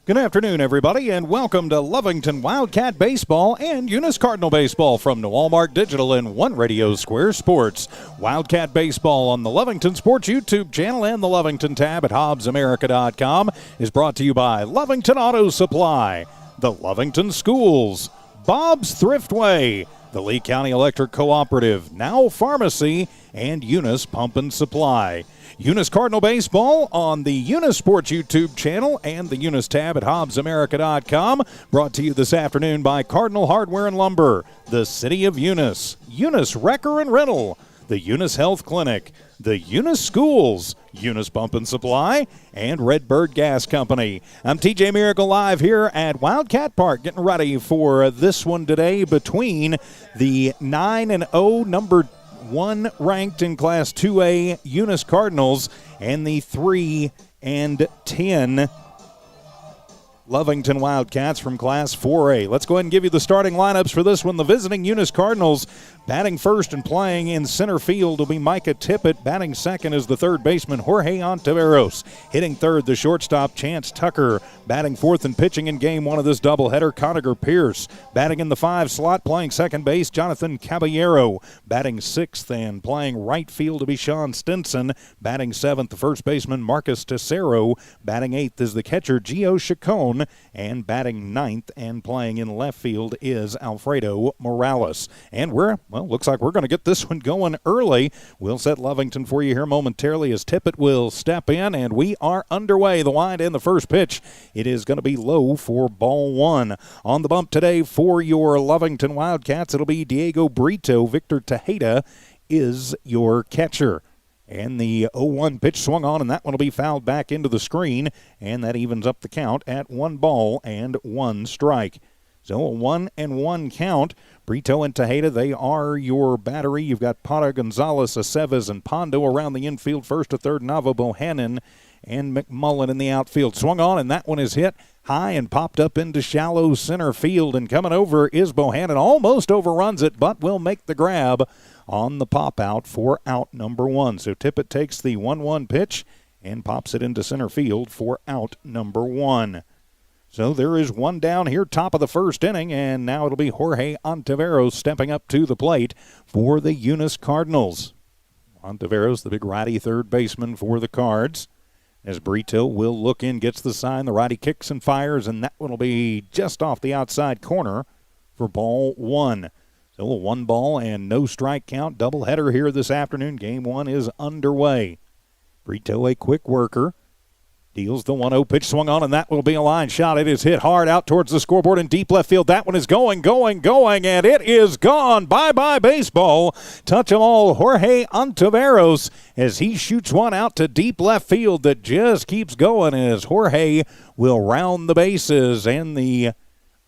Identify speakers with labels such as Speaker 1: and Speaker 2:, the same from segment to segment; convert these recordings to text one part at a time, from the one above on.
Speaker 1: Good afternoon, everybody, and welcome to Lovington Wildcat Baseball and Eunice Cardinal Baseball from the Walmart Digital and One Radio Square Sports. Wildcat Baseball on the Lovington Sports YouTube channel and the Lovington tab at HobbsAmerica.com is brought to you by Lovington Auto Supply, the Lovington Schools, Bob's Thriftway, the Lea County Electric Cooperative, Now Pharmacy, and Eunice Pump and Supply. Eunice Cardinal Baseball on the Eunice Sports YouTube channel and the Eunice tab at HobbsAmerica.com. Brought to you this afternoon by Cardinal Hardware and Lumber, the City of Eunice, Eunice Wrecker and Rental, the Eunice Health Clinic, the Eunice Schools, Eunice Pump and Supply, and Redbird Gas Company. I'm TJ Miracle live here at Wildcat Park, getting ready for this one today between the 9-0 number 1 ranked in Class 2A Eunice Cardinals and the 3-10 Lovington Wildcats from Class 4A. Let's go ahead and give you the starting lineups for this one. The visiting Eunice Cardinals batting first and playing in center field will be Micah Tippett. Batting second is the third baseman Jorge Ontiveros. Hitting third, the shortstop Chance Tucker. Batting fourth and pitching in game one of this doubleheader, Conager Pierce. Batting in the 5 slot, playing second base, Jonathan Caballero. Batting sixth and playing right field to be Sean Stinson. Batting seventh, the first baseman Marcus Tessero. Batting eighth is the catcher Gio Chacon. And batting ninth and playing in left field is Alfredo Morales. And looks like we're going to get this one going early. We'll set Lovington for you here momentarily as Tippett will step in, and we are underway. The wind and the first pitch. It is going to be low for ball one. On the bump today for your Lovington Wildcats, it'll be Diego Brito. Victor Tejeda is your catcher. And the 0-1 pitch swung on, and that one will be fouled back into the screen, and that evens up the count at 1 ball and 1 strike. So a 1-1 count. Brito and Tejeda, they are your battery. You've got Pata, Gonzalez, Aceves, and Pondo around the infield. First to third, Nava, Bohannon, and McMullen in the outfield. Swung on, and that one is hit high and popped up into shallow center field. And coming over is Bohannon. Almost overruns it, but will make the grab on the pop out for out number 1. So Tippett takes the 1-1 pitch and pops it into center field for out number 1. So there is one down here, top of the first inning, and now it'll be Jorge Ontiveros stepping up to the plate for the Eunice Cardinals. Ontiveros, the big righty third baseman for the Cards. As Brito will look in, gets the sign, the righty kicks and fires, and that one will be just off the outside corner for ball 1. So a 1 ball and no strike count. Doubleheader here this afternoon. Game 1 is underway. Brito, a quick worker, deals the 1-0 pitch, swung on, and that will be a line shot. It is hit hard out towards the scoreboard in deep left field. That one is going, and it is gone. Bye-bye baseball. Touch 'em all, Jorge Ontiveros, as he shoots one out to deep left field that just keeps going as Jorge will round the bases, and the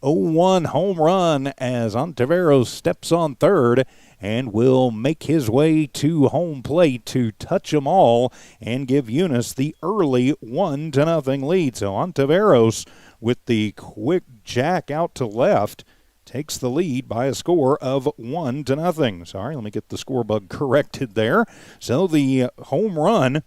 Speaker 1: 0-1 home run as Ontiveros steps on third and will make his way to home plate to touch them all and give Eunice the early 1-0 lead. So Ontiveros, with the quick jack out to left, takes the lead by a score of 1-0. Sorry, let me get the score bug corrected there. So the home run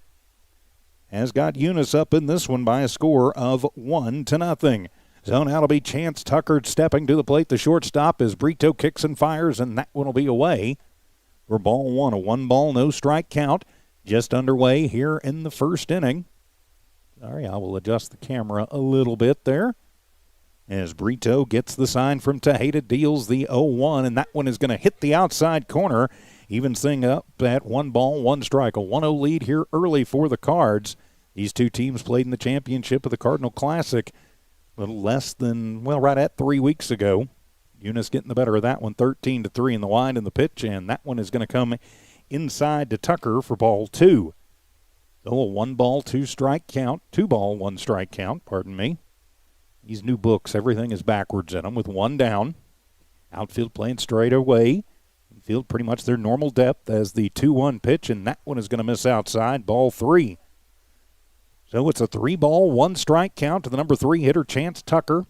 Speaker 1: has got Eunice up in this one by a score of 1-0. So now it'll be Chance Tucker stepping to the plate. The shortstop as Brito kicks and fires, and that one will be away for ball 1. A 1 ball, no strike count just underway here in the first inning. Sorry, I will adjust the camera a little bit there. As Brito gets the sign from Tejeda, deals the 0-1, and that one is going to hit the outside corner. Evens thing up at 1 ball, 1 strike. A 1-0 lead here early for the Cards. These two teams played in the championship of the Cardinal Classic a little less than, right at 3 weeks ago. Eunice getting the better of that one, 13-3 in the wind and the pitch, and that one is going to come inside to Tucker for ball 2. So a 1 ball, 2 strike count, 2 ball, 1 strike count, pardon me. These new books, everything is backwards in them with 1 down. Outfield playing straight away. Infield pretty much their normal depth as the 2-1 pitch, and that one is going to miss outside, ball 3. So it's a 3 ball, 1 strike count to the number 3 hitter, Chance Tucker.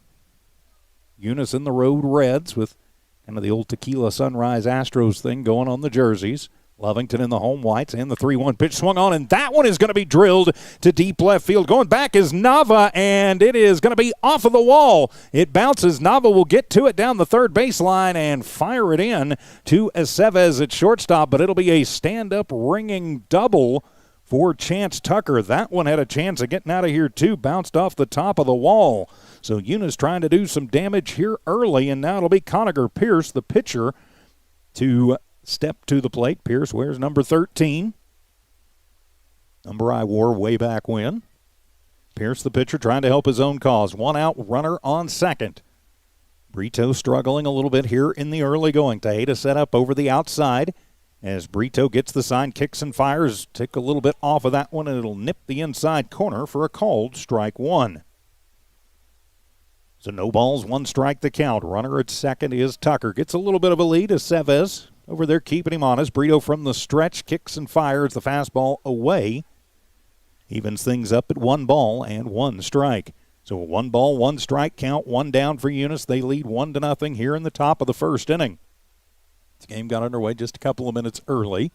Speaker 1: Eunice in the road Reds with kind of the old Tequila Sunrise Astros thing going on the jerseys. Lovington in the home whites, and the 3-1 pitch swung on, and that one is going to be drilled to deep left field. Going back is Nava, and it is going to be off of the wall. It bounces. Nava will get to it down the third baseline and fire it in to Aceves at shortstop, but it'll be a stand-up ringing double for Chance Tucker. That one had a chance of getting out of here too, bounced off the top of the wall. So Eunice trying to do some damage here early, and now it'll be Conacher Pierce, the pitcher, to step to the plate. Pierce wears number 13. Number I wore way back when. Pierce, the pitcher, trying to help his own cause. One out, runner on second. Brito struggling a little bit here in the early going. Tejeda set up over the outside. As Brito gets the sign, kicks and fires. Take a little bit off of that one, and it'll nip the inside corner for a called strike one. So no balls, one strike the count. Runner at second is Tucker. Gets a little bit of a lead as Aceves over there keeping him honest. Brito from the stretch, kicks and fires the fastball away. Evens things up at 1 ball and 1 strike. So a 1 ball, 1 strike count, 1 down for Eunice. They lead 1-0 here in the top of the first inning. This game got underway just a couple of minutes early.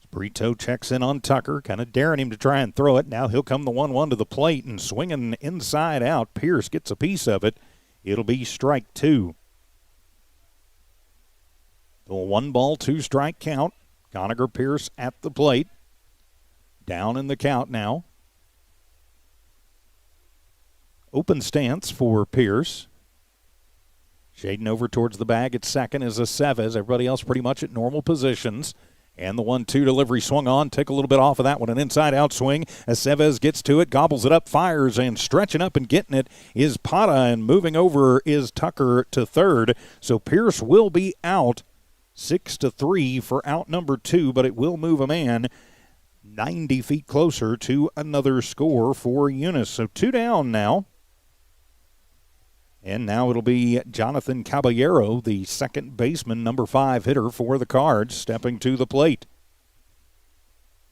Speaker 1: Brito checks in on Tucker, kind of daring him to try and throw it. Now he'll come the 1-1 to the plate and swinging inside out. Pierce gets a piece of it. It'll be strike 2. The 1 ball, 2 strike count. Conacher Pierce at the plate. Down in the count now. Open stance for Pierce. Shading over towards the bag at second is Aceves. Everybody else pretty much at normal positions. And the 1-2 delivery swung on. Take a little bit off of that one. An inside-out swing. Aceves gets to it, gobbles it up, fires, and stretching up and getting it is Pata. And moving over is Tucker to third. So Pierce will be out 6-3 for out number 2, but it will move a man 90 feet closer to another score for Eunice. So 2 down now. And now it'll be Jonathan Caballero, the second baseman, number 5 hitter for the Cards, stepping to the plate.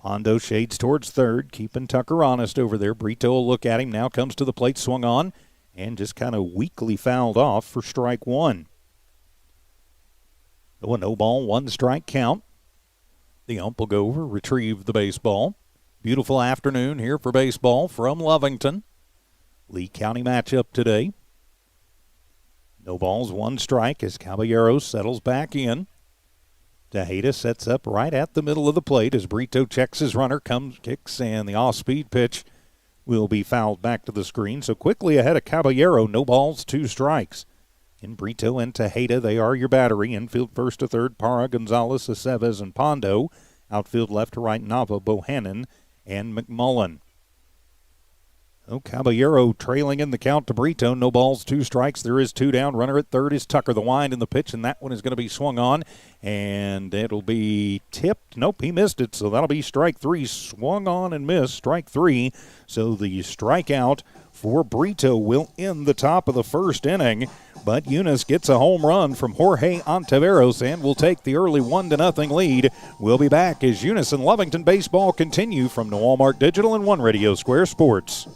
Speaker 1: Hondo shades towards third, keeping Tucker honest over there. Brito will look at him, now comes to the plate, swung on, and just kind of weakly fouled off for strike 1. So a no ball, 1 strike count. The ump will go over, retrieve the baseball. Beautiful afternoon here for baseball from Lovington. Lea County matchup today. No balls, 1 strike as Caballero settles back in. Tejeda sets up right at the middle of the plate as Brito checks his runner, comes, kicks, and the off-speed pitch will be fouled back to the screen. So quickly ahead of Caballero, no balls, 2 strikes. In Brito and Tejeda, they are your battery. Infield first to third, Parra, Gonzalez, Aceves, and Pondo. Outfield left to right, Nava, Bohannon, and McMullen. Oh, Caballero trailing in the count to Brito. No balls, 2 strikes. There is 2 down. Runner at third is Tucker. The wind in the pitch, and that one is going to be swung on. And it'll be tipped. Nope, he missed it. So that'll be strike 3. Swung on and missed. Strike 3. So the strikeout for Brito will end the top of the first inning. But Eunice gets a home run from Jorge Ontiveros and will take the early 1-0 lead. We'll be back as Eunice and Lovington baseball continue from Walmart Digital and One Radio Square Sports.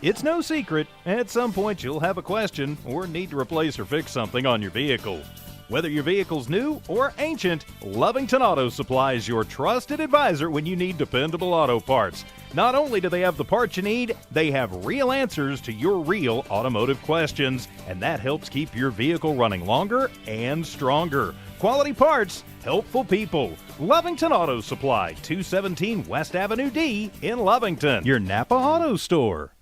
Speaker 2: It's no secret, at some point you'll have a question or need to replace or fix something on your vehicle. Whether your vehicle's new or ancient, Lovington Auto Supply is your trusted advisor when you need dependable auto parts. Not only do they have the parts you need, they have real answers to your real automotive questions, and that helps keep your vehicle running longer and stronger. Quality parts, helpful people. Lovington Auto Supply, 217 West Avenue D in Lovington, your Napa Auto Store.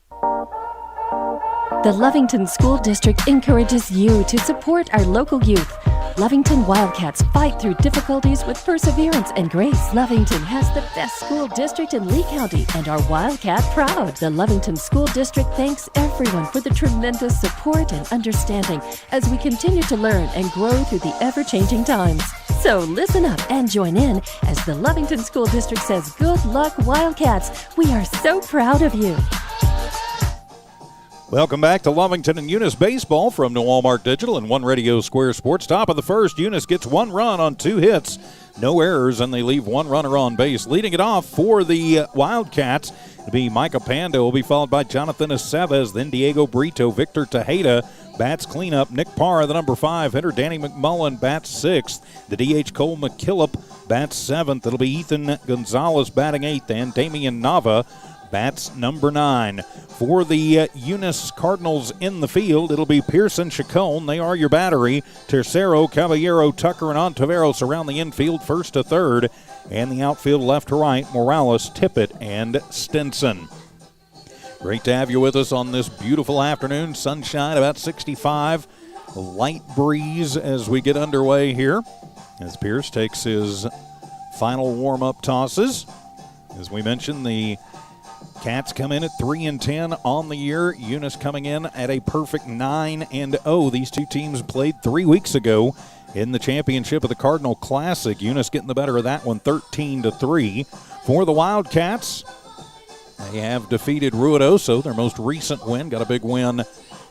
Speaker 3: The Lovington School District encourages you to support our local youth. Lovington Wildcats fight through difficulties with perseverance and grace. Lovington has the best school district in Lea County and are Wildcat proud. The Lovington School District thanks everyone for the tremendous support and understanding as we continue to learn and grow through the ever-changing times. So listen up and join in as the Lovington School District says, "Good luck, Wildcats. We are so proud of you."
Speaker 1: Welcome back to Lovington and Eunice baseball from Walmart Digital and One Radio Square Sports. Top of the first, Eunice gets 1 run on 2 hits, no errors, and they leave 1 runner on base. Leading it off for the Wildcats to be Micah Pando, will be followed by Jonathan Aceves, then Diego Brito, Victor Tejeda bats cleanup, Nick Parra, the number 5 hitter, Danny McMullen bats 6th, the DH Cole McKillop bats 7th. It'll be Ethan Gonzalez batting 8th, and Damian Nava bats number 9. For the Eunice Cardinals in the field, it'll be Pearson, Chacon. They are your battery. Tercero, Caballero, Tucker, and Ontiveros around the infield, 1st to 3rd. And the outfield left to right, Morales, Tippett, and Stinson. Great to have you with us on this beautiful afternoon. Sunshine, about 65. A light breeze as we get underway here, as Pierce takes his final warm-up tosses. As we mentioned, the Cats come in at 3-10 on the year. Eunice coming in at a perfect 9-0. These two teams played 3 weeks ago in the championship of the Cardinal Classic. Eunice getting the better of that one, 13-3. For the Wildcats, they have defeated Ruidoso, their most recent win. Got a big win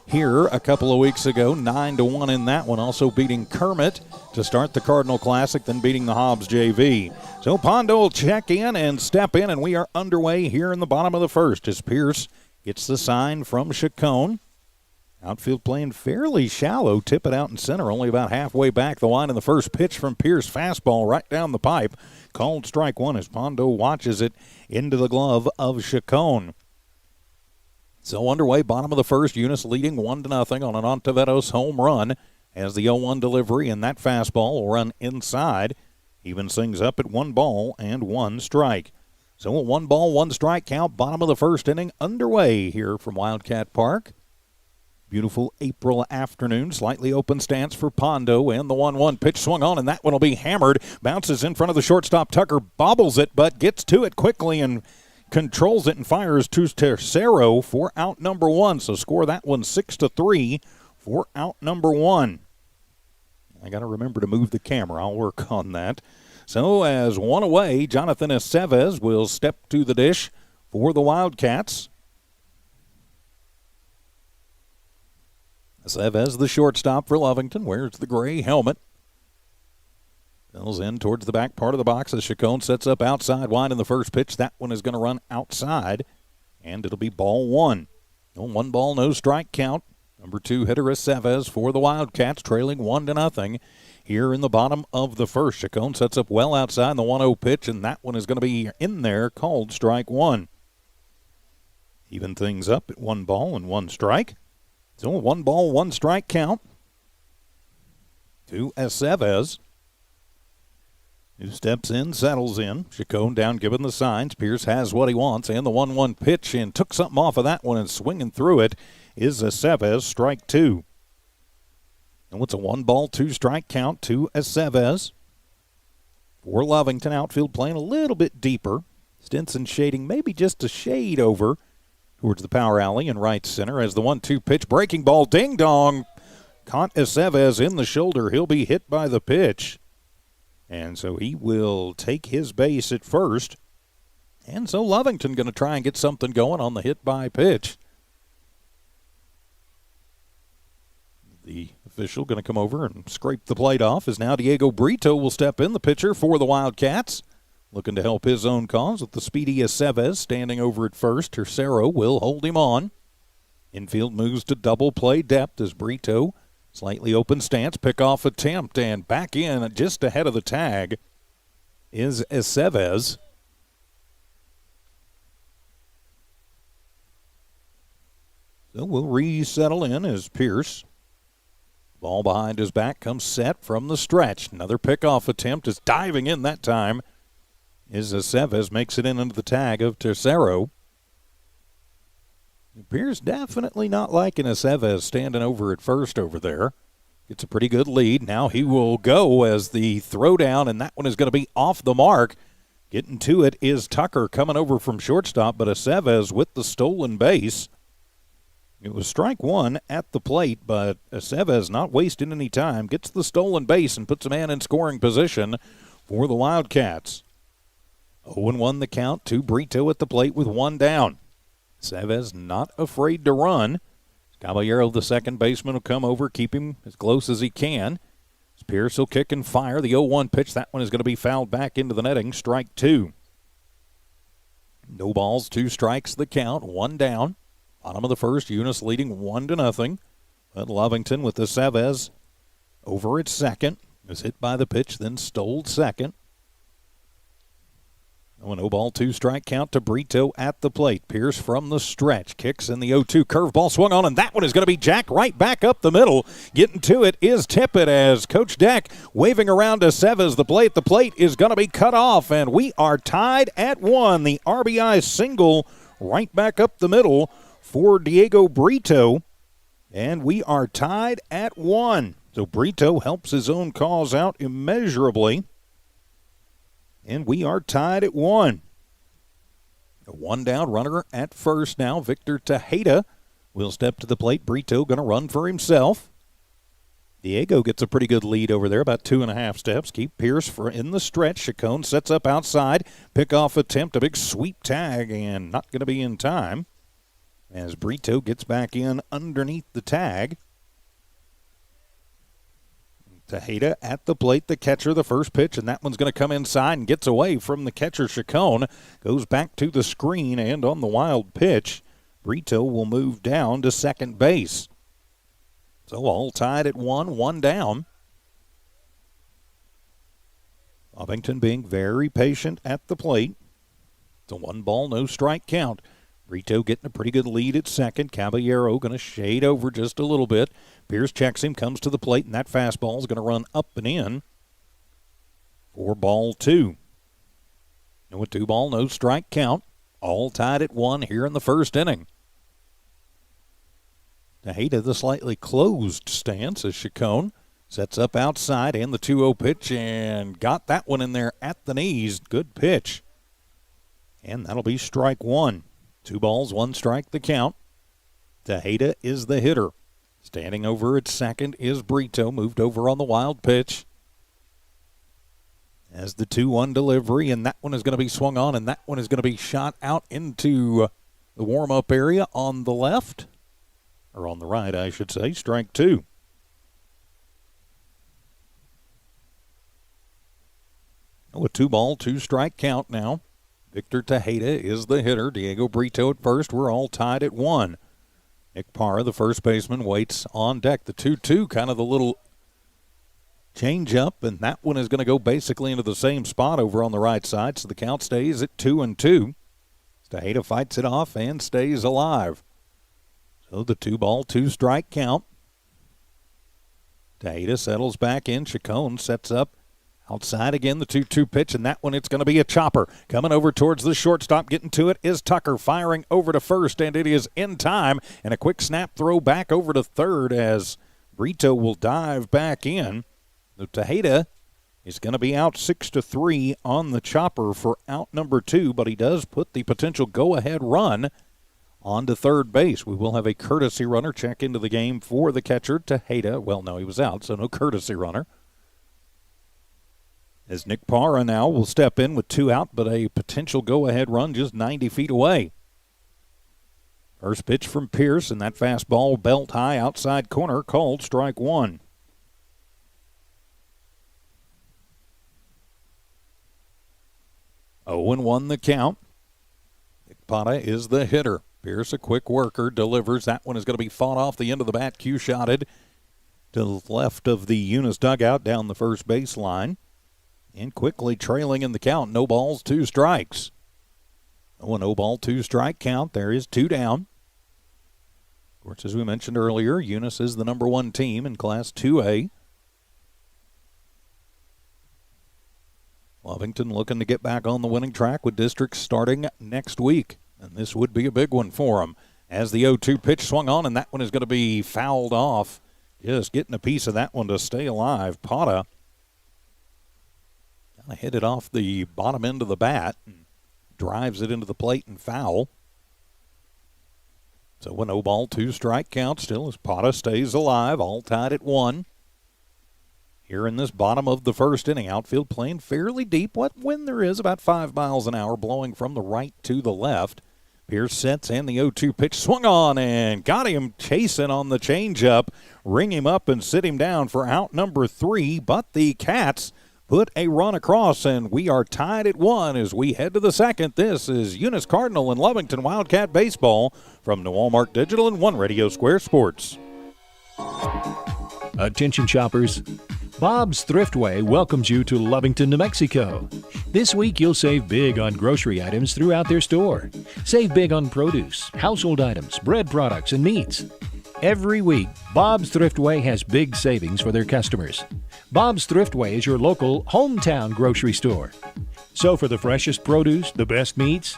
Speaker 1: here a couple of weeks ago, 9-1 in that one. Also beating Kermit to start the Cardinal Classic, then beating the Hobbs JV. So Pondo will check in and step in, and we are underway here in the bottom of the first as Pierce gets the sign from Chacon. Outfield playing fairly shallow. Tip it out in center, only about halfway back the line. In the first pitch from Pierce, fastball right down the pipe. Called strike one as Pondo watches it into the glove of Chacon. So underway, bottom of the first, Eunice leading 1-0 on an Ontiveros home run as the 0-1 delivery, and that fastball will run inside. Evens things up at 1 ball and 1 strike. So a 1 ball, 1 strike count, bottom of the first inning underway here from Wildcat Park. Beautiful April afternoon, slightly open stance for Pondo, and the 1-1 pitch swung on, and that one will be hammered. Bounces in front of the shortstop. Tucker bobbles it, but gets to it quickly and controls it and fires to Tercero for out number 1. So score that one 6-3 for out number 1. I got to remember to move the camera. I'll work on that. So as one away, Jonathan Aceves will step to the dish for the Wildcats. Aceves, the shortstop for Lovington, wears the gray helmet. Fills in towards the back part of the box as Chacon sets up outside wide in the first pitch. That one is going to run outside, and it'll be ball 1. 1 ball, no strike count. Number 2 hitter Aceves for the Wildcats, trailing 1-0 here in the bottom of the first. Chacon sets up well outside the 1-0 pitch, and that one is going to be in there, called strike 1. Even things up at 1 ball and 1 strike. So 1 ball, 1 strike count to Aceves, who steps in, settles in. Chacon down, giving the signs. Pierce has what he wants, and the 1-1 pitch, and took something off of that one, and swinging through it is Aceves, strike 2. And what's a 1 ball, 2 strike count to Aceves. For Lovington, outfield playing a little bit deeper. Stinson shading maybe just a shade over towards the power alley in right center as the 1-2 pitch, breaking ball, ding-dong. Caught Aceves in the shoulder. He'll be hit by the pitch. And so he will take his base at first. And so Lovington going to try and get something going on the hit by pitch. The official going to come over and scrape the plate off as now Diego Brito will step in, the pitcher for the Wildcats. Looking to help his own cause with the speedy Aceves standing over at first. Tercero will hold him on. Infield moves to double play depth as Brito, slightly open stance, pickoff attempt, and back in just ahead of the tag is Aceves. So we'll resettle in as Pierce. Ball behind his back comes set from the stretch. Another pickoff attempt is diving in that time. Is Aceves makes it in under the tag of Tercero. Pierce definitely not liking Aceves standing over at first over there. Gets a pretty good lead. Now he will go as the throwdown, and that one is going to be off the mark. Getting to it is Tucker coming over from shortstop, but Aceves with the stolen base. It was strike 1 at the plate, but Aceves not wasting any time. Gets the stolen base and puts a man in scoring position for the Wildcats. 0-1 the count to Brito at the plate with 1 down. Aceves not afraid to run. Caballero, the second baseman, will come over, keep him as close as he can. Pierce will kick and fire. The 0-1 pitch, that one is going to be fouled back into the netting. Strike 2. No balls, 2 strikes the count, 1 down. Bottom of the first, Eunice leading 1-0. But Lovington with Aceves over at second. Was hit by the pitch, then stole second. Oh, an 0-ball, 2-strike count to Brito at the plate. Pierce from the stretch. Kicks in the 0-2. Curveball swung on, and that one is going to be jacked right back up the middle. Getting to it is Tippett as Coach Deck waving around to Sevas. The plate is going to be cut off, and we are tied at 1. The RBI single right back up the middle for Diego Brito, and we are tied at 1. So Brito helps his own cause out immeasurably. And we are tied at 1. A 1-down runner at first now. Victor Tejeda will step to the plate. Brito going to run for himself. Diego gets a pretty good lead over there, about 2.5 steps. Keep Pierce in the stretch. Chacon sets up outside. Pickoff attempt, a big sweep tag, and not going to be in time as Brito gets back in underneath the tag. Tejeda at the plate, the catcher, the first pitch, and that one's going to come inside and gets away from the catcher, Chacon. Goes back to the screen, and on the wild pitch, Brito will move down to second base. So all tied at 1, 1 down. Lovington being very patient at the plate. It's a 1-ball, no strike count. Brito getting a pretty good lead at second. Caballero going to shade over just a little bit. Pierce checks him, comes to the plate, and that fastball is going to run up and in for ball 2. And with 2-ball, no strike count. All tied at 1 here in the first inning. Tejeda, the slightly closed stance as Chacon sets up outside, and the 2-0 pitch, and got that one in there at the knees. Good pitch. And that'll be strike 1. 2 balls, 1 strike, the count. Tejeda is the hitter. Standing over at second is Brito, moved over on the wild pitch. As the 2-1 delivery, and that one is going to be swung on, and that one is going to be shot out into the warm-up area on the left. Or on the right, I should say. Strike 2. Oh, a 2-ball, 2-strike count now. Victor Tejeda is the hitter. Diego Brito at first. We're all tied at 1. Nick Parra, the first baseman, waits on deck. The 2-2, kind of the little change up, and that one is going to go basically into the same spot over on the right side, so the count stays at 2-2. Tejeda fights it off and stays alive. So the 2-ball, 2-strike count. Tejeda settles back in. Chacon sets up outside again, the 2-2 pitch, and that one, it's going to be a chopper. Coming over towards the shortstop, getting to it is Tucker, firing over to first, and it is in time. And a quick snap throw back over to third as Brito will dive back in. The Tejeda is going to be out 6-3 on the chopper for out number 2, but he does put the potential go-ahead run on to third base. We will have a courtesy runner check into the game for the catcher, Tejeda. Well, no, he was out, so no courtesy runner. As Nick Parra now will step in with 2 out, but a potential go-ahead run just 90 feet away. First pitch from Pierce, and that fastball belt high outside corner, called strike 1. Oh, and 1 the count. Nick Parra is the hitter. Pierce, a quick worker, delivers. That one is going to be fought off the end of the bat, Q-shotted to the left of the Eunice dugout down the first baseline. And quickly trailing in the count. No balls, 2 strikes. Oh, a 0-ball, 2-strike count. There is 2 down. Of course, as we mentioned earlier, Eunice is the number 1 team in Class 2A. Lovington looking to get back on the winning track with districts starting next week. And this would be a big one for them. As the 0-2 pitch swung on, and that one is going to be fouled off. Just getting a piece of that one to stay alive. Parra hit it off the bottom end of the bat and drives it into the plate and foul. So a 0-ball, 2-strike count still as Parra stays alive, all tied at 1. Here in this bottom of the first inning, outfield playing fairly deep. What wind there is, about 5 miles an hour, blowing from the right to the left. Pierce sets and the 0-2 pitch swung on and got him chasing on the changeup. Ring him up and sit him down for out number 3, but the Cats put a run across, and we are tied at 1 as we head to the second. This is Eunice Cardinal and Lovington Wildcat Baseball from New Walmart Digital and One Radio Square Sports.
Speaker 4: Attention shoppers. Bob's Thriftway welcomes you to Lovington, New Mexico. This week you'll save big on grocery items throughout their store. Save big on produce, household items, bread products, and meats. Every week, Bob's Thriftway has big savings for their customers. Bob's Thriftway is your local hometown grocery store. So for the freshest produce, the best meats,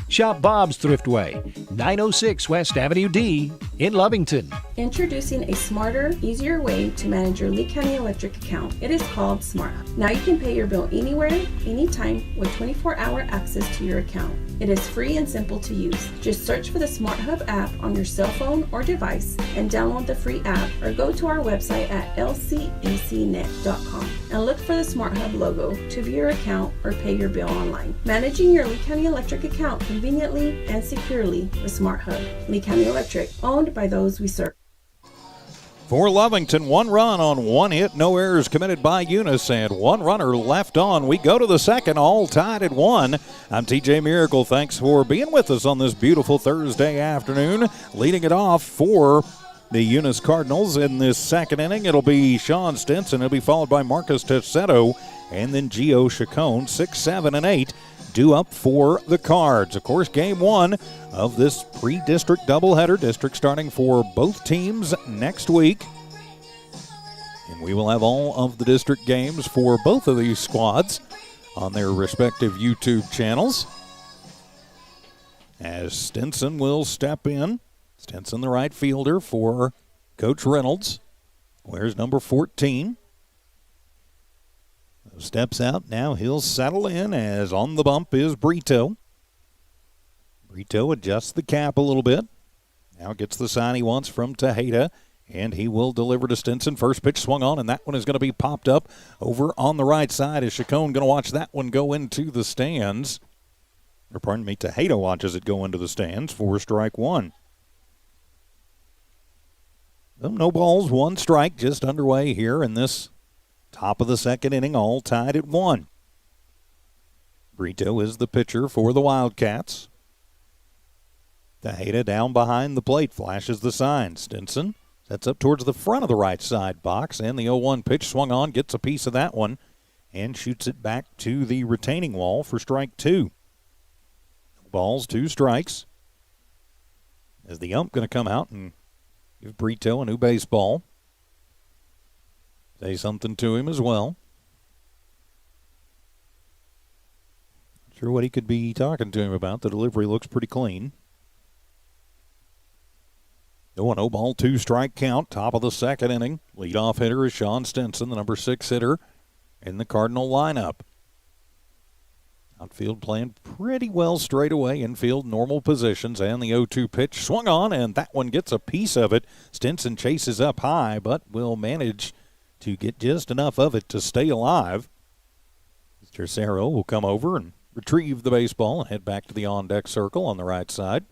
Speaker 4: shop Bob's Thriftway, 906 West Avenue D in Lovington.
Speaker 5: Introducing a smarter, easier way to manage your Lea County electric account. It is called Smart Hub. Now you can pay your bill anywhere, anytime with 24-hour access to your account. It is free and simple to use. Just search for the Smart Hub app on your cell phone or device and download the free app, or go to our website at lcecnet.com and look for the Smart Hub logo to view your account or pay your bill online. Managing your Lea County electric account conveniently and securely with Smart Hub. Lea County Electric, owned by those we serve.
Speaker 1: For Lovington, one run on one hit, no errors committed by Eunice, and one runner left on. We go to the second, all tied at 1. I'm TJ Miracle. Thanks for being with us on this beautiful Thursday afternoon. Leading it off for the Eunice Cardinals in this second inning, it'll be Sean Stinson. It'll be followed by Marcus Tessetto, and then Gio Chacon. 6, 7, and 8 due up for the Cards. Of course, game 1 of this pre-district doubleheader. District starting for both teams next week. And we will have all of the district games for both of these squads on their respective YouTube channels. As Stinson will step in. Stinson, the right fielder for Coach Reynolds. Wears number 14. Steps out. Now he'll settle in as on the bump is Brito. Brito adjusts the cap a little bit. Now gets the sign he wants from Tejeda, and he will deliver to Stinson. First pitch swung on, and that one is going to be popped up over on the right side. Is Chacon going to watch that one go into the stands? Or pardon me, Tejeda watches it go into the stands for strike 1. No balls, 1 strike just underway here in this top of the second inning, all tied at 1. Brito is the pitcher for the Wildcats. Tejeda down behind the plate, flashes the sign. Stinson sets up towards the front of the right side box, and the 0-1 pitch swung on, gets a piece of that one, and shoots it back to the retaining wall for strike 2. Balls, 2 strikes. Is the ump going to come out and give Brito a new baseball? Say something to him as well. Not sure what he could be talking to him about. The delivery looks pretty clean. 0-0 ball, 2 strike count, top of the second inning. Leadoff hitter is Sean Stinson, the number 6 hitter in the Cardinal lineup. Outfield playing pretty well straight away. Infield normal positions, and the 0-2 pitch swung on, and that one gets a piece of it. Stinson chases up high, but will manage to get just enough of it to stay alive. Mr. Cerro will come over and retrieve the baseball and head back to the on-deck circle on the right side.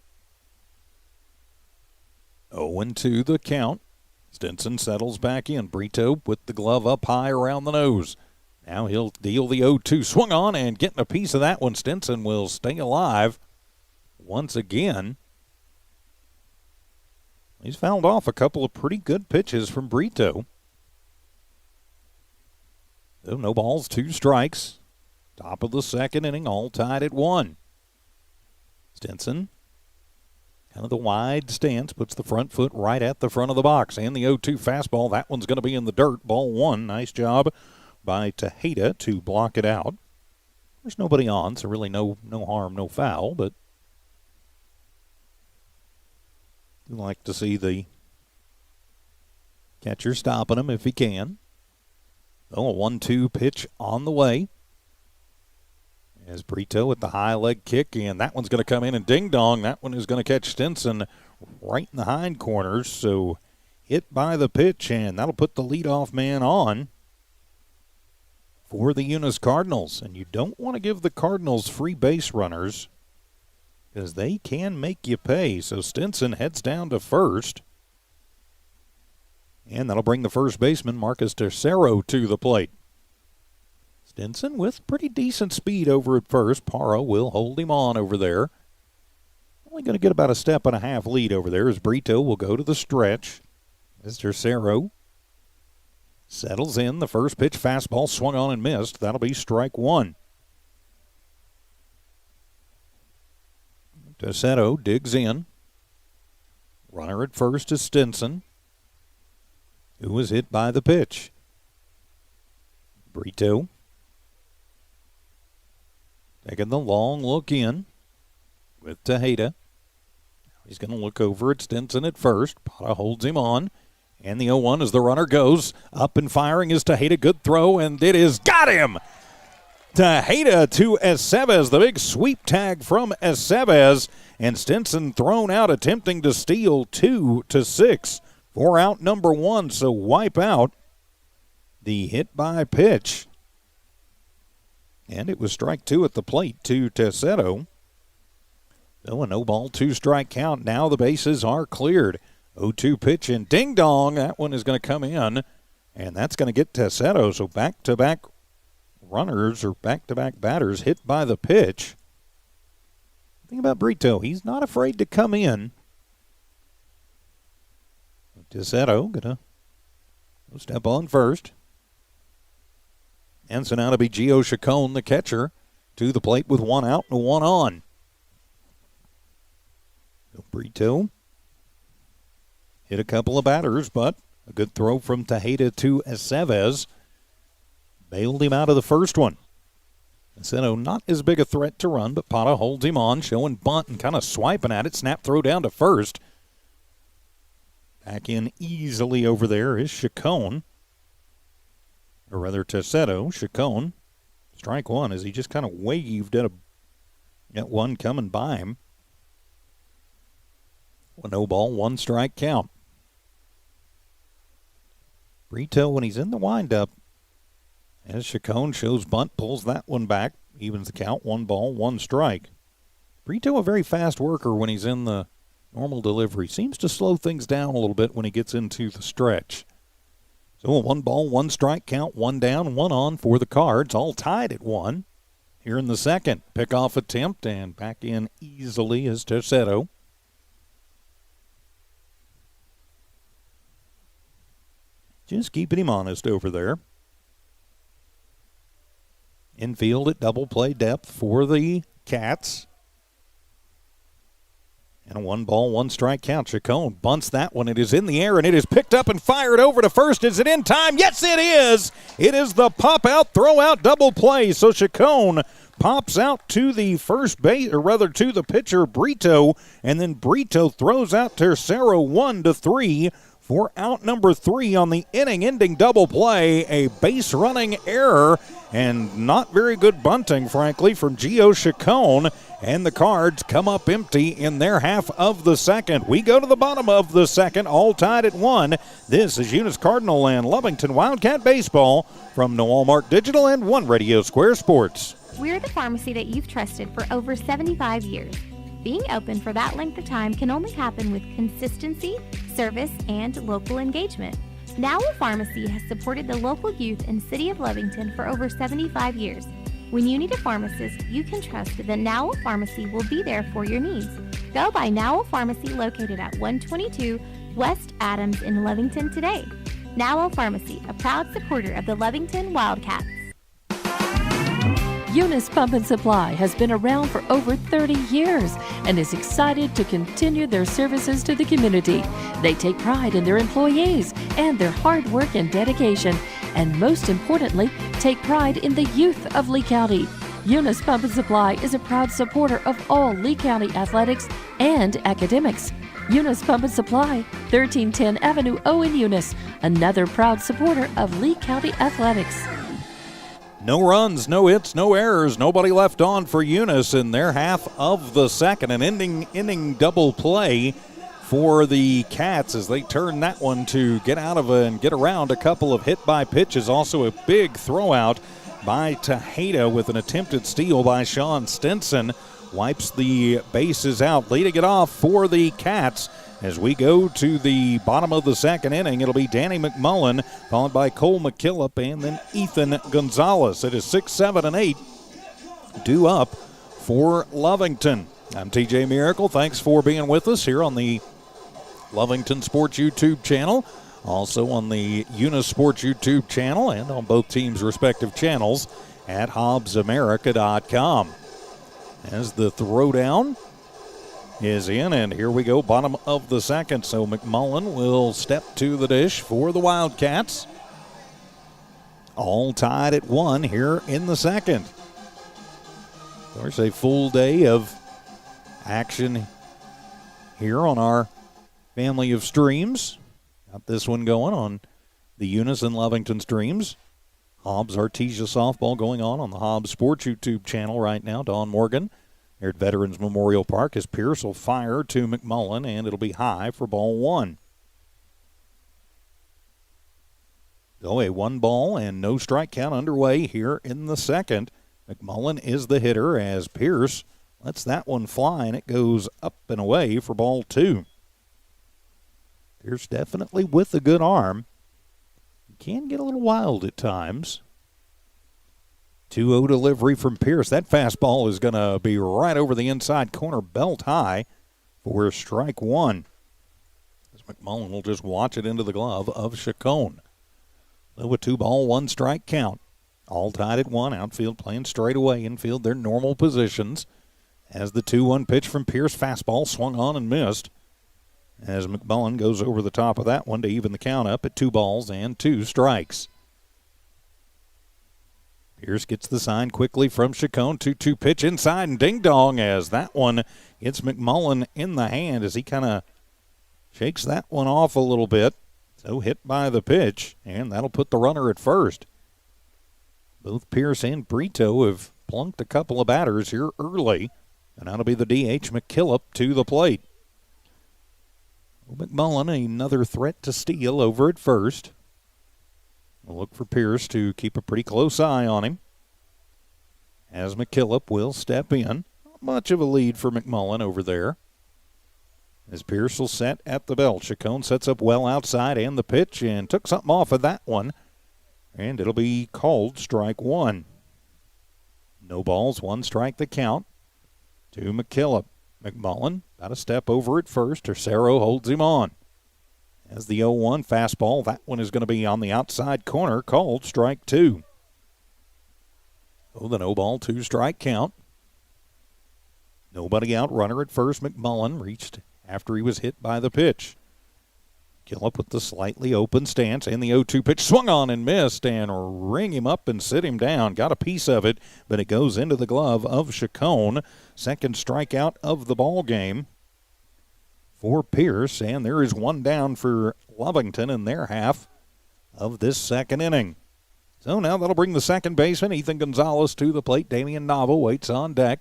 Speaker 1: 0-2 the count. Stinson settles back in. Brito with the glove up high around the nose. Now he'll deal the 0-2. Swung on, and getting a piece of that one. Stinson will stay alive once again. He's fouled off a couple of pretty good pitches from Brito. No balls, 2 strikes. Top of the second inning, all tied at 1. Stinson, kind of the wide stance, puts the front foot right at the front of the box. And the 0-2 fastball, that one's going to be in the dirt. Ball 1. Nice job by Tejeda to block it out. There's nobody on, so really no harm, no foul, but you like to see the catcher stopping him if he can. Oh, a 1-2 pitch on the way. As Brito with the high leg kick, and that one's going to come in and ding-dong. That one is going to catch Stinson right in the hind corners. So hit by the pitch, and that'll put the leadoff man on for the Eunice Cardinals. And you don't want to give the Cardinals free base runners because they can make you pay. So Stinson heads down to first. And that'll bring the first baseman, Marcus Tercero, to the plate. Stinson with pretty decent speed over at first. Parra will hold him on over there. Only going to get about a step and a half lead over there as Brito will go to the stretch. As Tercero Settles in. The first pitch fastball swung on and missed. That'll be strike one. Tessetto digs in. Runner at first is Stinson, who was hit by the pitch. Brito taking the long look in with Tejeda. He's going to look over at Stinson at first. Pata holds him on. And the 0-1 as the runner goes. Up and firing is Tejeda. Good throw, and it is got him! Tejeda to Estevez. The big sweep tag from Estevez. And Stinson thrown out attempting to steal 2-6 for out number one. So wipe out the hit by pitch. And it was strike two at the plate to Tessetto. So a no ball, 2-strike count. Now the bases are cleared. 0-2 pitch and ding dong. That one is going to come in. And that's going to get Tessetto. So back-to-back runners or back-to-back batters hit by the pitch. Think about Brito. He's not afraid to come in. Tessetto going to step on first. And so now to be Gio Chacon, the catcher, to the plate with one out and one on. So Brito hit a couple of batters, but a good throw from Tejeda to Estevez bailed him out of the first one. Tessetto not as big a threat to run, but Pata holds him on, showing bunt and kind of swiping at it. Snap throw down to first. Back in easily over there is Chacon. Or rather Tessetto. Chacon. Strike one as he just kind of waved at one coming by him. No ball, 1-strike count. Brito, when he's in the windup, as Chacon shows bunt, pulls that one back, evens the count, 1 ball, 1 strike. Brito, a very fast worker when he's in the normal delivery. Seems to slow things down a little bit when he gets into the stretch. So a 1 ball, 1 strike count, 1 down, 1 on for the Cards, all tied at 1. Here in the second, pickoff attempt, and back in easily is Tessetto. Just keeping him honest over there. Infield at double play depth for the Cats. And a 1 ball, 1 strike count. Chacon bunts that one. It is in the air, and it is picked up and fired over to first. Is it in time? Yes, it is. It is the pop-out, throw-out double play. So Chacon pops out to the first base, or rather to the pitcher, Brito, and then Brito throws out Tercero 1-3. For out number 3 on the inning-ending double play, a base-running error and not very good bunting, frankly, from Gio Chacon. And the Cards come up empty in their half of the second. We go to the bottom of the second, all tied at 1. This is Eunice Cardinal and Lovington Wildcat Baseball from Noel Mark Digital and One Radio Square Sports.
Speaker 6: We're the pharmacy that you've trusted for over 75 years. Being open for that length of time can only happen with consistency, service, and local engagement. Now Pharmacy has supported the local youth in City of Lovington for over 75 years. When you need a pharmacist, you can trust that Now Pharmacy will be there for your needs. Go by Now Pharmacy located at 122 West Adams in Lovington today. Now Pharmacy, a proud supporter of the Lovington Wildcats.
Speaker 3: Eunice Pump and Supply has been around for over 30 years and is excited to continue their services to the community. They take pride in their employees and their hard work and dedication, and most importantly, take pride in the youth of Lea County. Eunice Pump and Supply is a proud supporter of all Lea County athletics and academics. Eunice Pump and Supply, 1310 Avenue O in Eunice, another proud supporter of Lea County athletics.
Speaker 1: No runs, no hits, no errors. Nobody left on for Eunice in their half of the second. An inning double play for the Cats as they turn that one to get out of and get around a couple of hit by pitches. Also a big throw out by Tejeda with an attempted steal by Sean Stinson. Wipes the bases out, leading it off for the Cats. As we go to the bottom of the second inning, it'll be Danny McMullen, followed by Cole McKillop, and then Ethan Gonzalez. It is 6, 7, and 8 due up for Lovington. I'm TJ Miracle. Thanks for being with us here on the Lovington Sports YouTube channel. Also on the Eunice Sports YouTube channel and on both teams' respective channels at HobbsAmerica.com. As the throwdown is in, and here we go, bottom of the second. So McMullen will step to the dish for the Wildcats. All tied at 1 here in the second. Of course, a full day of action here on our family of streams. Got this one going on the Eunice and Lovington streams. Hobbs Artesia softball going on the Hobbs Sports YouTube channel right now. Dawn Morgan here at Veterans Memorial Park as Pierce will fire to McMullen, and it'll be high for ball 1. So a 1 ball and no strike count underway here in the second. McMullen is the hitter as Pierce lets that one fly, and it goes up and away for ball 2. Pierce definitely with a good arm. He can get a little wild at times. 2-0 delivery from Pierce. That fastball is going to be right over the inside corner, belt high for strike 1. As McMullen will just watch it into the glove of Chacon. So a 2-ball, 1 strike count. All tied at 1. Outfield playing straight away. Infield their normal positions. As the 2-1 pitch from Pierce, fastball swung on and missed. As McMullen goes over the top of that one to even the count up at 2 balls and 2 strikes. Pierce gets the sign quickly from Chacon. 2-2 pitch inside and ding-dong as that one hits McMullen in the hand as he kind of shakes that one off a little bit. So hit by the pitch, and that'll put the runner at first. Both Pierce and Brito have plunked a couple of batters here early, and that'll be the DH McKillop to the plate. McMullen, another threat to steal over at first. We'll look for Pierce to keep a pretty close eye on him. As McKillop will step in. Not much of a lead for McMullen over there. As Pierce will set at the belt. Chacon sets up well outside and the pitch and took something off of that one. And it'll be called strike 1. No balls, 1 strike the count to McKillop. McMullen got a step over at first. Tercero holds him on. As the 0-1 fastball, that one is going to be on the outside corner, called strike 2. Oh, the no ball, 2 strike count. Nobody out, runner at first. McMullen reached after he was hit by the pitch. Killip with the slightly open stance, and the 0-2 pitch swung on and missed, and ring him up and sit him down. Got a piece of it, but it goes into the glove of Chacon. Second strikeout of the ball game for Pierce, and there is 1 down for Lovington in their half of this second inning. So now that'll bring the second baseman, Ethan Gonzalez, to the plate. Damian Nava waits on deck.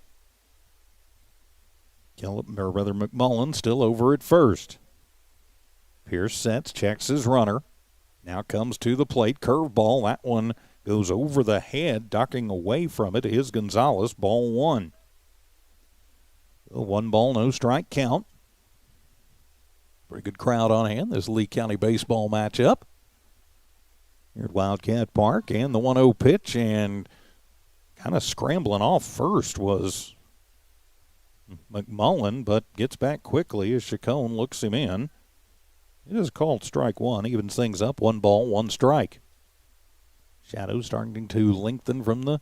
Speaker 1: McMullen still over at first. Pierce sets, checks his runner. Now comes to the plate. Curveball. That one goes over the head. Ducking away from it is Gonzalez. Ball 1. So 1 ball, no strike count. Pretty good crowd on hand. This Lea County baseball matchup here at Wildcat Park. And the 1-0 pitch, and kind of scrambling off first was McMullen, but gets back quickly as Chacon looks him in. It is called strike 1. Evens things up. 1 ball, 1 strike. Shadows starting to lengthen from the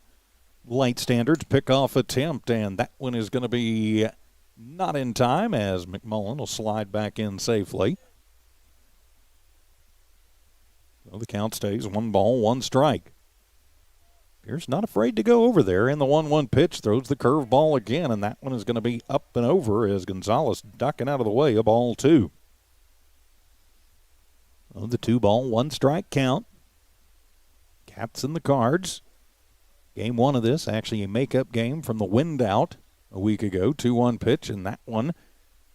Speaker 1: light standards. Pickoff attempt, and that one is going to be not in time as McMullen will slide back in safely. So the count stays 1 ball, 1 strike. Pierce not afraid to go over there, and the 1-1 pitch throws the curveball again, and that one is going to be up and over as Gonzalez ducking out of the way of ball 2. So the 2 ball, 1 strike count. Cats in the cards. Game 1 of this, actually a makeup game from the wind out a week ago. 2-1 pitch, and that one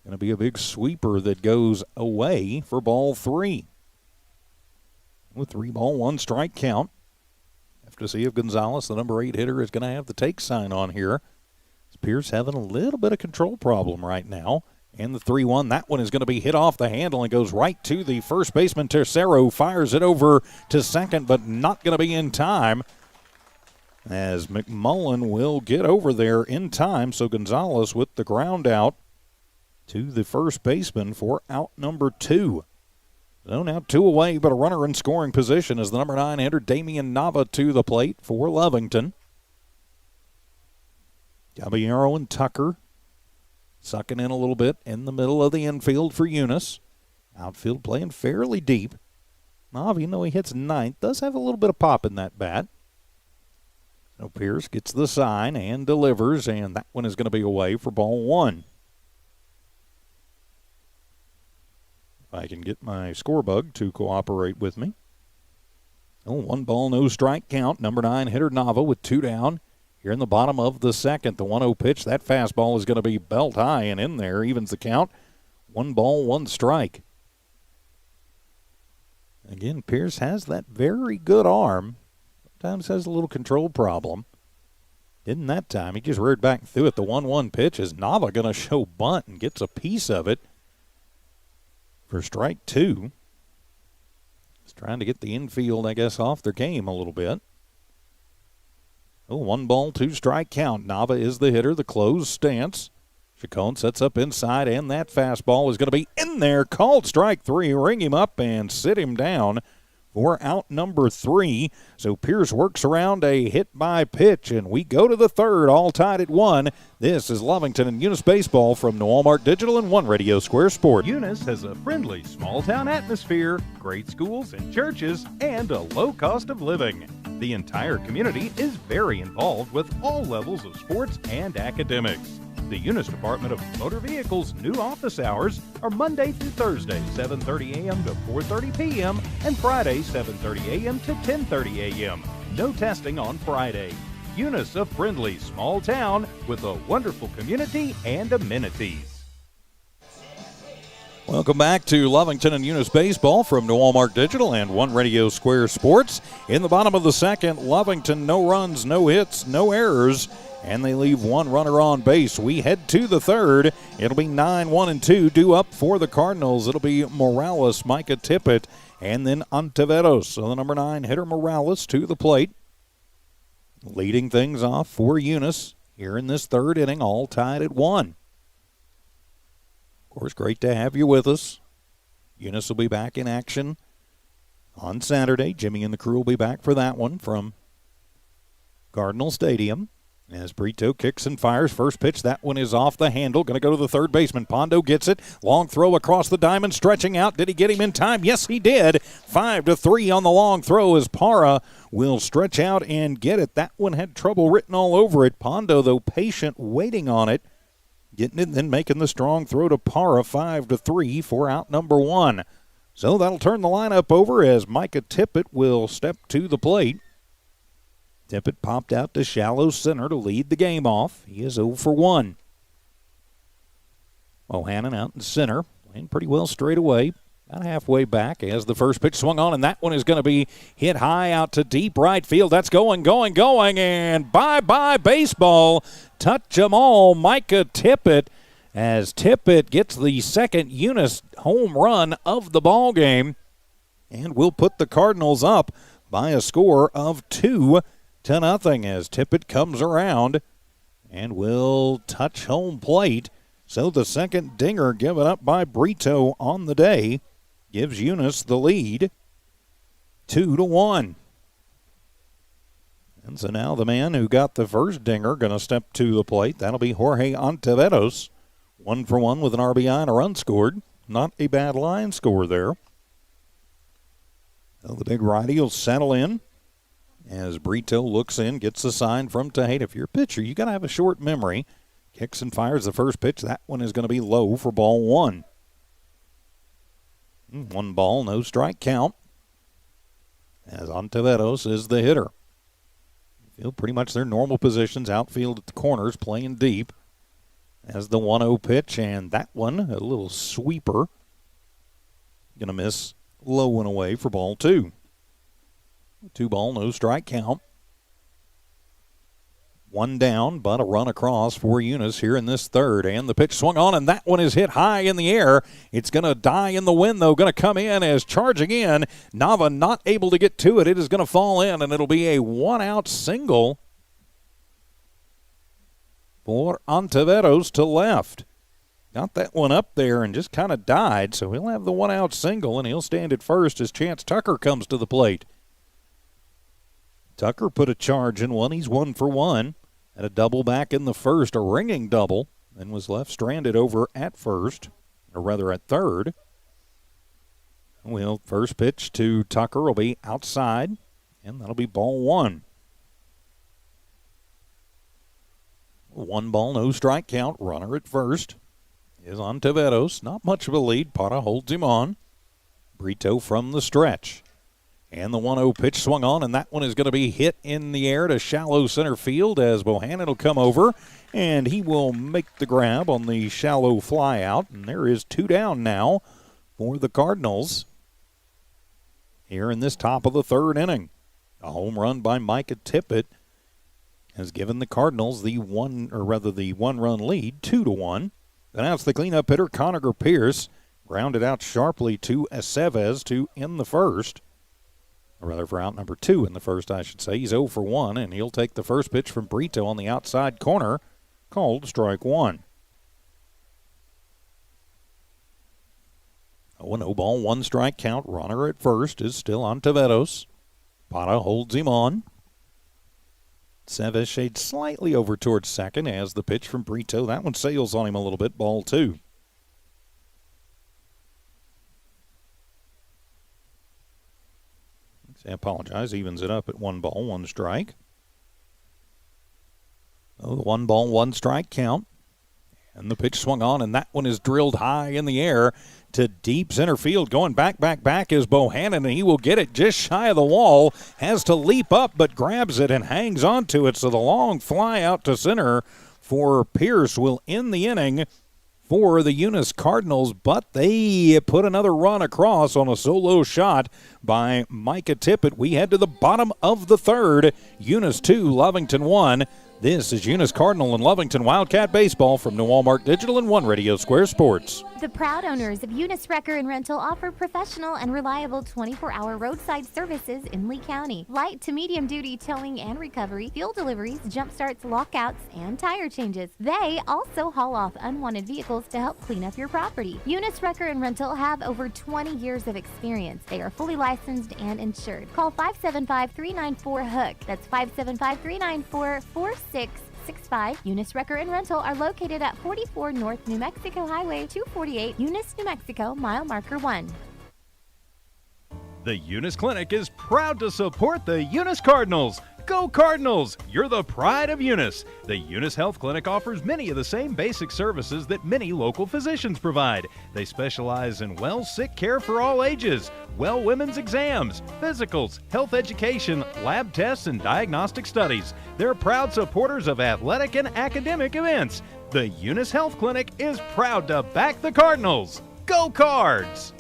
Speaker 1: going to be a big sweeper that goes away for ball 3. With 3 ball, 1 strike count. Have to see if Gonzalez, the number 8 hitter, is going to have the take sign on here. Pierce having a little bit of control problem right now. And the 3-1, that one is going to be hit off the handle and goes right to the first baseman. Tercero fires it over to second, but not going to be in time as McMullen will get over there in time. So Gonzalez with the ground out to the first baseman for out number 2. So now 2 away, but a runner in scoring position as the number 9 hitter Damian Nava to the plate for Lovington. Caballero and Tucker sucking in a little bit in the middle of the infield for Eunice. Outfield playing fairly deep. Nava, even though he hits 9th, does have a little bit of pop in that bat. So Pierce gets the sign and delivers, and that one is going to be away for ball 1. If I can get my score bug to cooperate with me. Oh, 1 ball, no strike count. Number 9 hitter Nava with 2 down. Here in the bottom of the second, the 1-0 pitch. That fastball is going to be belt high and in there, evens the count. 1 ball, 1 strike. Again, Pierce has that very good arm. Sometimes has a little control problem. Didn't that time. He just reared back and threw it. The 1-1 pitch is Nava going to show bunt and gets a piece of it for strike 2. He's trying to get the infield, I guess, off their game a little bit. Oh, 1 ball, 2 strike count. Nava is the hitter, the closed stance. Chacon sets up inside, and that fastball is going to be in there. Called strike 3. Ring him up and sit him down for out number 3. So Pierce works around a hit by pitch, and we go to the third, all tied at 1. This is Lovington and Eunice baseball from the Walmart Digital and One Radio Square Sport.
Speaker 2: Eunice has a friendly small-town atmosphere, great schools and churches, and a low cost of living. The entire community is very involved with all levels of sports and academics. The Eunice Department of Motor Vehicles' new office hours are Monday through Thursday, 7:30 a.m. to 4:30 p.m., and Friday, 7:30 a.m. to 10:30 a.m. No testing on Friday. Eunice, a friendly small town with a wonderful community and amenities.
Speaker 1: Welcome back to Lovington and Eunice baseball from the Walmart Digital and One Radio Square Sports. In the bottom of the second, Lovington, no runs, no hits, no errors, and they leave 1 runner on base. We head to the third. It'll be 9-1-2 due up for the Cardinals. It'll be Morales, Micah Tippett, and then Ontiveros. So the number 9 hitter Morales to the plate. Leading things off for Eunice here in this third inning, all tied at 1. Of course, great to have you with us. Eunice will be back in action on Saturday. Jimmy and the crew will be back for that one from Cardinal Stadium. As Brito kicks and fires, first pitch, that one is off the handle. Going to go to the third baseman. Pondo gets it. Long throw across the diamond, stretching out. Did he get him in time? Yes, he did. 5-3 on the long throw as Parra will stretch out and get it. That one had trouble written all over it. Pondo, though, patient, waiting on it. Getting it and then making the strong throw to Parra. 5-3 for out number 1. So that'll turn the lineup over as Micah Tippett will step to the plate. Tippett popped out to shallow center to lead the game off. He is 0 for 1. Mohannon out in center, playing pretty well straight away. About halfway back as the first pitch swung on, and that one is going to be hit high out to deep right field. That's going, and bye-bye baseball. Touch 'em all, Micah Tippett, as Tippett gets the second Eunice home run of the ball game, and will put the Cardinals up by a score of 2-0 as Tippett comes around and will touch home plate. So the second dinger given up by Brito on the day gives Eunice the lead, 2-1. And so now the man who got the first dinger going to step to the plate. That'll be Jorge Ontiveros. 1 for 1 with an RBI and a run scored. Not a bad line score there. So the big righty will settle in as Brito looks in, gets the sign from Tejada. If you're a pitcher, you got to have a short memory. Kicks and fires the first pitch. That one is going to be low for ball 1. 1 ball, no strike count, as Ontiveros is the hitter. Feel pretty much their normal positions, outfield at the corners, playing deep. As the 1-0 pitch, and that one, a little sweeper. Going to miss low and away for ball 2. 2 ball, no strike count. 1 down, but a run across for Eunice here in this third. And the pitch swung on, and that one is hit high in the air. It's going to die in the wind, though. Going to come in as charging in. Nava not able to get to it. It is going to fall in, and it'll be a 1-out single for Ontiveros to left. got that one up there and just kind of died, so he'll have the one-out single, and he'll stand at first as Chance Tucker comes to the plate. Tucker put a charge in one. He's 1 for 1. Had a double back in the first, a ringing double, and was left stranded over at first, or rather at third. Well, first pitch to Tucker will be outside, and that'll be ball 1. 1 ball, no strike count. Runner at first is on Tavedos. Not much of a lead. Parra holds him on. Brito from the stretch. And the 1-0 pitch swung on, and that one is going to be hit in the air to shallow center field as Bohannon will come over, and he will make the grab on the shallow fly out. And there is 2 down now for the Cardinals here in this top of the third inning. A home run by Micah Tippett has given the Cardinals the one-run lead, 2-1. Then out the cleanup hitter, Conager Pierce, grounded out sharply to Aceves to end the first. Or rather, for out number 2 in the first, I should say. He's 0 for 1, and he'll take the first pitch from Brito on the outside corner, called strike 1. 0-0 ball, 1 strike count. Runner at first is still on Tavedos. Parra holds him on. Aceves shades slightly over towards second as the pitch from Brito. That one sails on him a little bit, ball 2. I apologize, evens it up at 1 ball, 1 strike. Oh, the 1 ball, 1 strike count. And the pitch swung on, and that one is drilled high in the air to deep center field. Going back is Bohannon, and he will get it just shy of the wall. Has to leap up, but grabs it and hangs on to it. So the long fly out to center for Pierce will end the inning for the Eunice Cardinals, but they put another run across on a solo shot by Micah Tippett. We head to the bottom of the third. Eunice 2, Lovington 1. This is Eunice Cardinal and Lovington Wildcat Baseball from New Walmart Digital and One Radio Square Sports.
Speaker 6: The proud owners of Eunice Wrecker and Rental offer professional and reliable 24-hour roadside services in Lee County. Light to medium duty towing and recovery, fuel deliveries, jump starts, lockouts, and tire changes. They also haul off unwanted vehicles to help clean up your property. Eunice Wrecker and Rental have over 20 years of experience. They are fully licensed and insured. Call 575-394-HOOK. That's 575-394-4665. Eunice Wrecker and Rental are located at 44 North New Mexico Highway 248, Eunice, New Mexico, mile marker 1.
Speaker 2: The Eunice Clinic is proud to support the Eunice Cardinals. Go Cardinals! You're the pride of Eunice. The Eunice Health Clinic offers many of the same basic services that many local physicians provide. They specialize in sick care for all ages, women's exams, physicals, health education, lab tests, and diagnostic studies. They're proud supporters of athletic and academic events. The Eunice Health Clinic is proud to back the Cardinals. Go Cards!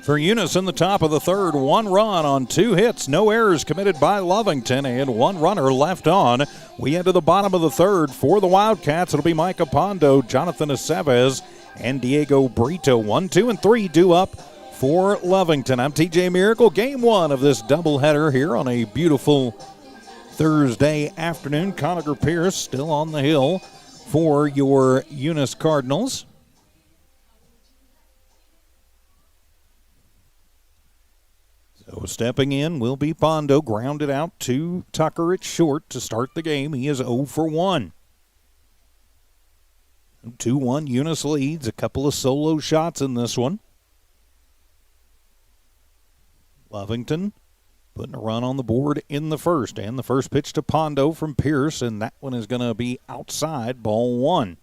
Speaker 1: For Eunice in the top of the third, 1 run on 2 hits, no errors committed by Lovington, and 1 runner left on. We head to the bottom of the third. For the Wildcats, it'll be Micah Pondo, Jonathan Aceves, and Diego Brito. 1, 2, and 3 due up for Lovington. I'm TJ Miracle. Game 1 of this doubleheader here on a beautiful Thursday afternoon. Conager Pierce still on the hill for your Eunice Cardinals. So stepping in will be Pondo, grounded out to Tucker at short to start the game. He is 0 for 1. 2-1 Eunice leads, a couple of solo shots in this one. Lovington putting a run on the board in the first, and the first pitch to Pondo from Pierce, and that one is going to be outside, ball 1.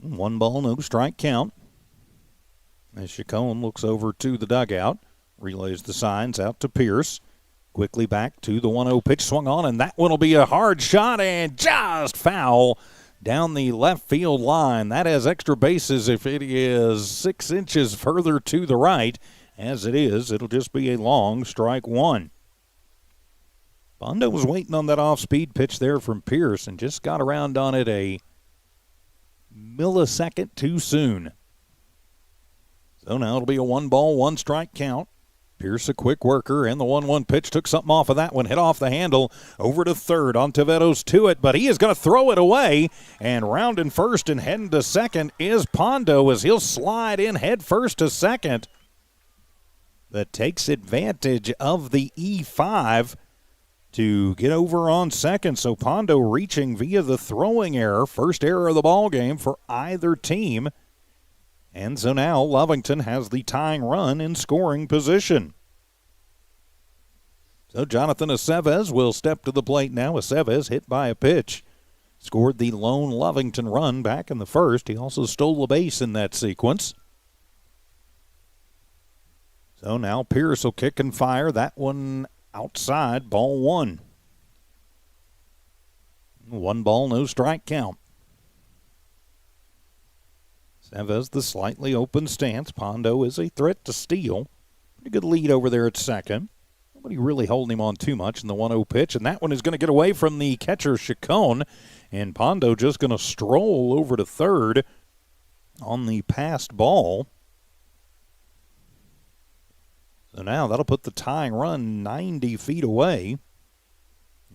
Speaker 1: 1 ball, no strike count. As Chacon looks over to the dugout. Relays the signs out to Pierce. Quickly back to the 1-0 pitch swung on, and that one will be a hard shot and just foul down the left field line. That has extra bases if it is 6 inches further to the right. As it is, it'll just be a long strike 1. Pondo was waiting on that off-speed pitch there from Pierce and just got around on it a millisecond too soon. So now it'll be a 1 ball, 1 strike count. Pierce a quick worker, and the 1-1 pitch took something off of that one, hit off the handle, over to third. Ontiveros to it, but he is going to throw it away, and rounding first and heading to second is Pondo as he'll slide in head first to second. But takes advantage of the E5 to get over on second. So Pondo reaching via the throwing error, first error of the ball game for either team. And so now Lovington has the tying run in scoring position. So Jonathan Aceves will step to the plate now. Aceves hit by a pitch. Scored the lone Lovington run back in the first. He also stole a base in that sequence. So now Pierce will kick and fire. That one outside, ball one. 1 ball, no strike count. Aceves the slightly open stance. Pondo is a threat to steal. Pretty good lead over there at second. Nobody really holding him on too much in the 1-0 pitch. And that one is going to get away from the catcher, Chacon. And Pondo just going to stroll over to third on the passed ball. So now that'll put the tying run 90 feet away.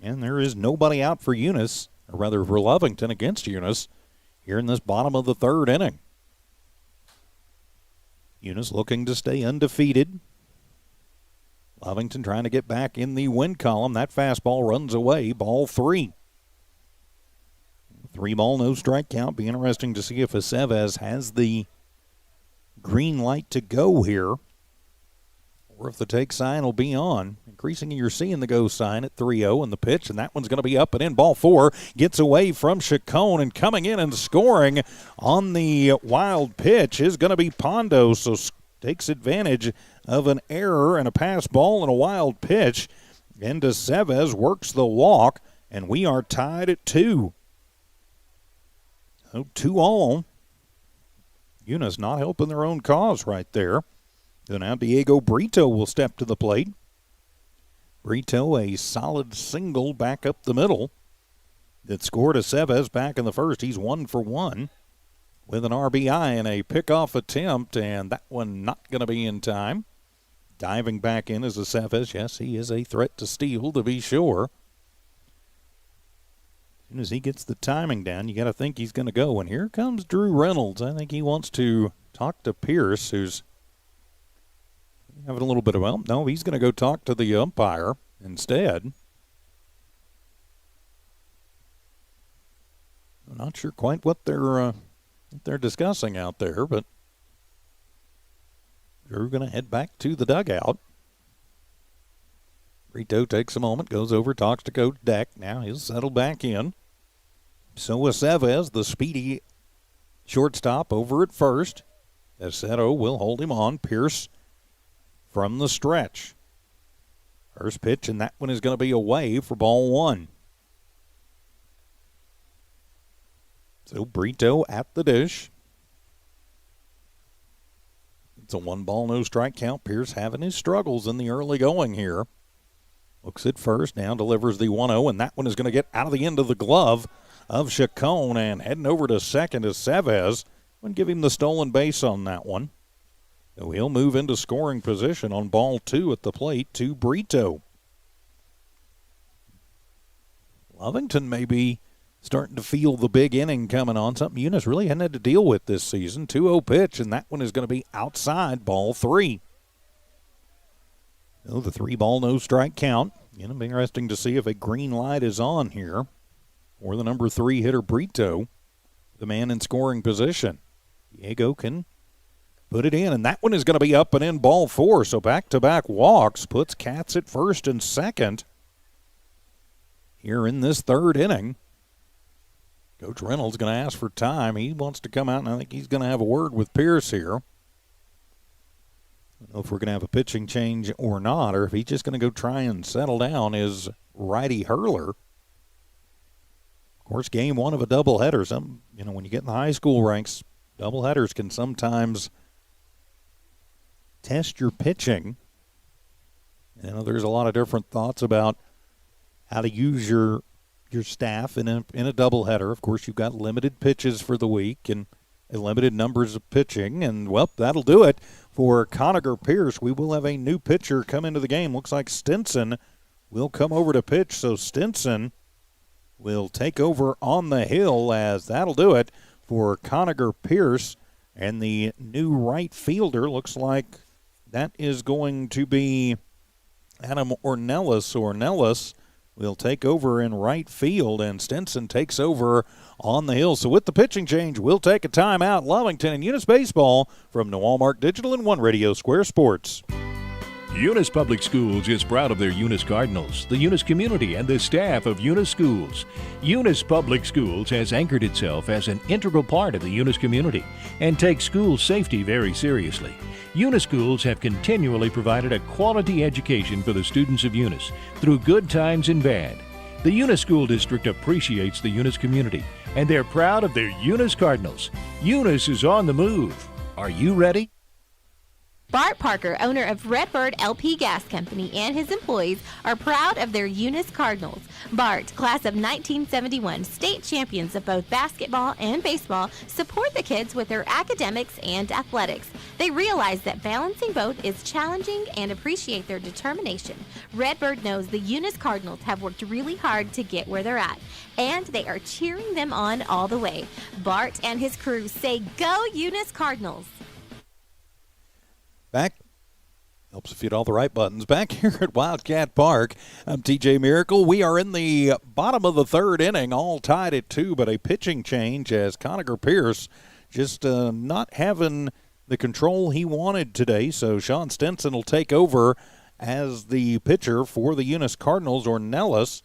Speaker 1: And there is nobody out for Eunice, or rather for Lovington against Eunice, here in this bottom of the third inning. Eunice looking to stay undefeated. Lovington trying to get back in the win column. That fastball runs away, ball 3. 3 ball, no strike count. Be interesting to see if Aceves has the green light to go here, or if the take sign will be on. Increasingly, you're seeing the go sign at 3-0 in the pitch, and that one's going to be up and in. Ball 4 gets away from Chacon, and coming in and scoring on the wild pitch is going to be Pondo. So takes advantage of an error and a pass ball and a wild pitch. And Aceves works the walk, and we are tied at 2. So 2-all. Eunice not helping their own cause right there. So now Diego Brito will step to the plate. Brito, a solid single back up the middle that scored Aceves back in the first. He's 1 for 1 with an RBI and a pickoff attempt, and that one not going to be in time. Diving back in is Aceves. Yes, he is a threat to steal, to be sure. As soon as he gets the timing down, you got to think he's going to go. And here comes Drew Reynolds. I think he wants to talk to Pierce, who's having a little bit of, well, no, he's going to go talk to the umpire instead. I'm not sure quite what they're discussing out there, but Drew going to head back to the dugout. Brito takes a moment, goes over, talks to Coach Deck. Now he'll settle back in. So Aceves, the speedy shortstop, over at first. Aceto will hold him on. Pierce from the stretch. First pitch, and that one is going to be away for ball 1. So Brito at the dish. It's a 1 ball, no strike count. Pierce having his struggles in the early going here. Looks at first, now delivers the 1-0, and that one is going to get out of the end of the glove of Chacon, and heading over to second is Aceves. Wouldn't give him the stolen base on that one. So he'll move into scoring position on ball 2 at the plate to Brito. Lovington may be starting to feel the big inning coming on, something Eunice really hadn't had to deal with this season. 2-0 pitch, and that one is going to be outside, ball 3. So the 3 ball, no strike count. It'll be interesting to see if a green light is on here, or the number 3 hitter Brito, the man in scoring position. Diego can put it in, and that one is going to be up and in, ball 4. So back-to-back walks puts Katz at first and second here in this third inning. Coach Reynolds going to ask for time. He wants to come out, and I think he's going to have a word with Pierce here. I don't know if we're going to have a pitching change or not, or if he's just going to go try and settle down his righty hurler. Of course, game 1 of a doubleheader. When you get in the high school ranks, doubleheaders can sometimes test your pitching. There's a lot of different thoughts about how to use your staff in a doubleheader. Of course, you've got limited pitches for the week, and limited numbers of pitching. And, well, that'll do it for Conacher Pierce. We will have a new pitcher come into the game. Looks like Stinson will come over to pitch. So Stinson will take over on the hill, as that'll do it for Conacher Pierce. And the new right fielder looks like that is going to be Adam Ornelas. Ornelas will take over in right field, and Stinson takes over on the hill. So with the pitching change, we'll take a timeout. Lovington and Eunice Baseball from New Walmart Digital and One Radio Square Sports.
Speaker 4: Eunice Public Schools is proud of their Eunice Cardinals, the Eunice community, and the staff of Eunice Schools. Eunice Public Schools has anchored itself as an integral part of the Eunice community and takes school safety very seriously. Eunice Schools have continually provided a quality education for the students of Eunice through good times and bad. The Eunice School District appreciates the Eunice community, and they're proud of their Eunice Cardinals. Eunice is on the move. Are you ready?
Speaker 6: Bart Parker, owner of Redbird LP Gas Company, and his employees are proud of their Eunice Cardinals. Bart, class of 1971, state champions of both basketball and baseball, support the kids with their academics and athletics. They realize that balancing both is challenging and appreciate their determination. Redbird knows the Eunice Cardinals have worked really hard to get where they're at, and they are cheering them on all the way. Bart and his crew say, "Go Eunice Cardinals!"
Speaker 1: Back. Helps if you hit all the right buttons. Back here at Wildcat Park, I'm TJ Miracle. We are in the bottom of the third inning, all tied at 2, but a pitching change as Conacher Pierce just not having the control he wanted today. So Sean Stinson will take over as the pitcher for the Eunice Cardinals. Ornelas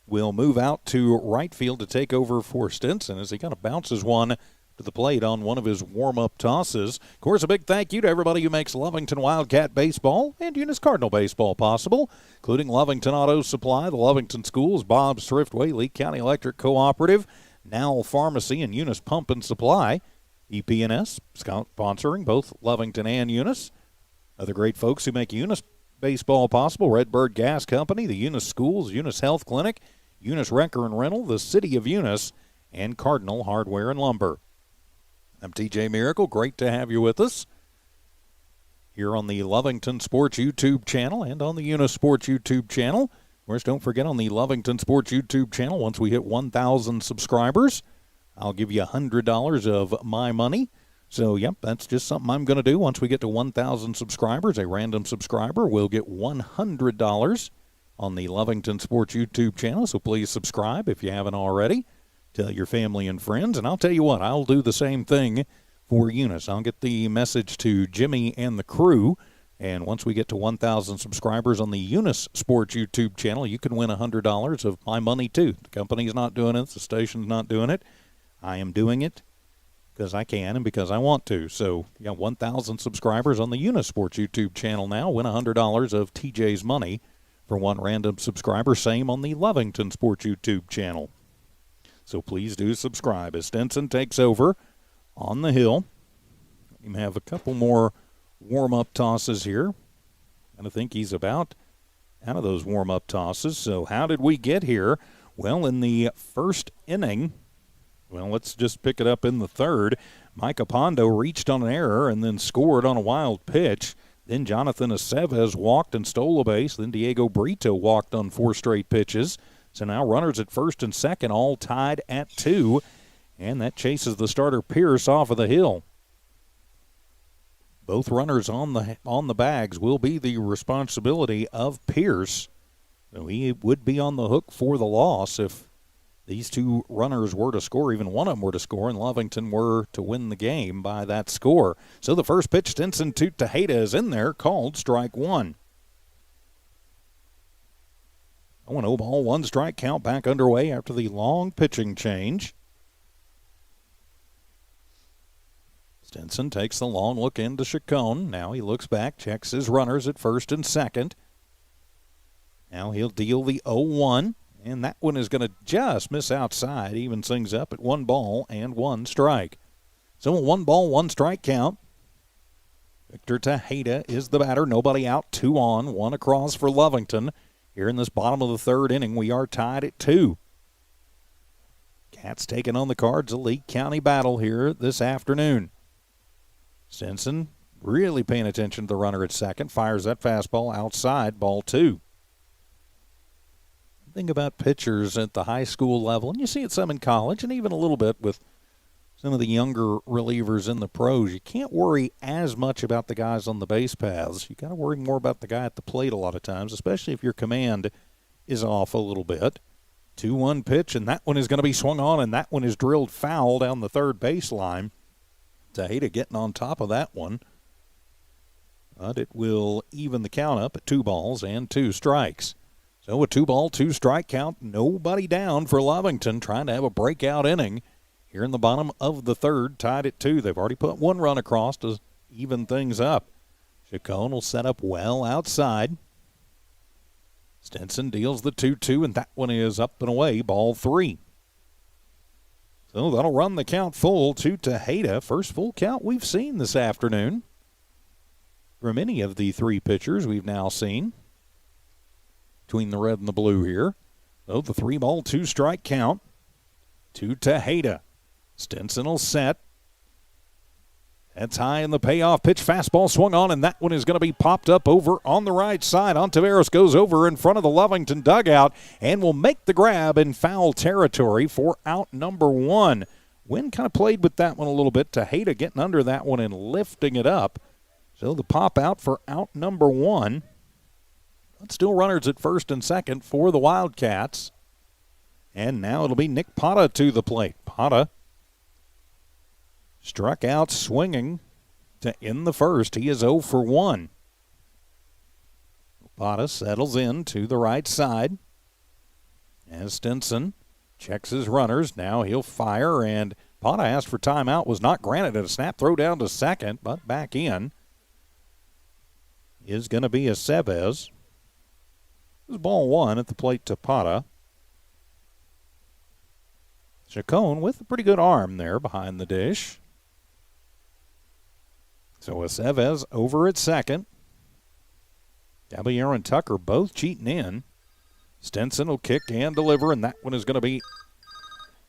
Speaker 1: will move out to right field to take over for Stinson as he kind of bounces one to the plate on one of his warm-up tosses. Of course, a big thank you to everybody who makes Lovington Wildcat Baseball and Eunice Cardinal Baseball possible, including Lovington Auto Supply, the Lovington Schools, Bob's Thriftway, Lea County Electric Cooperative, Now Pharmacy, and Eunice Pump and Supply. EP&S sponsoring both Lovington and Eunice. Other great folks who make Eunice Baseball possible: Redbird Gas Company, the Eunice Schools, Eunice Health Clinic, Eunice Wrecker and Rental, the City of Eunice, and Cardinal Hardware and Lumber. I'm TJ Miracle. Great to have you with us here on the Lovington Sports YouTube channel and on the Eunice Sports YouTube channel. Of course, don't forget, on the Lovington Sports YouTube channel, once we hit 1,000 subscribers, I'll give you $100 of my money. So, yep, that's just something I'm going to do. Once we get to 1,000 subscribers, a random subscriber will get $100 on the Lovington Sports YouTube channel. So please subscribe if you haven't already. Tell your family and friends, and I'll tell you what, I'll do the same thing for Eunice. I'll get the message to Jimmy and the crew, and once we get to 1,000 subscribers on the Eunice Sports YouTube channel, you can win $100 of my money too. The company's not doing it, the station's not doing it. I am doing it because I can and because I want to. So you got 1,000 subscribers on the Eunice Sports YouTube channel now. Win $100 of TJ's money for one random subscriber. Same on the Lovington Sports YouTube channel. So please do subscribe as Stinson takes over on the hill. We have a couple more warm-up tosses here. I think he's about out of those warm-up tosses. So how did we get here? Well, in the first inning, well, let's just pick it up in the third. Micah Pondo reached on an error and then scored on a wild pitch. Then Jonathan Aceves walked and stole a base. Then Diego Brito walked on 4 straight pitches. So now runners at first and second, all tied at 2, and that chases the starter Pierce off of the hill. Both runners on the bags will be the responsibility of Pierce. So he would be on the hook for the loss if these two runners were to score, even one of them were to score, and Lovington were to win the game by that score. So the first pitch, Stinson to Tejeda, is in there, called strike 1. 0-0 ball, 1 strike count back underway after the long pitching change. Stinson takes the long look into Chacon. Now he looks back, checks his runners at first and second. Now he'll deal the 0-1, and that one is going to just miss outside. Even things up at 1 ball and 1 strike. So a 1 ball, 1 strike count. Victor Tejeda is the batter. Nobody out, 2 on, 1 across for Lovington. Here in this bottom of the third inning, we are tied at 2. Cats taking on the Cards, a Lea County battle here this afternoon. Stinson really paying attention to the runner at second. Fires that fastball outside, ball 2. Think about pitchers at the high school level, and you see it some in college and even a little bit with some of the younger relievers in the pros. You can't worry as much about the guys on the base paths. You got to worry more about the guy at the plate a lot of times, especially if your command is off a little bit. 2-1 pitch, and that one is going to be swung on, and that one is drilled foul down the third baseline. Tejeda getting on top of that one. But it will even the count up at 2 strikes. So a 2-2 strike count, nobody down for Lovington, trying to have a breakout inning here in the bottom of the third, tied at 2. They've already put 1 run across to even things up. Chacon will set up well outside. Stinson deals the 2-2, and that one is up and away, ball 3. So that'll run the count full to Tejeda. First full count we've seen this afternoon from any of the 3 pitchers we've now seen between the red and the blue here. So the 3-2 strike count to Tejeda. Stinson will set. That's high in the payoff pitch. Fastball swung on, and that one is going to be popped up over on the right side. Ontiveros goes over in front of the Lovington dugout and will make the grab in foul territory for out number 1. Wynn kind of played with that one a little bit. Tejeda getting under that one and lifting it up. So the pop out for out number 1. But still runners at first and second for the Wildcats. And now it'll be Nick Pata to the plate. Pata struck out swinging to end the first. He is 0 for 1. Pata settles in to the right side as Stinson checks his runners. Now he'll fire, and Pata asked for timeout, was not granted. A snap throw down to second, but back in is going to be Aceves. This is ball 1 at the plate to Pata. Chacon with a pretty good arm there behind the dish. So Aceves over at second. Caballero and Tucker both cheating in. Stinson will kick and deliver, and that one is going to be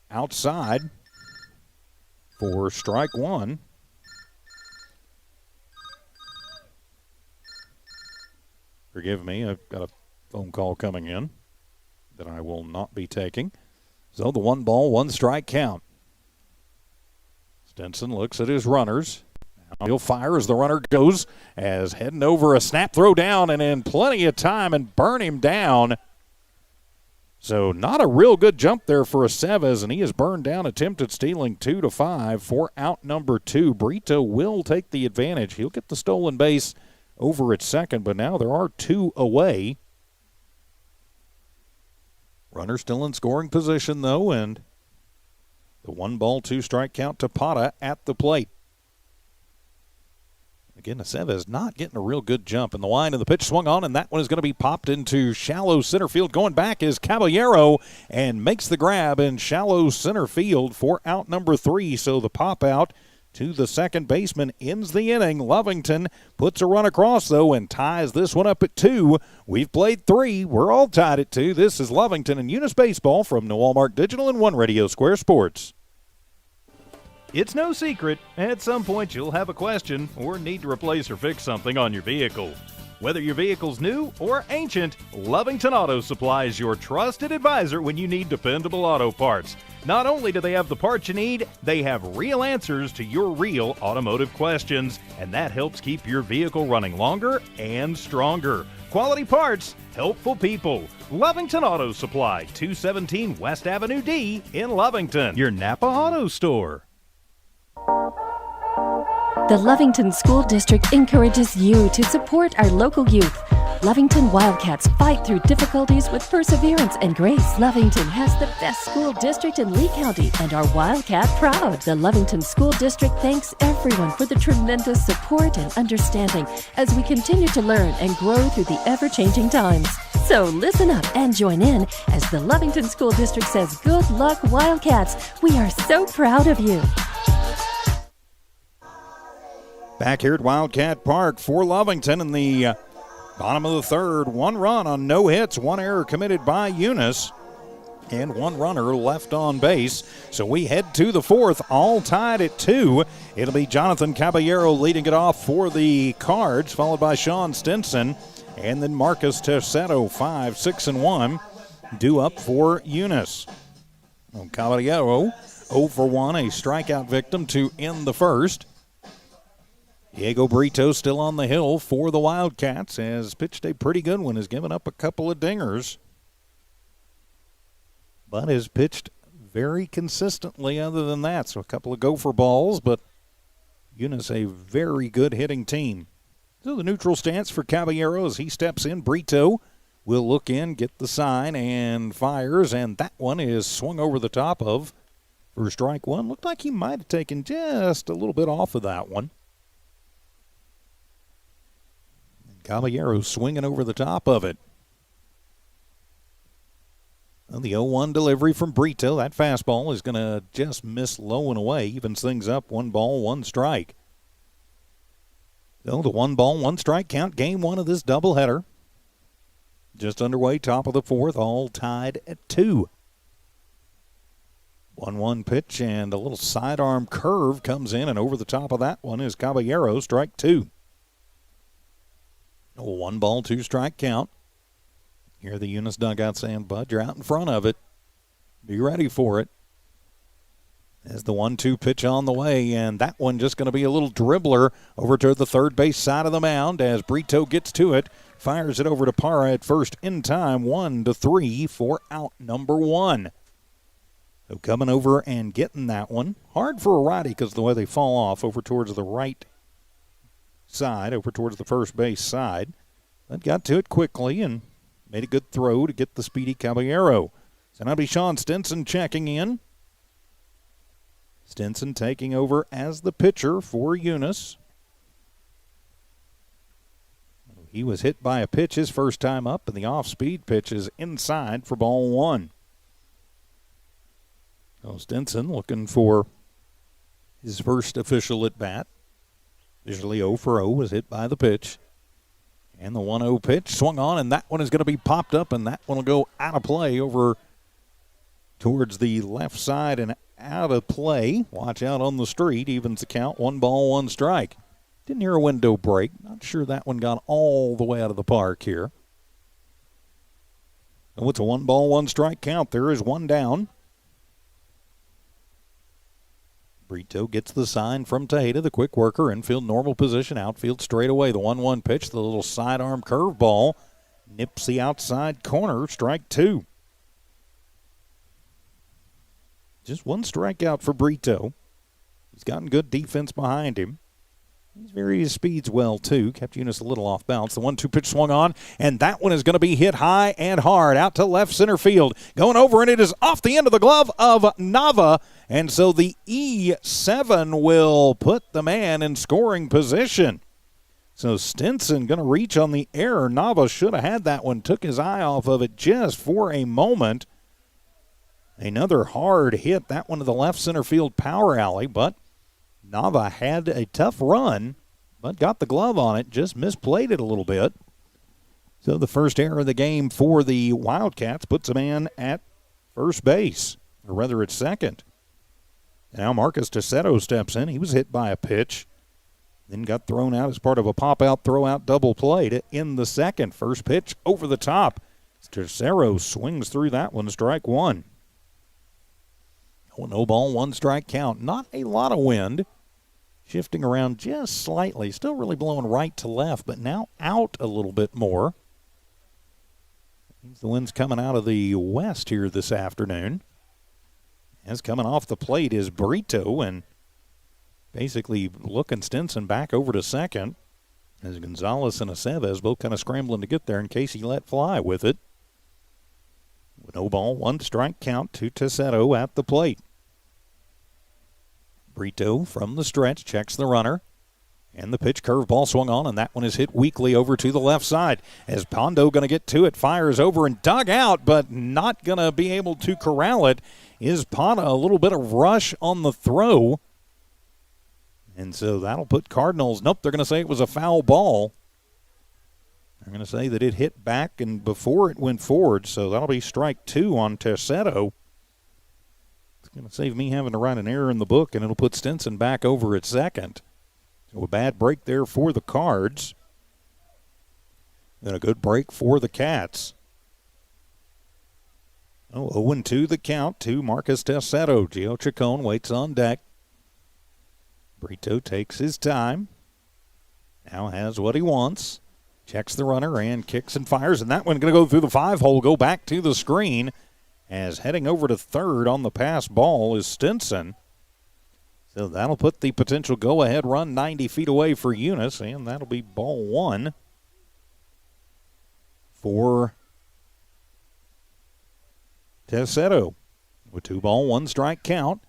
Speaker 1: outside for strike 1. Forgive me, I've got a phone call coming in that I will not be taking. So the 1-1 strike count. Stinson looks at his runners. Now he'll fire as the runner goes, as heading over a snap throw down and in plenty of time and burn him down. So not a real good jump there for Aceves, and he is burned down, attempted stealing 2-5 for out number 2. Brito will take the advantage. He'll get the stolen base over at second, but now there are 2 away. Runner still in scoring position, though, and the 1-2 strike count to Pata at the plate. Again, Aceves not getting a real good jump, and the line of the pitch swung on, and that one is going to be popped into shallow center field. Going back is Caballero, and makes the grab in shallow center field for out number 3. So the pop out to the second baseman ends the inning. Lovington puts a run across, though, and ties this one up at 2. We've played 3. We're all tied at 2. This is Lovington and Eunice Baseball from New Walmart Digital and One Radio Square Sports.
Speaker 2: It's no secret, at some point you'll have a question or need to replace or fix something on your vehicle. Whether your vehicle's new or ancient, Lovington Auto Supply is your trusted advisor when you need dependable auto parts. Not only do they have the parts you need, they have real answers to your real automotive questions, and that helps keep your vehicle running longer and stronger. Quality parts, helpful people. Lovington Auto Supply, 217 West Avenue D in Lovington, your Napa Auto Store.
Speaker 3: The Lovington School District encourages you to support our local youth. Lovington Wildcats fight through difficulties with perseverance and grace. Lovington has the best school district in Lea County and our Wildcat proud. The Lovington School District thanks everyone for the tremendous support and understanding as we continue to learn and grow through the ever-changing times. So listen up and join in as the Lovington School District says, good luck, Wildcats. We are so proud of you.
Speaker 1: Back here at Wildcat Park for Lovington in the bottom of the third. 1 run on no hits, 1 error committed by Eunice. and one runner left on base. So we head to the fourth, all tied at 2. It'll be Jonathan Caballero leading it off for the Cards, followed by Sean Stinson, and then Marcus Tercetto, 5, 6, and 1, due up for Eunice. Caballero 0 for 1, a strikeout victim to end the first. Diego Brito still on the hill for the Wildcats, has pitched a pretty good one, has given up a couple of dingers, but has pitched very consistently other than that. So a couple of gopher balls, but Eunice a very good hitting team. So the neutral stance for Caballero as he steps in. Brito will look in, get the sign, and fires, and that one is swung over the top of for strike one. Looked like he might have taken just a little bit off of that one. Caballero swinging over the top of it. Well, the 0-1 delivery from Brito. That fastball is going to just miss low and away. Evens things up, 1 ball, 1 strike. So the 1 ball, 1 strike count, game 1 of this doubleheader. Just underway, top of the fourth, all tied at 2. 1-1 pitch and a little sidearm curve comes in, and over the top of that one is Caballero, strike 2. A 1 ball, 2 strike count. Here the Eunice dugout saying, Bud, you're out in front of it. Be ready for it. As the 1-2 pitch on the way, and that one just going to be a little dribbler over to the third base side of the mound as Brito gets to it, fires it over to Parra at first in time, 1-3 for out number 1. So coming over and getting that one. Hard for a righty because of the way they fall off over towards the right side, over towards the first base side. But got to it quickly and made a good throw to get the speedy Caballero. So now be Sean Stinson checking in. Stinson taking over as the pitcher for Eunice. He was hit by a pitch his first time up, and the off-speed pitch is inside for ball 1. So Stinson looking for his first official at bat. Visually 0 for 0 was hit by the pitch. And the 1-0 pitch swung on, and that one is going to be popped up, and that one will go out of play over towards the left side and out of play. Watch out on the street. Evens the count. 1 ball, 1 strike. Didn't hear a window break. Not sure that one got all the way out of the park here. So it's a 1 ball, 1 strike count. There is 1 down. Brito gets the sign from Tejeda, the quick worker. Infield normal position, outfield straight away. The 1-1 pitch, the little sidearm curveball. Nips the outside corner, strike 2. Just 1 strikeout for Brito. He's gotten good defense behind him. He's varies his speeds well, too. Kept Eunice a little off balance. The 1-2 pitch swung on, and that one is going to be hit high and hard out to left center field. Going over, and it is off the end of the glove of Nava. And so the E7 will put the man in scoring position. So Stinson going to reach on the error. Nava should have had that one. Took his eye off of it just for a moment. Another hard hit. That one to the left center field power alley, but Nava had a tough run, but got the glove on it, just misplayed it a little bit. So the first error of the game for the Wildcats puts a man at first base, or rather at second. Now Marcus Tercetto steps in. He was hit by a pitch, then got thrown out as part of a pop-out, throw-out double play to end the second. First pitch over the top. Tercetto swings through that one, strike 1. 1 ball, 1 strike count. Not a lot of wind. Shifting around just slightly. Still really blowing right to left, but now out a little bit more. The wind's coming out of the west here this afternoon. As coming off the plate is Brito, and basically looking Stinson back over to second. As Gonzalez and Aceves both kind of scrambling to get there in case he let fly with it. 1 ball, 1 strike count to Tercetto at the plate. Brito from the stretch checks the runner. And the pitch curveball swung on, and that one is hit weakly over to the left side. As Pondo going to get to it, fires over and dug out, but not going to be able to corral it. Is Pata a little bit of rush on the throw. And so that'll put Cardinals, nope, they're going to say it was a foul ball. I'm going to say that it hit back and before it went forward, so that'll be strike 2 on Tessetto. It's going to save me having to write an error in the book, and it'll put Stinson back over at second. So a bad break there for the Cards. Then a good break for the Cats. 0-2 the count to Marcus Tessetto. Gio Chacon waits on deck. Brito takes his time. Now has what he wants. Checks the runner and kicks and fires. And that one going to go through the 5-hole, go back to the screen. As heading over to third on the pass ball is Stinson. So that'll put the potential go-ahead run 90 feet away for Eunice. And that'll be ball 1 for Tessetto. With 2-ball, 1-strike count.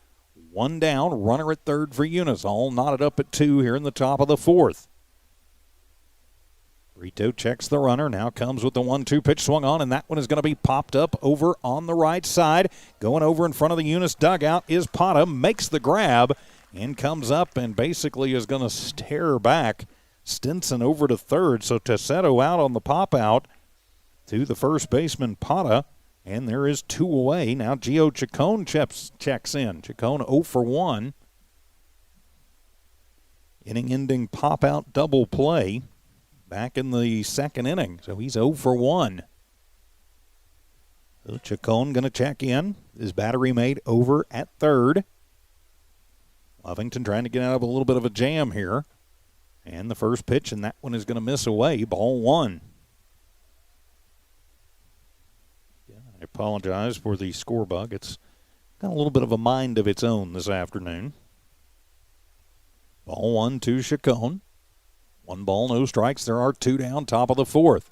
Speaker 1: 1 down, runner at third for Eunice. All knotted up at 2 here in the top of the 4th. Brito checks the runner, now comes with the 1-2 pitch swung on, and that one is going to be popped up over on the right side. Going over in front of the Eunice dugout is Pata, makes the grab, and comes up and basically is going to stare back Stinson over to third. So Tessetto out on the pop out to the first baseman, Pata, and there is 2 away. Now Gio Chacon checks in. Chacon 0 for 1. Inning-ending pop-out double play back in the second inning. So he's 0 for 1. So Chacon going to check in. His battery made over at third. Lovington trying to get out of a little bit of a jam here. And the first pitch, and that one is going to miss away. Ball 1. I apologize for the score bug. It's got a little bit of a mind of its own this afternoon. Ball 1 to Chacon. 1 ball, no strikes. There are 2 down, top of the 4th.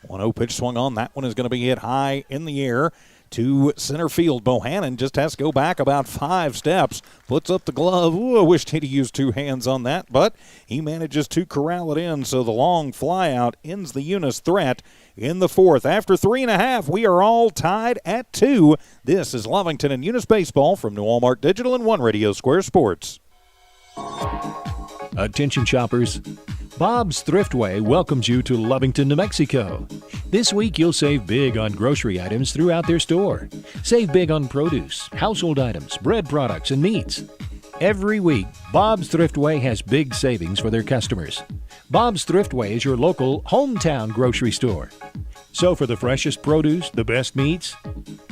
Speaker 1: 1-0 pitch swung on. That one is going to be hit high in the air to center field. Bohannon just has to go back about 5 steps. Puts up the glove. Ooh, I wished he'd used 2 hands on that, but he manages to corral it in. So the long fly out ends the Eunice threat in the 4th. After 3.5, we are all tied at 2. This is Lovington and Eunice baseball from New Walmart Digital and One Radio Square Sports.
Speaker 4: Attention shoppers. Bob's Thriftway welcomes you to Lovington, New Mexico. This week you'll save big on grocery items throughout their store. Save big on produce, household items, bread products, and meats. Every week, Bob's Thriftway has big savings for their customers. Bob's Thriftway is your local hometown grocery store. So for the freshest produce, the best meats,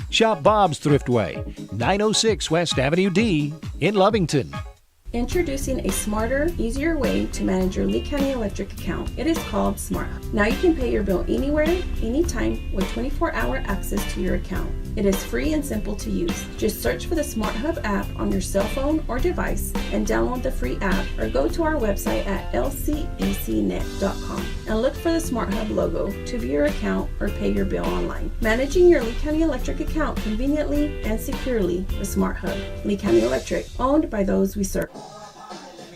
Speaker 4: shop Bob's Thriftway, 906 West Avenue D in Lovington.
Speaker 5: Introducing a smarter, easier way to manage your Lea County Electric account. It is called SmartHub. Now you can pay your bill anywhere, anytime, with 24-hour access to your account. It is free and simple to use. Just search for the SmartHub app on your cell phone or device and download the free app, or go to our website at lcecnet.com and look for the SmartHub logo to view your account or pay your bill online. Managing your Lea County Electric account conveniently and securely with SmartHub. Lea County Electric, owned by those we serve.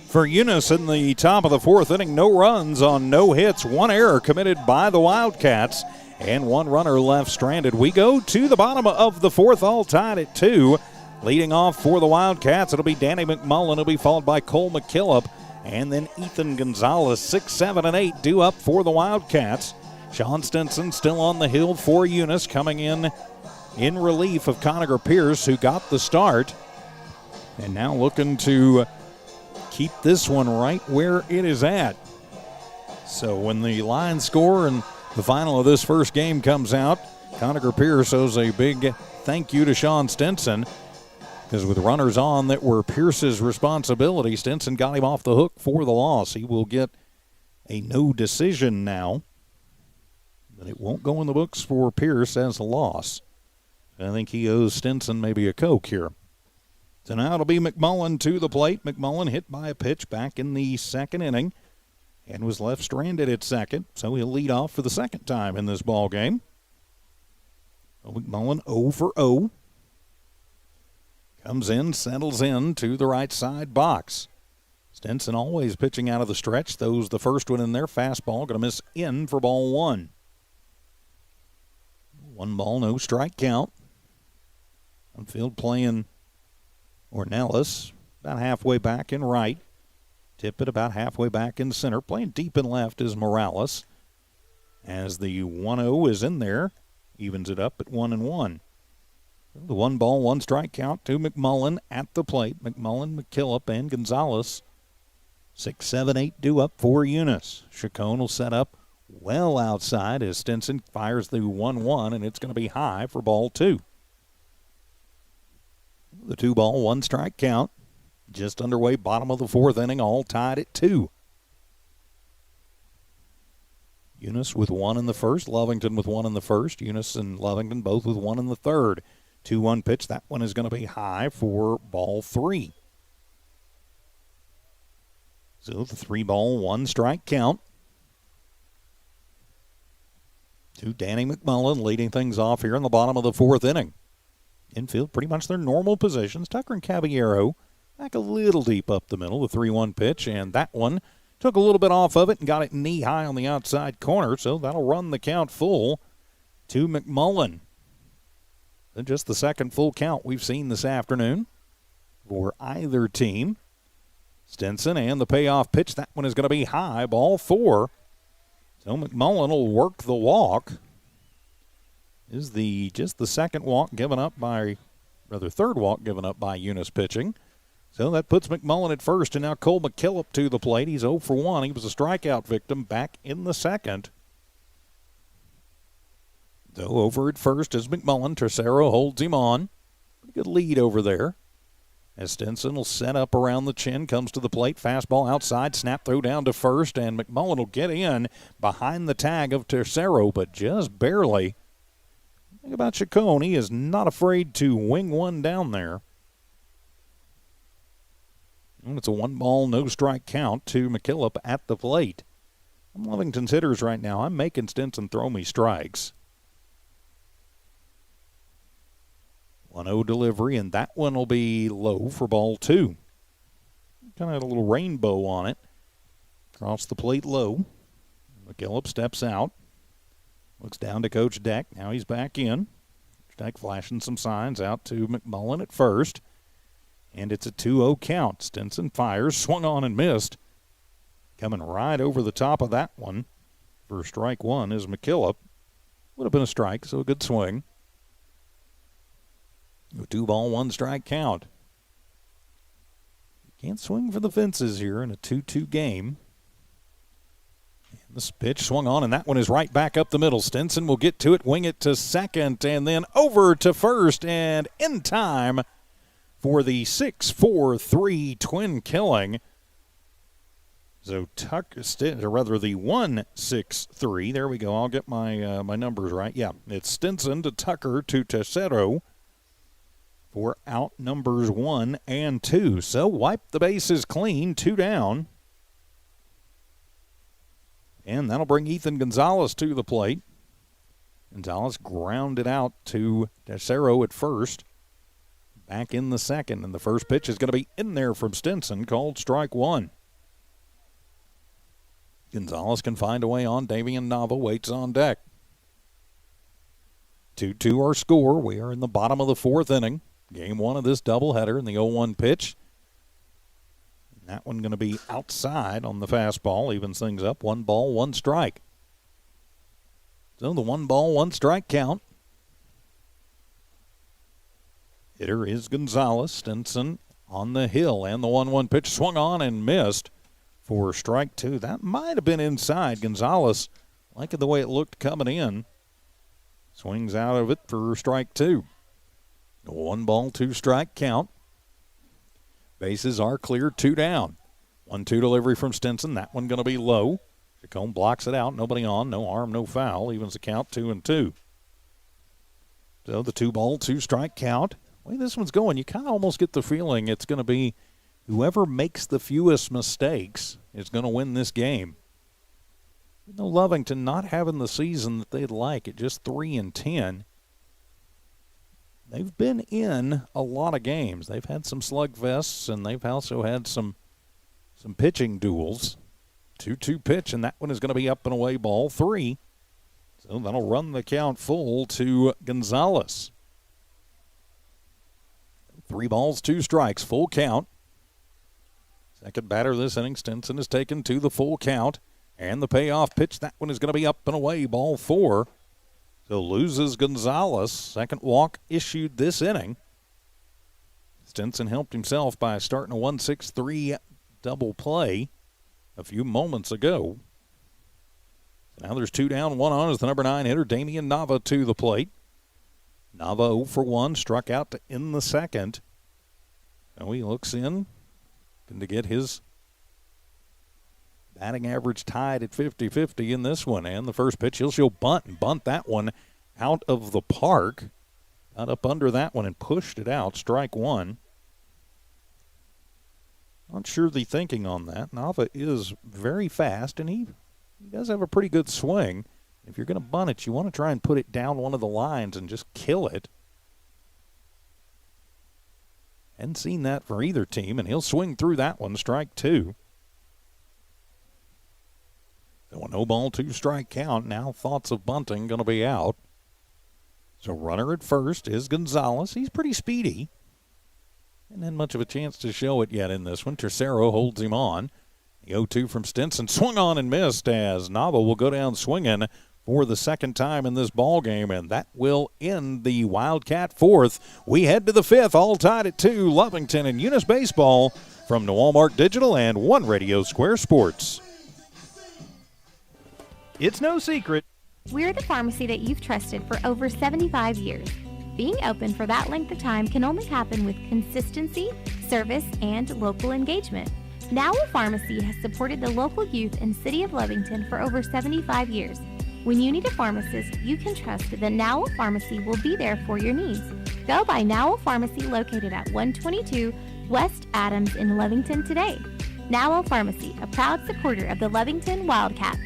Speaker 1: For Eunice in the top of the 4th inning, no runs on no hits, 1 error committed by the Wildcats, and 1 runner left stranded. We go to the bottom of the 4th, all tied at 2. Leading off for the Wildcats, it'll be Danny McMullen. It'll be followed by Cole McKillop, and then Ethan Gonzalez. 6, 7, and 8 due up for the Wildcats. Sean Stinson still on the hill for Eunice, coming in relief of Conacher Pierce, who got the start, and now looking to keep this one right where it is at. So when the line score and the final of this first game comes out, Conacher Pierce owes a big thank you to Sean Stinson, because with runners on that were Pierce's responsibility, Stinson got him off the hook for the loss. He will get a no decision now, but it won't go in the books for Pierce as a loss. I think he owes Stinson maybe a Coke here. So now it'll be McMullen to the plate. McMullen hit by a pitch back in the second inning and was left stranded at second, so he'll lead off for the second time in this ball game. McMullen 0 for 0. Comes in, settles in to the right side box. Stinson always pitching out of the stretch. Those the first one in their fastball. Going to miss in for ball 1. 1 ball, no strike count. On field playing Ornelas, about halfway back in right. Tippett about halfway back in center. Playing deep in left is Morales. as the 1-0 is in there, evens it up at 1-1. The 1-1 strike count to McMullen at the plate. McMullen, McKillop, and Gonzalez. 6, 7, 8 due up for Eunice. Chacon will set up well outside as Stinson fires the 1-1, and it's going to be high for ball 2. The 2-1 strike count. Just underway, bottom of the 4th inning, all tied at 2. Eunice with 1 in the first, Lovington with 1 in the first. Eunice and Lovington both with 1 in the third. 2-1 pitch. That one is going to be high for ball 3. So the 3-1 strike count. To Danny McMullen leading things off here in the bottom of the 4th inning. Infield pretty much their normal positions. Tucker and Caballero back a little deep up the middle. The 3-1 pitch, and that one took a little bit off of it and got it knee high on the outside corner, so that'll run the count full to McMullen. And just the second full count we've seen this afternoon for either team. Stinson and the payoff pitch. That one is going to be high, ball 4. So McMullen will work the walk. Is just the second walk given up by, third walk given up by Eunice pitching. So that puts McMullen at first, and now Cole McKillop to the plate. He's 0 for 1. He was a strikeout victim back in the second. So over at first is McMullen. Tercero holds him on. Pretty good lead over there. As Stinson will set up around the chin, comes to the plate, fastball outside, snap throw down to first, and McMullen will get in behind the tag of Tercero, but just barely. The thing about Chacon, he is not afraid to wing one down there. And it's a 1-ball, no strike count to McKillop at the plate. I'm Lovington's hitters right now. I'm making Stinson throw me strikes. 1-0 delivery, and that one will be low for ball 2. Kind of had a little rainbow on it. Across the plate low. McKillop steps out. Looks down to Coach Deck. Now he's back in. Coach Deck flashing some signs out to McMullen at first. And it's a 2-0 count. Stinson fires, swung on and missed. Coming right over the top of that one for strike 1 is McKillop. Would have been a strike, so a good swing. A 2-1 strike count. You can't swing for the fences here in a 2-2 game. And this pitch swung on, and that one is right back up the middle. Stinson will get to it, wing it to second, and then over to first, and in time for the 6-4-3 twin killing. So Tucker, or rather the 1-6-3. There we go. I'll get my my numbers right. Yeah, it's Stinson to Tucker to Tercero for out numbers 1 and 2. So wipe the bases clean, 2 down. And that'll bring Ethan Gonzalez to the plate. Gonzalez grounded out to Tercero at first. Back in the second, and the first pitch is going to be in there from Stinson, called strike 1. Gonzalez can find a way on. Davian Nava waits on deck. 2-2 our score. We are in the bottom of the 4th inning. Game 1 of this doubleheader in the 0-1 pitch. And that one going to be outside on the fastball. Evens things up. 1-1 strike. So the 1-1 strike count. Hitter is Gonzalez. Stinson on the hill, and the 1-1 pitch swung on and missed for strike 2. That might have been inside. Gonzalez, liking the way it looked coming in, swings out of it for strike 2. A 1-2 strike count. Bases are clear, 2 down. 1-2 delivery from Stinson. That one going to be low. Chacon blocks it out. Nobody on. No harm, no foul. Evens the count 2-2. So the 2-2 strike count. The way this one's going, you kind of almost get the feeling it's going to be whoever makes the fewest mistakes is going to win this game. You know, Lovington not having the season that they'd like at just 3-10. They've been in a lot of games. They've had some slugfests, and they've also had some pitching duels. 2-2 pitch, and that one is going to be up and away, ball 3. So that'll run the count full to Gonzalez. 3 balls, 2 strikes, full count. Second batter this inning, Stinson is taken to the full count. And the payoff pitch, that one is going to be up and away, ball 4. So loses Gonzalez. Second walk issued this inning. Stinson helped himself by starting a 1-6-3 double play a few moments ago. So now there's 2 down, 1 on as the number 9 hitter, Damian Nava, to the plate. Nava 0 for 1, struck out to end the second. Now he looks in, looking to get his batting average tied at 50-50 in this one. And the first pitch, he'll show bunt and bunt that one out of the park. Got up under that one and pushed it out. Strike 1. Not sure the thinking on that. Nava is very fast, and he does have a pretty good swing. If you're going to bunt it, you want to try and put it down one of the lines and just kill it. Hadn't seen that for either team, and he'll swing through that one. Strike 2. So a no ball, 2 strike count. Now thoughts of bunting going to be out. So runner at first is Gonzalez. He's pretty speedy. And then much of a chance to show it yet in this one. Tercero holds him on. The 0-2 from Stinson swung on and missed as Nava will go down swinging for the second time in this ball game, and that will end the Wildcat 4th. We head to the 5th, all tied at 2. Lovington and Eunice baseball from the Walmart Digital and One Radio Square Sports.
Speaker 2: It's no secret.
Speaker 6: We're the pharmacy that you've trusted for over 75 years. Being open for that length of time can only happen with consistency, service, and local engagement. Now Pharmacy has supported the local youth and city of Lovington for over 75 years. When you need a pharmacist, you can trust that Now Pharmacy will be there for your needs. Go by Now Pharmacy, located at 122 West Adams in Lovington today. Now Pharmacy, a proud supporter of the Lovington Wildcats.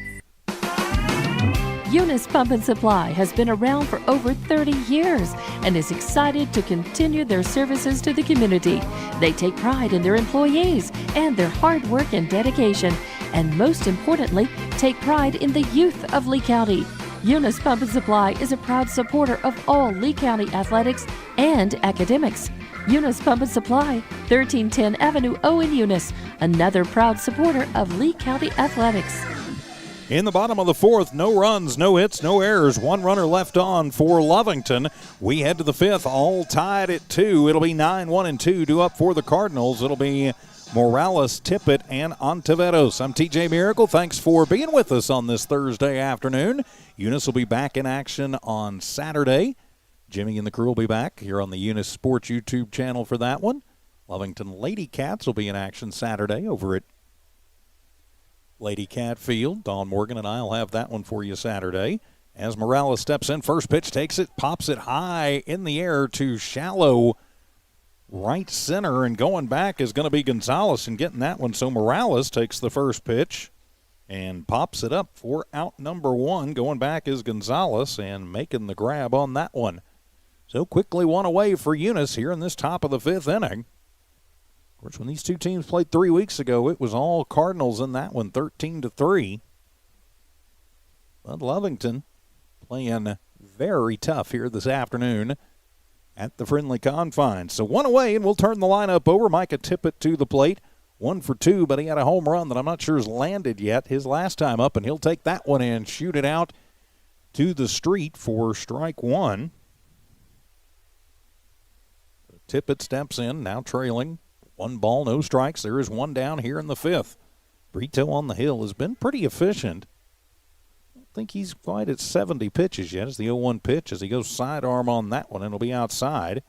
Speaker 3: Eunice Pump and Supply has been around for over 30 years and is excited to continue their services to the community. They take pride in their employees and their hard work and dedication, and most importantly, take pride in the youth of Lea County. Eunice Pump and Supply is a proud supporter of all Lea County athletics and academics. Eunice Pump and Supply, 1310 Avenue O in Eunice, another proud supporter of Lea County athletics.
Speaker 1: In the bottom of the 4th, no runs, no hits, no errors. 1 runner left on for Lovington. We head to the 5th, all tied at 2. It'll be 9-1-2 due up for the Cardinals. It'll be Morales, Tippett, and Ontiveros. I'm TJ Miracle. Thanks for being with us on this Thursday afternoon. Eunice will be back in action on Saturday. Jimmy and the crew will be back here on the Eunice Sports YouTube channel for that one. Lovington Lady Cats will be in action Saturday over at Lady Cat Field. Dawn Morgan and I will have that one for you Saturday. As Morales steps in, first pitch takes it, pops it high in the air to shallow right center, and going back is going to be Gonzalez and getting that one. So Morales takes the first pitch and pops it up for out number 1. Going back is Gonzalez and making the grab on that one. So quickly 1 away for Eunice here in this top of the 5th inning. Of course, when these two teams played 3 weeks ago, it was all Cardinals in that one, 13-3. But Lovington playing very tough here this afternoon at the friendly confines. So 1 away, and we'll turn the lineup over. Micah Tippett to the plate. 1 for 2, but he had a home run that I'm not sure has landed yet his last time up, and he'll take that one and shoot it out to the street for strike 1. Tippett steps in, now trailing. 1 ball, no strikes. There is 1 down here in the 5th. Brito on the hill has been pretty efficient. I don't think he's quite at 70 pitches yet. It's the 0-1 pitch as he goes sidearm on that one, and it'll be outside.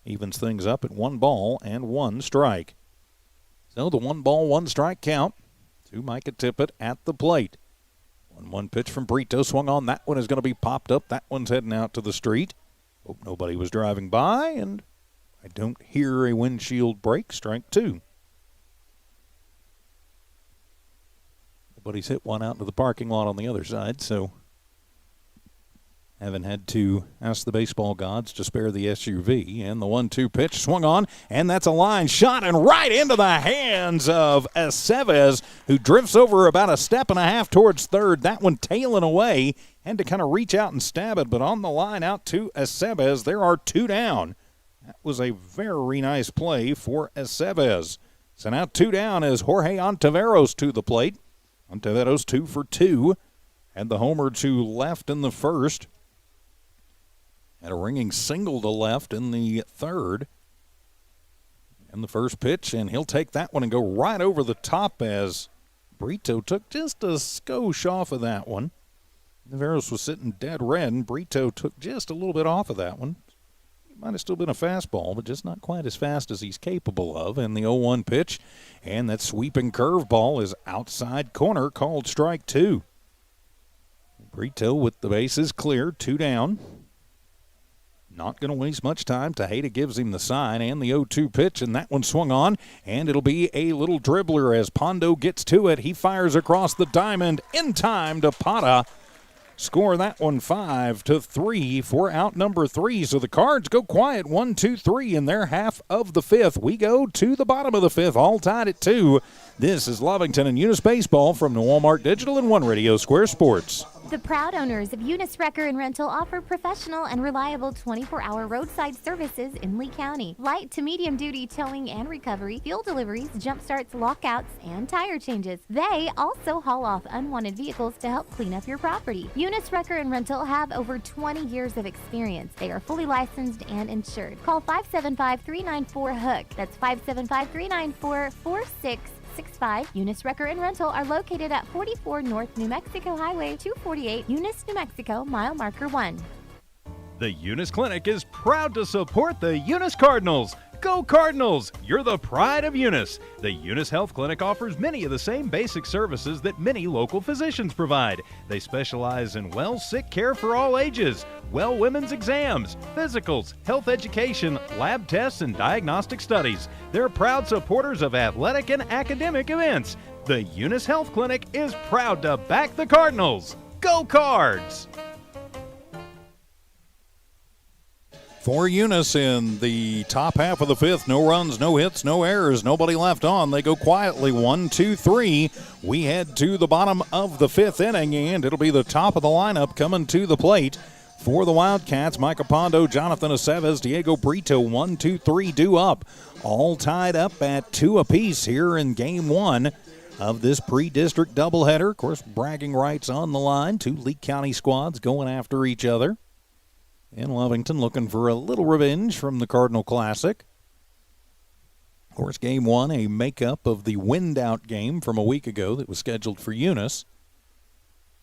Speaker 1: Evens things up at 1 ball and 1 strike. So the 1 ball, 1 strike count to Micah Tippett at the plate. 1-1 pitch from Brito. Swung on. That one is going to be popped up. That one's heading out to the street. Hope nobody was driving by, and I don't hear a windshield break. Strike 2. Nobody's hit one out into the parking lot on the other side, so haven't had to ask the baseball gods to spare the SUV. And the 1-2 pitch swung on, and that's a line shot and right into the hands of Aceves, who drifts over about a step and a half towards third. That one tailing away. Had to kind of reach out and stab it, but on the line out to Aceves. There are 2 down. That was a very nice play for Aceves. So now 2 down as Jorge Ontiveros to the plate. Ontiveros 2 for 2. Had the homer to left in the first. Had a ringing single to left in the third. And the first pitch, and he'll take that one and go right over the top as Brito took just a skosh off of that one. Navarros was sitting dead red, and Brito took just a little bit off of that one. It might have still been a fastball, but just not quite as fast as he's capable of. And the 0-1 pitch, and that sweeping curveball is outside corner, called strike 2. Brito with the bases cleared, 2 down. Not going to waste much time. Tejeda gives him the sign and the 0-2 pitch, and that one swung on, and it'll be a little dribbler as Pondo gets to it. He fires across the diamond in time to Pata. Score that one 5-3 for out number 3. So the Cards go quiet 1-2-3 in their half of the 5th. We go to the bottom of the 5th, all tied at 2. This is Lovington and Eunice Baseball from the Walmart Digital and One Radio Square Sports.
Speaker 6: The proud owners of Eunice Wrecker and Rental offer professional and reliable 24-hour roadside services in Lee County. Light to medium duty towing and recovery, fuel deliveries, jump starts, lockouts, and tire changes. They also haul off unwanted vehicles to help clean up your property. Eunice Wrecker and Rental have over 20 years of experience. They are fully licensed and insured. Call 575-394-HOOK. That's 575-394-4665. Eunice Wrecker and Rental are located at 44 North New Mexico Highway 248, Eunice, New Mexico, mile marker 1.
Speaker 2: The Eunice Clinic is proud to support the Eunice Cardinals. Go Cardinals! You're the pride of Eunice. The Eunice Health Clinic offers many of the same basic services that many local physicians provide. They specialize in sick care for all ages, women's exams, physicals, health education, lab tests, and diagnostic studies. They're proud supporters of athletic and academic events. The Eunice Health Clinic is proud to back the Cardinals. Go Cards!
Speaker 1: For Eunice in the top half of the 5th, no runs, no hits, no errors, nobody left on. They go quietly 1-2-3. We head to the bottom of the 5th inning, and it'll be the top of the lineup coming to the plate. For the Wildcats, Micah Pondo, Jonathan Aceves, Diego Brito, 1-2-3 due up. All tied up at 2 apiece here in Game 1 of this pre-district doubleheader. Of course, bragging rights on the line. 2 Lea County squads going after each other. And Lovington looking for a little revenge from the Cardinal Classic. Of course, Game 1, a makeup of the wind-out game from a week ago that was scheduled for Eunice.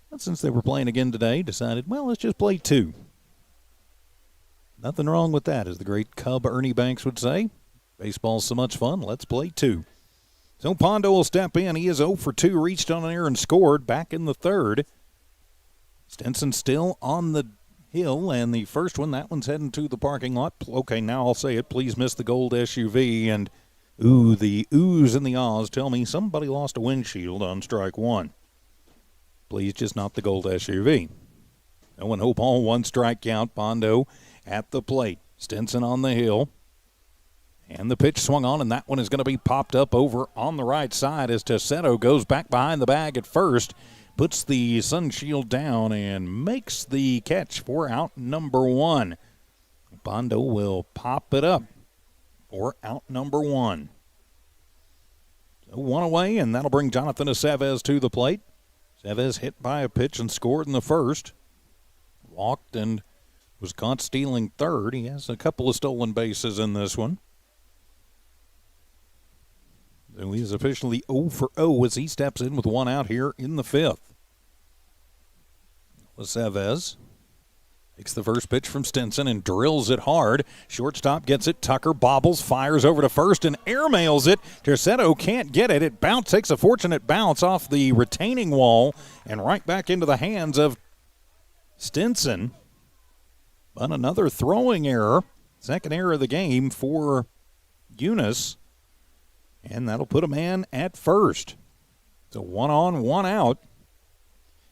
Speaker 1: But since they were playing again today, decided, well, let's just play 2. Nothing wrong with that, as the great Cub Ernie Banks would say. Baseball's so much fun, let's play 2. So Pondo will step in. He is 0 for 2, reached on an error and scored back in the 3rd. Stinson still on the hill, and the first one, that one's heading to the parking lot. Okay, now I'll say it. Please miss the gold SUV. And, the oohs and the ahs tell me somebody lost a windshield on strike 1. Please, just not the gold SUV. 0-0 ball, 1 strike count. Pondo at the plate. Stinson on the hill. And the pitch swung on, and that one is going to be popped up over on the right side as Tessetto goes back behind the bag at first. Puts the sun shield down and makes the catch for out number 1. Pondo will pop it up for out number 1. So 1 away, and that'll bring Jonathan Aceves to the plate. Aceves hit by a pitch and scored in the first. Walked and was caught stealing third. He has a couple of stolen bases in this one. So he is officially 0 for 0 as he steps in with 1 out here in the 5th. Aceves takes the first pitch from Stinson and drills it hard. Shortstop gets it. Tucker bobbles, fires over to first, and airmails it. Tercetto can't get it. It takes a fortunate bounce off the retaining wall and right back into the hands of Stinson. But another throwing error. Second error of the game for Eunice. And that'll put a man at first. So 1 on, 1 out.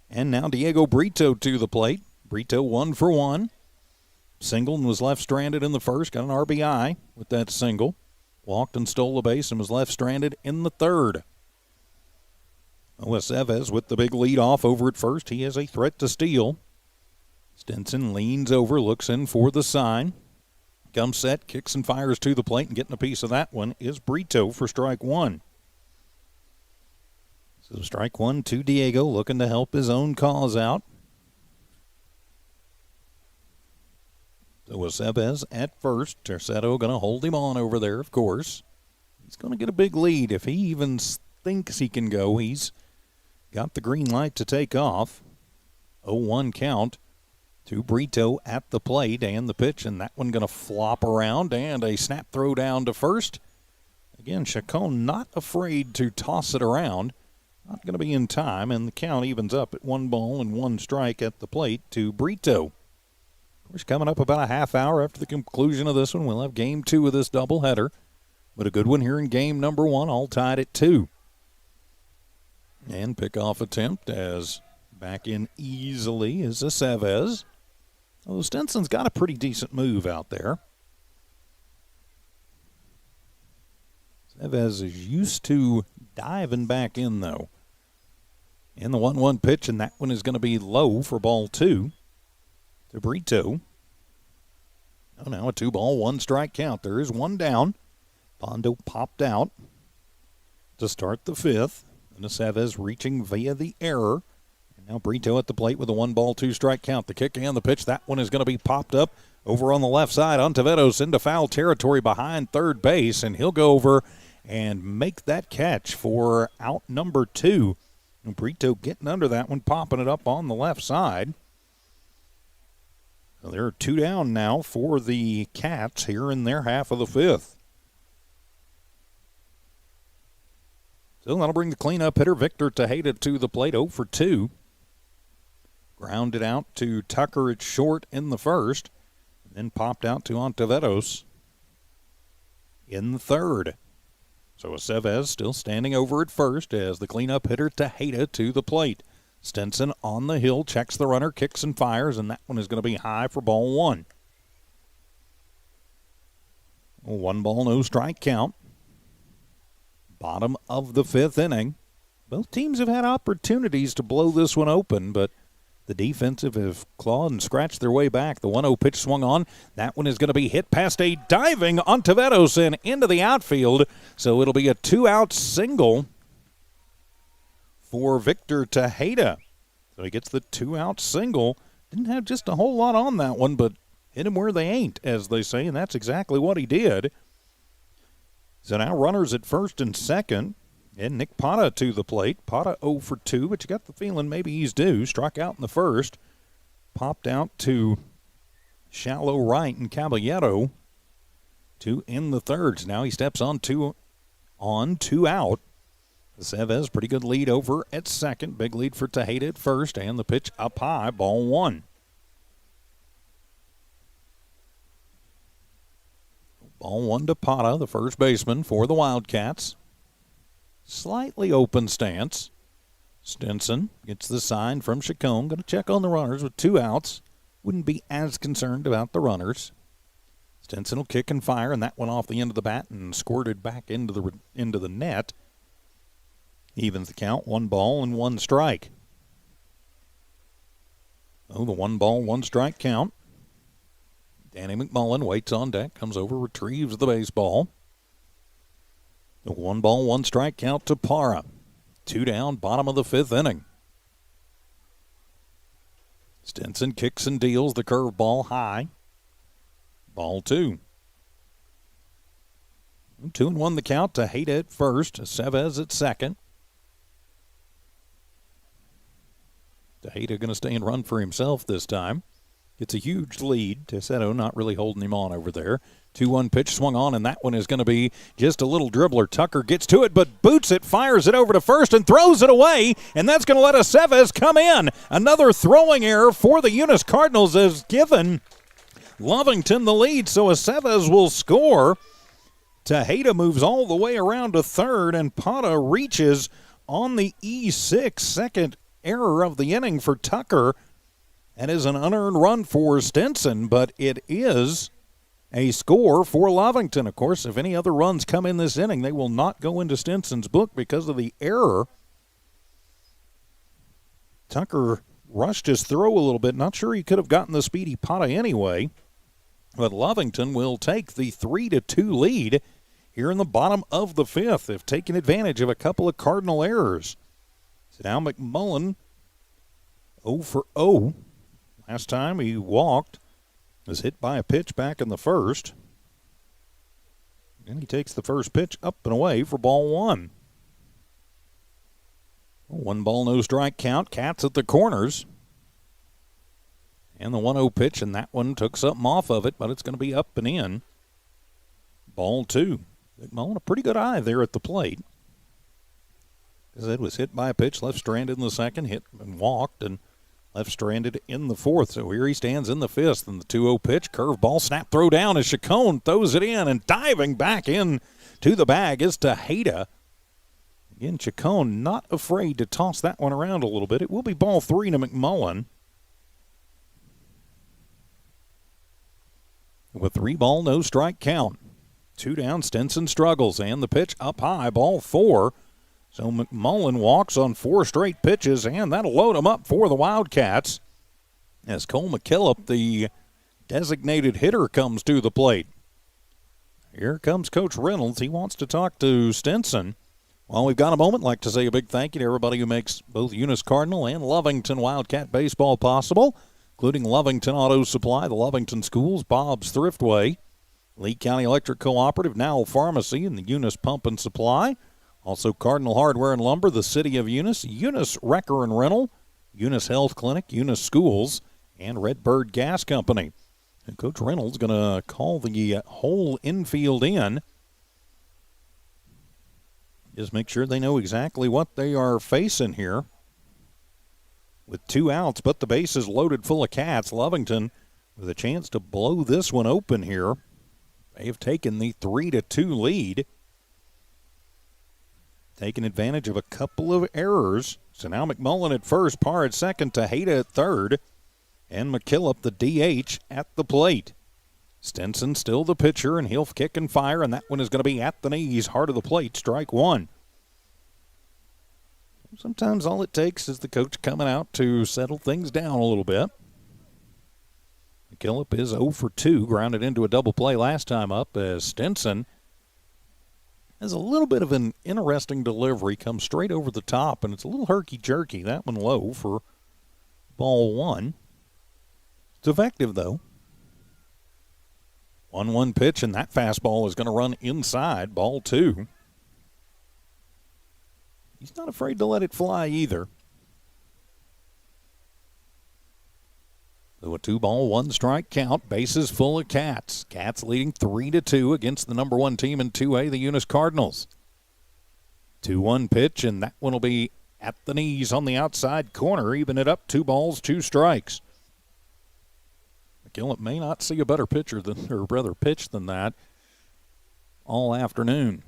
Speaker 1: And now Diego Brito to the plate. Brito 1 for 1. Singled and was left stranded in the first. Got an RBI with that single. Walked and stole a base and was left stranded in the 3rd. Aceves with the big lead off over at first. He is a threat to steal. Stinson leans over, looks in for the sign. Comes set, kicks and fires to the plate, and getting a piece of that one is Brito for strike 1. So strike one to Diego, looking to help his own cause out. So Aceves at first. Tercetto going to hold him on over there, of course. He's going to get a big lead. If he even thinks he can go, he's got the green light to take off. 0-1 count to Brito at the plate, and the pitch, and that one going to flop around, and a snap throw down to first. Again, Chacon not afraid to toss it around. Not going to be in time, and the count evens up at 1-1 strike at the plate to Brito. Of course, coming up about a half hour after the conclusion of this one, we'll have game 2 of this doubleheader. But a good one here in game number 1, all tied at 2. And pickoff attempt as back in easily is Aceves. Oh, Stinson's got a pretty decent move out there. Aceves is used to diving back in, though. And the 1-1 pitch, and that one is going to be low for ball 2. To Brito. Oh, now a 2-1 strike count. There is one down. Bondo popped out to start the 5th. And Aceves reaching via the error. And now Brito at the plate with a 1-2 strike count. The kick and the pitch. That one is going to be popped up over on the left side. Ontiveros into foul territory behind third base. And he'll go over and make that catch for out number 2. And Brito getting under that one, popping it up on the left side. So there are 2 down now for the Cats here in their half of the 5th. So that'll bring the cleanup hitter Victor Tejeda to the plate, 0 for 2. Grounded out to Tucker at short in the first, and then popped out to Ontiveros in the third. So Aceves still standing over at first as the cleanup hitter Tejeda to the plate. Stinson on the hill, checks the runner, kicks and fires, and that one is going to be high for ball 1. 1 ball, no strike count. Bottom of the 5th inning. Both teams have had opportunities to blow this one open, but the defensive have clawed and scratched their way back. The 1-0 pitch swung on. That one is going to be hit past a diving Ontiveros and into the outfield, so it'll be a 2-out single for Victor Tejeda. So he gets the 2-out single. Didn't have just a whole lot on that one, but hit him where they ain't, as they say, and that's exactly what he did. So now runners at first and second, and Nick Pata to the plate. Pata 0 for 2, but you got the feeling maybe he's due. Struck out in the first. Popped out to shallow right and Caballero to in the thirds. Now he steps on 2 out. Aceves, pretty good lead over at second. Big lead for Tejeda at first, and the pitch up high, ball 1. Ball 1 to Pata, the first baseman for the Wildcats. Slightly open stance. Stinson gets the sign from Chacon. Going to check on the runners with 2 outs. Wouldn't be as concerned about the runners. Stinson will kick and fire, and that went off the end of the bat and squirted back into the net. Evens the count, 1 ball and 1 strike. Oh, the 1 ball, 1 strike count. Danny McMullen waits on deck, comes over, retrieves the baseball. The 1 ball, 1 strike count to Parra. 2 down, bottom of the 5th inning. Stinson kicks and deals the curveball high. Ball 2. 2-1 the count. Tejeda at first. Aceves at second. Tejeda going to stay and run for himself this time. Gets a huge lead. Tercetto not really holding him on over there. 2-1 pitch swung on, and that one is going to be just a little dribbler. Tucker gets to it, but boots it, fires it over to first, and throws it away, and that's going to let Aceves come in. Another throwing error for the Eunice Cardinals has given Lovington the lead, so Aceves will score. Tejeda moves all the way around to third, and Pata reaches on the E6, second error of the inning for Tucker. That is an unearned run for Stinson, but it is a score for Lovington. Of course, if any other runs come in this inning, they will not go into Stinson's book because of the error. Tucker rushed his throw a little bit. Not sure he could have gotten the speedy Pata anyway. But Lovington will take the 3-2 lead here in the bottom of the 5th. They've taken advantage of a couple of Cardinal errors. So now McMullen 0 for 0. Last time he walked, was hit by a pitch back in the first. And he takes the first pitch up and away for ball one. 1 ball, no strike count. Cats at the corners. And the 1-0 pitch, and that one took something off of it, but it's going to be up and in. Ball two. McMullen, a pretty good eye there at the plate. As it was hit by a pitch, left stranded in the second, hit and walked, and left stranded in the fourth. So here he stands in the fifth, and the 2-0 pitch, curveball, snap throw down as Chacon throws it in, and diving back in to the bag is Tejeda. Again, Chacon not afraid to toss that one around a little bit. It will be ball three to McMullen. With 3 ball, no strike count. 2 down, Stinson struggles, and the pitch up high, ball 4. So McMullen walks on 4 straight pitches, and that'll load him up for the Wildcats as Cole McKillop, the designated hitter, comes to the plate. Here comes Coach Reynolds. He wants to talk to Stinson. While we've got a moment, I'd like to say a big thank you to everybody who makes both Eunice Cardinal and Lovington Wildcat baseball possible, including Lovington Auto Supply, the Lovington Schools, Bob's Thriftway, Lea County Electric Cooperative, Now Pharmacy, and the Eunice Pump and Supply. Also Cardinal Hardware and Lumber, the City of Eunice, Eunice Wrecker and Rental, Eunice Health Clinic, Eunice Schools, and Redbird Gas Company. And Coach Reynolds going to call the whole infield in. Just make sure they know exactly what they are facing here. With 2 outs, but the base is loaded full of Cats. Lovington with a chance to blow this one open here. They have taken the 3-2 lead. Taking advantage of a couple of errors. So now McMullen at first, Parr at second, Tejeda at third, and McKillop, the DH, at the plate. Stinson still the pitcher, and he'll kick and fire, and that one is going to be at the knees, heart of the plate, strike one. Sometimes all it takes is the coach coming out to settle things down a little bit. McKillop is 0 for 2, grounded into a double play last time up as Stinson has a little bit of an interesting delivery, comes straight over the top, and it's a little herky-jerky. That one low for ball one. It's effective, though. 1-1 pitch, and that fastball is going to run inside, ball two. He's not afraid to let it fly either. So a 2 ball, 1 strike count, bases full of Cats. Cats leading 3-2 against the number 1 team in 2A, the Eunice Cardinals. 2-1 pitch, and that one will be at the knees on the outside corner, even it up, 2 balls, 2 strikes. McKillop may not see a better pitcher than, or rather pitch than that all afternoon.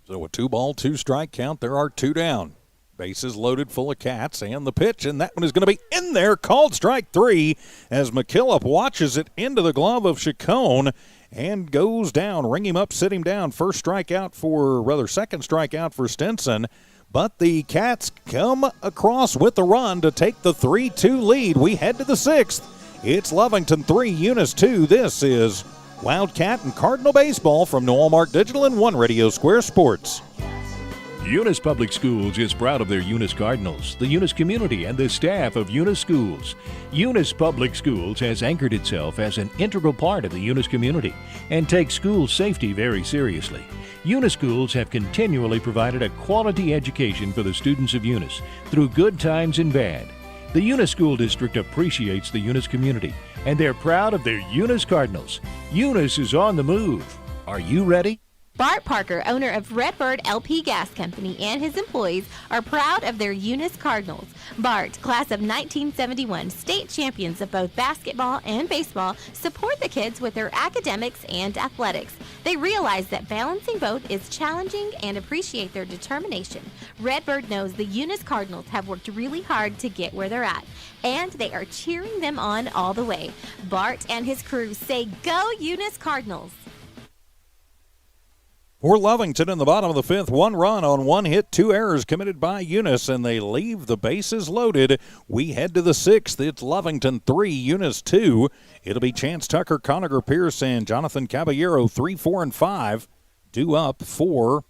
Speaker 1: So a 2 ball, 2 strike count. There are 2 down. Bases loaded full of Cats, and the pitch, and that one is going to be in there, called strike 3 as McKillop watches it into the glove of Chacon and goes down. Ring him up, sit him down. Second strikeout for Stinson. But the Cats come across with the run to take the 3-2 lead. We head to the 6th. It's Lovington 3, Eunice 2. This is Wildcat and Cardinal Baseball from Noelmark Digital and One Radio Square Sports.
Speaker 4: Eunice Public Schools is proud of their Eunice Cardinals, the Eunice community, and the staff of Eunice Schools. Eunice Public Schools has anchored itself as an integral part of the Eunice community and takes school safety very seriously. Eunice Schools have continually provided a quality education for the students of Eunice through good times and bad. The Eunice School District appreciates the Eunice community, and they're proud of their Eunice Cardinals. Eunice is on the move. Are you ready?
Speaker 6: Bart Parker, owner of Redbird LP Gas Company, and his employees are proud of their Eunice Cardinals. Bart, class of 1971, state champions of both basketball and baseball, support the kids with their academics and athletics. They realize that balancing both is challenging and appreciate their determination. Redbird knows the Eunice Cardinals have worked really hard to get where they're at, and they are cheering them on all the way. Bart and his crew say, "Go Eunice Cardinals!"
Speaker 1: For Lovington in the bottom of the 5th, 1 run on 1 hit, 2 errors committed by Eunice, and they leave the bases loaded. We head to the 6th. It's Lovington 3, Eunice 2. It'll be Chance Tucker, Conager Pierce, and Jonathan Caballero, 3, 4, and 5, due up for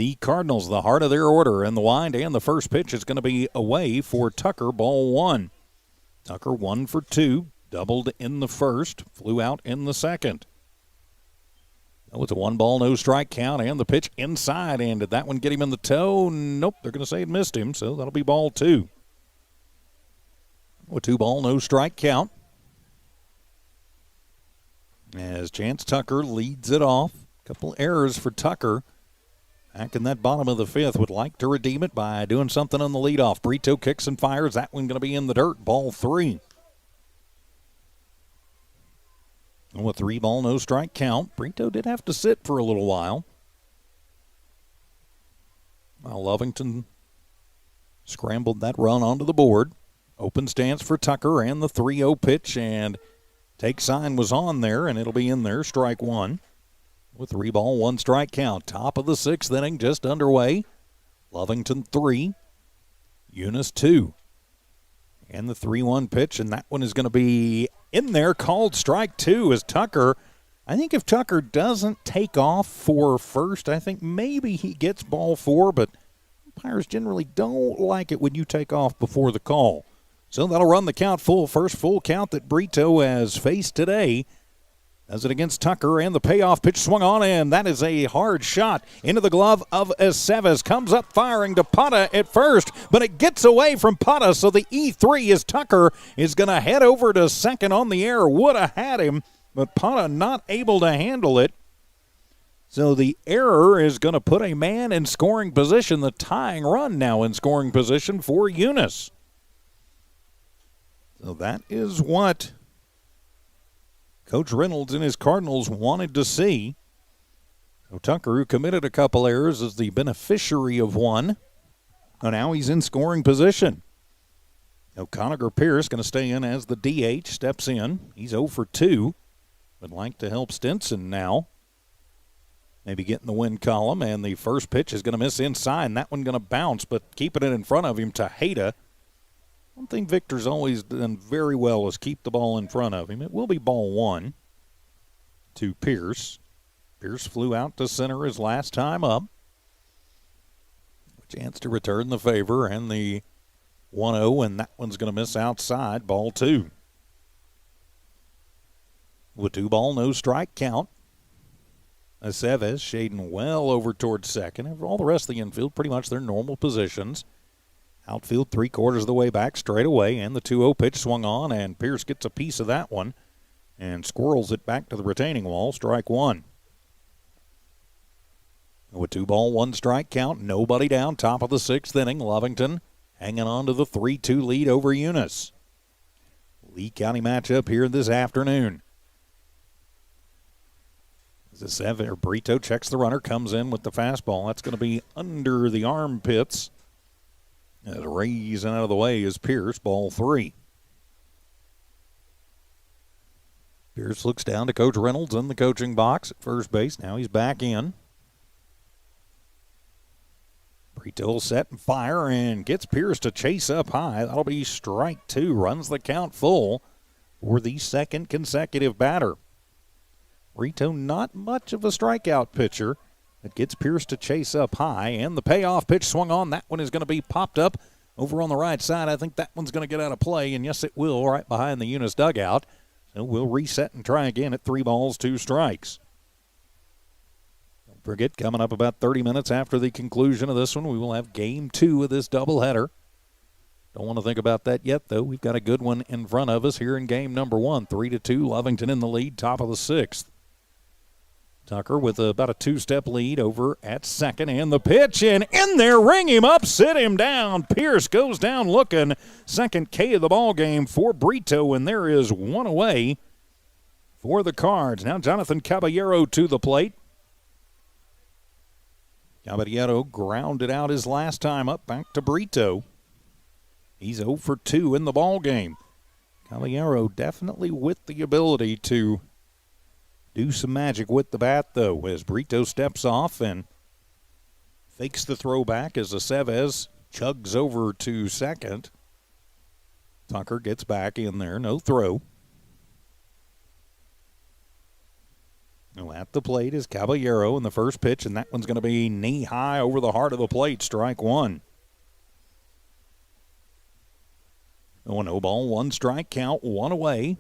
Speaker 1: The Cardinals, the heart of their order, and the wind and the first pitch is going to be away for Tucker, ball one. Tucker 1 for 2, doubled in the first, flew out in the second. Oh, it's a 1-ball, no strike count, and the pitch inside. And did that one get him in the toe? Nope, they're going to say it missed him, so that'll be ball 2. A 2-ball, no strike count. As Chance Tucker leads it off. A couple errors for Tucker. Back in that bottom of the fifth, would like to redeem it by doing something on the leadoff. Brito kicks and fires. That one going to be in the dirt. Ball 3. Oh, a 3-ball, no strike count. Brito did have to sit for a little while. While Lovington scrambled that run onto the board. Open stance for Tucker and the 3-0 pitch, and take sign was on there, and it'll be in there. Strike 1. With 3-ball, 1 strike count. Top of the 6th inning, just underway. Lovington 3, Eunice 2. And the 3-1 pitch, and that one is going to be in there, called strike 2 as Tucker. I think if Tucker doesn't take off for first, I think maybe he gets ball 4, but umpires generally don't like it when you take off before the call. So that'll run the count full. First full count that Brito has faced today. Does it against Tucker, and the payoff pitch swung on, and that is a hard shot into the glove of Aceves. Comes up firing to Pata at first, but it gets away from Pata, so the E3 is Tucker is going to head over to second on the air. Would have had him, but Pata not able to handle it. So the error is going to put a man in scoring position, the tying run now in scoring position for Eunice. So that is what Coach Reynolds and his Cardinals wanted to see. So Tucker, who committed a couple errors, is the beneficiary of one. And now he's in scoring position. Now Conacher Pierce going to stay in as the DH, steps in. He's 0 for 2. Would like to help Stinson now. Maybe get in the win column, and the first pitch is going to miss inside, and that one going to bounce, but keeping it in front of him, Tejeda. One thing Victor's always done very well is keep the ball in front of him. It will be ball 1 to Pierce. Pierce flew out to center his last time up. A chance to return the favor, and the 1-0, and that one's going to miss outside. Ball 2. With 2-ball, no strike count. Aceves shading well over towards second. All the rest of the infield, pretty much their normal positions. Outfield 3/4 of the way back straight away, and the 2-0 pitch swung on, and Pierce gets a piece of that one and squirrels it back to the retaining wall. Strike 1. With 2-ball, 1 strike count, nobody down, top of the 6th inning. Lovington hanging on to the 3-2 lead over Eunice. Lea County matchup here this afternoon. Brito checks the runner, comes in with the fastball. That's going to be under the armpits. Raising out of the way is Pierce, ball 3. Pierce looks down to Coach Reynolds in the coaching box at first base. Now he's back in. Brito will set and fire and gets Pierce to chase up high. That'll be strike 2. Runs the count full for the second consecutive batter. Brito not much of a strikeout pitcher. It gets Pierce to chase up high, and the payoff pitch swung on. That one is going to be popped up over on the right side. I think that one's going to get out of play, and yes, it will, right behind the Eunice dugout. So we'll reset and try again at 3 balls, 2 strikes. Don't forget, coming up about 30 minutes after the conclusion of this one, we will have game 2 of this doubleheader. Don't want to think about that yet, though. We've got a good one in front of us here in game number 1. 3-2, Lovington in the lead, top of the 6th. Tucker with about a 2-step lead over at second, and the pitch, and in there, ring him up, sit him down. Pierce goes down looking. Second K of the ball game for Brito, and there is 1 away for the Cards. Now Jonathan Caballero to the plate. Caballero grounded out his last time up, back to Brito. He's 0 for 2 in the ball game. Caballero definitely with the ability to do some magic with the bat, though, as Brito steps off and fakes the throwback as Aceves chugs over to second. Tucker gets back in there, no throw. Well, at the plate is Caballero in the first pitch, and that one's going to be knee-high over the heart of the plate, strike one. Oh, no ball, 1 strike count, 1 away.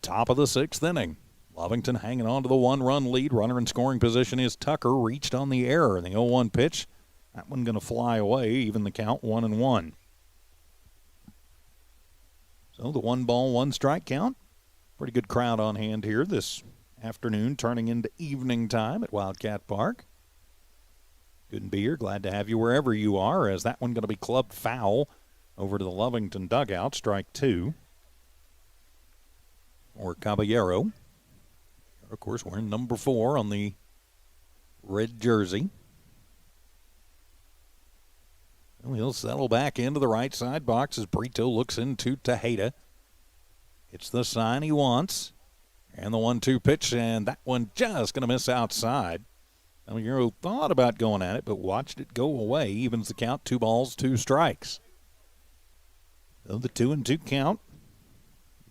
Speaker 1: Top of the 6th inning. Lovington hanging on to the 1-run lead. Runner in scoring position is Tucker. Reached on the error. The 0-1 pitch. That one going to fly away. Even the count, 1-1. So the 1 ball, 1 strike count. Pretty good crowd on hand here this afternoon, turning into evening time at Wildcat Park. Good to be here. Glad to have you wherever you are, as that one going to be clubbed foul over to the Lovington dugout. Strike 2. Or Caballero. Of course, wearing number 4 on the red jersey. And he'll settle back into the right side box as Brito looks into Tejeda. It's the sign he wants. And the 1-2 pitch, and that one just going to miss outside. Caballero thought about going at it, but watched it go away. Evens the count, 2 balls, 2 strikes. So the 2-2 count.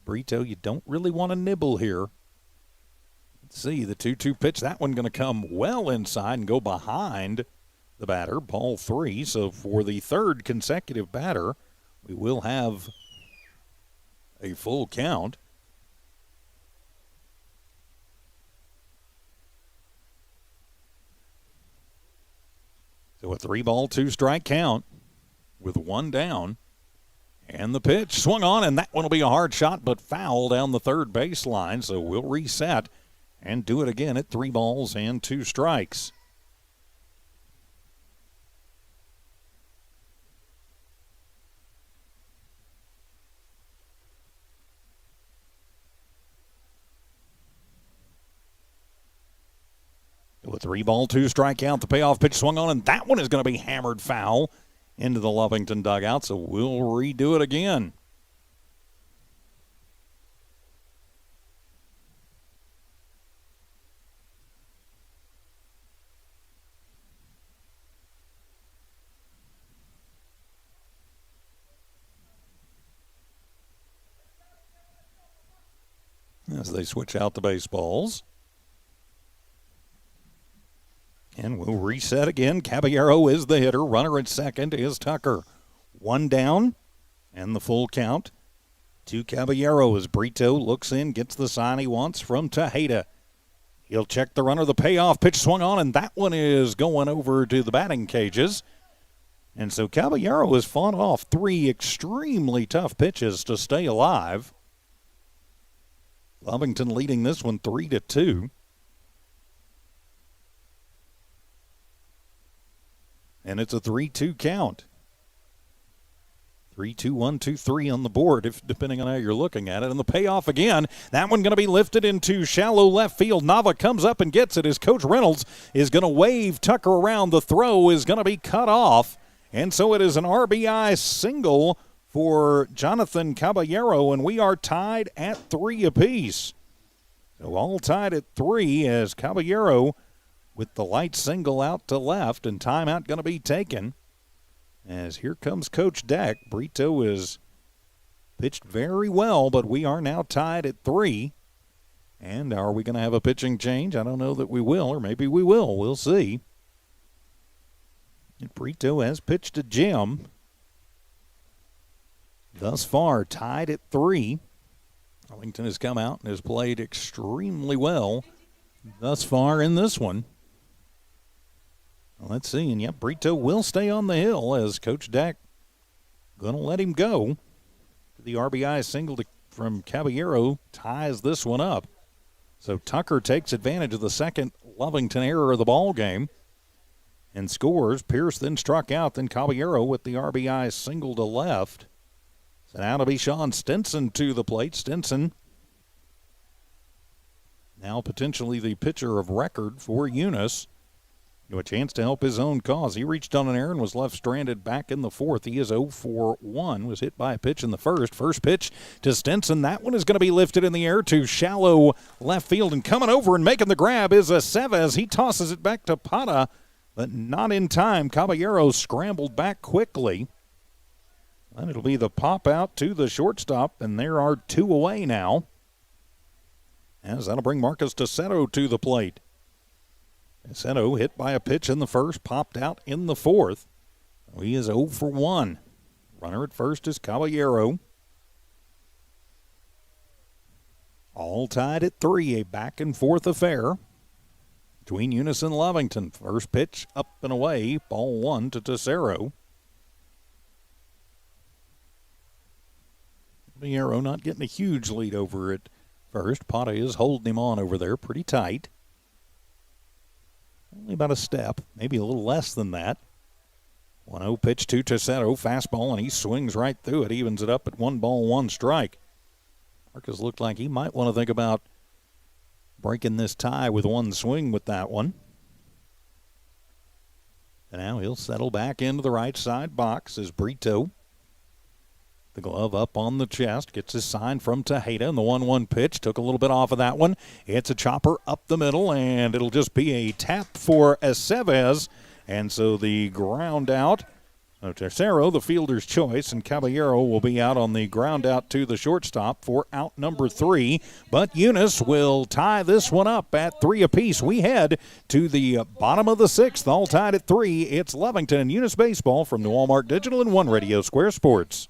Speaker 1: Brito, you don't really want to nibble here. Let's see, the 2-2 pitch, that one going to come well inside and go behind the batter, ball 3. So for the 3rd consecutive batter, we will have a full count. So a 3-ball, 2-strike count with 1 down. And the pitch swung on, and that one will be a hard shot, but foul down the 3rd baseline. So we'll reset and do it again at 3 balls and 2 strikes. With 3-ball, 2-strike count, the payoff pitch swung on, and that one is going to be hammered foul into the Lovington dugout, so we'll redo it again. As they switch out the baseballs. And we'll reset again. Caballero is the hitter. Runner at second is Tucker. 1 down and the full count to Caballero as Brito looks in, gets the sign he wants from Tejeda. He'll check the runner. The payoff pitch swung on, and that one is going over to the batting cages. And so Caballero has fought off 3 extremely tough pitches to stay alive. Lovington leading this one 3-2. And it's a 3-2 count. 3-2, 1-2-3 on the board, if depending on how you're looking at it. And the payoff again. That one going to be lifted into shallow left field. Nava comes up and gets it as Coach Reynolds is going to wave Tucker around. The throw is going to be cut off. And so it is an RBI single for Jonathan Caballero, and we are tied at 3 apiece. So all tied at 3 as Caballero with the light single out to left, and timeout going to be taken. As here comes Coach Deck. Brito is pitched very well, but we are now tied at 3. And are we going to have a pitching change? I don't know that we will, or maybe we will. We'll see. And Brito has pitched to Jim. Thus far, tied at 3. Lovington has come out and has played extremely well thus far in this one. Well, let's see. And, yep, Brito will stay on the hill as Coach Deck going to let him go. The RBI single from Caballero ties this one up. So Tucker takes advantage of the second Lovington error of the ball game and scores. Pierce then struck out. Then Caballero with the RBI single to left. So now to be Sean Stinson to the plate. Stinson now potentially the pitcher of record for Eunice. A chance to help his own cause. He reached on an error and was left stranded back in the 4th. He is 0-for-1. Was hit by a pitch in the first. First pitch to Stinson. That one is going to be lifted in the air to shallow left field. And coming over and making the grab is Aceves. He tosses it back to Pata, but not in time. Caballero scrambled back quickly. And it'll be the pop out to the shortstop, and there are 2 away now. As that'll bring Marcus Tossetto to the plate. Seno hit by a pitch in the first, popped out in the fourth. He is 0 for 1. Runner at first is Caballero. All tied at 3, a back and forth affair between Eunice and Lovington. First pitch up and away, ball 1 to Tesoro. Caballero not getting a huge lead over at first. Pata is holding him on over there pretty tight. Only about a step, maybe a little less than that. 1-0 pitch to Tesoro, fastball, and he swings right through it, evens it up at 1 ball, 1 strike. Marcus looked like he might want to think about breaking this tie with one swing with that one. And now he'll settle back into the right side box as Brito. The glove up on the chest, gets his sign from Tejeda, and the 1-1 pitch took a little bit off of that one. It's a chopper up the middle, and it'll just be a tap for Aceves. And so the ground out. Tercero, the fielder's choice, and Caballero will be out on the ground out to the shortstop for out number 3. But Eunice will tie this one up at 3 apiece. We head to the bottom of the 6th, all tied at 3. It's Lovington and Eunice baseball from New Walmart Digital and One Radio Square Sports.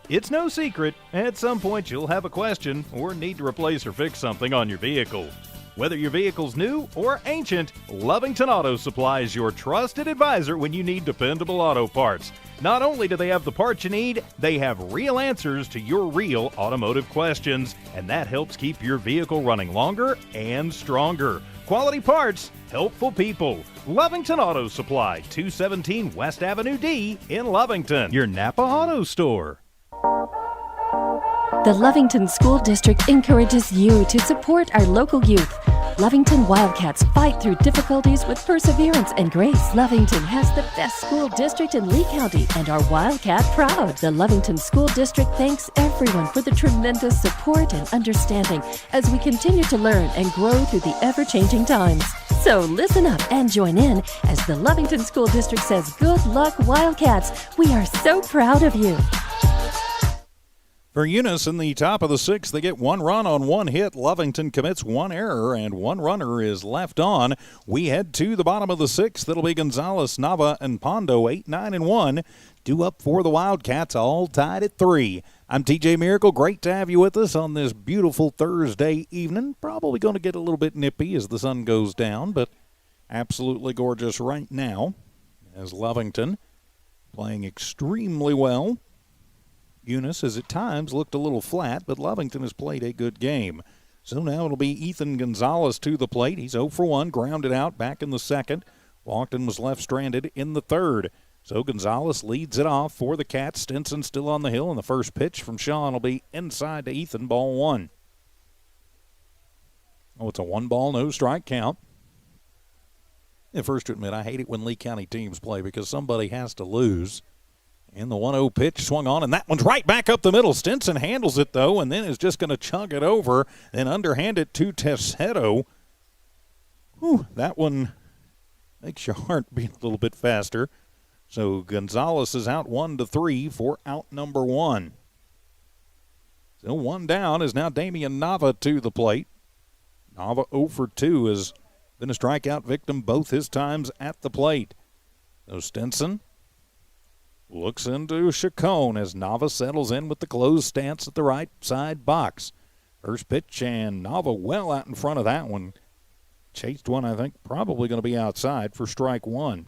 Speaker 2: It's no secret, at some point you'll have a question or need to replace or fix something on your vehicle. Whether your vehicle's new or ancient, Lovington Auto Supply is your trusted advisor when you need dependable auto parts. Not only do they have the parts you need, they have real answers to your real automotive questions, and that helps keep your vehicle running longer and stronger. Quality parts, helpful people. Lovington Auto Supply, 217 West Avenue D in Lovington, your Napa Auto Store.
Speaker 3: The Lovington School District encourages you to support our local youth. Lovington Wildcats fight through difficulties with perseverance and grace. Lovington has the best school district in Lea County and our Wildcat proud. The Lovington School District thanks everyone for the tremendous support and understanding as we continue to learn and grow through the ever-changing times. So listen up and join in as the Lovington School District says, "Good luck, Wildcats. We are so proud of you."
Speaker 1: For Eunice in the top of the 6th, they get 1 run on 1 hit. Lovington commits 1 error, and 1 runner is left on. We head to the bottom of the 6th. It'll be Gonzalez, Nava, and Pondo, 8, 9, and 1. Due up for the Wildcats, all tied at 3. I'm TJ Miracle. Great to have you with us on this beautiful Thursday evening. Probably going to get a little bit nippy as the sun goes down, but absolutely gorgeous right now as Lovington playing extremely well. Eunice has at times looked a little flat, but Lovington has played a good game. So now it'll be Ethan Gonzalez to the plate. He's 0 for 1, grounded out back in the 2nd. Walkton was left stranded in the 3rd. So Gonzalez leads it off for the Cats. Stinson still on the hill, and the first pitch from Sean will be inside to Ethan, ball 1. Oh, it's a 1 ball, no strike count. And first to admit, I hate it when Lea County teams play because somebody has to lose. And the 1-0 pitch swung on, and that one's right back up the middle. Stinson handles it, though, and then is just going to chug it over and underhand it to Tesoro. That one makes your heart beat a little bit faster. So Gonzalez is out 1-3 for out number 1. So 1 down is now Damian Nava to the plate. Nava 0 for 2 has been a strikeout victim both his times at the plate. So Stinson looks into Chacon as Nava settles in with the closed stance at the right side box. First pitch, and Nava well out in front of that one. Chased one, I think, probably going to be outside for strike 1.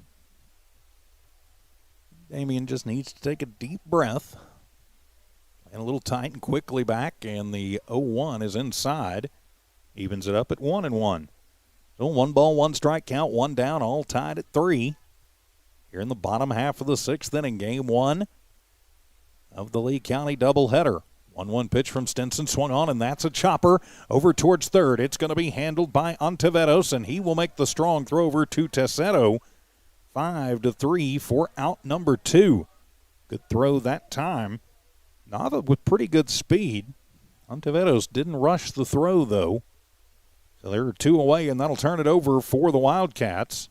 Speaker 1: Damian just needs to take a deep breath. And a little tight and quickly back, and the 0-1 is inside. Evens it up at 1-1. So 1 ball, 1 strike count, 1 down, all tied at 3. Here in the bottom half of the 6th inning, game 1 of the Lea County doubleheader. 1-1 pitch from Stinson, swung on, and that's a chopper over towards 3rd. It's going to be handled by Ontiveros, and he will make the strong throw over to Tesoro. 5-3 for out number 2. Good throw that time. Nava with pretty good speed. Ontiveros didn't rush the throw, though. So there are 2 away, and that'll turn it over for the Wildcats.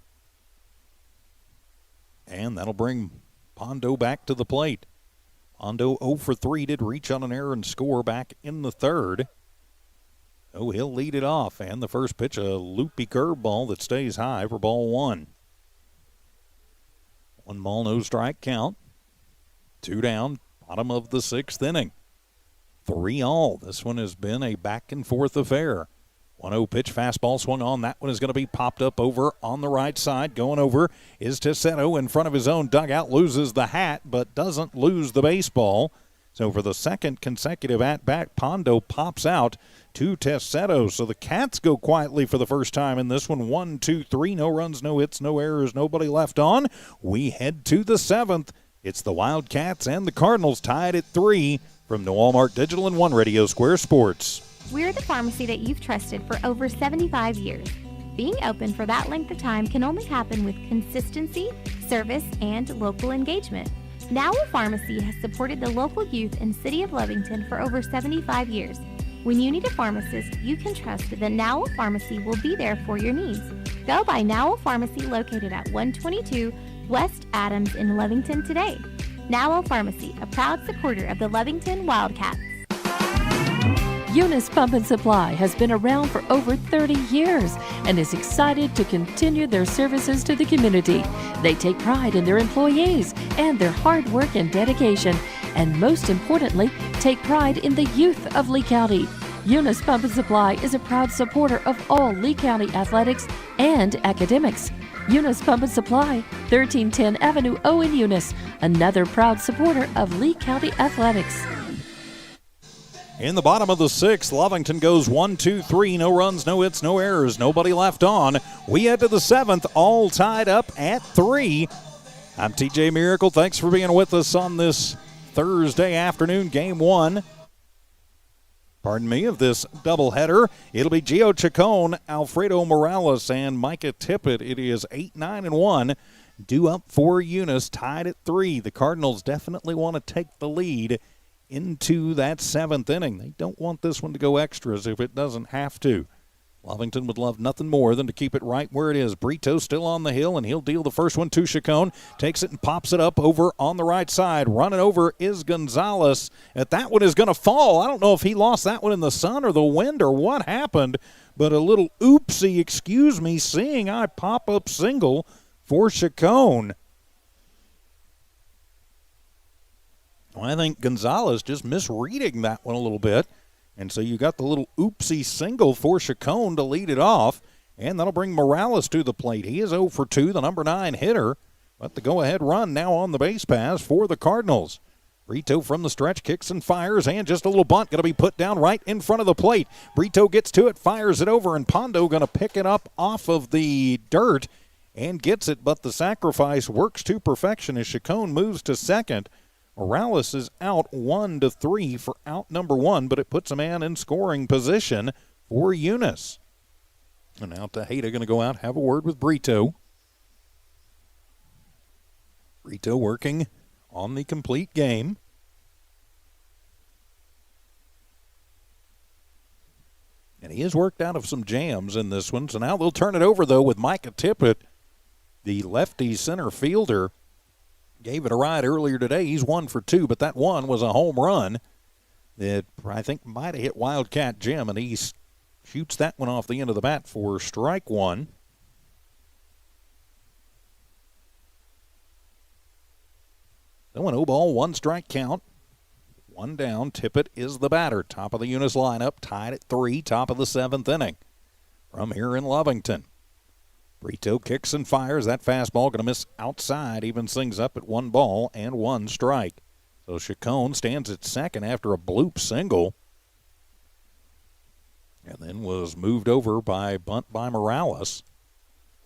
Speaker 1: And that'll bring Pondo back to the plate. Pondo 0 for 3 did reach on an error and score back in the 3rd. Oh, he'll lead it off. And the first pitch, a loopy curveball that stays high for ball one. 1 ball, no strike count. 2 down, bottom of the 6th inning. 3 all. This one has been a back and forth affair. 1-0 pitch, fastball swung on. That one is going to be popped up over on the right side. Going over is Tessetto in front of his own dugout. Loses the hat, but doesn't lose the baseball. So for the second consecutive at-bat, Pondo pops out to Tessetto. So the Cats go quietly for the first time in this one. 1, 2, 3. No runs, no hits, no errors, nobody left on. We head to the 7th. It's the Wildcats and the Cardinals tied at 3 from the Walmart Digital and One Radio Square Sports.
Speaker 6: We're the pharmacy that you've trusted for over 75 years. Being open for that length of time can only happen with consistency, service, and local engagement. Now Pharmacy has supported the local youth in City of Lovington for over 75 years. When you need a pharmacist, you can trust that Now Pharmacy will be there for your needs. Go by Now Pharmacy located at 122 West Adams in Lovington today. Now Pharmacy, a proud supporter of the Lovington Wildcats.
Speaker 3: Eunice Pump and Supply has been around for over 30 years and is excited to continue their services to the community. They take pride in their employees and their hard work and dedication, and most importantly, take pride in the youth of Lea County. Eunice Pump and Supply is a proud supporter of all Lea County athletics and academics. Eunice Pump and Supply, 1310 Avenue O in Eunice, another proud supporter of Lea County athletics.
Speaker 1: In the bottom of the 6th, Lovington goes 1, 2, 3. No runs, no hits, no errors, nobody left on. We head to the 7th, all tied up at 3. I'm TJ Miracle. Thanks for being with us on this Thursday afternoon, game 1. Pardon me, of this doubleheader. It'll be Gio Chacon, Alfredo Morales, and Micah Tippett. It is 8, 9, and 1. Due up for Eunice, tied at 3. The Cardinals definitely want to take the lead into that 7th inning. They don't want this one to go extras if it doesn't have to. Lovington would love nothing more than to keep it right where it is. Brito still on the hill, and he'll deal the first one to Chacon. Takes it and pops it up over on the right side. Running over is Gonzalez. That one is going to fall. I don't know if he lost that one in the sun or the wind or what happened, but a little oopsie, excuse me, seeing eye pop-up single for Chacon. Well, I think Gonzalez just misreading that one a little bit. And so you got the little oopsie single for Chacon to lead it off. And that'll bring Morales to the plate. He is 0 for 2, the number 9 hitter. But the go-ahead run now on the base pass for the Cardinals. Brito from the stretch kicks and fires, and just a little bunt going to be put down right in front of the plate. Brito gets to it, fires it over, and Pondo going to pick it up off of the dirt and gets it. But the sacrifice works to perfection as Chacon moves to second. Morales is out 1-3 for out number 1, but it puts a man in scoring position for Eunice. And now Tejeda going to go out, have a word with Brito. Brito working on the complete game. And he has worked out of some jams in this one. So now they'll turn it over, though, with Micah Tippett, the lefty center fielder. Gave it a ride earlier today. He's 1 for 2, but that one was a home run that I think might have hit Wildcat Jim, and he shoots that one off the end of the bat for strike 1. So an 0-ball, 1 strike count. 1 down. Tippett is the batter. Top of the Eunice lineup, tied at 3, top of the 7th inning. From here in Lovington. Brito kicks and fires. That fastball going to miss outside. Evens things up at 1 ball and 1 strike. So Chacon stands at second after a bloop single. And then was moved over by bunt by Morales.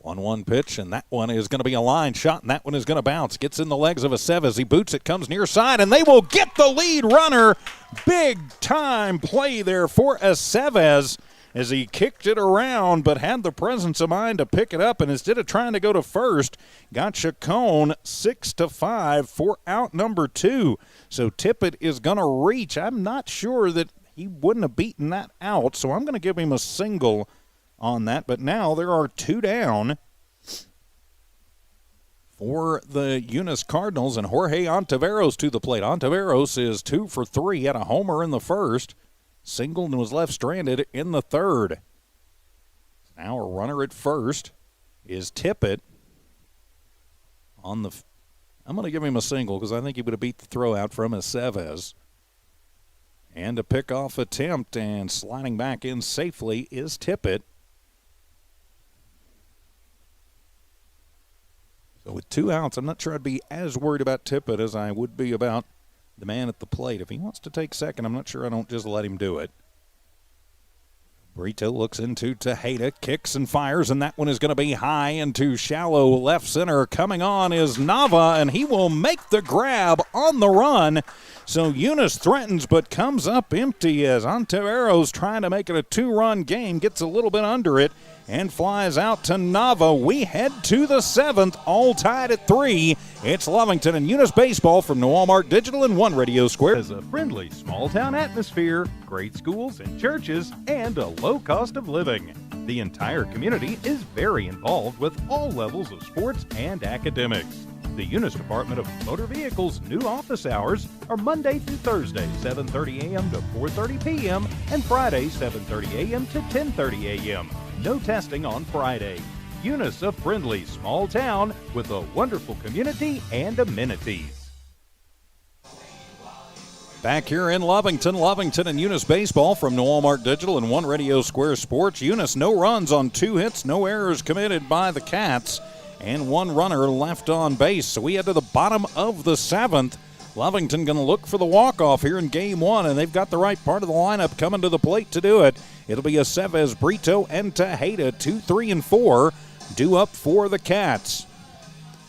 Speaker 1: 1-1 pitch, and that one is going to be a line shot, and that one is going to bounce. Gets in the legs of Aceves. He boots it, comes near side, and they will get the lead runner. Big time play there for Aceves, as he kicked it around but had the presence of mind to pick it up, and instead of trying to go to first, got Chacon 6-5 for out number 2. So Tippett is going to reach. I'm not sure that he wouldn't have beaten that out, so I'm going to give him a single on that. But now there are 2 down for the Eunice Cardinals, and Jorge Ontiveros to the plate. Ontiveros is 2 for 3, had a homer in the first. singled and was left stranded in the third. Now a runner at first is Tippett. I'm going to give him a single because I think he would have beat the throw out from Aceves. And a pickoff attempt, and sliding back in safely is Tippett. So with 2 outs, I'm not sure I'd be as worried about Tippett as I would be about the man at the plate. If he wants to take second, I'm not sure I don't just let him do it. Brito looks into Tejeda, kicks and fires, and that one is going to be high into shallow left center. Coming on is Nava, and he will make the grab on the run. So Eunice threatens but comes up empty as Ontiveros trying to make it a 2-run game, gets a little bit under it, and flies out to Nava. We head to the 7th, all tied at 3. It's Lovington and Eunice baseball from New Walmart Digital and One Radio Square.
Speaker 2: Has a friendly small-town atmosphere, great schools and churches, and a low cost of living. The entire community is very involved with all levels of sports and academics. The Eunice Department of Motor Vehicles' new office hours are Monday through Thursday, 7:30 a.m. to 4:30 p.m., and Friday, 7:30 a.m. to 10:30 a.m. No testing on Friday. Eunice, a friendly small town with a wonderful community and amenities.
Speaker 1: Back here in Lovington and Eunice baseball from New Walmart Digital and One Radio Square Sports. Eunice, no runs on 2 hits, no errors committed by the Cats, and 1 runner left on base. So we head to the bottom of the 7th. Lovington going to look for the walk-off here in Game 1, and they've got the right part of the lineup coming to the plate to do it. It'll be Aceves, Brito, and Tejeda, 2, 3, and 4, due up for the Cats.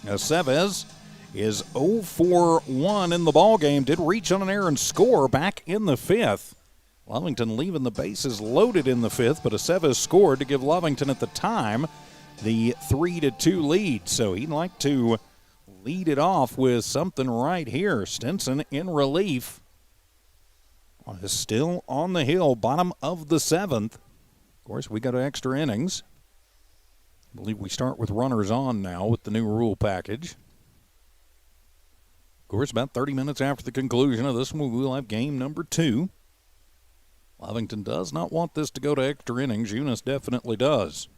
Speaker 1: Aceves is 0 for 1 in the ballgame. Did reach on an error and score back in the 5th. Lovington leaving the bases loaded in the 5th, but Aceves scored to give Lovington at the time the 3-2 lead. So he'd like to lead it off with something right here. Stinson in relief is still on the hill, bottom of the 7th. Of course, we go to extra innings. I believe we start with runners on now with the new rule package. Of course, about 30 minutes after the conclusion of this one, we'll have game number 2. Lovington does not want this to go to extra innings. Eunice definitely does.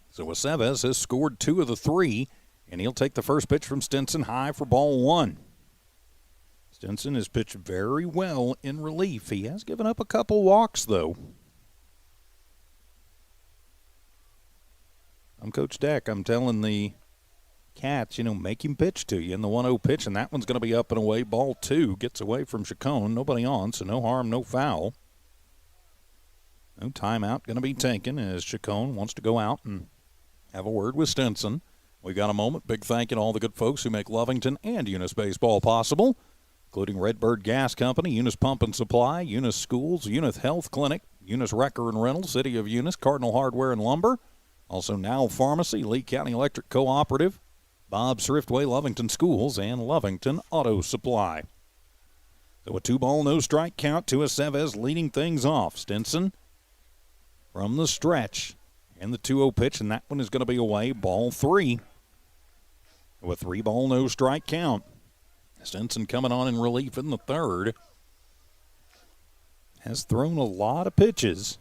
Speaker 1: So Aceves has scored 2 of the 3, and he'll take the first pitch from Stinson high for ball 1. Stinson has pitched very well in relief. He has given up a couple walks, though. I'm Coach Deck. I'm telling the Cats, make him pitch to you in the 1-0 pitch, and that one's going to be up and away. Ball 2 gets away from Chacon. Nobody on, so no harm, no foul. No timeout going to be taken as Chacon wants to go out and have a word with Stinson. We got a moment. Big thank you to all the good folks who make Lovington and Eunice baseball possible, including Redbird Gas Company, Eunice Pump and Supply, Eunice Schools, Eunice Health Clinic, Eunice Wrecker and Rental, City of Eunice, Cardinal Hardware and Lumber, also Now Pharmacy, Lea County Electric Cooperative, Bob's Thriftway, Lovington Schools, and Lovington Auto Supply. So a 2-ball, no strike count to Aceves leading things off. Stinson from the stretch and the 2-0 pitch, and that one is going to be away. Ball 3. With 3-ball, no strike count. Stinson coming on in relief in the 3rd. Has thrown a lot of pitches.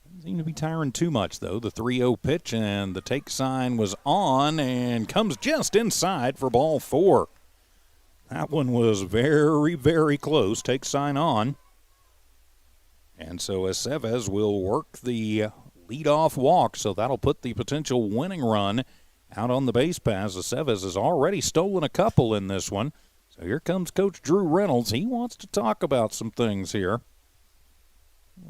Speaker 1: Doesn't seem to be tiring too much, though. The 3-0 pitch, and the take sign was on and comes just inside for ball 4. That one was very, very close. Take sign on. And so Aceves will work the leadoff walk, so that'll put the potential winning run out on the base pass. Aceves has already stolen a couple in this one. So here comes Coach Drew Reynolds. He wants to talk about some things here.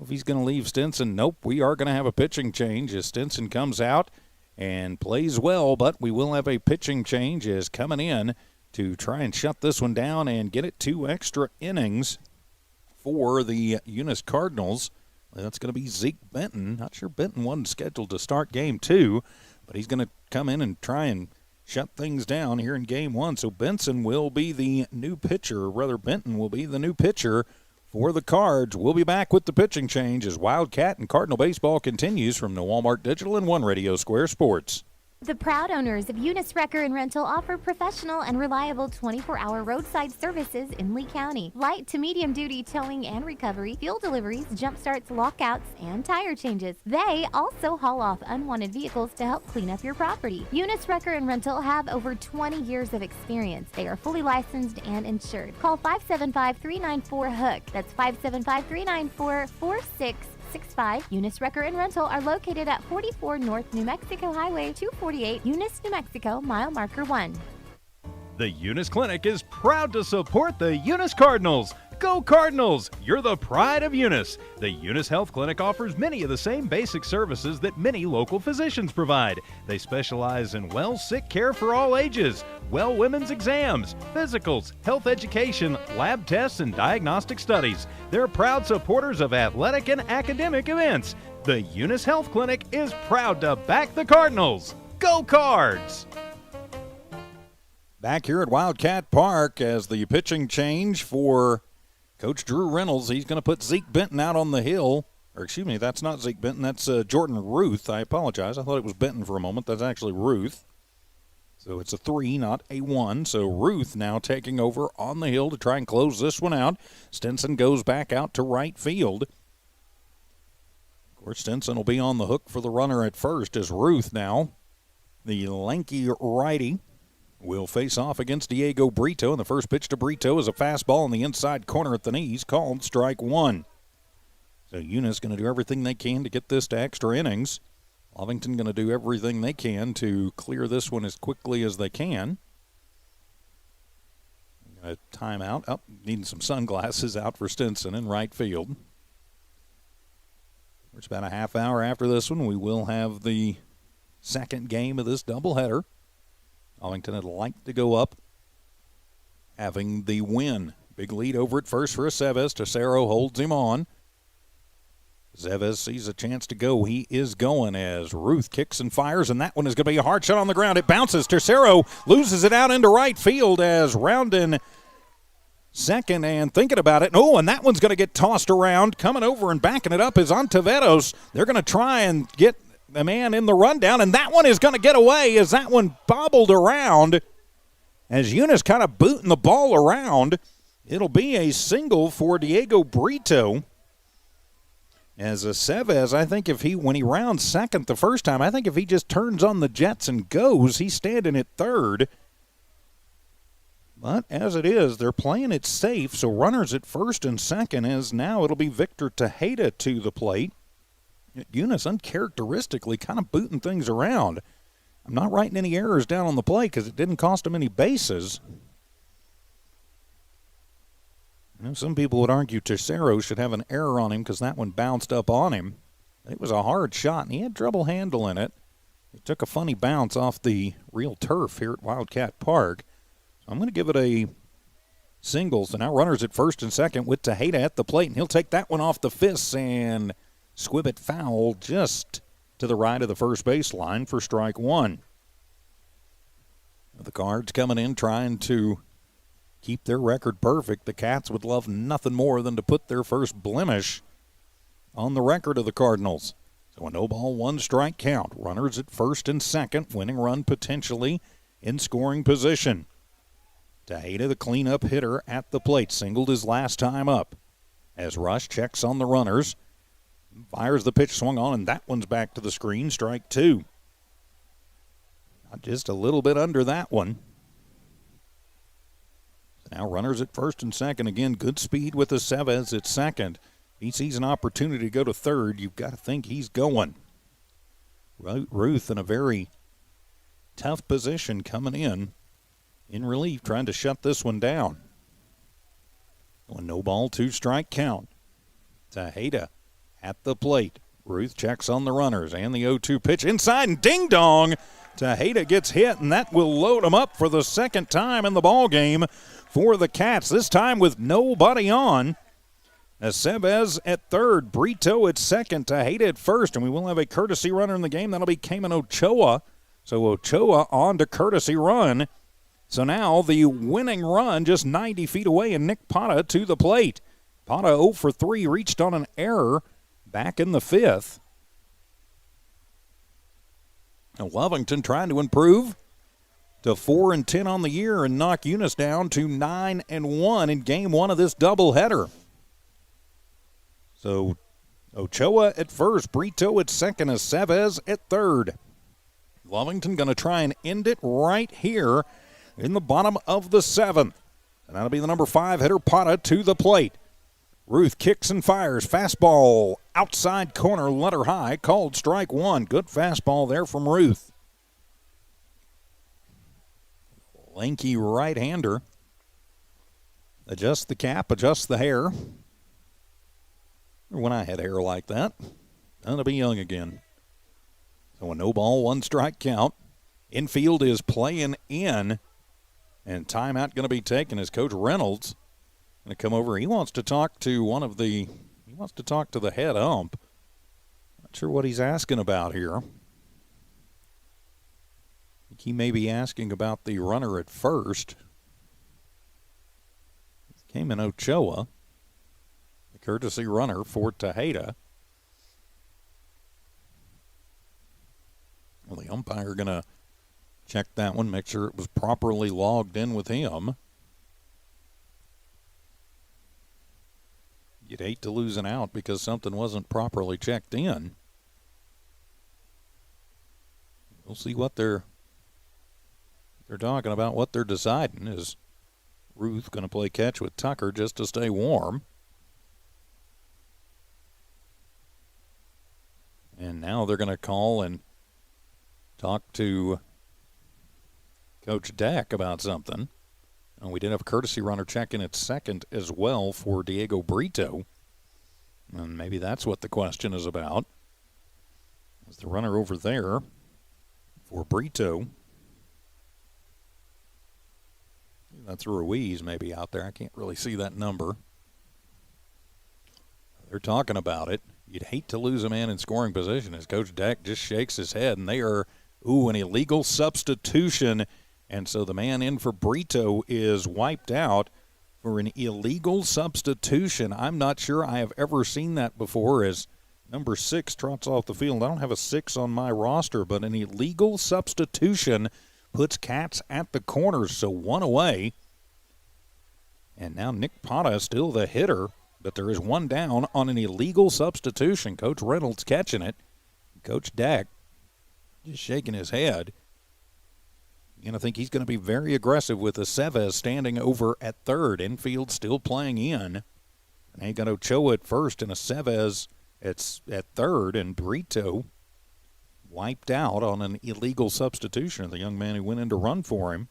Speaker 1: If he's going to leave Stinson, nope, we are going to have a pitching change as Stinson comes out and plays well, but we will have a pitching change as coming in to try and shut this one down and get it 2 extra innings for the Eunice Cardinals. That's going to be Zeke Benton. Not sure Benton wasn't scheduled to start game 2, but he's going to come in and try and shut things down here in game 1. So Benton will be the new pitcher, or rather Benton will be the new pitcher for the Cards. We'll be back with the pitching change as Wildcat and Cardinal baseball continues from the Walmart Digital and One Radio Square Sports.
Speaker 6: The proud owners of Eunice Wrecker and Rental offer professional and reliable 24-hour roadside services in Lee County. Light to medium duty towing and recovery, fuel deliveries, jump starts, lockouts, and tire changes. They also haul off unwanted vehicles to help clean up your property. Eunice Wrecker and Rental have over 20 years of experience. They are fully licensed and insured. Call 575-394-HOOK. That's 575-394-4665. Eunice Wrecker and Rental are located at 44 North New Mexico Highway 248, Eunice, New Mexico, mile marker 1.
Speaker 2: The Eunice Clinic is proud to support the Eunice Cardinals. Go Cardinals! You're the pride of Eunice. The Eunice Health Clinic offers many of the same basic services that many local physicians provide. They specialize in sick care for all ages, women's exams, physicals, health education, lab tests, and diagnostic studies. They're proud supporters of athletic and academic events. The Eunice Health Clinic is proud to back the Cardinals. Go Cards!
Speaker 1: Back here at Wildcat Park as the pitching change for Coach Drew Reynolds. He's going to put Zeke Benton out on the hill. Or excuse me, that's not Zeke Benton. That's Jordan Ruth. I apologize. I thought it was Benton for a moment. That's actually Ruth. So it's a 3, not a 1. So Ruth now taking over on the hill to try and close this one out. Stinson goes back out to right field. Of course, Stinson will be on the hook for the runner at first as Ruth now, the lanky righty, will face off against Diego Brito, and the first pitch to Brito is a fastball in the inside corner at the knees, called strike 1. So Eunice going to do everything they can to get this to extra innings. Lovington going to do everything they can to clear this one as quickly as they can. A timeout. Oh, needing some sunglasses out for Stinson in right field. It's about a half hour after this one. We will have the second game of this doubleheader. Lovington would like to go up having the win. Big lead over at first for Aceves. Tercero holds him on. Aceves sees a chance to go. He is going as Ruth kicks and fires, and that one is going to be a hard shot on the ground. It bounces. Tercero loses it out into right field as Roundin second and thinking about it. Oh, and that one's going to get tossed around. Coming over and backing it up is Ontiveros. They're going to try and get the man in the rundown, and that one is going to get away as that one bobbled around as Eunice kind of booting the ball around. It'll be a single for Diego Brito. As Aceves, I think when he rounds second the first time, I think if he just turns on the jets and goes, he's standing at third. But as it is, they're playing it safe, so runners at first and second as now it'll be Victor Tejeda to the plate. Eunice uncharacteristically kind of booting things around. I'm not writing any errors down on the plate because it didn't cost him any bases. Some people would argue Tercero should have an error on him because that one bounced up on him. It was a hard shot, and he had trouble handling it. It took a funny bounce off the real turf here at Wildcat Park. So I'm going to give it a single. So now runners at first and second with Tejeda at the plate, and he'll take that one off the fists and squib it foul just to the right of the first baseline for strike 1. The Cards coming in trying to keep their record perfect. The Cats would love nothing more than to put their first blemish on the record of the Cardinals. So a no ball, 1 strike count. Runners at first and second, winning run potentially in scoring position. Tejeda, the cleanup hitter at the plate, singled his last time up. As Rush checks on the runners, fires the pitch, swung on, and that one's back to the screen. Strike 2. Just a little bit under that one. Now runners at first and second. Again, good speed with Aceves at second. He sees an opportunity to go to third. You've got to think he's going. Ruth in a very tough position coming in relief, trying to shut this one down. No ball, 2 strike count. Tejeda at the plate. Ruth checks on the runners and the 0-2 pitch inside, and ding dong. Tejeda gets hit, and that will load him up for the second time in the ball game for the Cats, this time with nobody on. Aceves at third, Brito at second, Tejeda at first, and we will have a courtesy runner in the game. That'll be Cayman Ochoa. So Ochoa on to courtesy run. So now the winning run just 90 feet away, and Nick Pata to the plate. Pata 0 for 3, reached on an error back in the 5th. And Lovington trying to improve to 4-10 on the year and knock Eunice down to 9-1 in game one of this doubleheader. So Ochoa at first, Brito at second, Aceves at third. Lovington going to try and end it right here in the bottom of the seventh. And that'll be the number 5 hitter, Pata, to the plate. Ruth kicks and fires. Fastball outside corner, letter high, called strike one. Good fastball there from Ruth. Lanky right-hander. Adjust the cap, adjust the hair. When I had hair like that, I'll be young again. So a no ball, 1 strike count. Infield is playing in. And timeout going to be taken as Coach Reynolds going to come over. He wants to talk to the head ump. Not sure what he's asking about here. I think he may be asking about the runner at first. Came in Ochoa, the courtesy runner for Tejeda. Well, the umpire going to check that one, make sure it was properly logged in with him. You'd hate to lose an out because something wasn't properly checked in. We'll see what they're talking about, what they're deciding. Is Ruth going to play catch with Tucker just to stay warm? And now they're going to call and talk to Coach Dak about something. And we did have a courtesy runner check in at second as well for Diego Brito. And maybe that's what the question is about. Is the runner over there for Brito. That's Ruiz maybe out there. I can't really see that number. They're talking about it. You'd hate to lose a man in scoring position as Coach Dak just shakes his head. And they are, an illegal substitution. And so the man in for Brito is wiped out for an illegal substitution. I'm not sure I have ever seen that before as number 6 trots off the field. I don't have a 6 on my roster, but an illegal substitution puts Cats at the corners, so 1 away. And now Nick Pata is still the hitter, but there is 1 down on an illegal substitution. Coach Reynolds catching it. Coach Dak just shaking his head. And I think he's going to be very aggressive with Aceves standing over at third. Infield still playing in. And they got Ochoa at first and Aceves at third. And Brito wiped out on an illegal substitution. The young man who went in to run for him.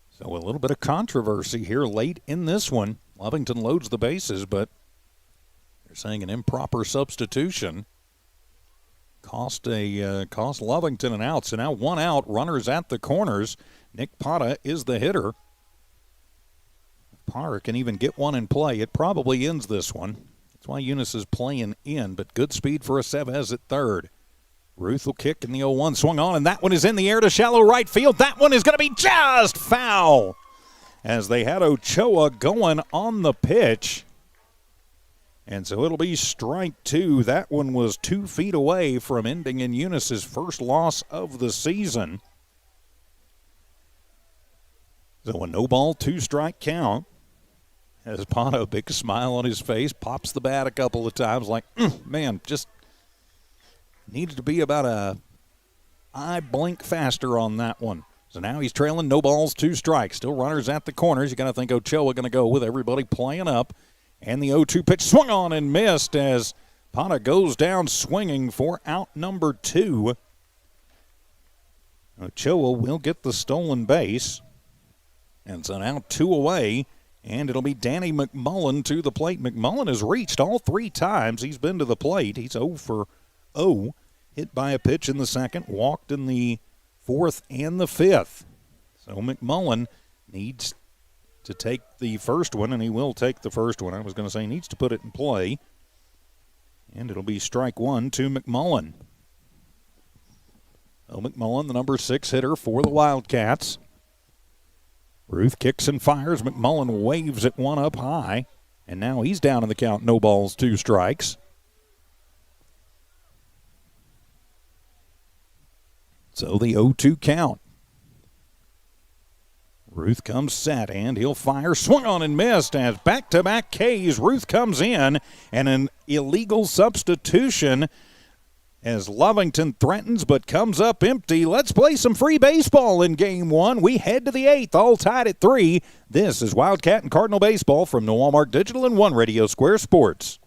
Speaker 1: So a little bit of controversy here late in this one. Lovington loads the bases, but they're saying an improper substitution cost Lovington an out. So now 1 out, runners at the corners. Nick Pata is the hitter. If Pata can even get one in play, it probably ends this one. That's why Eunice is playing in, but good speed for Aceves at third. Ruth will kick, and the 0-1 swung on, and that one is in the air to shallow right field. That one is going to be just foul as they had Ochoa going on the pitch. And so it'll be strike 2. That one was 2 feet away from ending in Eunice's first loss of the season. So a no ball, 2 strike count. As Pata, a big smile on his face, pops the bat a couple of times like, man, just needed to be about a eye blink faster on that one. So now he's trailing, no balls, 2 strikes. Still runners at the corners. You got to think Ochoa going to go with everybody playing up. And the 0-2 pitch swung on and missed as Pata goes down swinging for out number 2. Ochoa will get the stolen base. And so now 2 away, and it'll be Danny McMullen to the plate. McMullen has reached all 3 times he's been to the plate. He's 0 for 0, hit by a pitch in the second, walked in the 4th and the 5th. So McMullen needs to take the first one, and he will take the first one. I was going to say he needs to put it in play. And it'll be strike 1 to McMullen. So McMullen, the number 6 hitter for the Wildcats. Ruth kicks and fires. McMullen waves at 1 up high. And now he's down in the count, no balls, 2 strikes. So the 0-2 count. Ruth comes set, and he'll fire. Swung on and missed as back-to-back Ks. Ruth comes in, and an illegal substitution as Lovington threatens but comes up empty. Let's play some free baseball in Game 1. We head to the 8th, all tied at 3. This is Wildcat and Cardinal Baseball from New Walmart Digital and One Radio Square Sports.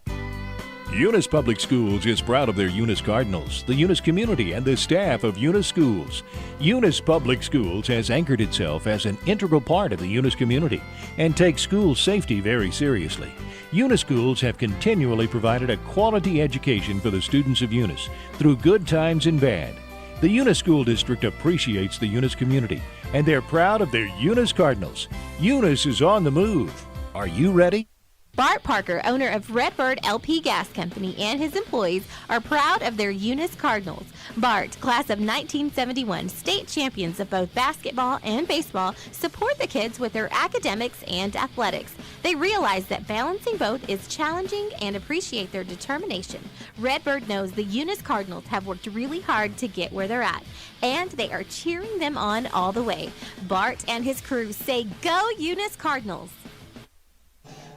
Speaker 4: Eunice Public Schools is proud of their Eunice Cardinals, the Eunice community, and the staff of Eunice Schools. Eunice Public Schools has anchored itself as an integral part of the Eunice community and takes school safety very seriously. Eunice Schools have continually provided a quality education for the students of Eunice through good times and bad. The Eunice School District appreciates the Eunice community, and they're proud of their Eunice Cardinals. Eunice is on the move. Are you ready?
Speaker 6: Bart Parker, owner of Redbird LP Gas Company, and his employees are proud of their Eunice Cardinals. Bart, class of 1971, state champions of both basketball and baseball, support the kids with their academics and athletics. They realize that balancing both is challenging and appreciate their determination. Redbird knows the Eunice Cardinals have worked really hard to get where they're at, and they are cheering them on all the way. Bart and his crew say, "Go Eunice Cardinals!"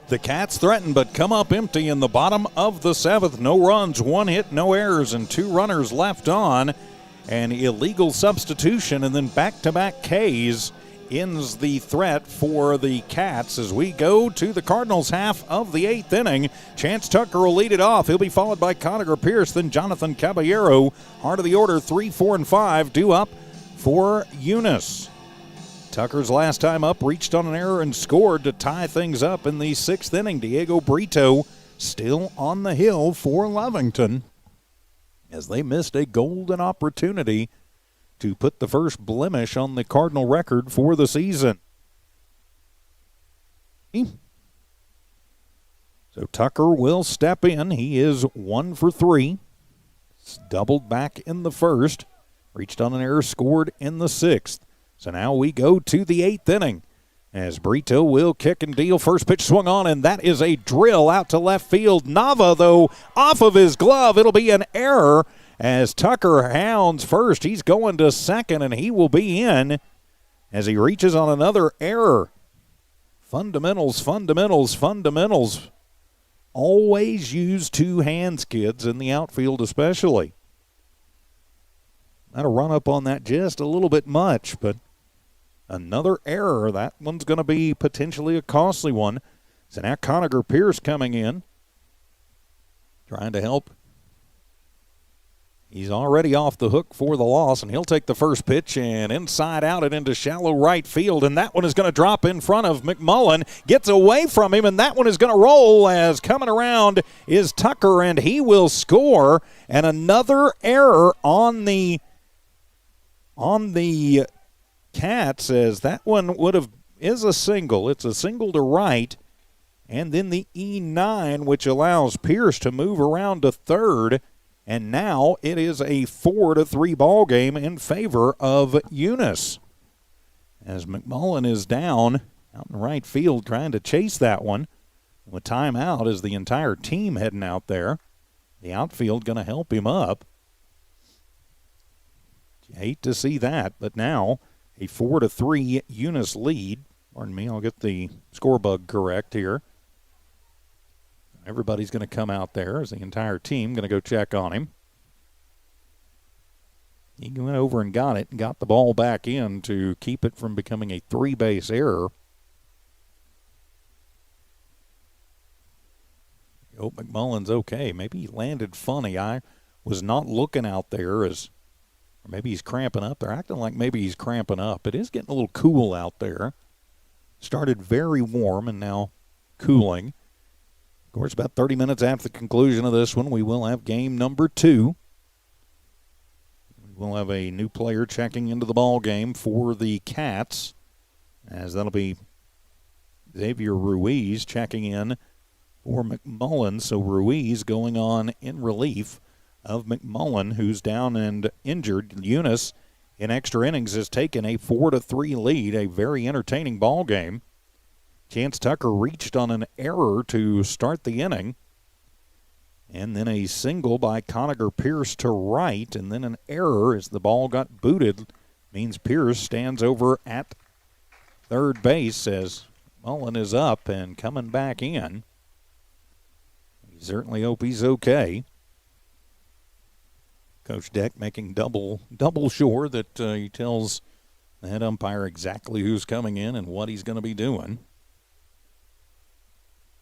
Speaker 1: The Cats threaten but come up empty in the bottom of the 7th. No runs, 1 hit, no errors, and 2 runners left on. An illegal substitution and then back-to-back Ks ends the threat for the Cats as we go to the Cardinals' half of the 8th inning. Chance Tucker will lead it off. He'll be followed by Conacher Pierce, then Jonathan Caballero. Heart of the order, 3, 4, and 5 due up for Eunice. Tucker's last time up reached on an error and scored to tie things up in the 6th inning. Diego Brito still on the hill for Lovington as they missed a golden opportunity to put the first blemish on the Cardinal record for the season. So Tucker will step in. He is 1 for 3. It's doubled back in the 1st. Reached on an error, scored in the 6th. So now we go to the 8th inning as Brito will kick and deal. First pitch swung on, and that is a drill out to left field. Nava, though, off of his glove. It'll be an error as Tucker hounds first. He's going to second, and he will be in as he reaches on another error. Fundamentals. Always use 2 hands, kids, in the outfield especially. That'll run up on that just a little bit much, but another error. That one's going to be potentially a costly one. So now Conacher Pierce coming in, trying to help. He's already off the hook for the loss, and he'll take the first pitch and inside out it into shallow right field, and that one is going to drop in front of McMullen. Gets away from him, and that one is going to roll as coming around is Tucker, and he will score. And another error on the Cats, as that one is a single. It's a single to right, and then the E9, which allows Pierce to move around to third, and now it is a 4-3 ball game in favor of Eunice. As McMullen is down out in right field trying to chase that one. With timeout is the entire team heading out there. The outfield going to help him up. You hate to see that, but now a 4-3 Eunice lead. Pardon me, I'll get the score bug correct here. Everybody's going to come out there as the entire team going to go check on him. He went over and got it and got the ball back in to keep it from becoming a 3-base error. Hope McMullen's okay. Maybe he landed funny. I was not looking out there or maybe he's cramping up. They're acting like maybe he's cramping up. It is getting a little cool out there. Started very warm and now cooling. Of course, about 30 minutes after the conclusion of this one, we will have game number 2. We'll have a new player checking into the ball game for the Cats, as that'll be Xavier Ruiz checking in for McMullen. So Ruiz going on in relief of McMullen, who's down and injured. Eunice in extra innings has taken a 4-3 lead, a very entertaining ball game. Chance Tucker reached on an error to start the inning. And then a single by Conacher Pierce to right, and then an error as the ball got booted. Means Pierce stands over at third base as Mullen is up and coming back in. We certainly hope he's okay. Coach Deck making double sure that he tells the head umpire exactly who's coming in and what he's going to be doing.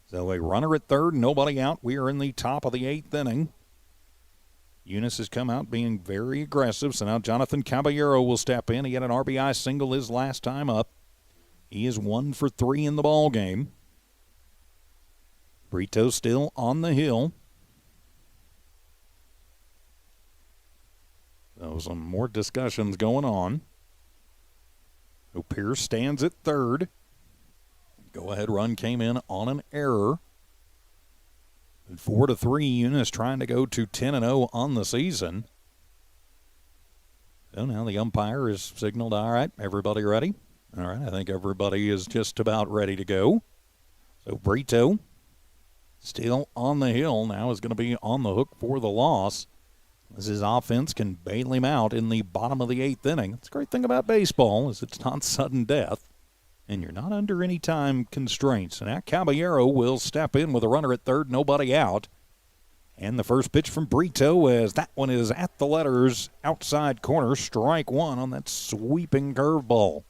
Speaker 1: So a runner at third, nobody out. We are in the top of the 8th inning. Eunice has come out being very aggressive, so now Jonathan Caballero will step in. He had an RBI single his last time up. He is 1 for 3 in the ball game. Brito still on the hill. So some more discussions going on. So Pierce stands at third. Go-ahead run came in on an error. 4-3, Eunice trying to go to 10-0 on the season. So now the umpire has signaled, all right, everybody ready? All right, I think everybody is just about ready to go. So Brito still on the hill now is going to be on the hook for the loss. As his offense can bail him out in the bottom of the 8th inning. That's a great thing about baseball is it's not sudden death. And you're not under any time constraints. And now Caballero will step in with a runner at third, nobody out. And the first pitch from Brito as that one is at the letters, outside corner, strike one on that sweeping curveball.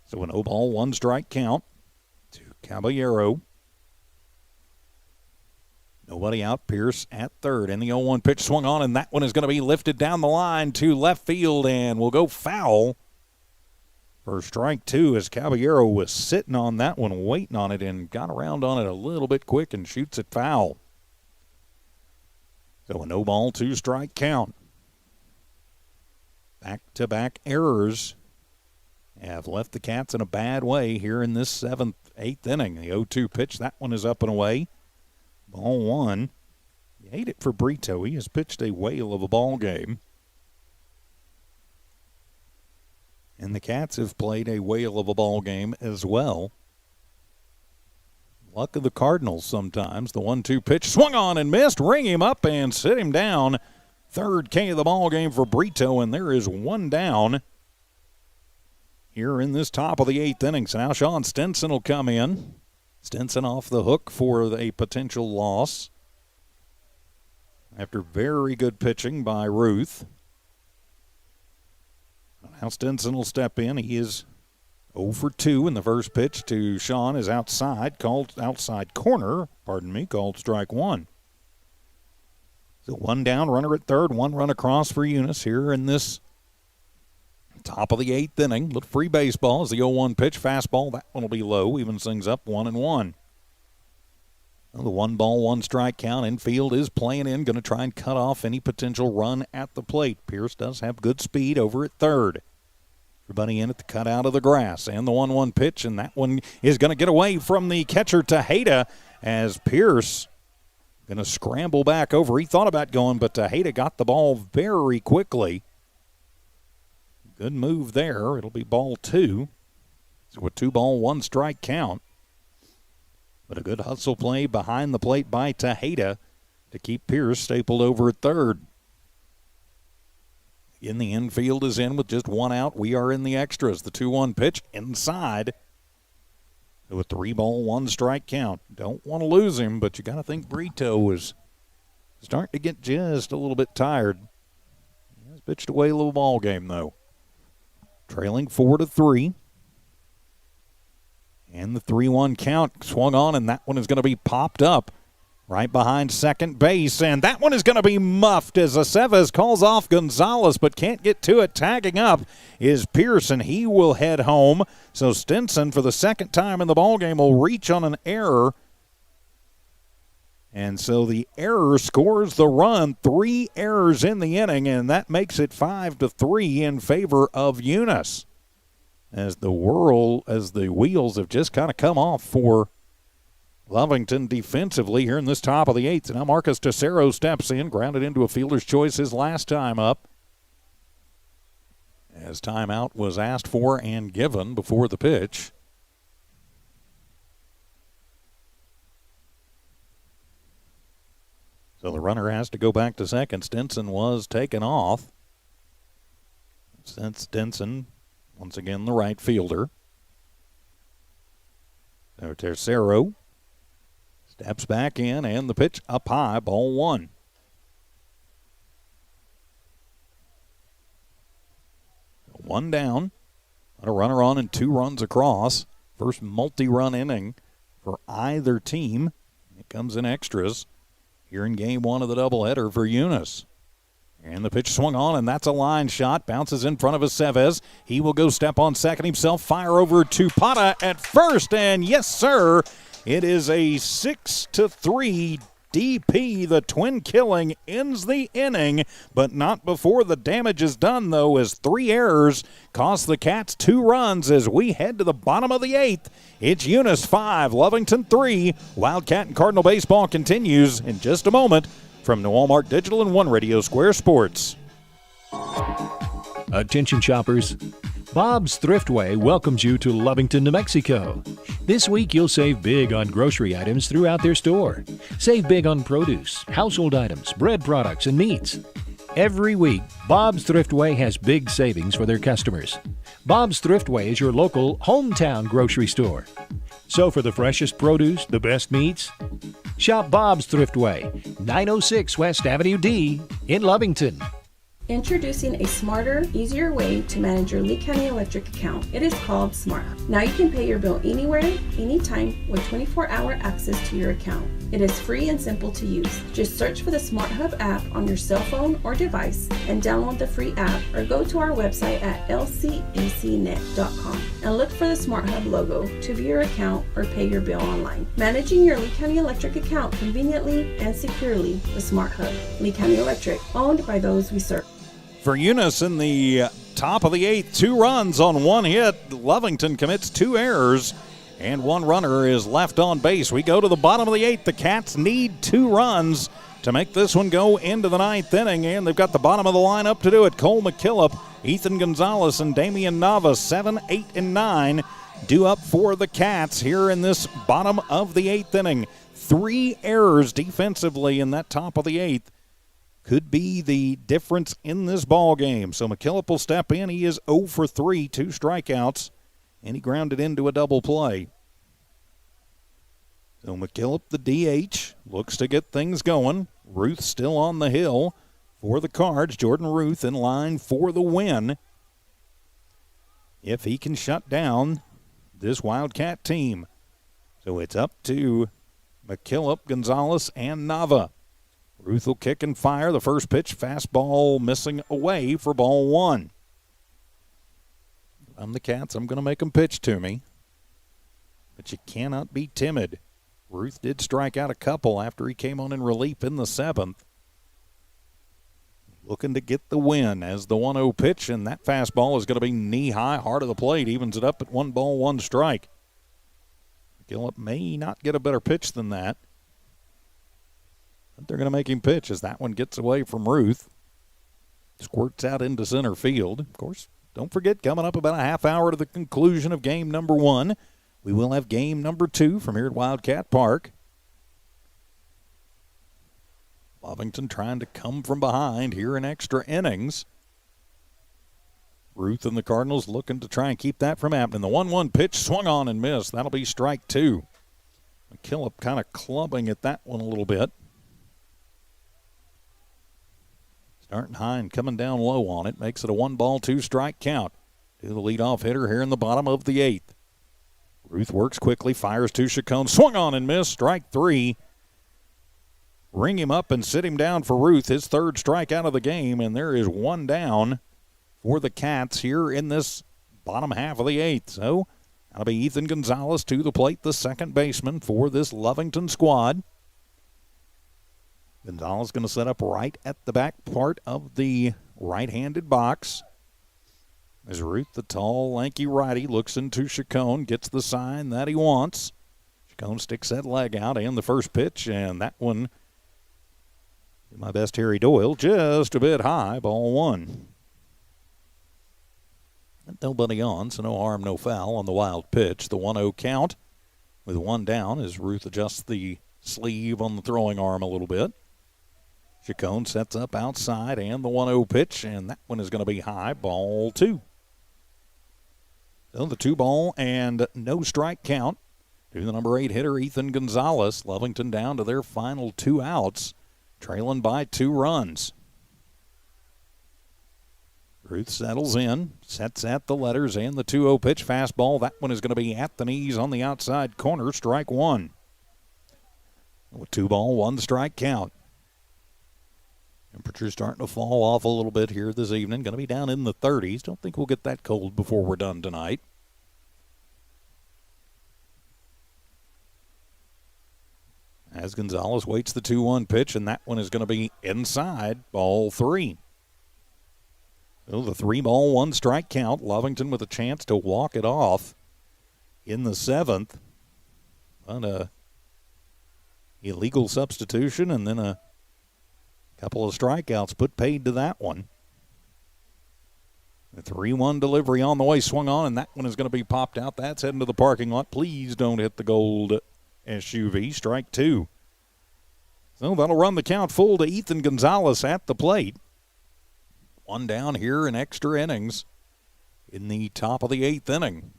Speaker 1: So a 0-ball, 1-strike count to Caballero. Nobody out, Pierce at third. And the 0-1 pitch swung on, and that one is going to be lifted down the line to left field and will go foul. For strike two, as Caballero was sitting on that one, waiting on it, and got around on it a little bit quick and shoots it foul. So a 0-ball, 2-strike count. Back-to-back errors have left the Cats in a bad way here in this 8th inning. The 0-2 pitch, that one is up and away. Ball one. You hate it for Brito. He has pitched a whale of a ball game. And the Cats have played a whale of a ball game as well. Luck of the Cardinals sometimes. The 1-2 pitch swung on and missed. Ring him up and sit him down. Third K of the ball game for Brito, and there is one down here in this top of the 8th inning. So now Sean Stinson will come in. Stinson off the hook for a potential loss after very good pitching by Ruth. Now Stinson will step in. He is 0 for 2 in the first pitch to Sean is outside, called outside corner, called strike one. So one down, runner at third, one run across for Eunice here in this top of the 8th inning. Little free baseball as the 0-1 pitch, fastball. That one will be low, even things up 1-1. Well, the 1-ball, 1-strike count. Infield is playing in, going to try and cut off any potential run at the plate. Pierce does have good speed over at third. Everybody in at the cutout of the grass. And the 1-1 pitch, and that one is going to get away from the catcher Tejeda as Pierce going to scramble back over. He thought about going, but Tejeda got the ball very quickly. Good move there. It'll be ball two. So a 2-ball, 1-strike count. But a good hustle play behind the plate by Tejeda to keep Pierce stapled over at third. In the infield is in with just one out. We are in the extras. The 2-1 pitch inside. So a 3-ball, 1-strike count. Don't want to lose him, but you got to think Brito is starting to get just a little bit tired. He has pitched away a little ball game, though. Trailing 4-3. And the 3-1 count swung on, and that one is going to be popped up right behind second base. And that one is going to be muffed as Aceves calls off Gonzalez, but can't get to it. Tagging up is Pearson. He will head home. So Stinson, for the second time in the ballgame, will reach on an error. And so the error scores the run. 3 errors in the inning, and that makes it 5-3 in favor of Eunice. As the wheels have just kind of come off for Lovington defensively here in this top of the 8th. And now Marcus Tessero steps in, grounded into a fielder's choice his last time up. As timeout was asked for and given before the pitch. So the runner has to go back to second. Stinson was taken off. Since Stinson, once again, the right fielder. So Tercero steps back in, and the pitch up high, ball one. One down. A runner on and 2 runs across. First multi-run inning for either team. It comes in extras here in game 1 of the doubleheader for Eunice. And the pitch swung on, and that's a line shot. Bounces in front of Aceves. He will go step on second himself. Fire over to Pata at first, and yes, sir, it is a 6-3 DP. The twin killing ends the inning, but not before the damage is done, though, as 3 errors cost the Cats 2 runs as we head to the bottom of the 8th. It's Eunice 5, Lovington 3. Wildcat and Cardinal baseball continues in just a moment from the Walmart Digital and One Radio Square Sports.
Speaker 4: Attention shoppers. Bob's Thriftway welcomes you to Lovington, New Mexico. This week you'll save big on grocery items throughout their store. Save big on produce, household items, bread products, and meats. Every week, Bob's Thriftway has big savings for their customers. Bob's Thriftway is your local hometown grocery store. So for the freshest produce, the best meats, shop Bob's Thriftway, 906 West Avenue D in Lovington.
Speaker 5: Introducing a smarter, easier way to manage your Lea County Electric account. It is called Smart. Now you can pay your bill anywhere, anytime, with 24-hour access to your account. It is free and simple to use. Just search for the Smart Hub app on your cell phone or device and download the free app, or go to our website at lcecnet.com and look for the Smart Hub logo to view your account or pay your bill online. Managing your Lea County Electric account conveniently and securely with Smart Hub. Lea County Electric, owned by those we serve.
Speaker 1: For Eunice in the top of the 8th, 2 runs on 1 hit. Lovington commits 2 errors, and 1 runner is left on base. We go to the bottom of the 8th. The Cats need 2 runs to make this one go into the 9th inning, and they've got the bottom of the lineup to do it. Cole McKillop, Ethan Gonzalez, and Damian Nava, 7, 8, and 9, due up for the Cats here in this bottom of the 8th inning. 3 errors defensively in that top of the 8th. Could be the difference in this ball game. So McKillop will step in. He is 0 for 3, 2 strikeouts, and he grounded into a double play. So McKillop, the DH, looks to get things going. Ruth still on the hill for the Cards. Jordan Ruth in line for the win. If he can shut down this Wildcat team. So it's up to McKillop, Gonzalez, and Nava. Ruth will kick and fire. The first pitch, fastball missing away for ball 1. I'm the Cats. I'm going to make them pitch to me. But you cannot be timid. Ruth did strike out a couple after he came on in relief in the 7th. Looking to get the win as the 1-0 pitch, and that fastball is going to be knee-high, hard of the plate. Evens it up at 1 ball, 1 strike. Gillett may not get a better pitch than that. But they're going to make him pitch as that one gets away from Ruth. Squirts out into center field. Of course, don't forget, coming up about a half hour to the conclusion of game number 1, we will have game number 2 from here at Wildcat Park. Lovington trying to come from behind here in extra innings. Ruth and the Cardinals looking to try and keep that from happening. The 1-1 pitch swung on and missed. That'll be strike 2. McKillop kind of clubbing at that one a little bit. Starting high and coming down low on it. Makes it a 1 ball, 2 strike count to the leadoff hitter here in the bottom of the 8th. Ruth works quickly, fires to Chacon. Swung on and missed. Strike 3. Ring him up and sit him down for Ruth. His 3rd strikeout of the game, and there is 1 down for the Cats here in this bottom half of the 8th. So that'll be Ethan Gonzalez to the plate, the second baseman for this Lovington squad. Gonzalez going to set up right at the back part of the right-handed box. As Ruth, the tall, lanky righty, looks into Chacon, gets the sign that he wants. Chacon sticks that leg out and the first pitch, and that one, my best Harry Doyle, just a bit high, ball 1. Nobody on, so no harm, no foul on the wild pitch. The 1-0 count with 1 down as Ruth adjusts the sleeve on the throwing arm a little bit. Chacon sets up outside and the 1-0 pitch, and that one is going to be high, ball 2. So the 2-ball and no strike count to the number 8 hitter, Ethan Gonzalez. Lovington down to their final 2 outs, trailing by 2 runs. Ruth settles in, sets at the letters and the 2-0 pitch, fastball. That one is going to be at the knees on the outside corner, strike 1. With 2-ball, 1 strike count. Temperature's starting to fall off a little bit here this evening. Going to be down in the 30s. Don't think we'll get that cold before we're done tonight. As Gonzalez waits the 2-1 pitch, and that one is going to be inside, ball 3. So the 3-ball, 1 strike count. Lovington with a chance to walk it off in the 7th. But a illegal substitution and then a couple of strikeouts put paid to that one. The 3-1 delivery on the way, swung on, and that one is going to be popped out. That's heading to the parking lot. Please don't hit the gold SUV. Strike 2. So that'll run the count full to Ethan Gonzalez at the plate. 1 down here in extra innings in the top of the 8th inning.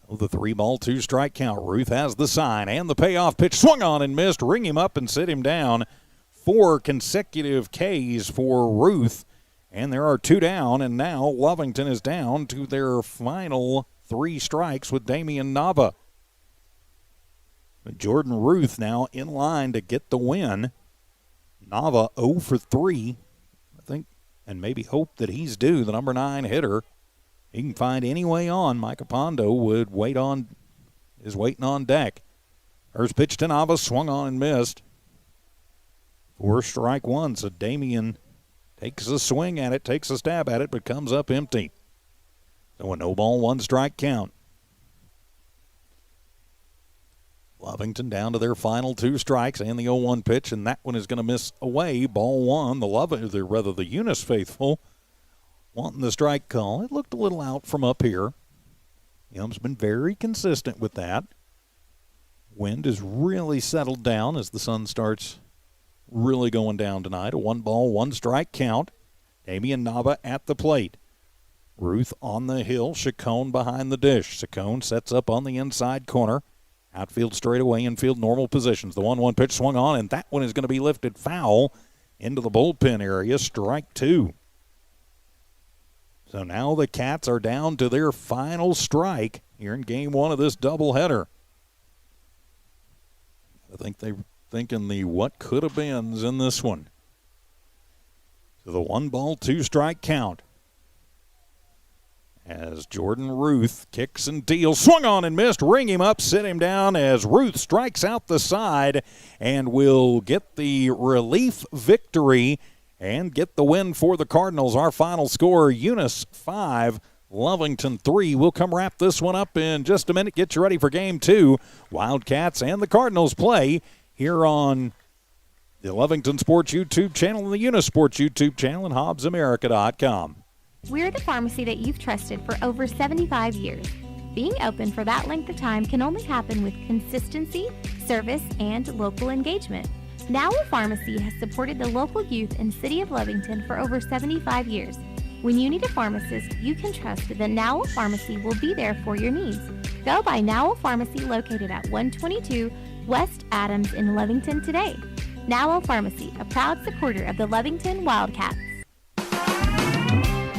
Speaker 1: Oh, the 3-ball, 2 strike count. Ruth has the sign and the payoff pitch, swung on and missed. Ring him up and sit him down. 4 consecutive Ks for Ruth, and there are 2 down, and now Lovington is down to their final 3 strikes with Damian Nava. Jordan Ruth now in line to get the win. Nava 0 for 3, I think, and maybe hope that he's due, the number 9 hitter. He can find any way on. Micah Pondo is waiting on deck. First pitch to Nava, swung on and missed. 4 strike 1, so Damian takes a swing at it, takes a stab at it, but comes up empty. So a no-ball, 1 strike count. Lovington down to their final 2 strikes and the 0-1 pitch, and that one is going to miss away. Ball 1. The Eunice faithful wanting the strike call. It looked a little out from up here. Yum's been very consistent with that. Wind has really settled down as the sun starts really going down tonight. A 1-ball, 1 strike count. Damian Nava at the plate. Ruth on the hill. Chacon behind the dish. Chacon sets up on the inside corner. Outfield straightaway, infield normal positions. The 1-1 pitch swung on, and that one is going to be lifted foul into the bullpen area. Strike 2. So now the Cats are down to their final strike here in game 1 of this doubleheader. I think they're thinking the what could have beens in this one. So the 1-ball, 2 strike count. As Jordan Ruth kicks and deals, swung on and missed, ring him up, sit him down as Ruth strikes out the side and will get the relief victory and get the win for the Cardinals. Our final score, Eunice 5, Lovington 3. We'll come wrap this one up in just a minute. Get you ready for game 2. Wildcats and the Cardinals play here on the Lovington Sports YouTube channel and the Eunice Sports YouTube channel and HobbsAmerica.com.
Speaker 6: We're the pharmacy that you've trusted for over 75 years. Being open for that length of time can only happen with consistency, service, and local engagement. Now Pharmacy has supported the local youth in City of Lovington for over 75 years. When you need a pharmacist, you can trust that Now Pharmacy will be there for your needs. Go by Now Pharmacy located at 122 West Adams in Lovington today. Now Pharmacy, a proud supporter of the Lovington Wildcats.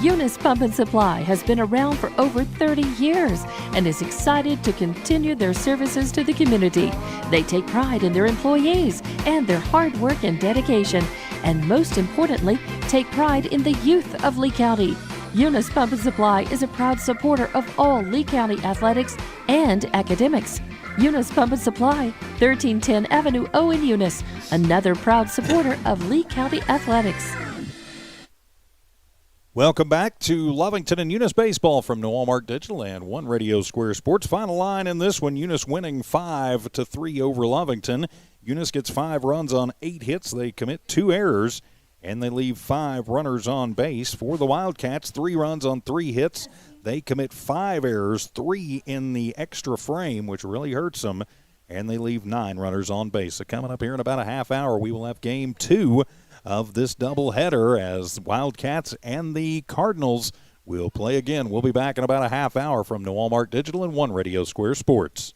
Speaker 3: Eunice Pump and Supply has been around for over 30 years and is excited to continue their services to the community. They take pride in their employees and their hard work and dedication, and most importantly, take pride in the youth of Lea County. Eunice Pump and Supply is a proud supporter of all Lea County athletics and academics. Eunice Pump and Supply, 1310 Avenue O in Eunice, another proud supporter of Lea County athletics.
Speaker 1: Welcome back to Lovington and Eunice baseball from Walmart Digital and One Radio Square Sports. Final line in this one, Eunice winning 5-3 over Lovington. Eunice gets 5 runs on 8 hits. They commit 2 errors, and they leave 5 runners on base. For the Wildcats, 3 runs on 3 hits. They commit 5 errors, 3 in the extra frame, which really hurts them. and they leave 9 runners on base. So coming up here in about a half hour, we will have Game 2 of this doubleheader as Wildcats and the Cardinals will play again. We'll be back in about a half hour from New Walmart Digital and One Radio Square Sports.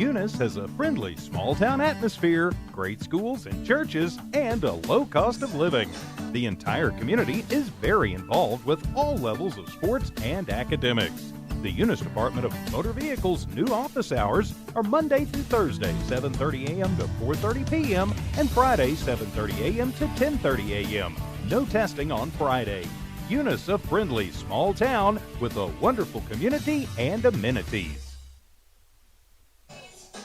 Speaker 2: Eunice has a friendly small-town atmosphere, great schools and churches, and a low cost of living. The entire community is very involved with all levels of sports and academics. The Eunice Department of Motor Vehicles' new office hours are Monday through Thursday, 7:30 a.m. to 4:30 p.m., and Friday, 7:30 a.m. to 10:30 a.m. No testing on Friday. Eunice, a friendly small town with a wonderful community and amenities.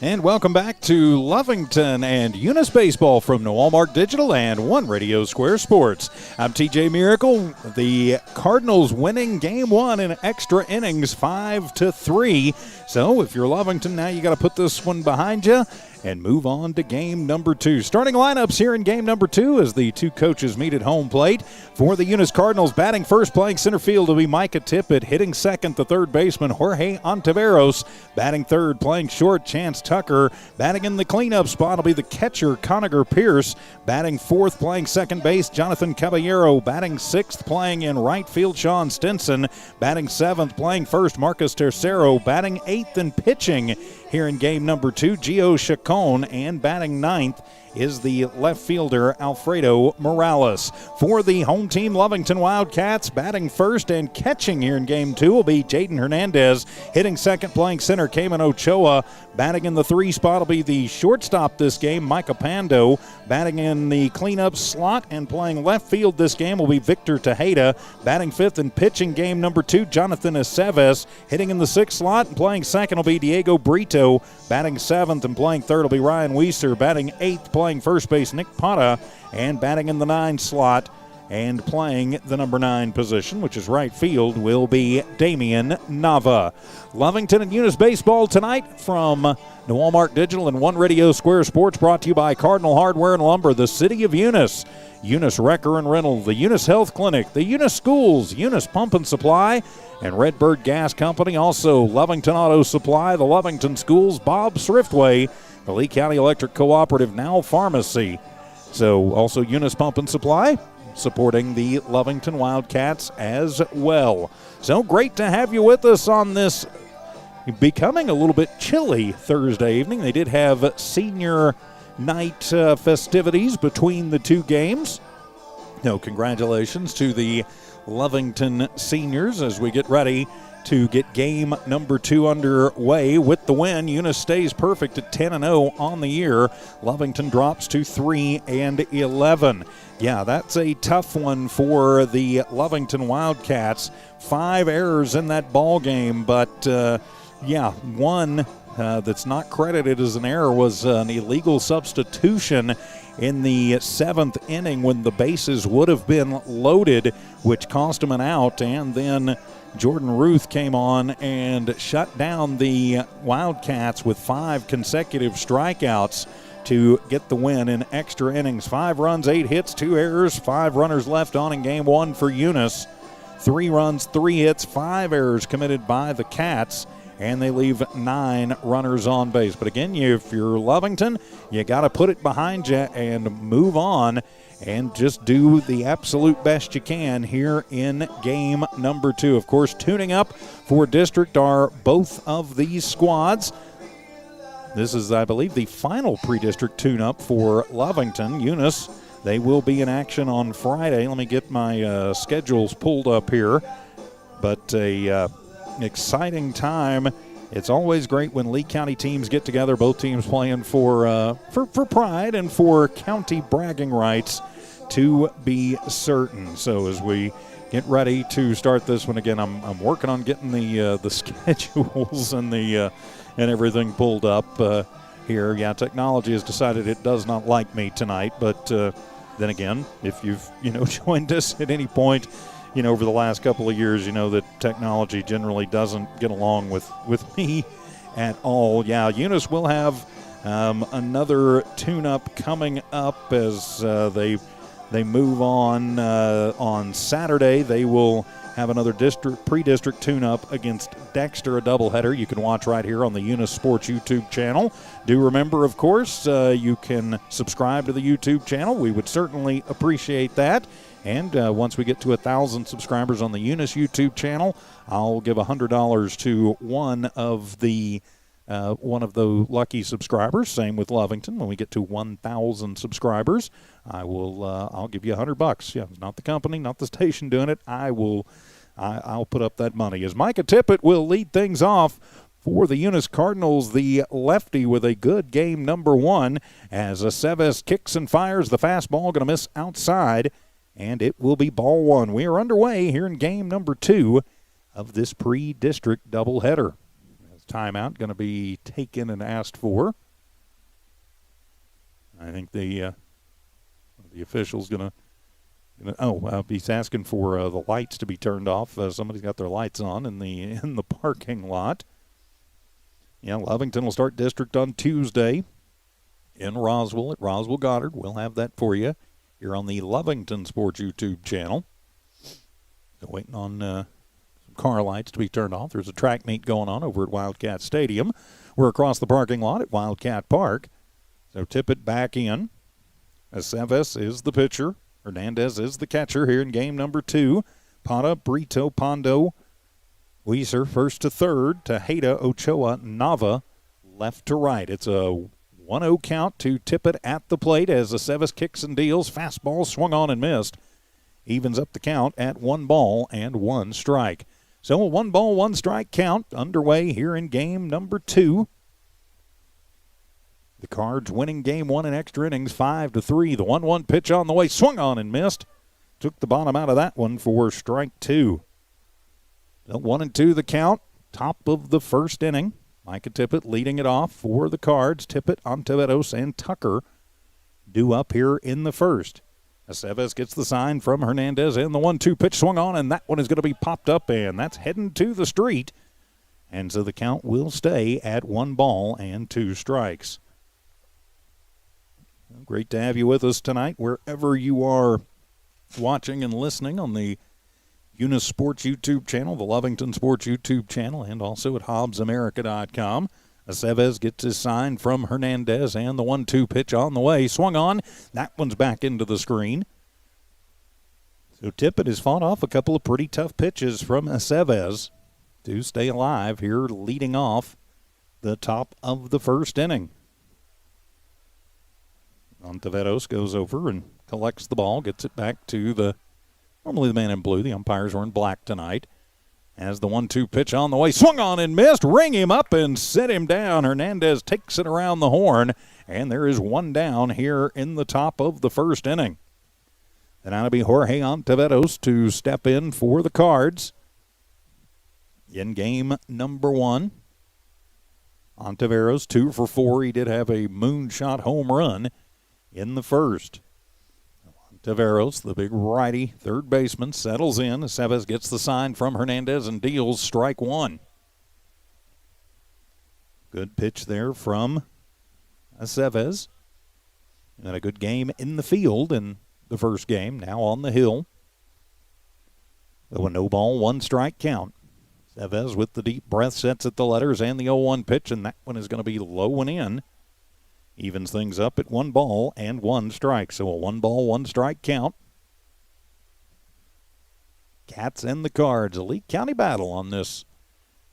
Speaker 1: And welcome back to Lovington and Eunice Baseball from New Walmart Digital and One Radio Square Sports. I'm TJ Miracle. The Cardinals winning game one in extra innings 5-3. So if you're Lovington, now you got to put this one behind you and move on to game number two. Starting lineups here in game number two as the two coaches meet at home plate. For the Eunice Cardinals, batting first, playing center field will be Micah Tippett. Hitting second, the third baseman, Jorge Ontiveros. Batting third, playing short, Chance Tucker. Batting in the cleanup spot will be the catcher, Conager Pierce. Batting fourth, playing second base, Jonathan Caballero. Batting sixth, playing in right field, Sean Stinson. Batting seventh, playing first, Marcus Tercero. Batting eighth and pitching here in game number two, Gio Chacon, and batting ninth is the left fielder, Alfredo Morales. For the home team, Lovington Wildcats, batting first and catching here in game two will be Jaden Hernandez. Hitting second, playing center, Cayman Ochoa. Batting in the three spot will be the shortstop this game, Micah Pando. Batting in the cleanup slot and playing left field this game will be Victor Tejeda. Batting fifth and pitching game number two, Jonathan Aceves. Hitting in the sixth slot and playing second will be Diego Brito. Batting seventh and playing third will be Ryan Weiser. Batting eighth, playing first base, Nick Pata. And batting in the 9 slot and playing the number 9 position, which is right field, will be Damian Nava. Lovington and Eunice Baseball tonight from New Walmart Digital and One Radio Square Sports, brought to you by Cardinal Hardware and Lumber, the City of Eunice, Eunice Wrecker and Rental, the Eunice Health Clinic, the Eunice Schools, Eunice Pump and Supply, and Redbird Gas Company. Also Lovington Auto Supply, the Lovington Schools, Bob Sriftway, the Lea County Electric Cooperative, Now Pharmacy. So also Eunice Pump and Supply, supporting the Lovington Wildcats as well. So great to have you with us on this becoming a little bit chilly Thursday evening. They did have senior night festivities between the two games. No, congratulations to the Lovington seniors as we get ready to get game number two underway. With the win, Eunice stays perfect at 10-0 on the year. Lovington drops to 3-11. Yeah, that's a tough one for the Lovington Wildcats. 5 errors in that ball game, but one that's not credited as an error was an illegal substitution in the 7th inning when the bases would have been loaded, which cost him an out, and then Jordan Ruth came on and shut down the Wildcats with 5 consecutive strikeouts to get the win in extra innings. 5 runs, 8 hits, 2 errors, 5 runners left on in game one for Eunice. 3 runs, 3 hits, 5 errors committed by the Cats, and they leave 9 runners on base. But again, if you're Lovington, you got to put it behind you and move on and just do the absolute best you can here in game number two. Of course, tuning up for district are both of these squads. This is, I believe, the final pre-district tune-up for Lovington. Eunice, they will be in action on Friday. Let me get my schedules pulled up here. But exciting time. It's always great when Lea County teams get together, both teams playing for pride and for county bragging rights, to be certain. So as we get ready to start this one again, I'm working on getting the schedules and the and everything pulled up here. Yeah, technology has decided it does not like me tonight, but then again, if you've joined us at any point over the last couple of years, you know that technology generally doesn't get along with me at all. Yeah, Eunice will have another tune-up coming up as they move on Saturday. They will have another pre-district tune-up against Dexter, a doubleheader. You can watch right here on the Eunice Sports YouTube channel. Do remember, of course, you can subscribe to the YouTube channel. We would certainly appreciate that. And once we get to 1,000 subscribers on the Eunice YouTube channel, I'll give $100 to one of the one of the lucky subscribers. Same with Lovington. When we get to 1,000 subscribers, I'll give you $100. Yeah, not the company, not the station doing it. I'll put up that money. As Micah Tippett will lead things off for the Eunice Cardinals, the lefty with a good game number one, as Aceves kicks and fires the fastball, going to miss outside, and it will be ball one. We are underway here in game number two of this pre-district doubleheader. Timeout going to be taken and asked for. I think the official's going to he's asking for the lights to be turned off. Somebody's got their lights on in the parking lot. Yeah, Lovington will start district on Tuesday in Roswell at Roswell Goddard. We'll have that for you here on the Lovington Sports YouTube channel. So waiting on some car lights to be turned off. There's a track meet going on over at Wildcat Stadium. We're across the parking lot at Wildcat Park. So Tippett back in. Aceves is the pitcher. Hernandez is the catcher here in game number two. Pata, Brito, Pondo, Weiser first to third. Tejeda, Ochoa, Nava left to right. It's a 1-0 count to Tippett at the plate as Aceves kicks and deals. Fastball swung on and missed. Evens up the count at 1 ball and 1 strike. So a 1 ball, 1 strike count underway here in game number two. The Cards winning game one in extra innings 5-3. The 1-1 pitch on the way, swung on and missed. Took the bottom out of that one for strike two. So 1-2 the count, top of the first inning. Micah Tippett leading it off for the Cards. Tippett, Ontiveros, and Tucker due up here in the first. Aceves gets the sign from Hernandez, and the 1-2 pitch swung on, and that one is going to be popped up, and that's heading to the street. And so the count will stay at 1 ball and 2 strikes. Great to have you with us tonight, wherever you are watching and listening on the Eunice Sports YouTube channel, the Lovington Sports YouTube channel, and also at HobbsAmerica.com. Aceves gets his sign from Hernandez, and the 1-2 pitch on the way. Swung on. That one's back into the screen. So Tippett has fought off a couple of pretty tough pitches from Aceves to stay alive here, leading off the top of the first inning. Ontiveros goes over and collects the ball, gets it back to normally the man in blue. The umpires were in black tonight. As the 1-2 pitch on the way, swung on and missed. Ring him up and set him down. Hernandez takes it around the horn, and there is 1 down here in the top of the first inning. And now it'll be Jorge Ontiveros to step in for the Cards in game number 1. Ontiveros 2 for 4. He did have a moonshot home run in the first. Taveros, the big righty third baseman, settles in. Aceves gets the sign from Hernandez and deals strike 1. Good pitch there from Aceves. And a good game in the field in the first game, now on the hill. So a no ball, 1 strike count. Aceves with the deep breath sets at the letters and the 0-1 pitch, and that one is going to be low and in. Evens things up at 1 ball and 1 strike. So a 1 ball, 1 strike count. Cats and the Cards, a Lea County battle on this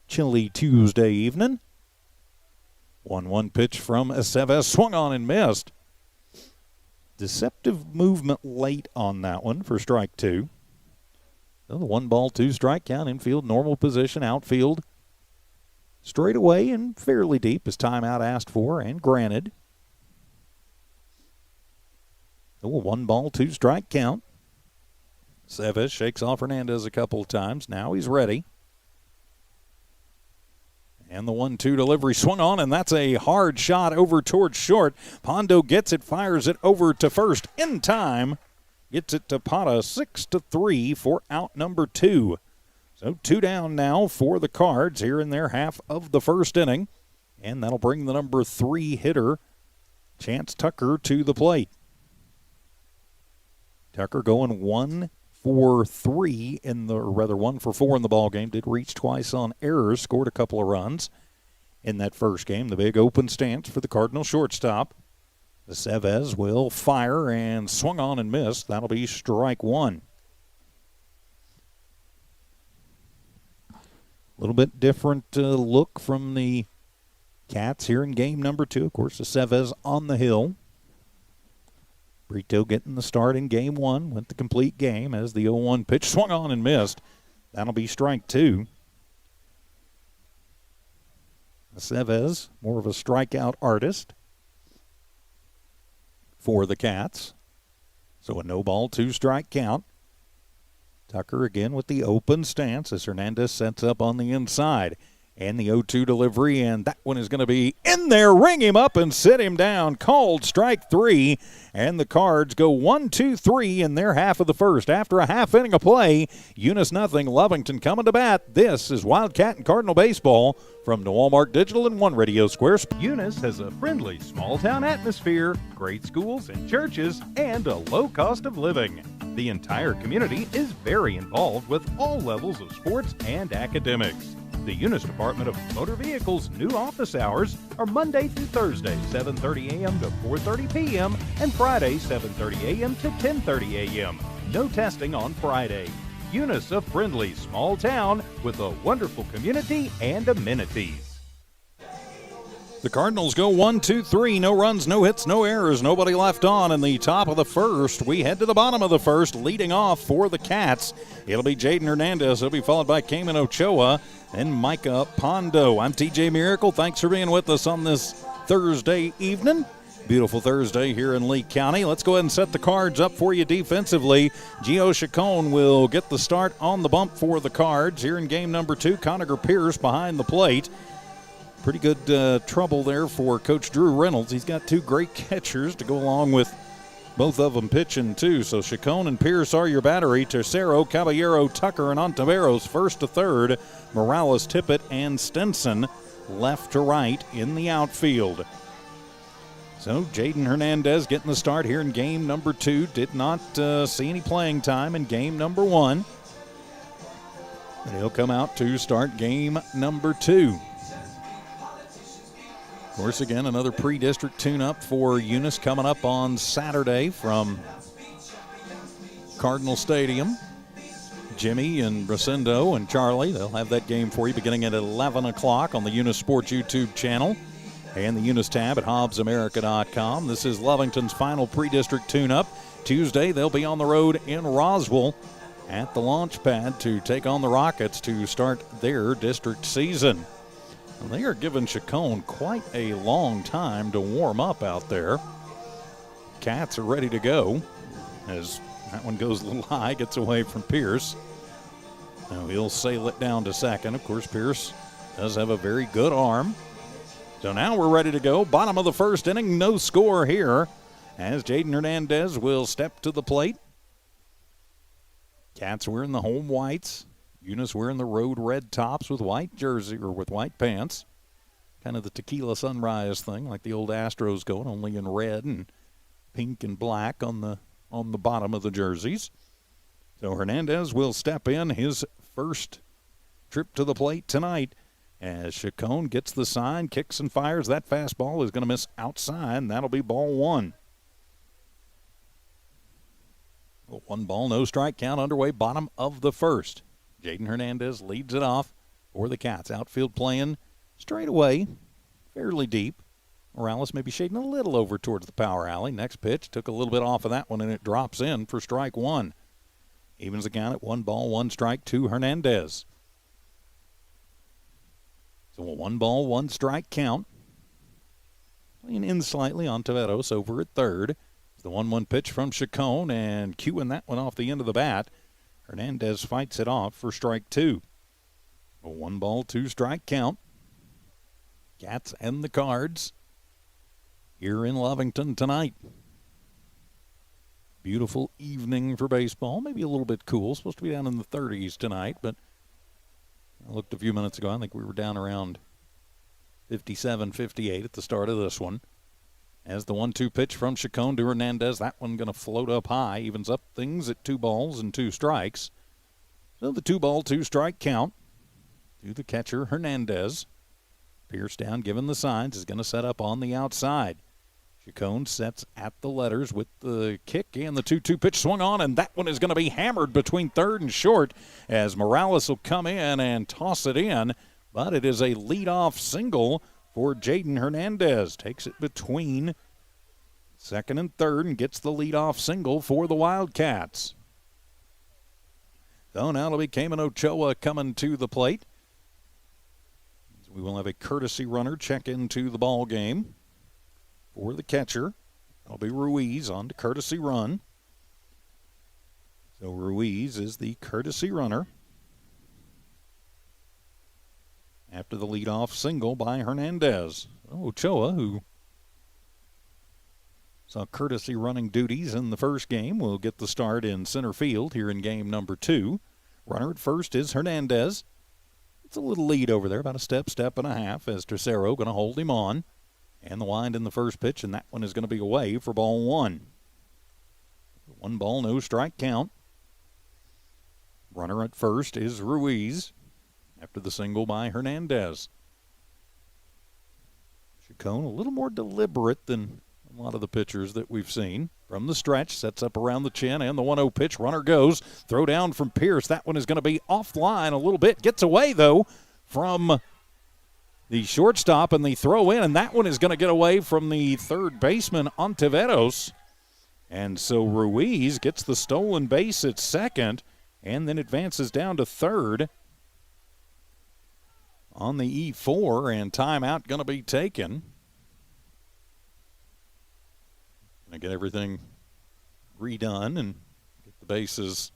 Speaker 1: chilly Tuesday evening. 1-1 pitch from Aceves, swung on and missed. Deceptive movement late on that one for strike 2. So the 1 ball, 2 strike count. Infield, normal position. Outfield, straight away and fairly deep as timeout asked for and granted. So a 1 ball, 2 strike count. Aceves shakes off Hernandez a couple of times. Now he's ready. And the 1-2 delivery swung on, and that's a hard shot over towards short. Pondo gets it, fires it over to first in time. Gets it to Pata, 6-3 for out number 2. So 2 down now for the Cards here in their half of the first inning. And that'll bring the number 3 hitter, Chance Tucker, to the plate. Tucker going 1 for 3 1 for 4 in the ball game. Did reach twice on errors, scored a couple of runs in that first game. The big open stance for the Cardinal shortstop. Aceves will fire and swung on and missed. That'll be strike 1. A little bit different look from the Cats here in game number 2. Of course, the Chavez on the hill. Brito getting the start in game 1. Went the complete game as the 0-1 pitch swung on and missed. That'll be strike 2. Chavez, more of a strikeout artist for the Cats. So a no ball, 2-strike count. Tucker again with the open stance as Hernandez sets up on the inside. And the 0-2 delivery, and that one is going to be in there. Ring him up and sit him down. Called strike 3, and the Cards go 1-2-3 in their half of the first. After a half inning of play, Eunice nothing, Lovington coming to bat. This is Wildcat and Cardinal Baseball from Walmart Digital and One Radio Square.
Speaker 2: Eunice has a friendly small-town atmosphere, great schools and churches, and a low cost of living. The entire community is very involved with all levels of sports and academics. The Eunice Department of Motor Vehicles' new office hours are Monday through Thursday, 7:30 a.m. to 4:30 p.m., and Friday, 7:30 a.m. to 10:30 a.m. No testing on Friday. Eunice, a friendly small town with a wonderful community and amenities.
Speaker 1: The Cardinals go 1-2-3. No runs, no hits, no errors. Nobody left on in the top of the first. We head to the bottom of the first. Leading off for the Cats, it'll be Jaden Hernandez. He'll be followed by Cayman Ochoa and Micah Pondo. I'm TJ Miracle. Thanks for being with us on this Thursday evening. Beautiful Thursday here in Lea County. Let's go ahead and set the Cards up for you defensively. Gio Chacon will get the start on the bump for the Cards. Here in game number 2, Conager Pierce behind the plate. Pretty good trouble there for Coach Drew Reynolds. He's got 2 great catchers to go along with both of them pitching, too. So Chacon and Pierce are your battery. Tercero, Caballero, Tucker, and Ontiveros first to third. Morales, Tippett, and Stinson left to right in the outfield. So Jaden Hernandez getting the start here in game number 2. Did not see any playing time in game number 1. And he'll come out to start game number 2. Of course, again, another pre-district tune-up for Eunice coming up on Saturday from Cardinal Stadium. Jimmy and Brasindo and Charlie, they'll have that game for you beginning at 11 o'clock on the Eunice Sports YouTube channel and the Eunice tab at HobbsAmerica.com. This is Lovington's final pre-district tune-up. Tuesday, they'll be on the road in Roswell at the launch pad to take on the Rockets to start their district season. They are giving Chacon quite a long time to warm up out there. Cats are ready to go as that one goes a little high, gets away from Pierce. Now he'll sail it down to second. Of course, Pierce does have a very good arm. So now we're ready to go. Bottom of the first inning, no score here as Jaden Hernandez will step to the plate. Cats wearing the home whites. Eunice wearing the road red tops with white jersey or with white pants. Kind of the tequila sunrise thing, like the old Astros going, only in red and pink and black on the bottom of the jerseys. So Hernandez will step in his first trip to the plate tonight as Chacon gets the sign, kicks and fires. That fastball is going to miss outside, and that'll be ball 1. 1 ball, no strike count underway, bottom of the first. Jaden Hernandez leads it off for the Cats. Outfield playing straight away, fairly deep. Morales maybe shading a little over towards the power alley. Next pitch, took a little bit off of that one, and it drops in for strike 1. Evens the count at 1 ball, 1 strike to Hernandez. So a 1 ball, 1 strike count. Playing in slightly on Taveros over at third. The 1-1 pitch from Chacon, and cueing that one off the end of the bat. Hernandez fights it off for strike 2. A 1 ball, 2 strike count. Cats and the Cards here in Lovington tonight. Beautiful evening for baseball. Maybe a little bit cool. Supposed to be down in the 30s tonight, but I looked a few minutes ago. I think we were down around 57, 58 at the start of this one. As the 1-2 pitch from Chacon to Hernandez, that one going to float up high, evens up things at 2 balls and 2 strikes. So the 2 ball, 2 strike count to the catcher Hernandez. Pierce down, given the signs, is going to set up on the outside. Chacon sets at the letters with the kick, and the 2-2 pitch swung on, and that one is going to be hammered between third and short as Morales will come in and toss it in, but it is a leadoff single for Jaden Hernandez. Takes it between second and third and gets the leadoff single for the Wildcats. So now it'll be Cayman Ochoa coming to the plate. We will have a courtesy runner check into the ball game for the catcher. That'll be Ruiz on the courtesy run. So Ruiz is the courtesy runner after the leadoff single by Hernandez. Ochoa, who saw courtesy running duties in the first game, will get the start in center field here in game number 2. Runner at first is Hernandez. It's a little lead over there, about a step and a half, as Tercero going to hold him on. And the wind in the first pitch, and that one is going to be away for ball 1. 1 ball, no strike count. Runner at first is Ruiz after the single by Hernandez. Chacon a little more deliberate than a lot of the pitchers that we've seen. From the stretch, sets up around the chin, and the 1-0 pitch. Runner goes. Throw down from Pierce. That one is going to be offline a little bit. Gets away, though, from the shortstop, and the throw in, and that one is going to get away from the third baseman, Ontiveros. And so Ruiz gets the stolen base at second, and then advances down to third on the E4, and timeout going to be taken. Going to get everything redone and get the bases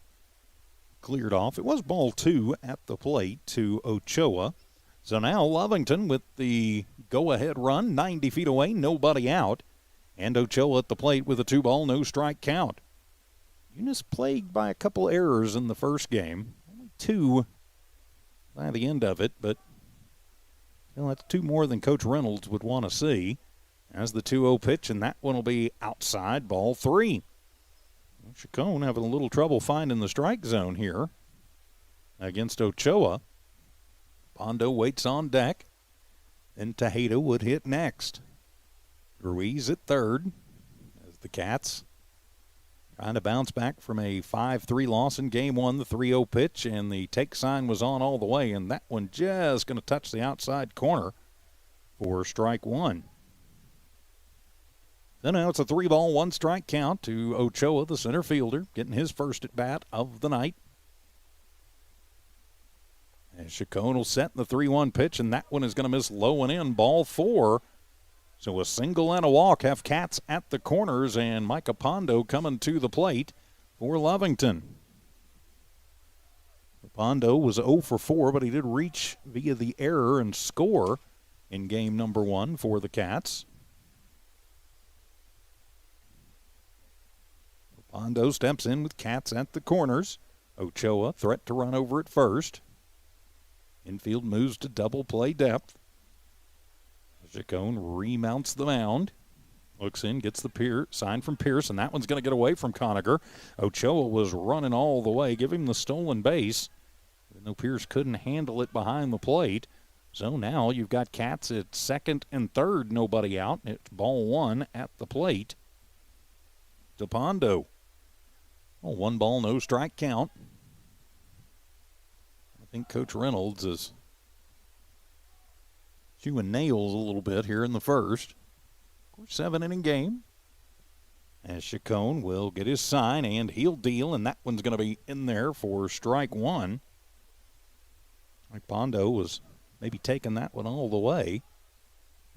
Speaker 1: cleared off. It was ball 2 at the plate to Ochoa. So now Lovington with the go-ahead run, 90 feet away, nobody out. And Ochoa at the plate with a 2-ball, no strike count. Eunice plagued by a couple errors in the first game. Only 2 by the end of it, but that's 2 more than Coach Reynolds would want to see. As the 2-0 pitch, and that one will be outside, ball 3. Chacon having a little trouble finding the strike zone here against Ochoa. Pondo waits on deck. Then Tejeda would hit next. Ruiz at third as the Cats trying to bounce back from a 5-3 loss in game 1, the 3-0 pitch, and the take sign was on all the way, and that one just going to touch the outside corner for strike 1. So now it's a 3-ball, 1 strike count to Ochoa, the center fielder, getting his first at bat of the night. And Chacon will set the 3-1 pitch, and that one is going to miss low and in, ball 4. So a single and a walk have Cats at the corners, and Micah Pondo coming to the plate for Lovington. Pondo was 0 for 4, but he did reach via the error and score in game number 1 for the Cats. Pondo steps in with Cats at the corners. Ochoa, threat to run over at first. Infield moves to double play depth. Chacon remounts the mound. Looks in, gets the sign from Pierce, and that one's going to get away from Conacher. Ochoa was running all the way, give him the stolen base, even though Pierce couldn't handle it behind the plate. So now you've got Cats at second and third, nobody out. It's ball 1 at the plate to Pondo. 1 ball, no strike count. I think Coach Reynolds is chewing nails a little bit here in the first. Of course, 7-inning game. As Chacon will get his sign, and he'll deal, and that one's going to be in there for strike 1. Like Pondo was maybe taking that one all the way.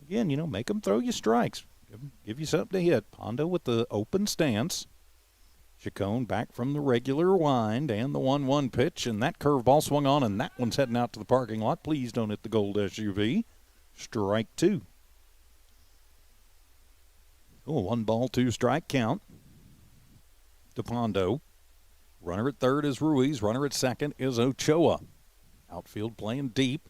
Speaker 1: Again, make them throw you strikes. Give you something to hit. Pondo with the open stance. Chacon back from the regular wind and the 1-1 pitch, and that curveball swung on, and that one's heading out to the parking lot. Please don't hit the gold SUV. Strike 2. 1 ball, 2 strike count to Pondo. Runner at third is Ruiz. Runner at second is Ochoa. Outfield playing deep.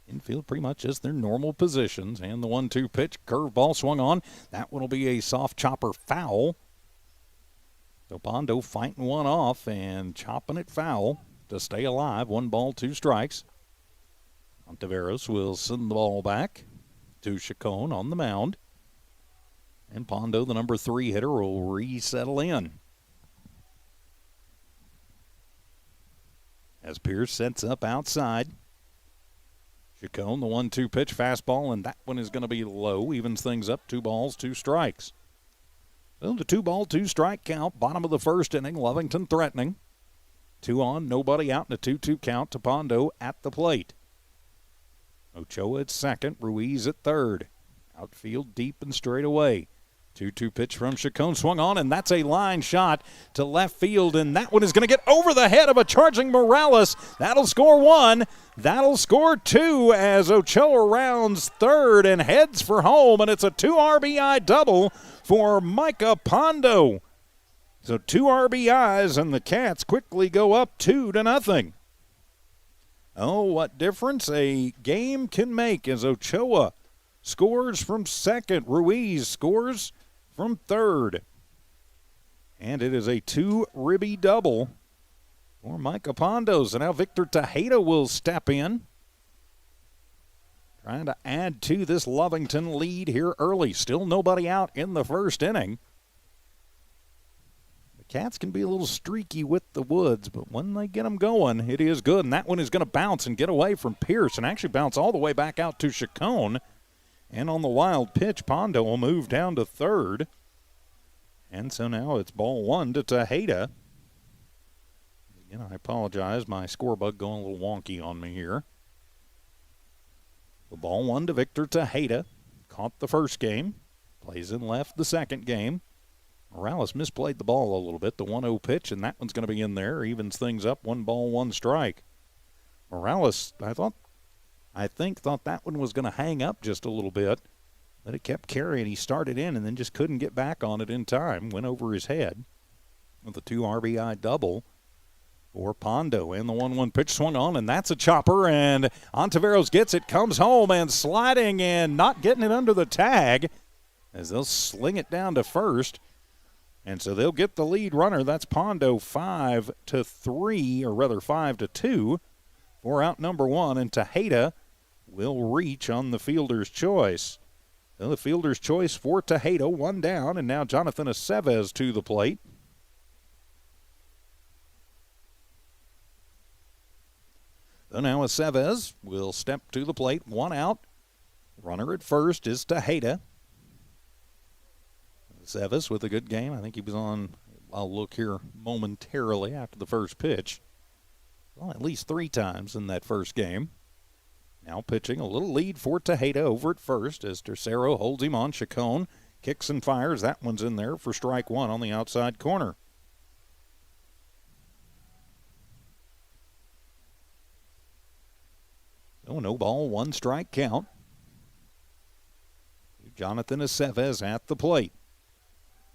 Speaker 1: Infield pretty much is their normal positions. And the 1-2 pitch, curveball swung on. That one will be a soft chopper foul. So Pondo fighting one off and chopping it foul to stay alive. 1 ball, 2 strikes. Ontiveros will send the ball back to Chacon on the mound. And Pondo, the number 3 hitter, will resettle in. As Pierce sets up outside. Chacon, the 1-2 pitch, fastball, and that one is going to be low. Evens things up, 2 balls, 2 strikes. So the 2-ball, 2-strike count, bottom of the first inning, Lovington threatening. 2 on, nobody out, and a 2-2 count to Pondo at the plate. Ochoa at second, Ruiz at third. Outfield deep and straight away. 2-2 pitch from Chacon, swung on, and that's a line shot to left field, and that one is going to get over the head of a charging Morales. That'll score 1. That'll score 2 as Ochoa rounds third and heads for home, and it's a 2 RBI double for Micah Pondo. So 2 RBIs, and the Cats quickly go up 2-0. Oh, what difference a game can make as Ochoa scores from second. Ruiz scores from third. And it is a 2-ribby double for Micah Pondo. So now Victor Tejeda will step in, trying to add to this Lovington lead here early. Still nobody out in the first inning. The Cats can be a little streaky with the Woods, but when they get them going, it is good. And that one is going to bounce and get away from Pierce and actually bounce all the way back out to Chacon. And on the wild pitch, Pondo will move down to third. And so now it's ball 1 to Tejeda. Again, I apologize. My score bug going a little wonky on me here. The ball 1 to Victor Tejeda. Caught the first game. Plays in left the second game. Morales misplayed the ball a little bit. The 1-0 pitch, and that one's going to be in there. Evens things up. 1 ball, 1 strike. Morales, I think thought that one was going to hang up just a little bit, but it kept carrying. He started in and then just couldn't get back on it in time. Went over his head with a 2 RBI double for Pondo. And the 1-1 pitch swung on, and that's a chopper, and Ontiveros gets it, comes home, and sliding and not getting it under the tag as they'll sling it down to first. And so they'll get the lead runner. That's Pondo 5-3, or rather 5-2 for out number 1, and Tejeda will reach on the fielder's choice. So the fielder's choice for Tejeda, 1 down, and now Jonathan Aceves to the plate. So now Aceves will step to the plate, 1 out. Runner at first is Tejeda. Aceves with a good game. I think he was on, I'll look here momentarily after the first pitch. Well, at least 3 times in that first game. Now pitching, a little lead for Tejeda over at first as Tercero holds him on. Chacon kicks and fires. That one's in there for strike 1 on the outside corner. So no ball, 1 strike count. Jonathan Aceves at the plate.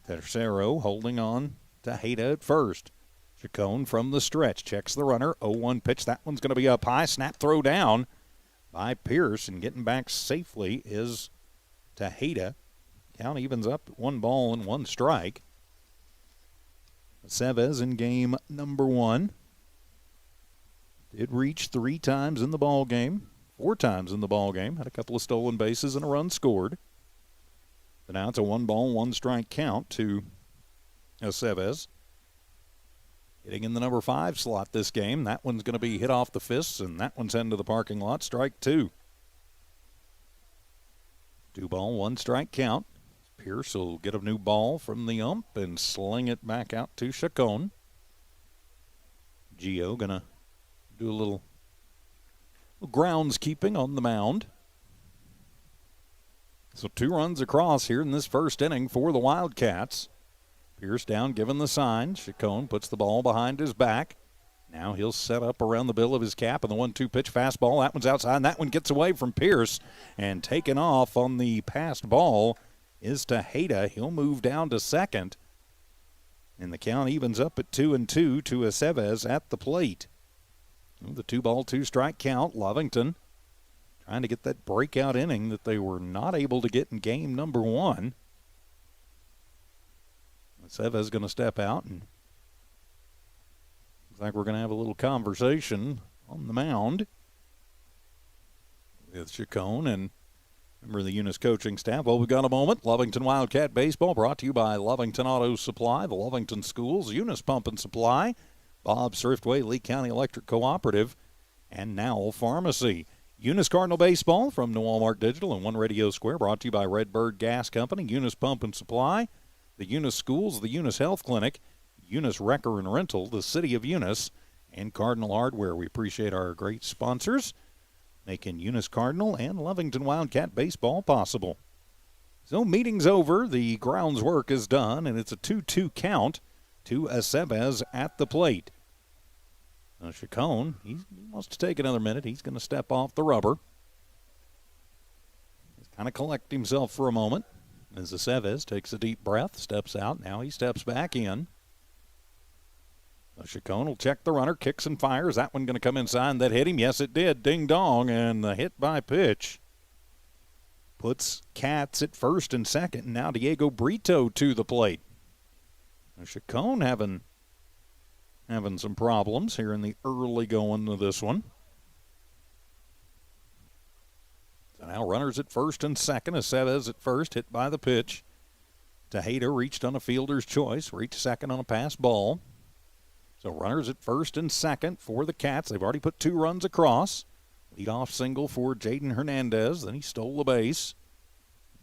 Speaker 1: Tercero holding on Tejeda at first. Chacon from the stretch checks the runner. 0-1 pitch. That one's going to be up high. Snap throw down by Pierce, and getting back safely is Tejeda. Count evens up at 1 ball and 1 strike. Aceves in game number 1. Did reach 3 times in the ball game, 4 times in the ball game. Had a couple of stolen bases and a run scored. But now it's a 1 ball, 1 strike count to Aceves. Hitting in the number 5 slot this game. That one's going to be hit off the fists, and that one's heading to the parking lot. Strike 2. 2 ball, 1 strike count. Pierce will get a new ball from the ump and sling it back out to Chacon. Gio going to do a little groundskeeping on the mound. So 2 runs across here in this first inning for the Wildcats. Pierce down, given the sign. Chacon puts the ball behind his back. Now he'll set up around the bill of his cap, and the 1-2 pitch fastball. That one's outside, and that one gets away from Pierce. And taken off on the passed ball is Tejeda. He'll move down to second. And the count evens up at 2-2 to Aceves at the plate. The 2 ball, 2 strike count. Lovington trying to get that breakout inning that they were not able to get in game number 1. Aceves going to step out, and looks like we're going to have a little conversation on the mound with Chacon and member of the Eunice coaching staff. Well, we've got a moment. Lovington Wildcat Baseball brought to you by Lovington Auto Supply, the Lovington Schools, Eunice Pump and Supply, Bob's Thriftway, Lea County Electric Cooperative, and Nowell Pharmacy. Eunice Cardinal Baseball from New Walmart Digital and One Radio Square, brought to you by Redbird Gas Company, Eunice Pump and Supply, the Eunice Schools, the Eunice Health Clinic, Eunice Wrecker and Rental, the City of Eunice, and Cardinal Hardware. We appreciate our great sponsors, making Eunice Cardinal and Lovington Wildcat Baseball possible. So meeting's over, the grounds work is done, and it's a 2-2 count to Aceves at the plate. Now Chacon, he wants to take another minute. He's going to step off the rubber. He's kind of collect himself for a moment as Aceves takes a deep breath, steps out. Now he steps back in. Chacon will check the runner, kicks and fires. That one going to come inside. That hit him. Yes, it did. Ding dong. And the hit by pitch puts Katz at first and second. And now Diego Brito to the plate. Chacon having some problems here in the early going of this one. So now runners at first and second. Aceves at first, hit by the pitch. Tejeda reached on a fielder's choice, reached second on a pass ball. So runners at first and second for the Cats. They've already put 2 runs across. Leadoff single for Jaden Hernandez. Then he stole the base.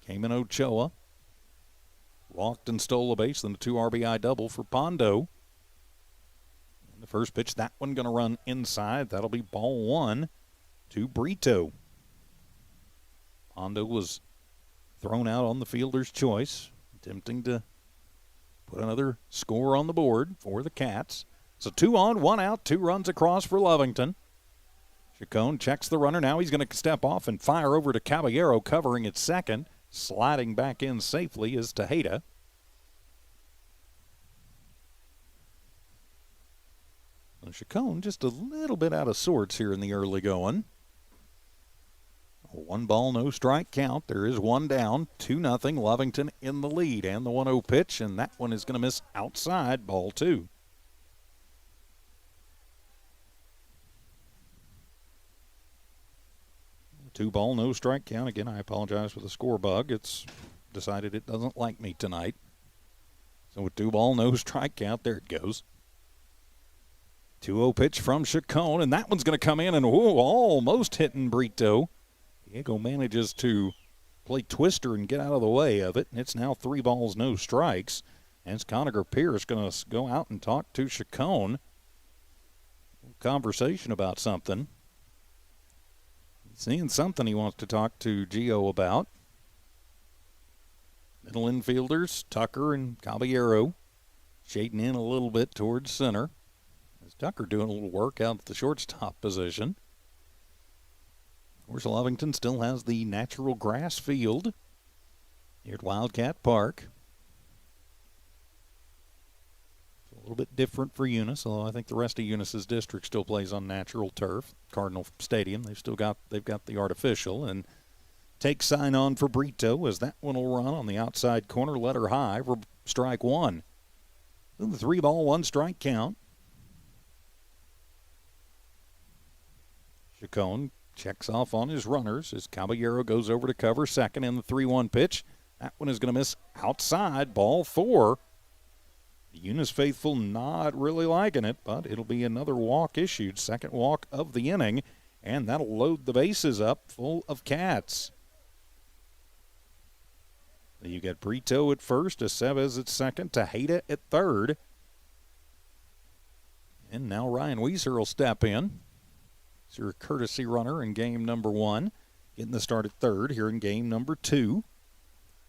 Speaker 1: Came in Ochoa. Walked and stole the base. Then a 2 RBI double for Pondo. And the first pitch, that one going to run inside. That'll be ball 1 to Brito. Pondo was thrown out on the fielder's choice, attempting to put another score on the board for the Cats. So 2 on, 1 out, 2 runs across for Lovington. Chacon checks the runner. Now he's going to step off and fire over to Caballero, covering at second. Sliding back in safely is Tejeda. Chacon just a little bit out of sorts here in the early going. 1 ball, no strike count. There is 1 down, 2-0. Lovington in the lead, and the 1-0 pitch, and that one is going to miss outside, ball 2. Two ball, no strike count. Again, I apologize for the score bug. It's decided it doesn't like me tonight. So with 2 ball, no strike count, there it goes. 2-0 pitch from Chacon, and that one's going to come in and almost hitting Brito. Diego manages to play twister and get out of the way of it, and it's now 3 balls, no strikes. And Conacher Pierce going to go out and talk to Chacon. Conversation about something. He's seeing something he wants to talk to Gio about. Middle infielders, Tucker and Caballero, shading in a little bit towards center. As Tucker doing a little work out at the shortstop position. Of course, Lovington still has the natural grass field here at Wildcat Park. It's a little bit different for Eunice, although I think the rest of Eunice's district still plays on natural turf. Cardinal Stadium, they've got the artificial, and take sign on for Brito as that one will run on the outside corner, letter high for strike 1. Then the 3 ball, 1 strike count. Chacon checks off on his runners as Caballero goes over to cover second in the 3-1 pitch. That one is going to miss outside, ball 4. The Eunice faithful not really liking it, but it'll be another walk issued, second walk of the inning, and that'll load the bases up full of Cats. You got Brito at first, Aceves at second, Tejeda at third. And now Ryan Weiser will step in. He's your courtesy runner in game number 1. Getting the start at third here in game number 2.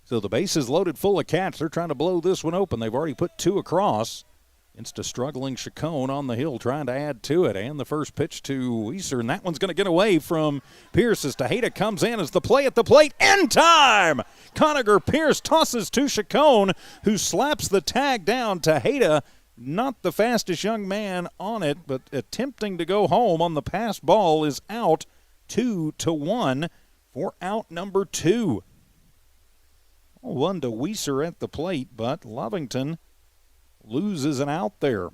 Speaker 1: So the base is loaded full of Cats. They're trying to blow this one open. They've already put 2 across. It's a struggling Chacon on the hill trying to add to it. And the first pitch to Weiser, and that one's going to get away from Pierce as Tejeda comes in as the play at the plate. In time! Conacher Pierce tosses to Chacon, who slaps the tag down. Tejeda, not the fastest young man on it, but attempting to go home on the pass ball, is out 2-1 for out number 2. 1 to Weiser at the plate, but Lovington loses an out there.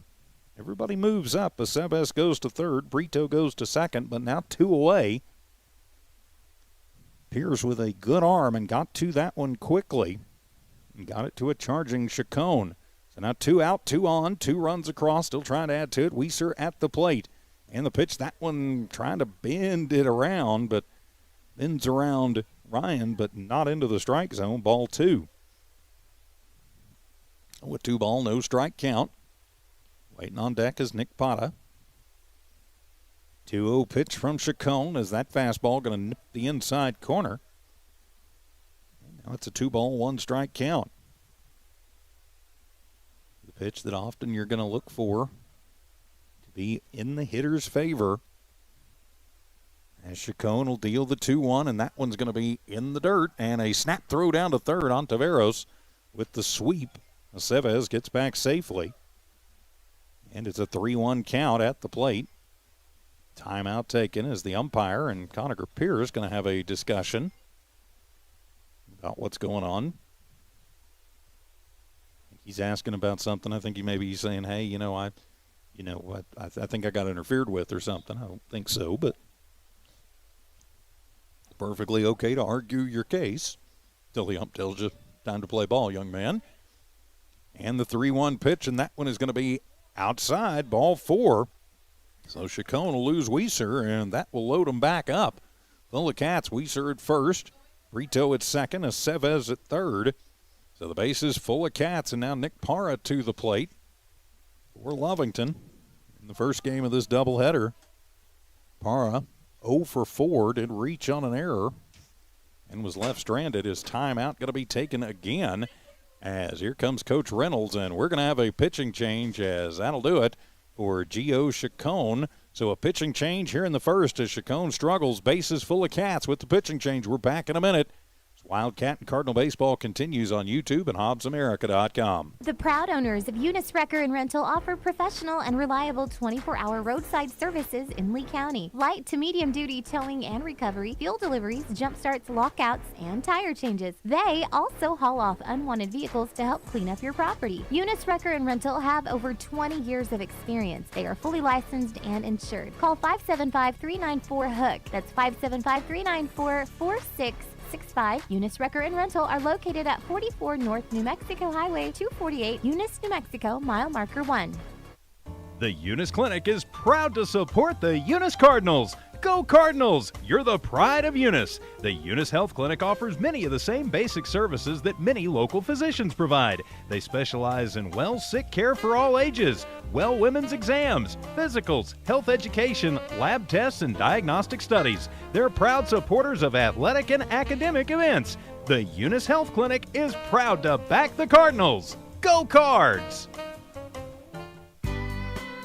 Speaker 1: Everybody moves up. Aceves goes to third. Brito goes to second, but now 2 away. Pierce with a good arm and got to that one quickly and got it to a charging Chacon. So now 2 out, 2 on, 2 runs across, still trying to add to it. Weiser at the plate. And the pitch, that one trying to bend it around, but bends around Ryan, but not into the strike zone. Ball 2. With 2 ball, no strike count. Waiting on deck is Nick Pata. 2-0 pitch from Chacon. Is that fastball going to nip the inside corner? And now it's a 2 ball, 1 strike count. The pitch that often you're going to look for to be in the hitter's favor. As Chacon will deal the 2-1, and that one's going to be in the dirt. And a snap throw down to third on Taveros with the sweep. Aceves gets back safely. And it's a 3-1 count at the plate. Timeout taken as the umpire and Conacher Pierce going to have a discussion about what's going on. He's asking about something. I think he may be saying, hey, I think I got interfered with or something. I don't think so, but perfectly okay to argue your case till the ump tells you time to play ball, young man. And the 3-1 pitch, and that one is going to be outside, ball 4. So Chacon will lose Weiser, and that will load him back up. Full of cats, Weiser at first, Brito at second, Aceves at third. So the base is full of cats, and now Nick Parra to the plate for Lovington in the first game of this doubleheader. Parra 0 for 4, did reach on an error and was left stranded. His timeout going to be taken again as here comes Coach Reynolds, and we're going to have a pitching change as that'll do it for Gio Chacon. So a pitching change here in the first as Chacon struggles. Bases full of cats with the pitching change. We're back in a minute. Wildcat and Cardinal Baseball continues on YouTube and HobbsAmerica.com.
Speaker 6: The proud owners of Eunice Wrecker and Rental offer professional and reliable 24-hour roadside services in Lee County. Light to medium duty towing and recovery, fuel deliveries, jump starts, lockouts, and tire changes. They also haul off unwanted vehicles to help clean up your property. Eunice Wrecker and Rental have over 20 years of experience. They are fully licensed and insured. Call 575-394-HOOK. That's 575-394-4665. Eunice Wrecker and Rental are located at 44 North New Mexico Highway 248, Eunice, New Mexico, mile marker 1.
Speaker 2: The Eunice Clinic is proud to support the Eunice Cardinals. Go Cardinals! You're the pride of Eunice. The Eunice Health Clinic offers many of the same basic services that many local physicians provide. They specialize in sick care for all ages, women's exams, physicals, health education, lab tests, and diagnostic studies. They're proud supporters of athletic and academic events. The Eunice Health Clinic is proud to back the Cardinals. Go Cards!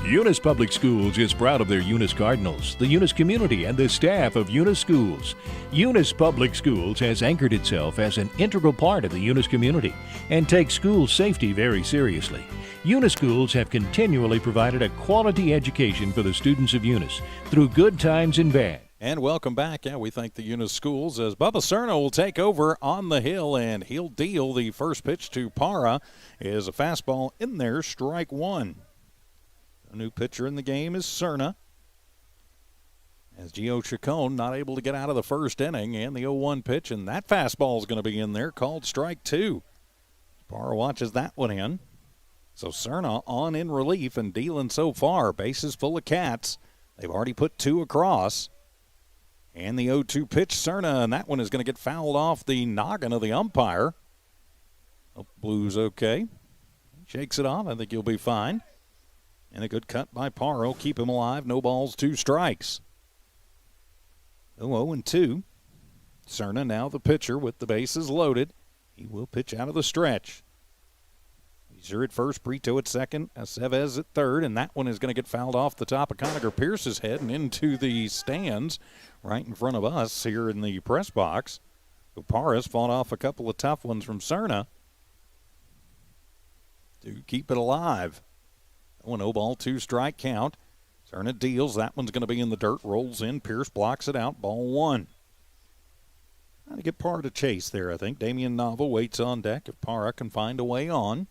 Speaker 4: Eunice Public Schools is proud of their Eunice Cardinals, the Eunice community, and the staff of Eunice Schools. Eunice Public Schools has anchored itself as an integral part of the Eunice community and takes school safety very seriously. Eunice Schools have continually provided a quality education for the students of Eunice through good times and bad.
Speaker 1: And welcome back. Yeah, we thank the Eunice Schools as Bubba Cerna will take over on the hill, and he'll deal the first pitch to Parra. Is a fastball in there, strike 1. A new pitcher in the game is Cerna. As Gio Chacon not able to get out of the first inning, and the 0-1 pitch, and that fastball is going to be in there, called strike 2. Parra watches that one in. So Cerna on in relief and dealing so far. Bases full of cats. They've already put 2 across. And the 0-2 pitch, Cerna, and that one is going to get fouled off the noggin of the umpire. Oh, Blue's okay. Shakes it off. I think he'll be fine. And a good cut by Parra. Keep him alive. No balls, 2 strikes. 0-2. Cerna now the pitcher with the bases loaded. He will pitch out of the stretch. Weiser at first, Brito at second, Aceves at third, and that one is going to get fouled off the top of Conacher Pierce's head and into the stands right in front of us here in the press box. So Parra's fought off a couple of tough ones from Cerna to keep it alive. 0 ball, 2 strike count. Cerna deals. That one's going to be in the dirt. Rolls in. Pierce blocks it out. Ball 1. Trying to get Parra to chase there, I think. Damian Nava waits on deck if Parra can find a way on.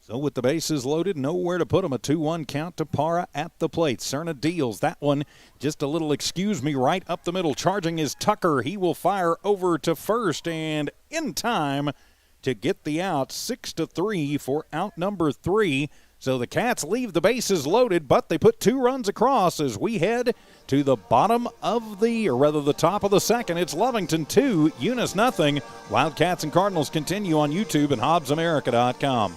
Speaker 1: So with the bases loaded, nowhere to put them. A 2-1 count to Parra at the plate. Cerna deals. That one, just a little excuse me, right up the middle. Charging is Tucker. He will fire over to first and in time to get the out. 6-3 for out number 3. So the Cats leave the bases loaded, but they put 2 runs across as we head to the the top of the second. It's Lovington 2, Eunice nothing. Wildcats and Cardinals continue on YouTube and HobbsAmerica.com.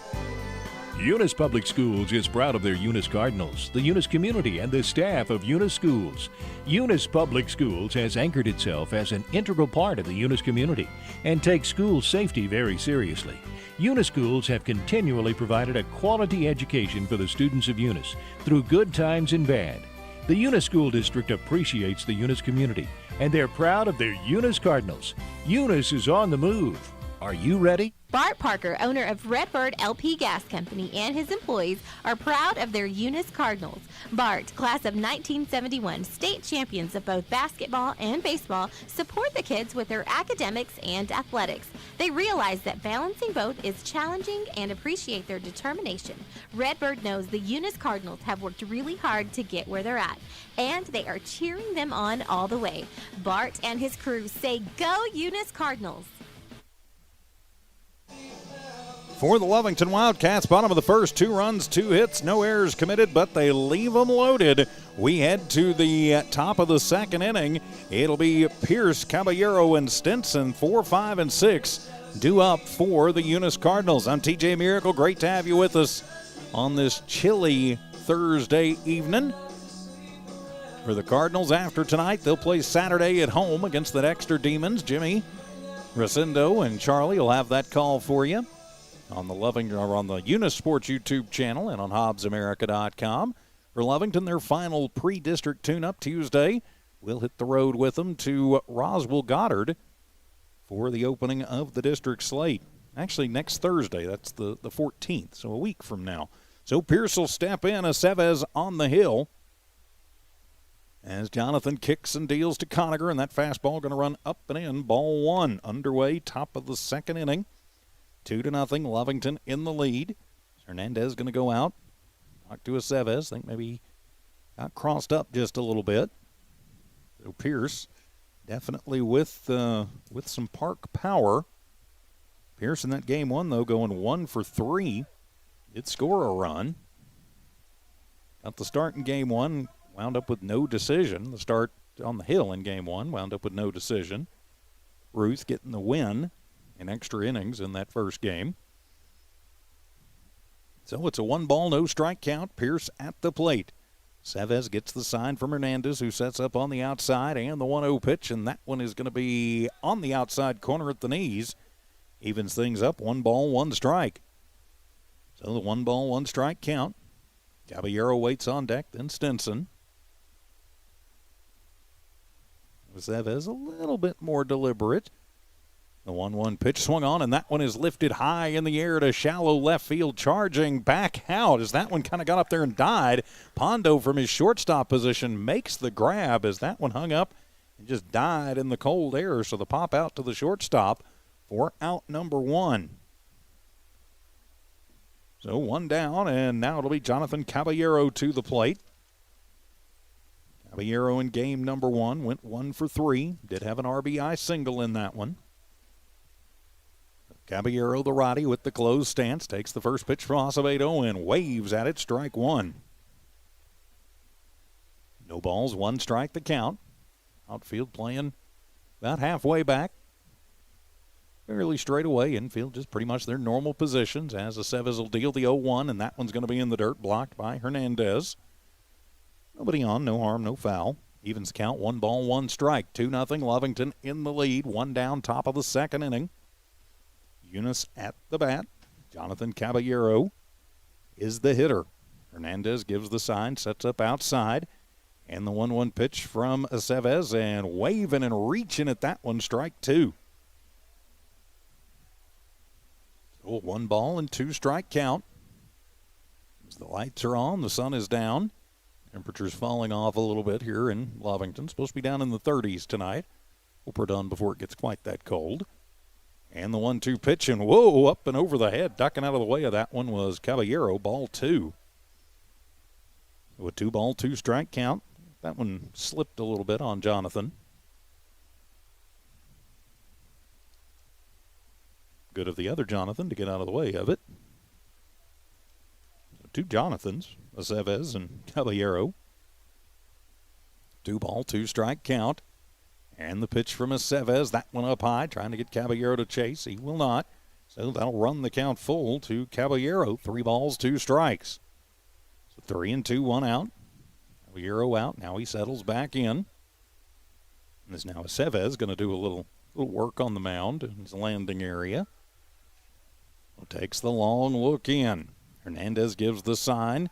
Speaker 4: Eunice Public Schools is proud of their Eunice Cardinals, the Eunice community, and the staff of Eunice Schools. Eunice Public Schools has anchored itself as an integral part of the Eunice community and takes school safety very seriously. Eunice Schools have continually provided a quality education for the students of Eunice through good times and bad. The Eunice School District appreciates the Eunice community, and they're proud of their Eunice Cardinals. Eunice is on the move. Are you ready?
Speaker 6: Bart Parker, owner of Redbird LP Gas Company, and his employees are proud of their Eunice Cardinals. Bart, class of 1971, state champions of both basketball and baseball, support the kids with their academics and athletics. They realize that balancing both is challenging and appreciate their determination. Redbird knows the Eunice Cardinals have worked really hard to get where they're at, and they are cheering them on all the way. Bart and his crew say, "Go Eunice Cardinals!"
Speaker 1: For the Lovington Wildcats, bottom of the first, 2 runs, 2 hits, no errors committed, but they leave them loaded. We head to the top of the second inning. It'll be Pierce, Caballero, and Stinson, 4, 5, and 6, due up for the Eunice Cardinals. I'm TJ Miracle. Great to have you with us on this chilly Thursday evening. For the Cardinals, after tonight, they'll play Saturday at home against the Dexter Demons. Jimmy Rosendo and Charlie will have that call for you on the Eunice Sports YouTube channel and on HobbsAmerica.com. For Lovington, their final pre-district tune-up Tuesday. We'll hit the road with them to Roswell Goddard for the opening of the district slate. Actually, next Thursday. That's the 14th, so a week from now. So Pierce will step in. Aceves on the hill as Jonathan kicks and deals to Conacher, and that fastball going to run up and in. Ball 1 underway, top of the second inning. 2-0, Lovington in the lead. Hernandez going to go out. Talk to Aceves. Think maybe he got crossed up just a little bit. So Pierce definitely with some park power. Pierce in that game 1, though, going 1 for 3. Did score a run. Got the start in game 1. Wound up with no decision. The start on the hill in game 1 wound up with no decision. Ruth getting the win in extra innings in that first game. So it's a 1-ball, no strike count. Pierce at the plate. Aceves gets the sign from Hernandez, who sets up on the outside, and the 1-0 pitch, and that one is going to be on the outside corner at the knees. Evens things up, 1 ball, 1 strike. So the 1-ball, 1 strike count. Caballero waits on deck, then Stinson. Aceves a little bit more deliberate. The 1-1 pitch swung on, and that one is lifted high in the air to shallow left field, charging back out as that one kind of got up there and died. Pondo from his shortstop position makes the grab as that one hung up and just died in the cold air. So the pop out to the shortstop for out number 1. So 1 down, and now it'll be Jonathan Caballero to the plate. Caballero in game number 1 went 1 for 3. Did have an RBI single in that one. Caballero, the righty, with the closed stance, takes the first pitch from Acevedo and waves at it, strike 1. No balls, 1 strike the count. Outfield playing about halfway back. Fairly straight away. Infield just pretty much their normal positions as Aceves will deal the 0-1, and that one's going to be in the dirt, blocked by Hernandez. Nobody on, no harm, no foul. Evens count, 1 ball, 1 strike. 2-0, Lovington in the lead. 1 down, top of the second inning. Eunice at the bat. Jonathan Caballero is the hitter. Hernandez gives the sign, sets up outside. And the 1-1 pitch from Aceves, and waving and reaching at that one, strike 2. So 1 ball and 2 strike count. As the lights are on, the sun is down. Temperatures falling off a little bit here in Lovington. Supposed to be down in the 30s tonight. Hope we're done before it gets quite that cold. And the 1-2 pitch, and whoa, up and over the head. Ducking out of the way of that one was Caballero, ball 2. With 2 ball, 2 strike count. That one slipped a little bit on Jonathan. Good of the other Jonathan to get out of the way of it. So two Jonathans, Aceves and Caballero. 2-ball, 2-strike count. And the pitch from Aceves, that one up high, trying to get Caballero to chase. He will not. So that'll run the count full to Caballero. 3 balls, 2 strikes. So 3-2, 1 out. Caballero out. Now he settles back in. And there's now Aceves going to do a little work on the mound in his landing area. Takes the long look in. Hernandez gives the sign.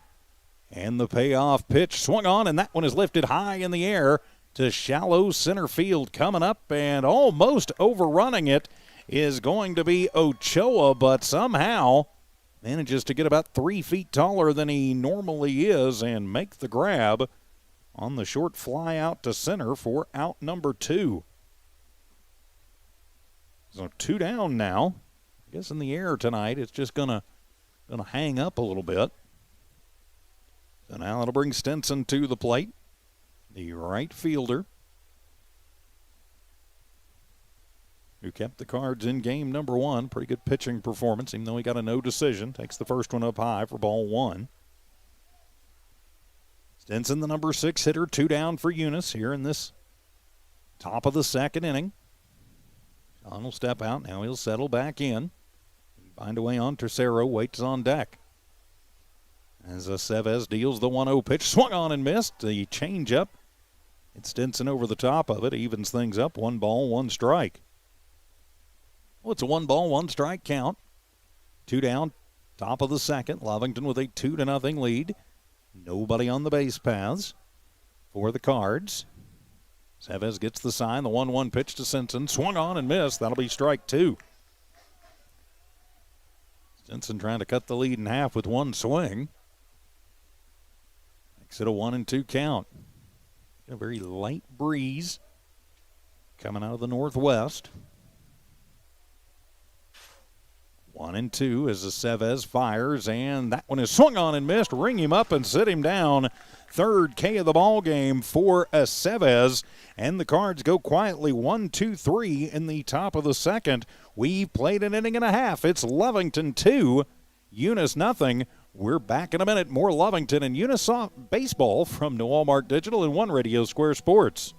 Speaker 1: And the payoff pitch swung on, and that one is lifted high in the air to shallow center field. Coming up and almost overrunning it is going to be Ochoa, but somehow manages to get about 3 feet taller than he normally is and make the grab on the short fly out to center for out number 2. So 2 down now. I guess in the air tonight it's just gonna hang up a little bit. So now it'll bring Stinson to the plate, the right fielder, who kept the Cards in game number 1. Pretty good pitching performance, even though he got a no decision. Takes the first one up high for ball 1. Stinson, the number 6 hitter, 2 down for Eunice here in this top of the second inning. Sean will step out. Now he'll settle back in. Find a way on Tercero, waits on deck. As Aceves deals the 1-0 pitch, swung on and missed. The changeup. It's Stinson over the top of it, evens things up. 1 ball, 1 strike. Well, it's a 1 ball, 1 strike count. 2 down, top of the second. Lovington with a 2-0 lead. Nobody on the base paths for the Cards. Aceves gets the sign. The 1-1 pitch to Stinson, swung on and missed. That'll be strike 2. Stinson trying to cut the lead in half with 1 swing. Makes it a 1-2 count. A very light breeze coming out of the northwest. 1-2 as Aceves fires, and that one is swung on and missed. Ring him up and sit him down. 3rd K of the ball game for Aceves, and the Cards go quietly 1-2-3 in the top of the second. We've played an inning and a half. It's Lovington 2, Eunice nothing. We're back in a minute. More Lovington and Eunice baseball from New Walmart Digital and One Radio Square Sports.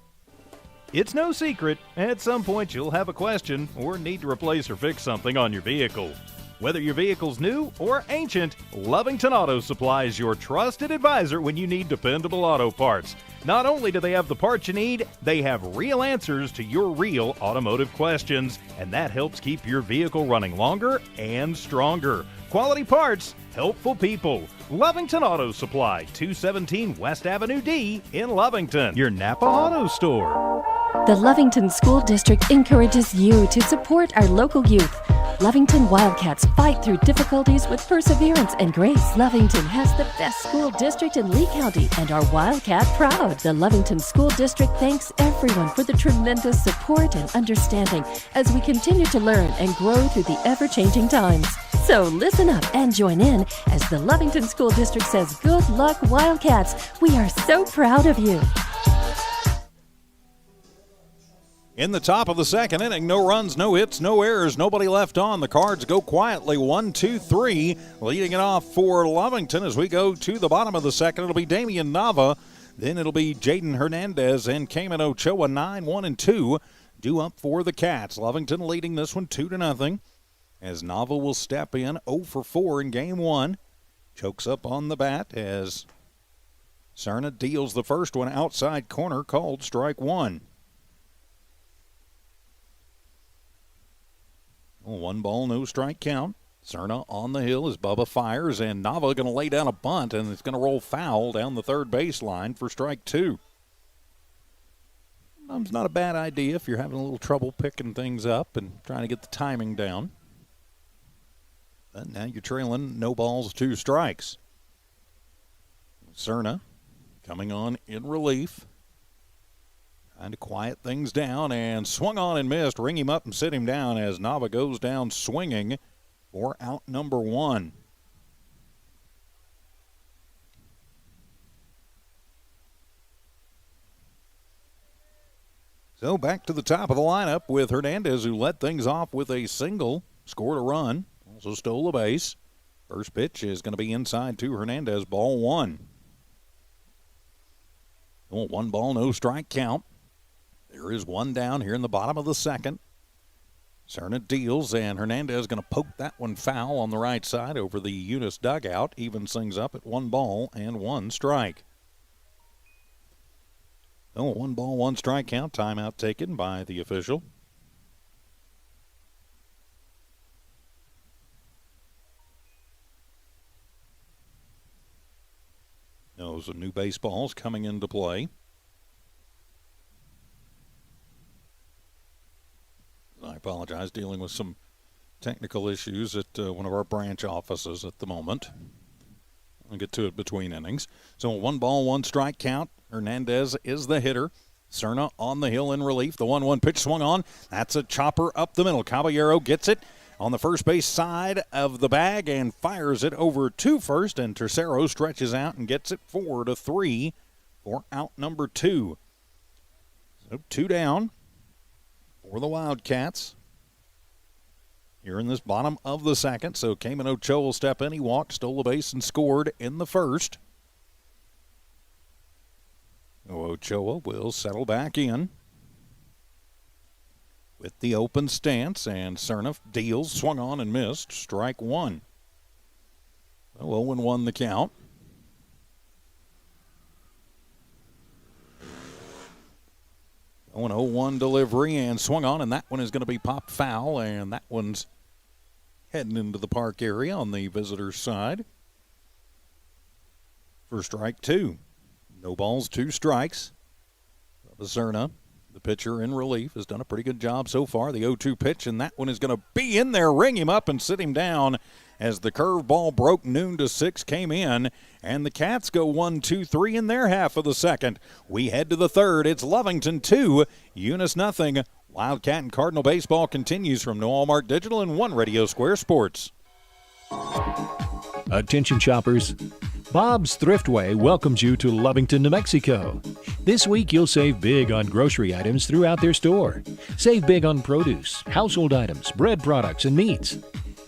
Speaker 2: It's no secret, at some point you'll have a question or need to replace or fix something on your vehicle. Whether your vehicle's new or ancient, Lovington Auto Supply is your trusted advisor when you need dependable auto parts. Not only do they have the parts you need, they have real answers to your real automotive questions, and that helps keep your vehicle running longer and stronger. Quality parts, helpful people. Lovington Auto Supply, 217 West Avenue D in Lovington, your Napa Auto Store.
Speaker 3: The Lovington School District encourages you to support our local youth. Lovington Wildcats fight through difficulties with perseverance and grace. Lovington has the best school district in Lea County and are Wildcat proud. The Lovington School District thanks everyone for the tremendous support and understanding as we continue to learn and grow through the ever-changing times. So listen up and join in as the Lovington School District says, good luck, Wildcats. We are so proud of you.
Speaker 1: In the top of the second inning, no runs, no hits, no errors, nobody left on. The Cards go quietly 1-2-3, leading it off for Lovington as we go to the bottom of the second. It'll be Damian Nava, then it'll be Jaden Hernandez and Cayman Ochoa. 9-1-2 due up for the Cats. Lovington leading this one 2-0 as Nava will step in 0-for-4 in game 1. Chokes up on the bat as Cerna deals the first one outside corner, called strike 1. 1 ball, no strike count. Cerna on the hill as Bubba fires, and Nava going to lay down a bunt, and it's going to roll foul down the third baseline for strike 2. It's not a bad idea if you're having a little trouble picking things up and trying to get the timing down. But now you're trailing, no balls, 2 strikes. Cerna coming on in relief. Trying to quiet things down, and swung on and missed. Ring him up and sit him down as Nava goes down swinging for out number 1. So back to the top of the lineup with Hernandez, who led things off with a single, scored a run, also stole a base. First pitch is going to be inside to Hernandez, ball one. Well, 1 ball, no strike count. There is one down here in the bottom of the second. Cerna deals, and Hernandez going to poke that one foul on the right side over the Eunice dugout. Evens things up at 1 ball and 1 strike. Oh, 1 ball, 1 strike count. Timeout taken by the official. Those are new baseballs coming into play. I apologize, dealing with some technical issues at one of our branch offices at the moment. I'll get to it between innings. So 1 ball, 1 strike count. Hernandez is the hitter. Cerna on the hill in relief. The 1-1 pitch swung on. That's a chopper up the middle. Caballero gets it on the first base side of the bag and fires it over to first, and Tercero stretches out and gets it 4-3 for out number 2. So 2 down for the Wildcats here in this bottom of the second. So Cayman Ochoa will step in. He walked, stole the base, and scored in the first. Ochoa will settle back in with the open stance, and Cerna deals, swung on and missed. Strike 1. 0-1 the count. An 0-1 delivery and swung on, and that one is going to be popped foul, and that one's heading into the park area on the visitor's side for strike 2. No balls, 2 strikes. Cerna, the pitcher in relief, has done a pretty good job so far. The 0-2 pitch, and that one is going to be in there, ring him up and sit him down as the curveball broke. Noon to 6 came in, and the Cats go 1-2-3 in their half of the second. We head to the third. It's Lovington 2, Eunice nothing. Wildcat and Cardinal baseball continues from Noel Mark Digital and One Radio Square Sports.
Speaker 4: Attention shoppers. Bob's Thriftway welcomes you to Lovington, New Mexico. This week you'll save big on grocery items throughout their store. Save big on produce, household items, bread products, and meats.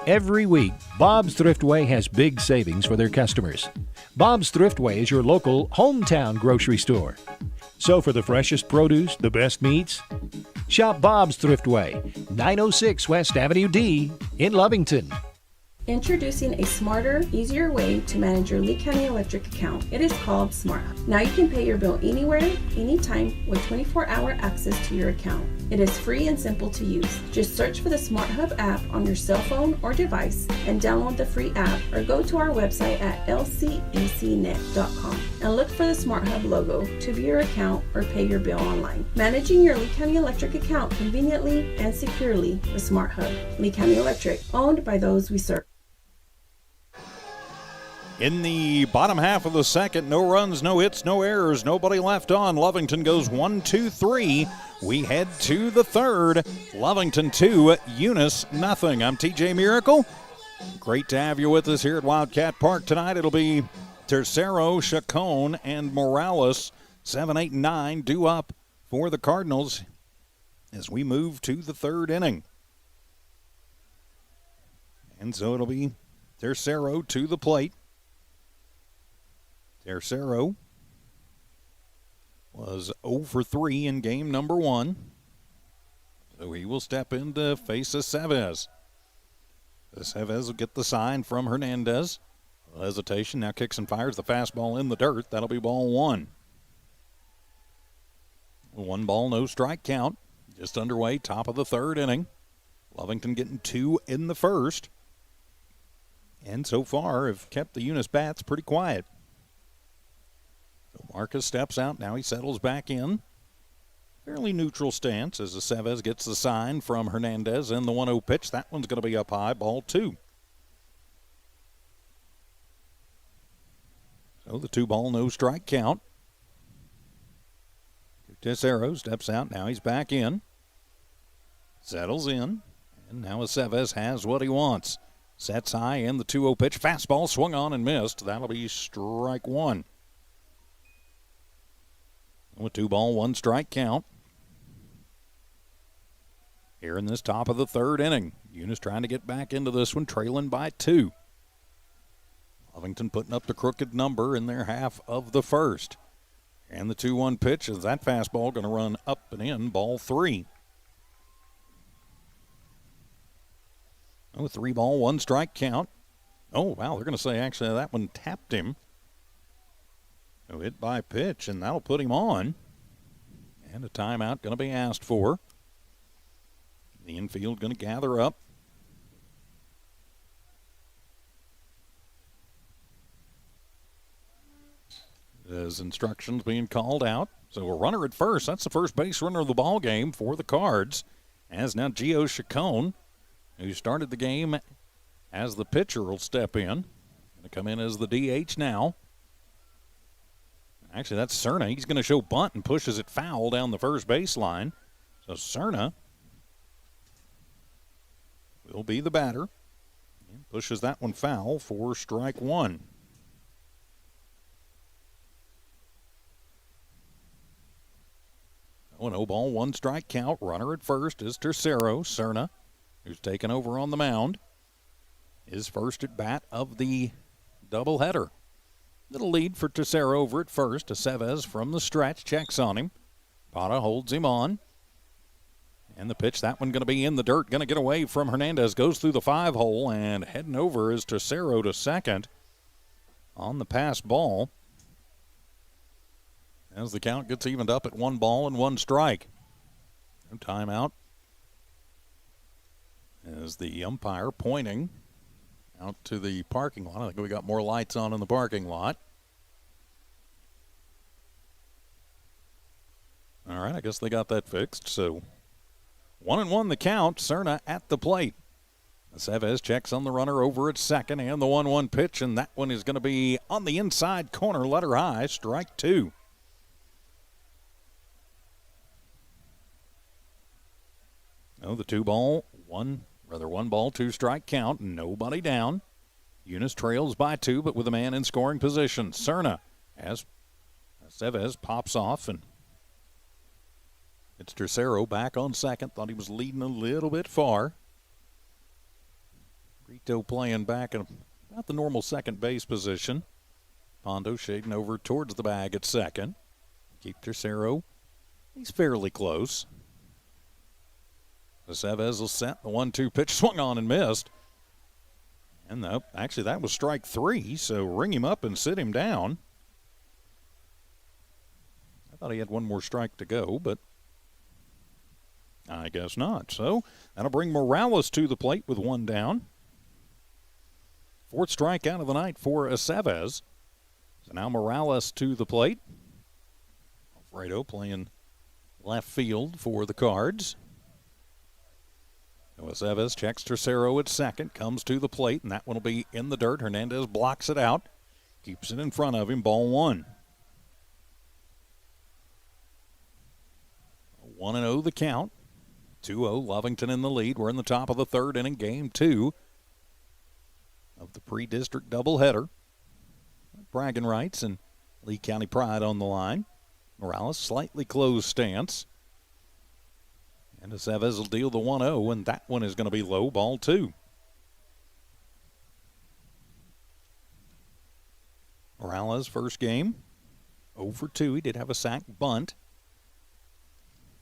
Speaker 4: Every week, Bob's Thriftway has big savings for their customers. Bob's Thriftway is your local hometown grocery store. So for the freshest produce, the best meats, shop Bob's Thriftway, 906 West Avenue D in Lovington.
Speaker 5: Introducing a smarter, easier way to manage your Lea County Electric account. It is called Smart Hub. Now you can pay your bill anywhere, anytime, with 24-hour access to your account. It is free and simple to use. Just search for the Smart Hub app on your cell phone or device and download the free app, or go to our website at lcecnet.com and look for the Smart Hub logo to view your account or pay your bill online. Managing your Lea County Electric account conveniently and securely with Smart Hub. Lea County Electric, owned by those we serve.
Speaker 1: In the bottom half of the second, no runs, no hits, no errors, nobody left on. Lovington goes 1-2-3. We head to the third. Lovington 2, Eunice nothing. I'm TJ Miracle. Great to have you with us here at Wildcat Park tonight. It'll be Tercero, Chacon, and Morales. 7, 8, and 9 due up for the Cardinals as we move to the third inning. And so it'll be Tercero to the plate. Tercero was 0 for 3 in game number 1. So he will step in to face Aceves. Aceves will get the sign from Hernandez. Hesitation, now kicks and fires the fastball in the dirt. That'll be ball 1. 1 ball, no strike count. Just underway, top of the third inning. Lovington getting 2 in the first. And so far have kept the Eunice bats pretty quiet. Marcus steps out. Now he settles back in. Fairly neutral stance as Aceves gets the sign from Hernandez and the 1-0 pitch. That one's going to be up high, ball 2. So the 2 ball, no strike count. Tercero steps out. Now he's back in. Settles in. And now Aceves has what he wants. Sets high in the 2-0 pitch. Fastball swung on and missed. That'll be strike 1. With 2 ball, 1 strike count. Here in this top of the third inning. Eunice trying to get back into this one, trailing by 2. Lovington putting up the crooked number in their half of the first. And the 2-1 pitch is that fastball going to run up and in, ball 3. Oh, 3-ball, 1-strike count. Oh, wow, they're going to say actually that one tapped him. So hit by pitch, and that'll put him on. And a timeout going to be asked for. The infield going to gather up. There's instructions being called out. So a runner at first. That's the first base runner of the ball game for the Cards. As now Gio Chacon, who started the game as the pitcher, will step in. Going to come in as the DH now. Actually, that's Cerna. He's going to show bunt and pushes it foul down the first baseline. So Cerna will be the batter. And pushes that one foul for strike 1. 0-0 ball, 1-strike count. Runner at first is Tercero. Cerna, who's taken over on the mound, his first at bat of the doubleheader. Little lead for Tercero over at first. Aceves from the stretch checks on him. Pata holds him on. And the pitch, that one going to be in the dirt. Going to get away from Hernandez. Goes through the 5-hole, and heading over is Tercero to second on the pass ball. As the count gets evened up at 1 ball and 1 strike. No timeout. As the umpire pointing out to the parking lot. I think we got more lights on in the parking lot. All right, I guess they got that fixed. So 1-1 the count. Cerna at the plate. Aceves checks on the runner over at second, and the 1-1 pitch, and that one is going to be on the inside corner, letter high, strike 2. Oh, the 1 ball, 2-strike count, nobody down. Eunice trails by 2, but with a man in scoring position. Cerna, as Aceves pops off, and it's Tercero back on second. Thought he was leading a little bit far. Rito playing back in about the normal second base position. Pondo shading over towards the bag at second. Keep Tercero. He's fairly close. Aceves will set. The 1-2 pitch swung on and missed. And actually that was strike 3, so ring him up and sit him down. I thought he had one more strike to go, but I guess not. So that'll bring Morales to the plate with 1 down. 4th strikeout of the night for Aceves. So now Morales to the plate. Alfredo playing left field for the Cards. Aceves checks Tercero at second, comes to the plate, and that one will be in the dirt. Hernandez blocks it out, keeps it in front of him, ball 1. 1-0 the count. 2-0 Lovington in the lead. We're in the top of the 3rd inning, game 2 of the pre-district doubleheader. Bragging rights and Lea County pride on the line. Morales slightly closed stance. And Aceves will deal the 1-0, and that one is going to be low, ball 2. Morales' first game, 0 for 2. He did have a sack bunt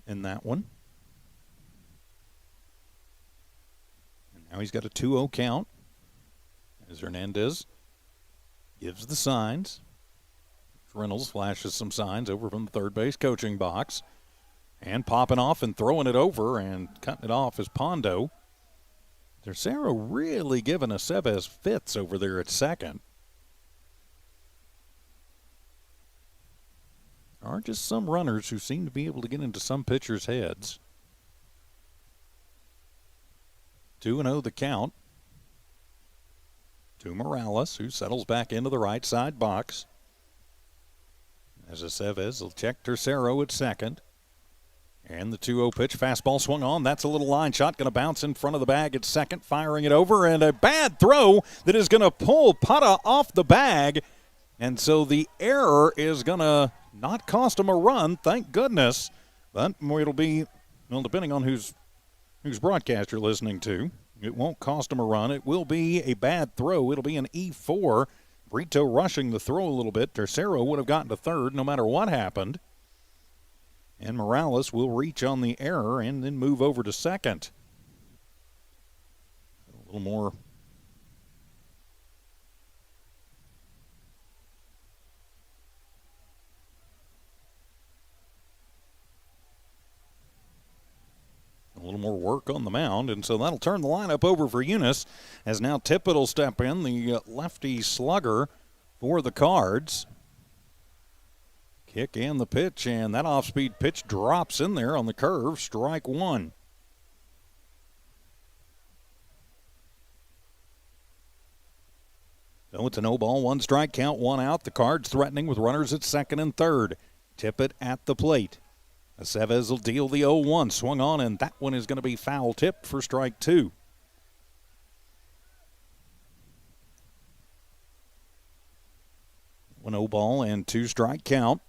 Speaker 1: in that one. And now he's got a 2-0 count as Hernandez gives the signs. Reynolds flashes some signs over from the third base coaching box. And popping off and throwing it over and cutting it off is Pondo. Tercero really giving Aceves fits over there at second. There are just some runners who seem to be able to get into some pitchers' heads. 2-0 the count to Morales, who settles back into the right side box. As Aceves will check Tercero at second. And the 2-0 pitch, fastball swung on. That's a little line shot, going to bounce in front of the bag at second, firing it over, and a bad throw that is going to pull Pata off the bag. And so the error is going to not cost him a run, thank goodness. But it'll be, well, depending on whose broadcast you're listening to, it won't cost him a run. It will be a bad throw. It'll be an E4. Brito rushing the throw a little bit. Tercero would have gotten to third no matter what happened. And Morales will reach on the error and then move over to second. A little more work on the mound, and so that'll turn the lineup over for Eunice, as now Tippett will step in, the lefty slugger for the Cards. Kick and the pitch, and that off-speed pitch drops in there on the curve, strike one. So it's a no ball, one strike count, one out. The Cards threatening with runners at second and third. Tippett at the plate. Aceves will deal the 0-1, swung on, and that one is going to be foul tipped for strike two. One 0 ball and two strike count.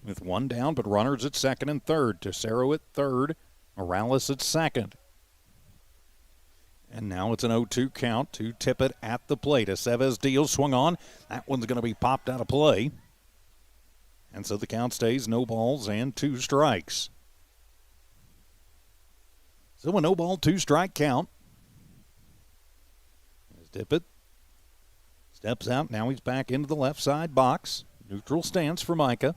Speaker 1: With one down, but runners at second and third. Tercero at third, Morales at second. And now it's an 0-2 count to Tippett at the plate. Aceves deals, swung on. That one's going to be popped out of play. And so the count stays no balls and two strikes. So a no ball, two strike count. As Tippett steps out. Now he's back into the left side box. Neutral stance for Micah.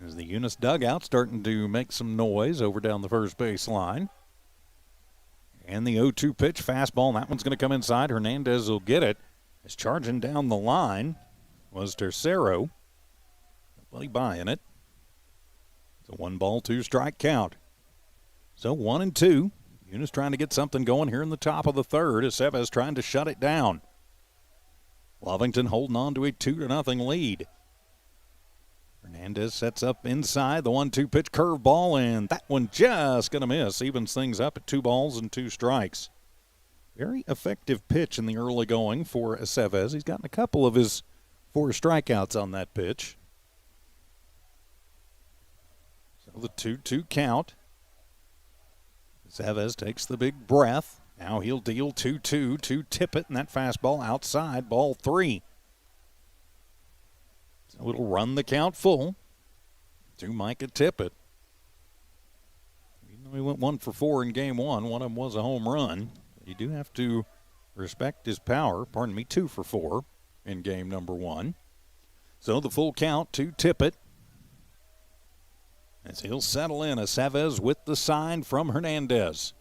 Speaker 1: As the Eunice dugout starting to make some noise over down the first base line. And the 0-2 pitch, fastball. That one's going to come inside. Hernandez will get it. It's charging down the line was Tercero. Nobody buying it. It's a 1 ball, 2 strike count. So 1 and 2. Eunice trying to get something going here in the top of the third. Aceves trying to shut it down. Lovington holding on to a 2-0 lead. Hernandez sets up inside. The 1-2 pitch, curveball, and that one just going to miss. Evens things up at 2 balls and 2 strikes. Very effective pitch in the early going for Aceves. He's gotten a couple of his 4 strikeouts on that pitch. So the 2-2 count. Aceves takes the big breath. Now he'll deal 2-2 to Tippett, and that fastball outside, ball 3. So it'll run the count full to Micah Tippett. Even though he went 1 for 4 in game 1, one of them was a home run. You do have to respect his power. 2 for 4 in game number 1. So the full count to Tippett. As he'll settle in, Aceves with the sign from Hernandez.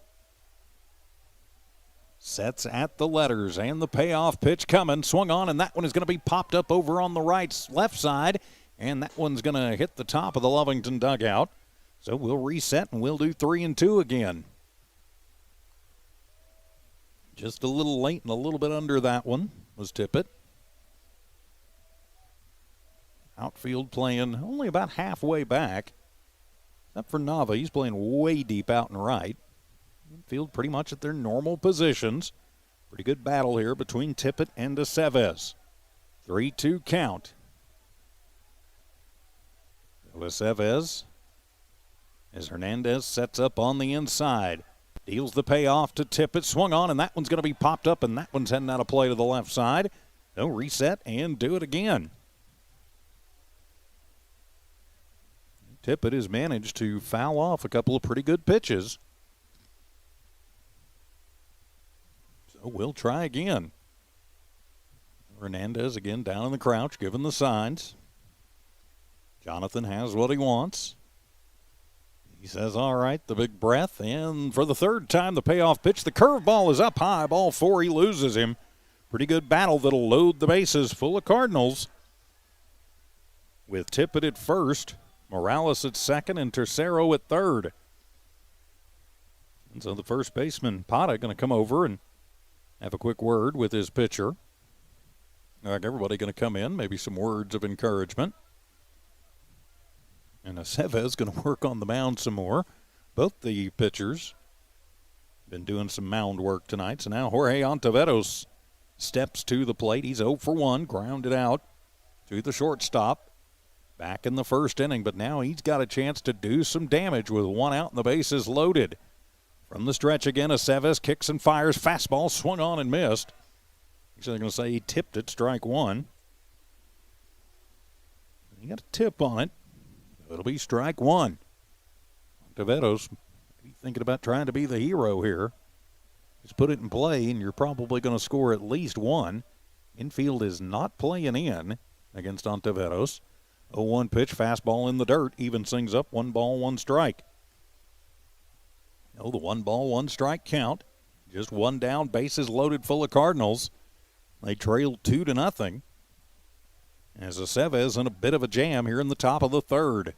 Speaker 1: Sets at the letters, and the payoff pitch coming. Swung on, and that one is going to be popped up over on the left side. And that one's going to hit the top of the Lovington dugout. So we'll reset, and we'll do 3 and 2 again. Just a little late and a little bit under that one was Tippett. Outfield playing only about halfway back. Except for Nava, he's playing way deep out and right. Infield pretty much at their normal positions. Pretty good battle here between Tippett and Aceves. 3-2 count. Aceves, as Hernandez sets up on the inside. Deals the payoff to Tippett. Swung on, and that one's going to be popped up, and that one's heading out of play to the left side. They'll reset and do it again. Tippett has managed to foul off a couple of pretty good pitches. So we'll try again. Hernandez again down in the crouch, giving the signs. Jonathan has what he wants. He says, all right, the big breath. And for the third time, the payoff pitch. The curveball is up high. Ball 4, he loses him. Pretty good battle that'll load the bases full of Cardinals. With Tippett at first, Morales at second, and Tercero at third. And so the first baseman, Pata, going to come over and have a quick word with his pitcher. Like everybody going to come in, maybe some words of encouragement. And Aceves going to work on the mound some more. Both the pitchers been doing some mound work tonight. So now Jorge Ontiveros steps to the plate. He's 0 for 1, grounded out to the shortstop. Back in the first inning, but now he's got a chance to do some damage with 1 out and the bases loaded. From the stretch again, Aceves kicks and fires. Fastball swung on and missed. Actually, they're going to say he tipped it, strike one. He got a tip on it. It'll be strike one. Ontiveros thinking about trying to be the hero here. Just put it in play, and you're probably going to score at least one. Infield is not playing in against Ontiveros. 0-1 pitch, fastball in the dirt. Even things up, 1 ball, 1 strike. The 1 ball, 1 strike count. Just one down, bases loaded full of Cardinals. They trailed 2-0. As Aceves in a bit of a jam here in the top of the third.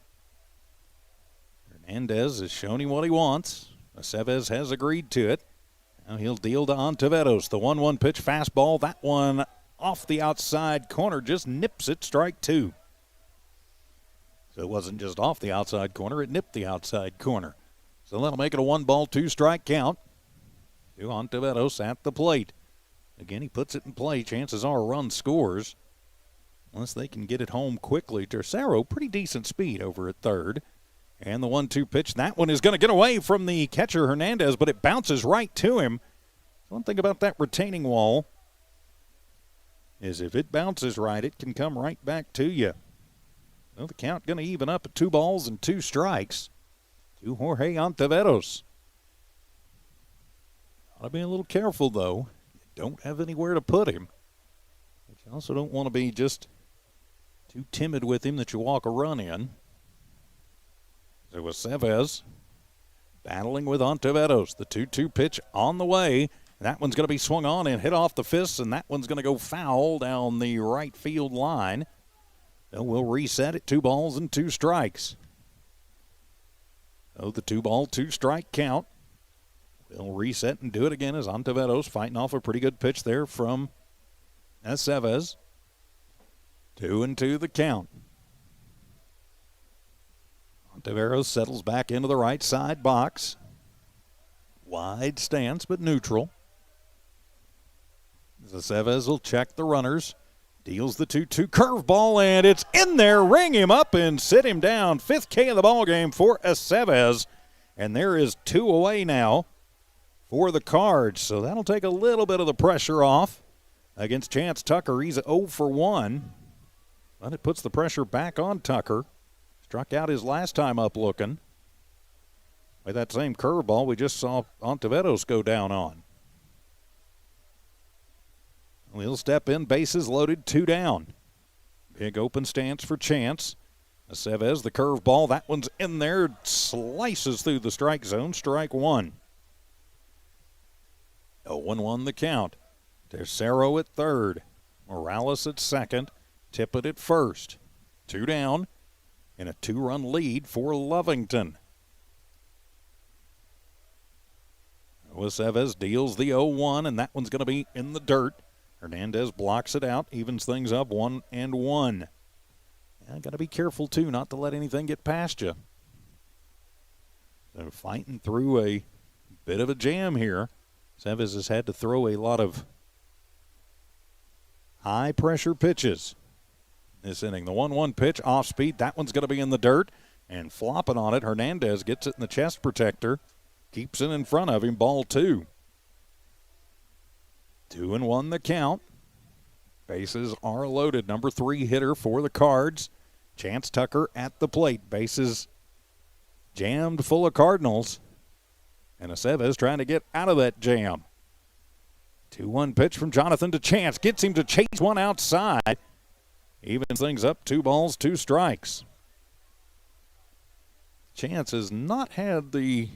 Speaker 1: Hernandez has shown him what he wants. Aceves has agreed to it. Now he'll deal to Ontiveros. The 1-1 pitch fastball. That one off the outside corner. Just nips it. Strike two. So it wasn't just off the outside corner. It nipped the outside corner. So that'll make it a 1 ball, 2 strike count to Ontiveros at the plate. Again, he puts it in play. Chances are a run scores. Unless they can get it home quickly. Tercero, pretty decent speed over at third. And the 1-2 pitch, that one is going to get away from the catcher Hernandez, but it bounces right to him. One thing about that retaining wall is if it bounces right, it can come right back to you. Well, the count going to even up at 2 balls and 2 strikes to Jorge Ontiveros. Got to be a little careful, though. You don't have anywhere to put him. But you also don't want to be just too timid with him that you walk a run in. There was Aceves battling with Ontiveros. The 2-2 pitch on the way. That one's going to be swung on and hit off the fists, and that one's going to go foul down the right field line. So we'll reset it. 2 balls and 2 strikes. So the 2 ball, 2 strike count. We'll reset and do it again as Ontiveros fighting off a pretty good pitch there from Aceves. 2-2 the count. Ontiveros settles back into the right side box. Wide stance, but neutral. Aceves will check the runners. Deals the 2-2 curveball, and it's in there. Ring him up and sit him down. 5th K of the ball game for Aceves. And there is 2 away now for the Cards. So that'll take a little bit of the pressure off against Chance Tucker. He's 0 for 1. But it puts the pressure back on Tucker. Struck out his last time up looking. With that same curveball we just saw Ontiveros go down on. He'll step in, bases loaded, 2 down. Big open stance for Chance. Aceves, the curveball, that one's in there, slices through the strike zone, strike one. 0-1 the count. Tercero at third. Morales at second. Tippett at first. 2 down. And a 2-run lead for Lovington. Aceves deals the 0-1, and that one's going to be in the dirt. Hernandez blocks it out, evens things up 1-1. Got to be careful, too, not to let anything get past you. They're fighting through a bit of a jam here. Aceves has had to throw a lot of high-pressure pitches this inning. The 1-1 pitch off speed, that one's going to be in the dirt. And flopping on it, Hernandez gets it in the chest protector. Keeps it in front of him, ball 2. 2-1 the count. Bases are loaded. Number 3 hitter for the Cards. Chance Tucker at the plate. Bases jammed full of Cardinals. And Aceves trying to get out of that jam. 2-1 pitch from Jonathan to Chance. Gets him to chase one outside. Evens things up. 2 balls, 2 strikes. Chance has not had a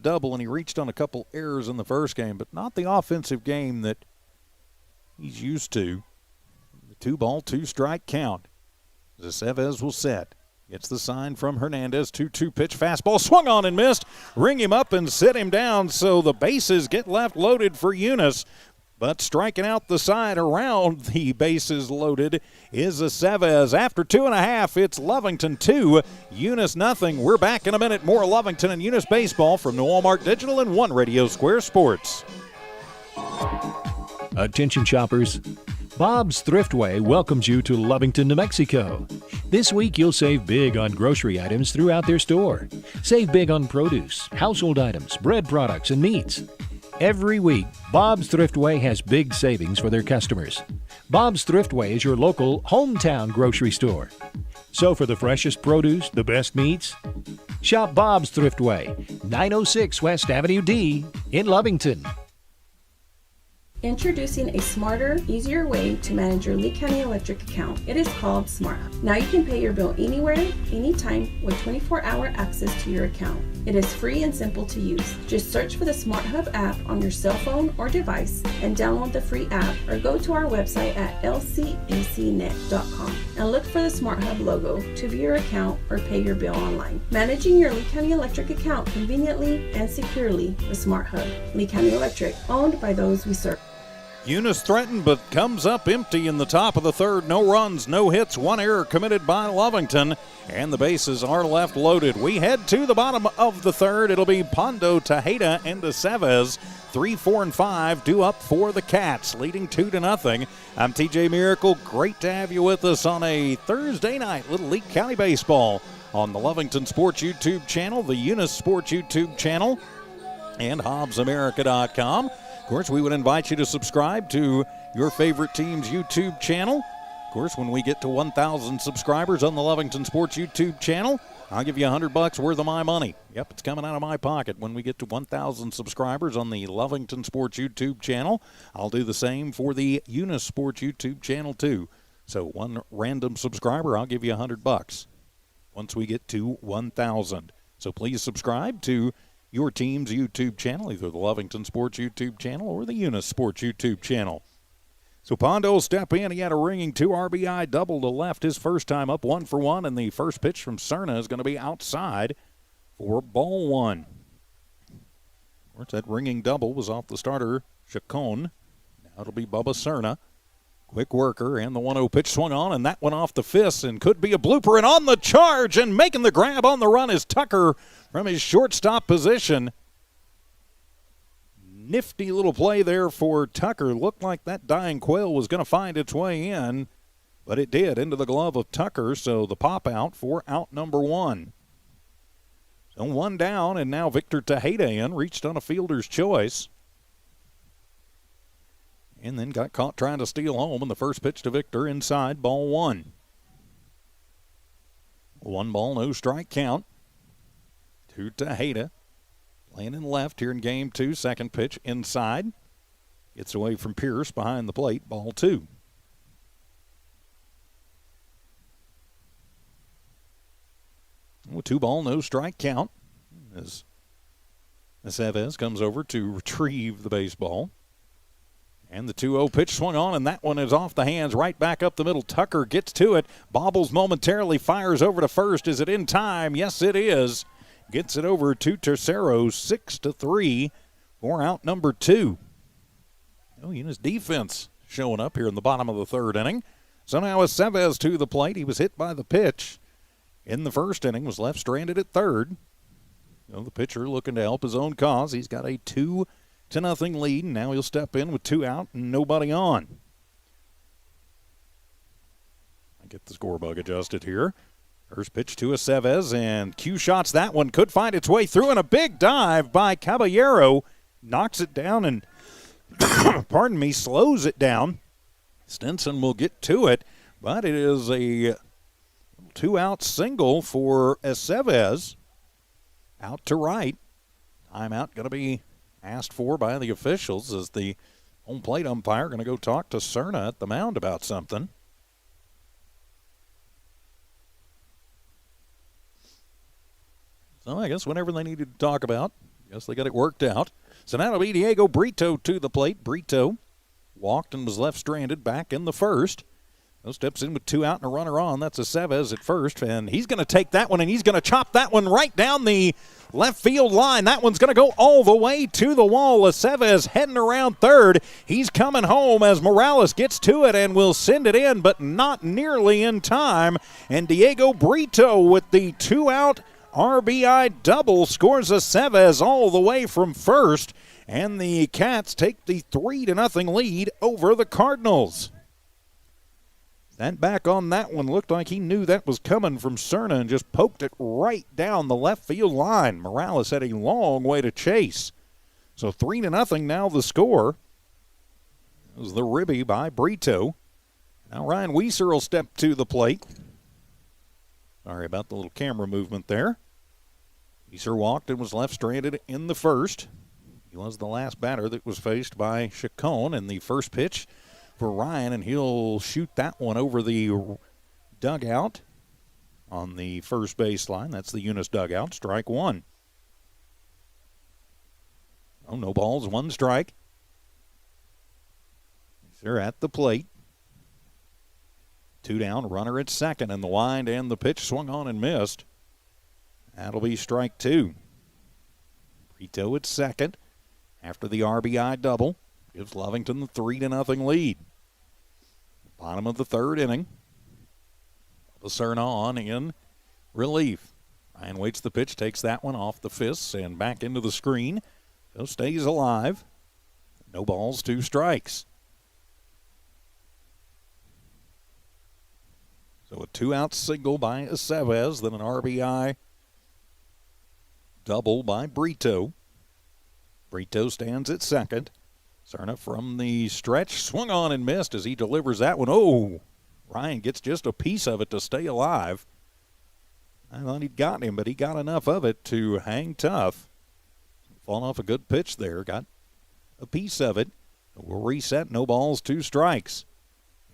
Speaker 1: double, and he reached on a couple errors in the first game, but not the offensive game that he's used to. The 2 ball, 2 strike count. Aceves will set. Gets the sign from Hernandez. 2-2 pitch fastball. Swung on and missed. Ring him up and sit him down, so the bases get left loaded for Eunice. But striking out the side around the bases loaded is Aceves. After 2.5, it's Lovington 2, Eunice nothing. We're back in a minute. More Lovington and Eunice baseball from New Walmart Digital and One Radio Square Sports.
Speaker 4: Attention shoppers. Bob's Thriftway welcomes you to Lovington, New Mexico. This week, you'll save big on grocery items throughout their store. Save big on produce, household items, bread products, and meats. Every week, Bob's Thriftway has big savings for their customers. Bob's Thriftway is your local hometown grocery store. So for the freshest produce, the best meats, shop Bob's Thriftway, 906 West Avenue D in Lovington.
Speaker 5: Introducing a smarter, easier way to manage your Lea County Electric account. It is called SmartHub. Now you can pay your bill anywhere, anytime with 24-hour access to your account. It is free and simple to use. Just search for the SmartHub app on your cell phone or device and download the free app, or go to our website at lcacnet.com and look for the SmartHub logo to view your account or pay your bill online. Managing your Lea County Electric account conveniently and securely with SmartHub. Lea County Electric, owned by those we serve.
Speaker 1: Eunice threatened but comes up empty in the top of the third. No runs, no hits, one error committed by Lovington, and the bases are left loaded. We head to the bottom of the third. It'll be Pondo, Tejeda, and Aceves. 3, 4, and 5 due up for the Cats, leading 2-0. I'm TJ Miracle. Great to have you with us on a Thursday night. Little Lea County baseball on the Lovington Sports YouTube channel, the Eunice Sports YouTube channel, and HobbsAmerica.com. Of course, we would invite you to subscribe to your favorite team's YouTube channel. Of course, when we get to 1,000 subscribers on the Lovington Sports YouTube channel, I'll give you $100 worth of my money. Yep, it's coming out of my pocket. When we get to 1,000 subscribers on the Lovington Sports YouTube channel, I'll do the same for the Eunice Sports YouTube channel too. So one random subscriber, I'll give you $100 once we get to 1,000. So please subscribe to your team's YouTube channel, either the Lovington Sports YouTube channel or the Eunice Sports YouTube channel. So Pondo will step in. He had a ringing 2 RBI double to left his first time up, 1 for 1, and the first pitch from Cerna is going to be outside for ball 1. Of course, that ringing double was off the starter, Chacon. Now it'll be Bubba Cerna. Quick worker, and the 1-0 pitch swung on, and that went off the fist and could be a blooper. And on the charge and making the grab on the run is Tucker from his shortstop position. Nifty little play there for Tucker. Looked like that dying quail was going to find its way in, but it did, into the glove of Tucker. So the pop out for out number 1. So 1 down, and now Victor Tejeda in, reached on a fielder's choice. And then got caught trying to steal home, and the first pitch to Victor inside, ball 1. 1 ball, no strike count to Tejeda. Playing in left here in game 2, second pitch inside. Gets away from Pierce behind the plate, ball 2. Well, 2 ball, no strike count as Aceves comes over to retrieve the baseball. And the 2-0 pitch swung on, and that one is off the hands, right back up the middle. Tucker gets to it, bobbles momentarily, fires over to first. Is it in time? Yes, it is. Gets it over to Tercero, 6-3 for out number 2. Oh, Eunice defense showing up here in the bottom of the third inning. So now Aceves to the plate. He was hit by the pitch in the first inning, was left stranded at third. You know, the pitcher looking to help his own cause. He's got a 2-0 lead, and now he'll step in with 2 out and nobody on. I get the score bug adjusted here. First pitch to Aceves, and Q shots that one. Could find its way through, and a big dive by Caballero. Knocks it down and, pardon me, slows it down. Stinson will get to it, but it is a 2-out single for Aceves. Out to right. Timeout going to be asked for by the officials as the home plate umpire going to go talk to Cerna at the mound about something. So I guess whatever they needed to talk about, I guess they got it worked out. So now it'll be Diego Brito to the plate. Brito walked and was left stranded back in the first. So steps in with 2 out and a runner on. That's Aceves at first, and he's going to take that one, and he's going to chop that one right down the left field line. That one's going to go all the way to the wall. Aceves heading around third. He's coming home as Morales gets to it and will send it in, but not nearly in time. And Diego Brito with the 2-out RBI double scores Aceves all the way from first, and the Cats take the 3-0 lead over the Cardinals. That back on that one looked like he knew that was coming from Cerna and just poked it right down the left field line. Morales had a long way to chase. So 3-0 now the score. It was the ribby by Brito. Now Ryan Weiser will step to the plate. Sorry about the little camera movement there. Weiser walked and was left stranded in the first. He was the last batter that was faced by Chacon in the first pitch for Ryan, and he'll shoot that one over the dugout on the first baseline. That's the Eunice dugout. Strike one. Oh, no balls, one strike. They're at the plate. 2 down, runner at second, and the wind and the pitch swung on and missed. That'll be strike two. Brito at second after the RBI double. Gives Lovington the 3-0 lead. Bottom of the third inning. Cerna on in relief. Ryan waits the pitch, takes that one off the fists and back into the screen. So stays alive. No balls, 2 strikes. So a 2-out single by Aceves, then an RBI double by Brito. Brito stands at second. Cerna from the stretch, swung on and missed as he delivers that one. Oh, Ryan gets just a piece of it to stay alive. I thought he'd gotten him, but he got enough of it to hang tough. Falling off a good pitch there, got a piece of it. We'll reset, no balls, 2 strikes.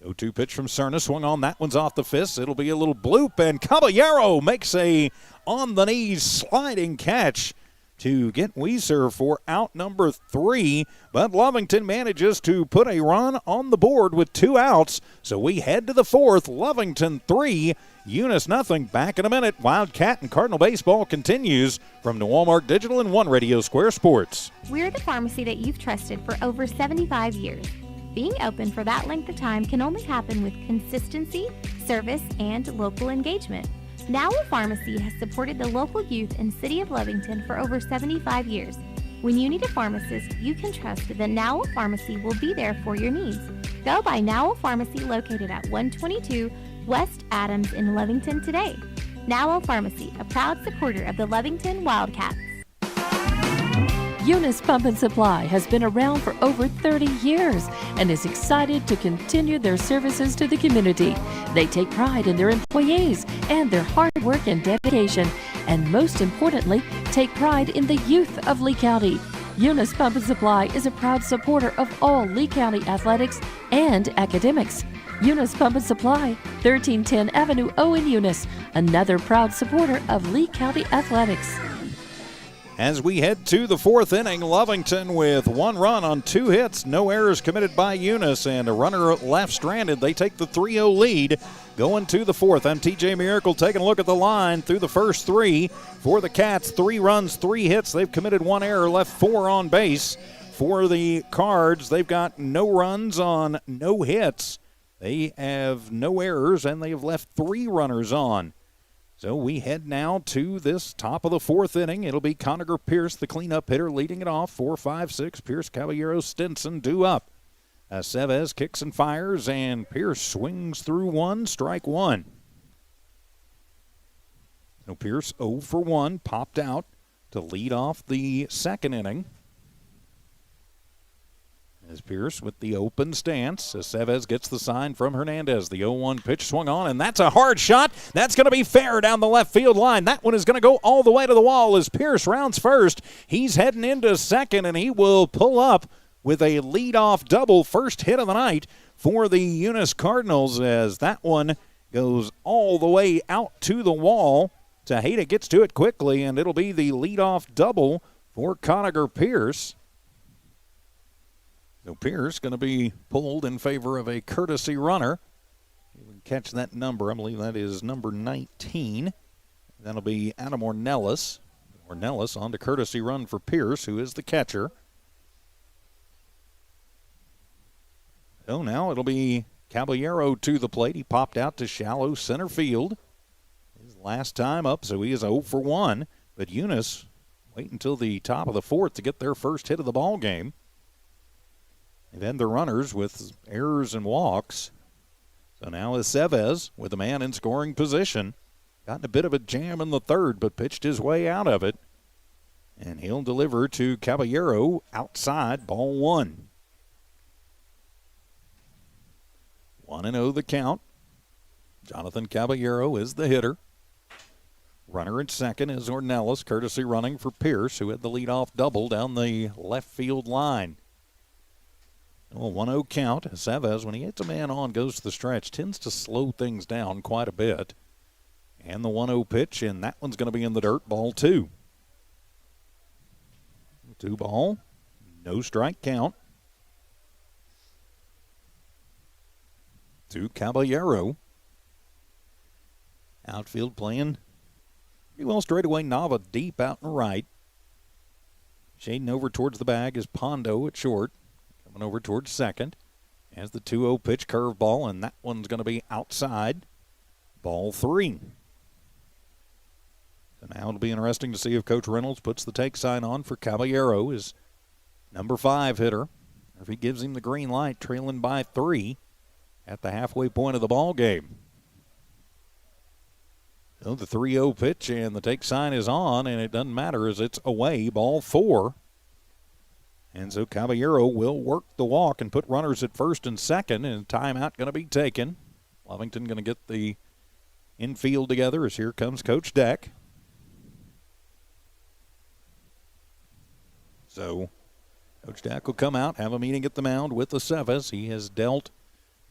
Speaker 1: 0-2 pitch from Cerna, swung on, that one's off the fist. It'll be a little bloop, and Caballero makes a on-the-knees sliding catch to get Weiser for out number 3, but Lovington manages to put a run on the board with 2 outs, so we head to the 4th. Lovington 3, Eunice nothing. Back in a minute. Wildcat and Cardinal baseball continues from New Walmart Digital and One Radio Square Sports.
Speaker 6: We're the pharmacy that you've trusted for over 75 years. Being open for that length of time can only happen with consistency, service, and local engagement. Now Pharmacy has supported the local youth in City of Lovington for over 75 years. When you need a pharmacist, you can trust that Now Pharmacy will be there for your needs. Go by Now Pharmacy located at 122 West Adams in Lovington today. Now Pharmacy, a proud supporter of the Lovington Wildcats.
Speaker 3: Eunice Pump and Supply has been around for over 30 years and is excited to continue their services to the community. They take pride in their employees and their hard work and dedication, and most importantly, take pride in the youth of Lea County. Eunice Pump and Supply is a proud supporter of all Lea County athletics and academics. Eunice Pump and Supply, 1310 Avenue O in Eunice, another proud supporter of Lea County athletics.
Speaker 1: As we head to the 4th inning, Lovington with 1 run on 2 hits, no errors committed by Eunice, and a runner left stranded. They take the 3-0 lead going to the 4th. I'm TJ Miracle taking a look at the line through the first 3 for the Cats. 3 runs, 3 hits. They've committed 1 error, left 4 on base. For the Cards, they've got no runs on no hits. They have no errors, and they have left 3 runners on. So we head now to this top of the 4th inning. It'll be Conager Pierce, the cleanup hitter, leading it off. 4-5-6. Pierce, Caballero, Stinson due up. Aceves kicks and fires, and Pierce swings through 1, strike 1. So Pierce 0 for 1, popped out to lead off the 2nd inning. As Pierce with the open stance. Aceves gets the sign from Hernandez. The 0-1 pitch swung on, and that's a hard shot. That's going to be fair down the left field line. That one is going to go all the way to the wall as Pierce rounds first. He's heading into second, and he will pull up with a leadoff double, first hit of the night for the Eunice Cardinals, as that one goes all the way out to the wall. Tejeda gets to it quickly, and it'll be the leadoff double for Conager Pierce. So Pierce going to be pulled in favor of a courtesy runner. You can catch that number. I believe that is number 19. That'll be Adam Ornelas. Ornelas on to courtesy run for Pierce, who is the catcher. So now it'll be Caballero to the plate. He popped out to shallow center field. His last time up, so he is 0 for 1. But Eunice wait until the top of the 4th to get their first hit of the ball game. They've had their runners with errors and walks. So now Aceves with a man in scoring position. Got in a bit of a jam in the third, but pitched his way out of it. And he'll deliver to Caballero outside, ball one. 1-0 the count. Jonathan Caballero is the hitter. Runner at second is Ornelas, courtesy running for Pierce, who had the leadoff double down the left field line. Well, 1-0 count. Aceves, when he hits a man on, goes to the stretch, tends to slow things down quite a bit. And the 1-0 pitch, and that one's going to be in the dirt, ball two. 2 ball, no strike count. To Caballero. Outfield playing pretty well straight away. Nava deep out and right. Shading over towards the bag is Pondo at short. Coming over towards second. As the 2-0 pitch, curveball, and that one's going to be outside. Ball three. So now it'll be interesting to see if Coach Reynolds puts the take sign on for Caballero, his number 5 hitter. Or if he gives him the green light, trailing by 3 at the halfway point of the ball game. So the 3-0 pitch and the take sign is on, and it doesn't matter as it's away, ball 4. And so Caballero will work the walk and put runners at first and second, and timeout going to be taken. Lovington going to get the infield together as here comes Coach Deck. So Coach Deck will come out, have a meeting at the mound with Aceves. He has dealt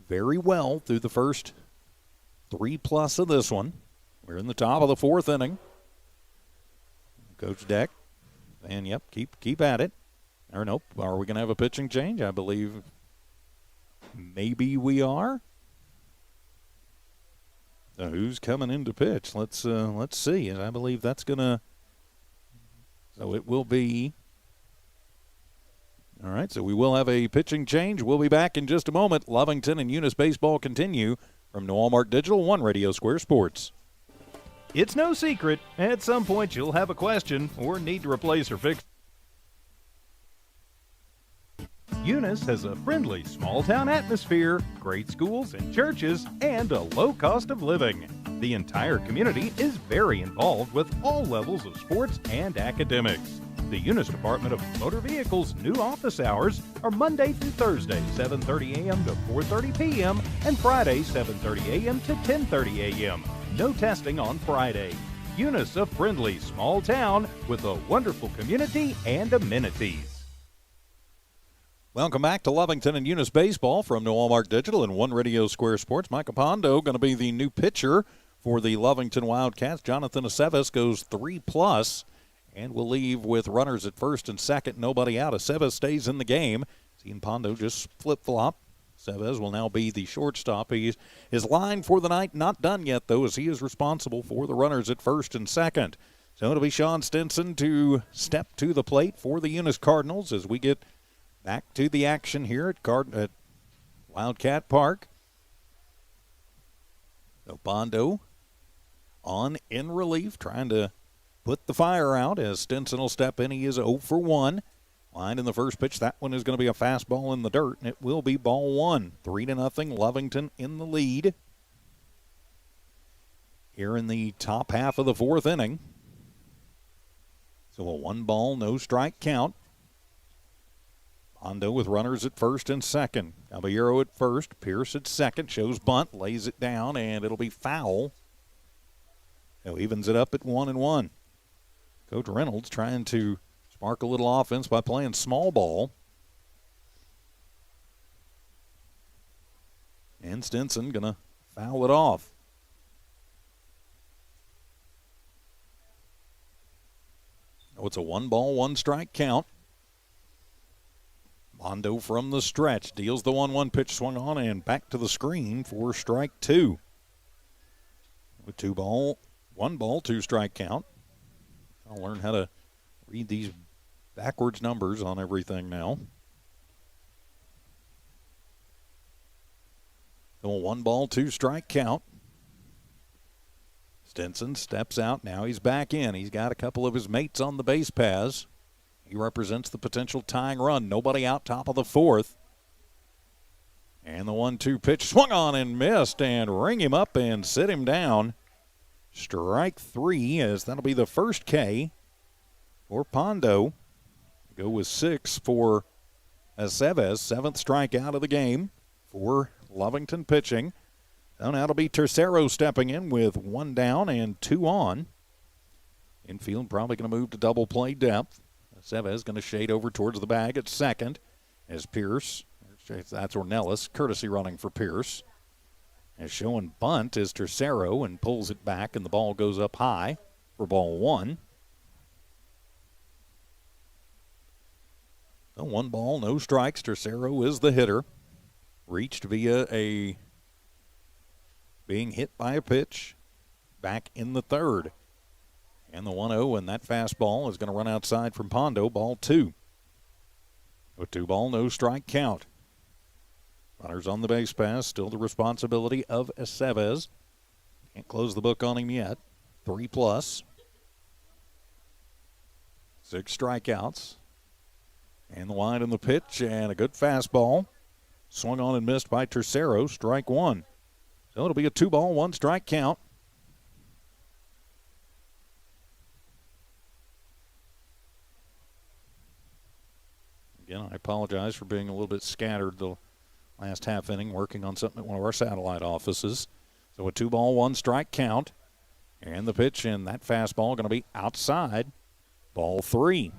Speaker 1: very well through the first 3+ of this one. We're in the top of the 4th inning. Coach Deck, and yep, keep at it. Or nope, are we going to have a pitching change? I believe maybe we are. So who's coming in to pitch? Let's see. And I believe that's going to, so it will be, all right, so we will have a pitching change. We'll be back in just a moment. Lovington and Eunice baseball continue from New Walmart Digital, 1 Radio Square Sports.
Speaker 2: It's no secret, at some point you'll have a question or need to replace or fix. Eunice has a friendly small-town atmosphere, great schools and churches, and a low cost of living. The entire community is very involved with all levels of sports and academics. The Eunice Department of Motor Vehicles' new office hours are Monday through Thursday, 7:30 a.m. to 4:30 p.m., and Friday, 7:30 a.m. to 10:30 a.m. No testing on Friday. Eunice, a friendly small town with a wonderful community and amenities.
Speaker 1: Welcome back to Lovington and Eunice baseball from New Walmart Digital and 1 Radio Square Sports. Micah Pondo going to be the new pitcher for the Lovington Wildcats. Jonathan Aceves goes 3+. And we'll leave with runners at first and second, nobody out. Aceves stays in the game. Seeing Pondo just flip-flop. Aceves will now be the shortstop. His line for the night not done yet, though, as he is responsible for the runners at first and second. So it'll be Sean Stinson to step to the plate for the Eunice Cardinals as we get back to the action here at Wildcat Park. So Pondo on in relief, trying to put the fire out as Stinson will step in. He is 0 for 1. Line in the first pitch. That one is going to be a fastball in the dirt, and it will be ball 1. 3-0, Lovington in the lead. Here in the top half of the 4th inning. So a 1 ball, no strike count. Pondo with runners at first and second. Caballero at first. Pierce at second. Shows bunt. Lays it down, and it'll be foul. So evens it up at 1-1. Coach Reynolds trying to spark a little offense by playing small ball. And Stinson going to foul it off. Oh, it's a 1 ball, 1 strike count. Pondo from the stretch deals the 1-1 pitch, swung on and back to the screen for strike 2. With 2 ball, 1 ball, 2 strike count. I'll learn how to read these backwards numbers on everything now. So a 1 ball, 2 strike count. Stinson steps out. Now he's back in. He's got a couple of his mates on the base paths. He represents the potential tying run. Nobody out, top of the 4th. And the 1-2 pitch swung on and missed, and ring him up and sit him down. Strike 3, as that'll be the first K for Pondo. Go with 6 for Aceves, 7th strikeout of the game for Lovington pitching. So now it'll be Tercero stepping in with 1 down and 2 on. Infield probably going to move to double play depth. Aceves going to shade over towards the bag at second as Pierce, that's Ornelas, courtesy running for Pierce. As showing bunt is Tercero and pulls it back, and the ball goes up high for ball 1. So 1 ball, no strikes. Tercero is the hitter. Reached via being hit by a pitch back in the 3rd. And the 1-0, and that fastball is going to run outside from Pondo, ball 2. A 2-ball, no strike count. Runners on the base pass, still the responsibility of Aceves. Can't close the book on him yet. 3+. 6 strikeouts. And the line in the pitch, and a good fastball. Swung on and missed by Tercero, strike 1. So it'll be a 2-ball, 1 strike count. Again, I apologize for being a little bit scattered the last half inning, working on something at one of our satellite offices. So a 2-ball, 1 strike count. And the pitch, and that fastball going to be outside, ball 3.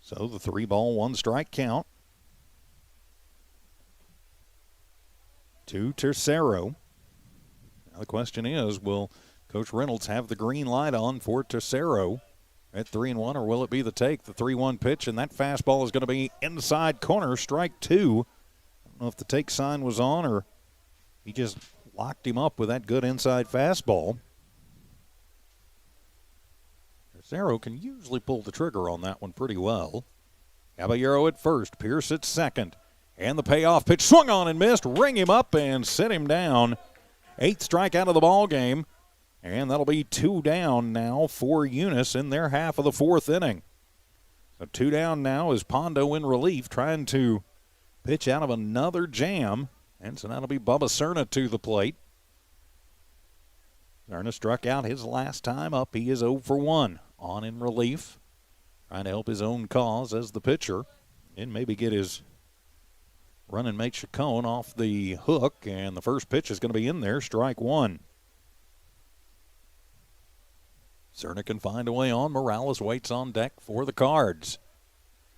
Speaker 1: So the 3-ball, 1 strike count to Tercero. Now the question is, will Coach Reynolds have the green light on for Tercero at 3-1, or will it be the take? The 3-1 pitch, and that fastball is going to be inside corner, strike 2. I don't know if the take sign was on or he just locked him up with that good inside fastball. Tercero can usually pull the trigger on that one pretty well. Caballero at first, Pierce at second. And the payoff pitch swung on and missed. Ring him up and sit him down. 8th strikeout of the ball game. And that'll be 2 down now for Eunice in their half of the 4th inning. So 2 down now is Pondo in relief, trying to pitch out of another jam. And so that'll be Bubba Cerna to the plate. Cerna struck out his last time up. He is 0 for 1 on in relief, trying to help his own cause as the pitcher and maybe get his running mate Chacon off the hook. And the first pitch is going to be in there, strike 1. Cerna can find a way on. Morales waits on deck for the Cards.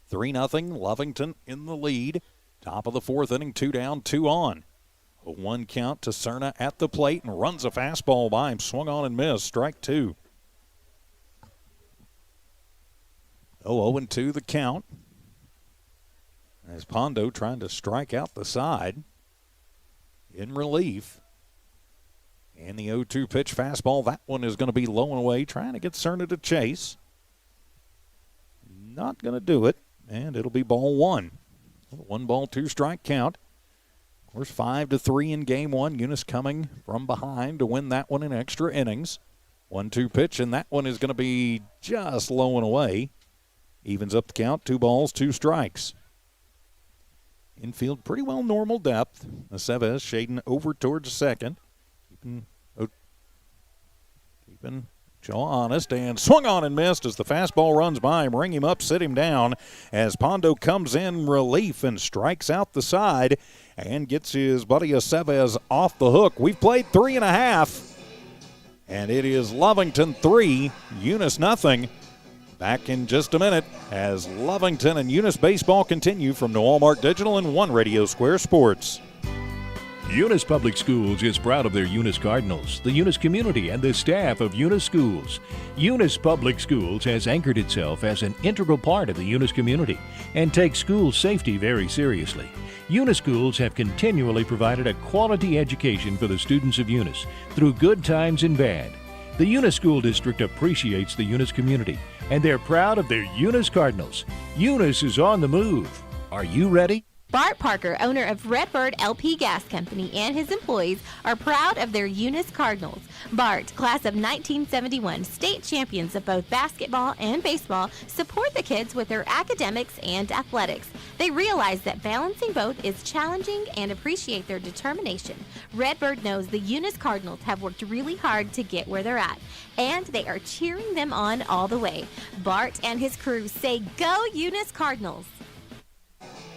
Speaker 1: 3-0, Lovington in the lead. Top of the 4th inning, 2 down, 2 on. A 1 count to Cerna at the plate and runs a fastball by him. Swung on and missed, strike 2. 0-2 the count. As Pondo trying to strike out the side in relief. And the 0-2 pitch fastball, that one is going to be low and away, trying to get Cerna to chase. Not going to do it, and it'll be ball 1. 1 ball, 2 strike count. Of course, 5-3 in game 1. Eunice coming from behind to win that one in extra innings. 1-2 pitch, and that one is going to be just low and away. Evens up the count, 2 balls, 2 strikes. Infield pretty well normal depth. Aceves shading over towards second. Keeping Joe honest, and swung on and missed as the fastball runs by him. Ring him up, sit him down as Pondo comes in relief and strikes out the side and gets his buddy Aceves off the hook. We've played 3.5, and it is Lovington 3, Eunice nothing. Back in just a minute as Lovington and Eunice baseball continue from the Walmart Digital and One Radio Square Sports.
Speaker 4: Eunice Public Schools is proud of their Eunice Cardinals, the Eunice community, and the staff of Eunice Schools. Eunice Public Schools has anchored itself as an integral part of the Eunice community and takes school safety very seriously. Eunice Schools have continually provided a quality education for the students of Eunice through good times and bad. The Eunice School District appreciates the Eunice community, and they're proud of their Eunice Cardinals. Eunice is on the move. Are you ready?
Speaker 6: Bart Parker, owner of Redbird LP Gas Company, and his employees are proud of their Eunice Cardinals. Bart, class of 1971, state champions of both basketball and baseball, support the kids with their academics and athletics. They realize that balancing both is challenging and appreciate their determination. Redbird knows the Eunice Cardinals have worked really hard to get where they're at, and they are cheering them on all the way. Bart and his crew say, "Go Eunice Cardinals!"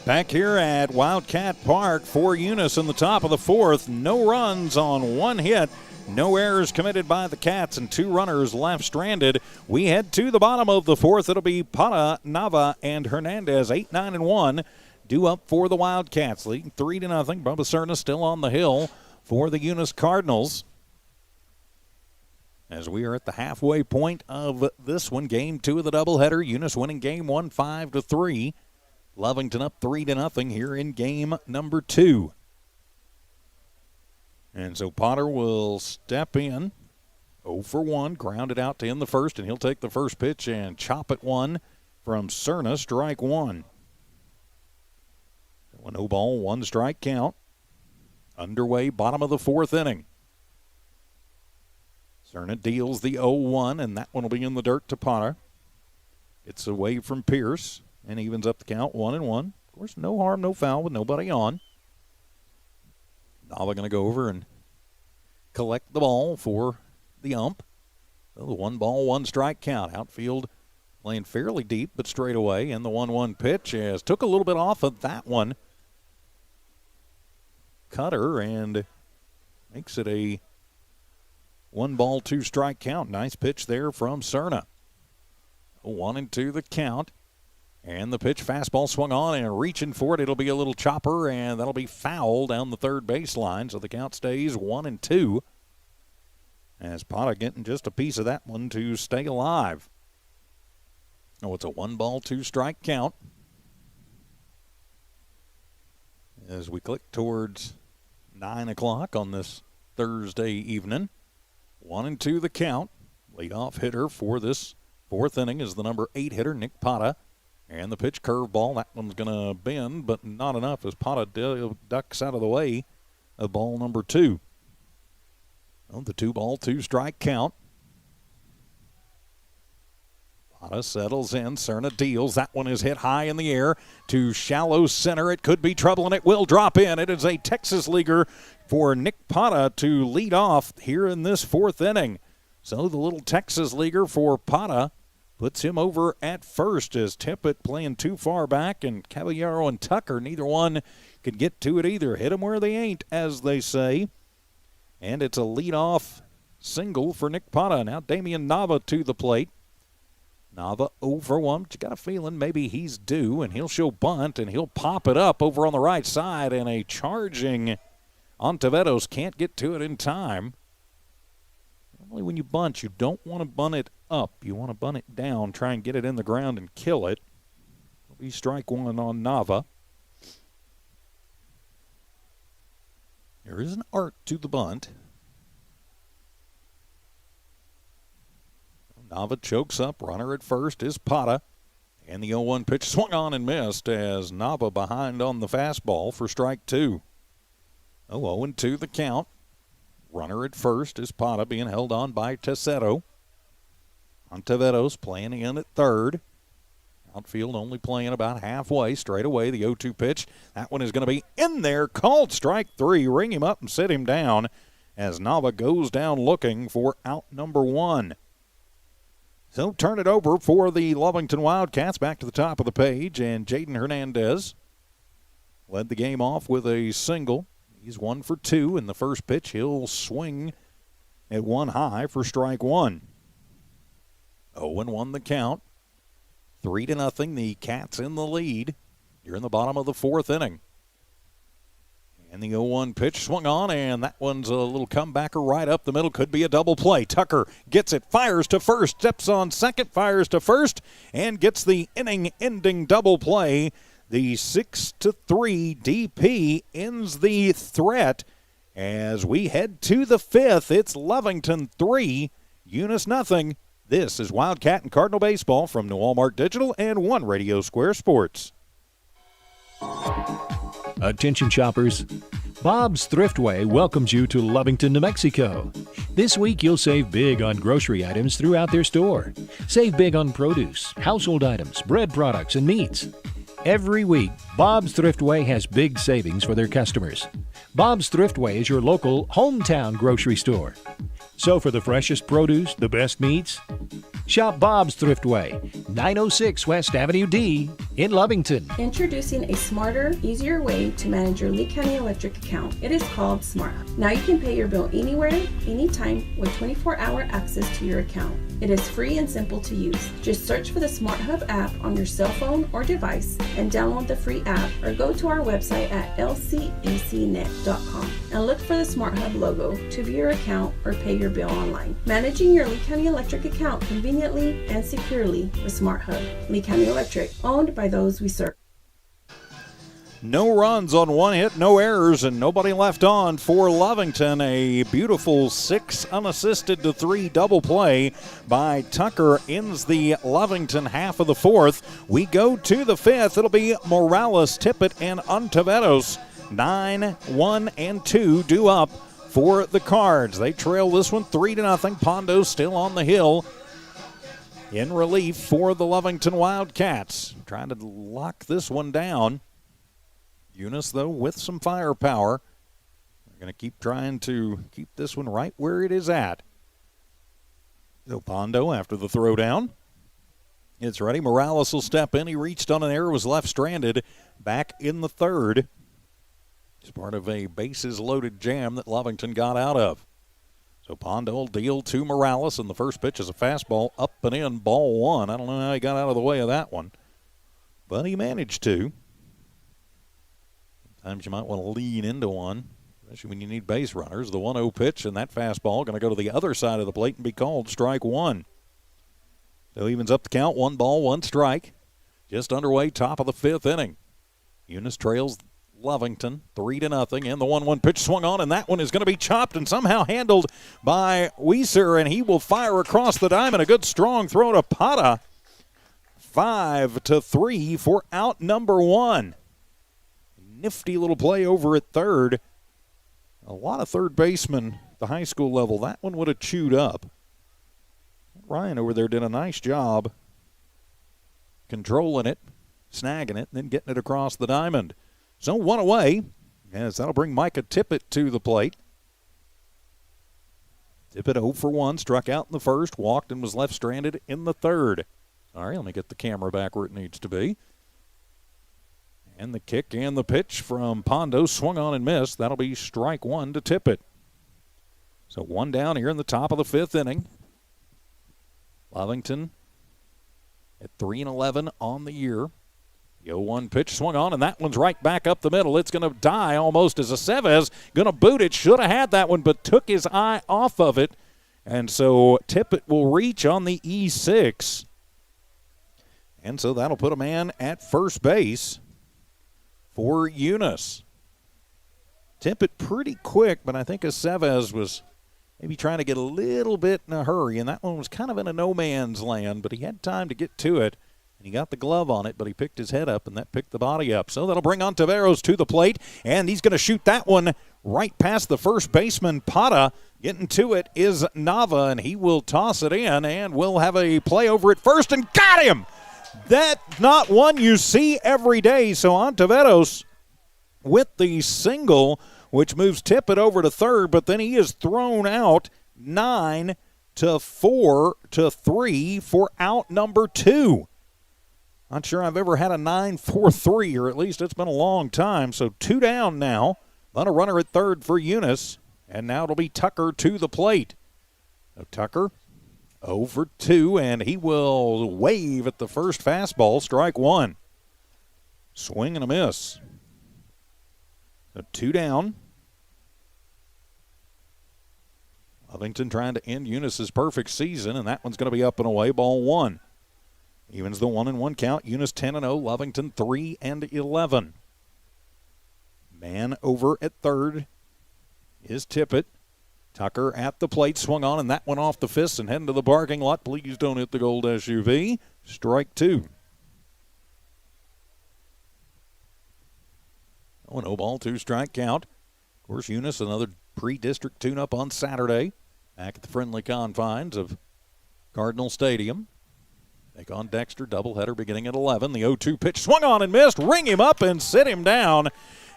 Speaker 1: Back here at Wildcat Park for Eunice in the top of the fourth. No runs on one hit. No errors committed by the Cats and 2 runners left stranded. We head to the bottom of the fourth. It'll be Pata, Nava, and Hernandez, 8, 9, and 1. Due up for the Wildcats, leading 3-0. Bubba Cerna still on the hill for the Eunice Cardinals. As we are at the halfway point of this one, game 2 of the doubleheader. Eunice winning game 1, 5-3. Lovington up 3-0 here in game number 2. And so Potter will step in, 0 for 1, grounded out to end the first, and he'll take the first pitch and chop it one from Cerna, strike 1. 1-0 ball, 1 strike count. Underway, bottom of the fourth inning. Cerna deals the 0-1, and that one will be in the dirt to Potter. Gets away from Pierce and evens up the count, 1-1. Of course, no harm, no foul with nobody on. Nava going to go over and collect the ball for the ump. So the 1 ball, 1 strike count. Outfield playing fairly deep, but straight away. And the 1-1 pitch as took a little bit off of that one. Cutter and makes it a 1 ball, 2 strike count. Nice pitch there from Cerna. 1-2 the count. And the pitch, fastball swung on and reaching for it. It'll be a little chopper, and that'll be foul down the third baseline. So the count stays 1-2. As Potter getting just a piece of that one to stay alive. Oh, it's a 1 ball, 2 strike count. As we click towards 9 o'clock on this Thursday evening. 1-2 the count. Leadoff hitter for this fourth inning is the number 8 hitter, Nick Potter. And the pitch curveball, that one's going to bend, but not enough as Potter ducks out of the way of ball number 2. Well, the 2 ball, 2 strike count. Potter settles in. Cerna deals. That one is hit high in the air to shallow center. It could be trouble, and it will drop in. It is a Texas leaguer for Nick Potter to lead off here in this fourth inning. So the little Texas leaguer for Potter puts him over at first as Tippett playing too far back, and Caballero and Tucker, neither one could get to it either. Hit them where they ain't, as they say. And it's a leadoff single for Nick Potter. Now Damian Nava to the plate. Nava 0 for 1, but you got a feeling maybe he's due, and he'll show bunt, and he'll pop it up over on the right side, and a charging Ontiveros can't get to it in time. Normally when you bunt, you don't want to bunt it up. You want to bunt it down, try and get it in the ground and kill it. It'll be strike 1 on Nava. There is an art to the bunt. Nava chokes up. Runner at first is Potter. And the 0-1 pitch swung on and missed as Nava behind on the fastball for strike 2. 0-2 the count. Runner at first is Potter being held on by Tessetto. Ontiveros playing in at third. Outfield only playing about halfway. Straight away, the 0-2 pitch. That one is going to be in there. Called strike 3. Ring him up and sit him down as Nava goes down looking for out number 1. So turn it over for the Lovington Wildcats back to the top of the page. And Jaden Hernandez led the game off with a single. He's 1 for 2 in the first pitch. He'll swing at 1 high for strike 1. 0-1 the count. 3-0. The Cats in the lead. You're in the bottom of the fourth inning. And the 0-1 pitch swung on, and that one's a little comebacker right up the middle. Could be a double play. Tucker gets it, fires to first, steps on second, fires to first, and gets the inning-ending double play. The 6-3 DP ends the threat. As we head to the fifth, it's Lovington 3, Eunice nothing. This is Wildcat and Cardinal Baseball from New Walmart Digital and One Radio Square Sports.
Speaker 4: Attention shoppers, Bob's Thriftway welcomes you to Lovington, New Mexico. This week you'll save big on grocery items throughout their store. Save big on produce, household items, bread products, and meats. Every week, Bob's Thriftway has big savings for their customers. Bob's Thriftway is your local hometown grocery store. So for the freshest produce, the best meats, shop Bob's Thriftway, 906 West Avenue D in Lovington.
Speaker 5: Introducing a smarter, easier way to manage your Lea County Electric account. It is called Smart Hub. Now you can pay your bill anywhere, anytime with 24-hour access to your account. It is free and simple to use. Just search for the Smart Hub app on your cell phone or device and download the free app, or go to our website at lcecnet.com and look for the Smart Hub logo to view your account or pay your bill online. Managing your Lea County Electric account conveniently and securely with Smart Hub. Lea County Electric, owned by those we serve.
Speaker 1: No runs on one hit, no errors, and nobody left on for Lovington. A beautiful 6 unassisted to 3 double play by Tucker ends the Lovington half of the fourth. We go to the fifth. It'll be Morales, Tippett, and Ontiveros. 9, 1, and 2 due up for the Cards. They trail this one 3-0. Pondo still on the hill in relief for the Lovington Wildcats. Trying to lock this one down. Eunice, though, with some firepower. They're going to keep trying to keep this one right where it is at. So Pondo, after the throwdown, it's ready. Morales will step in. He reached on an error, was left stranded back in the third. It's part of a bases-loaded jam that Lovington got out of. So Pondo will deal to Morales, and the first pitch is a fastball up and in, ball one. I don't know how he got out of the way of that one, but he managed to. Sometimes you might want to lean into one, especially when you need base runners. The 1-0 pitch and that fastball going to go to the other side of the plate and be called strike one. So evens up the count, 1 ball, 1 strike. Just underway, top of the fifth inning. Eunice trails Lovington 3-0, and the 1-1 pitch swung on, and that one is going to be chopped and somehow handled by Weiser, and he will fire across the diamond. A good strong throw to Pata. 5-3 for out number 1. Nifty little play over at third. A lot of third basemen at the high school level. That one would have chewed up. Ryan over there did a nice job controlling it, snagging it, and then getting it across the diamond. So 1 away, as that'll bring Micah Tippett to the plate. Tippett 0 for 1, struck out in the first, walked and was left stranded in the third. All right, let me get the camera back where it needs to be. And the kick and the pitch from Pondo swung on and missed. That'll be strike one to Tippett. So 1 down here in the top of the fifth inning. Lovington at 3-11 on the year. The 0-1 pitch swung on, and that one's right back up the middle. It's going to die almost as Aceves going to boot it. Should have had that one, but took his eye off of it. And so Tippett will reach on the E6. And so that'll put a man at first base for Eunice. Tippett pretty quick, but I think Aceves was maybe trying to get a little bit in a hurry, and that one was kind of in a no-man's land, but he had time to get to it. And he got the glove on it, but he picked his head up, and that picked the body up. So that'll bring Ontiveros to the plate, and he's going to shoot that one right past the first baseman, Pata. Getting to it is Nava, and he will toss it in, and we'll have a play over at first, and got him! That's not one you see every day. So Ontiveros with the single, which moves Tippett over to third, but then he is thrown out 9-4-3 for out number 2. Not sure I've ever had a 9-4-3, or at least it's been a long time. So 2 down now. On a runner at third for Eunice, and now it'll be Tucker to the plate. So Tucker 0 for 2, and he will wave at the first fastball, strike one. Swing and a miss. So 2 down. Lovington trying to end Eunice's perfect season, and that one's going to be up and away, ball one. Evens the 1-1 count. Eunice 10-0, Lovington 3-11. Man over at third is Tippett. Tucker at the plate, swung on, and that one off the fist and heading to the parking lot. Please don't hit the gold SUV. Strike 2. 0-0 ball, 2 strike count. Of course, Eunice, another pre-district tune-up on Saturday back at the friendly confines of Cardinal Stadium. Take on Dexter, doubleheader beginning at 11. The 0-2 pitch swung on and missed. Ring him up and sit him down.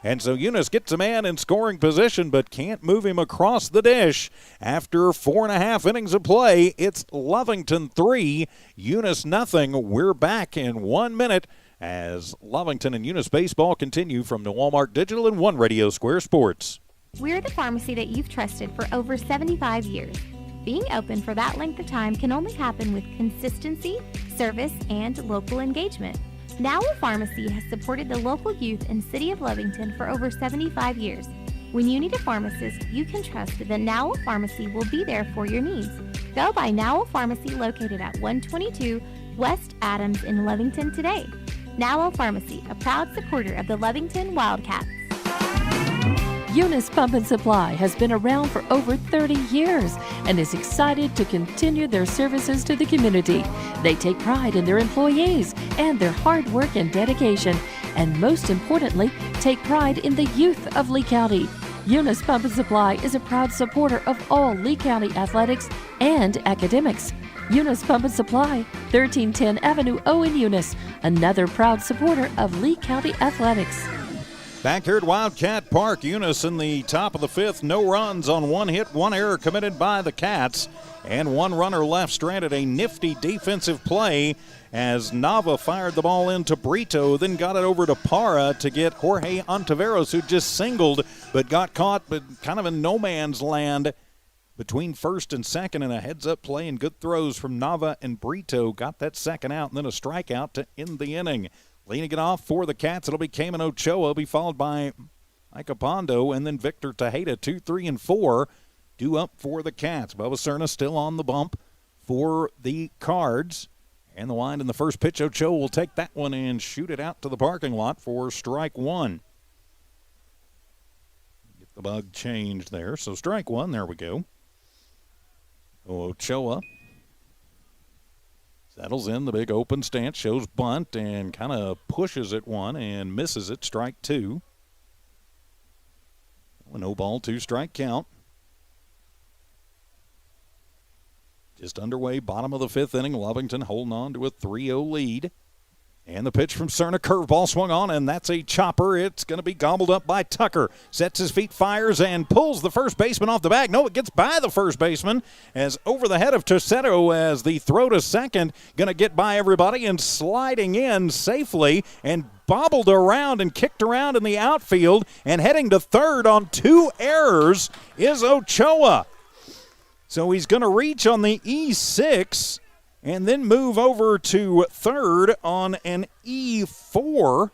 Speaker 1: And so Eunice gets a man in scoring position but can't move him across the dish. After 4.5 innings of play, it's Lovington 3, Eunice nothing. We're back in 1 minute as Lovington and Eunice baseball continue from the Walmart Digital and One Radio Square Sports.
Speaker 6: We're the pharmacy that you've trusted for over 75 years. Being open for that length of time can only happen with consistency, service, and local engagement. Now Pharmacy has supported the local youth in City of Lovington for over 75 years. When you need a pharmacist, you can trust that Now Pharmacy will be there for your needs. Go by Now Pharmacy located at 122 West Adams in Lovington today. Now Pharmacy, a proud supporter of the Lovington Wildcats.
Speaker 3: Eunice Pump and Supply has been around for over 30 years and is excited to continue their services to the community. They take pride in their employees and their hard work and dedication, and most importantly, take pride in the youth of Lea County. Eunice Pump and Supply is a proud supporter of all Lea County athletics and academics. Eunice Pump and Supply, 1310 Avenue O in Eunice, another proud supporter of Lea County athletics.
Speaker 1: Back here at Wildcat Park, Eunice in the top of the fifth. No runs on 1 hit, 1 error committed by the Cats, and 1 runner left stranded. A nifty defensive play as Nava fired the ball into Brito, then got it over to Parra to get Jorge Ontiveros, who just singled but got caught but kind of in no man's land between first and second, and a heads-up play and good throws from Nava and Brito. Got that second out and then a strikeout to end the inning. Leading it off for the Cats, it'll be Cayman Ochoa. It'll be followed by Micah Pondo and then Victor Tejeda. 2, 3, and 4 due up for the Cats. Bubba Cerna still on the bump for the Cards. And the wind in the first pitch. Ochoa will take that one and shoot it out to the parking lot for strike 1. Get the bug changed there. So strike 1, there we go. Ochoa settles in the big open stance, shows bunt, and kind of pushes it one and misses it. Strike 2. No ball, 2 strike count. Just underway, bottom of the 5th inning. Lovington holding on to a 3-0 lead. And the pitch from Cerna, curveball swung on, and that's a chopper. It's going to be gobbled up by Tucker. Sets his feet, fires, and pulls the first baseman off the bag. No, it gets by the first baseman as over the head of Tosetto as the throw to second. Going to get by everybody and sliding in safely and bobbled around and kicked around in the outfield. And heading to third on 2 errors is Ochoa. So he's going to reach on the E6 and then move over to third on an E4 or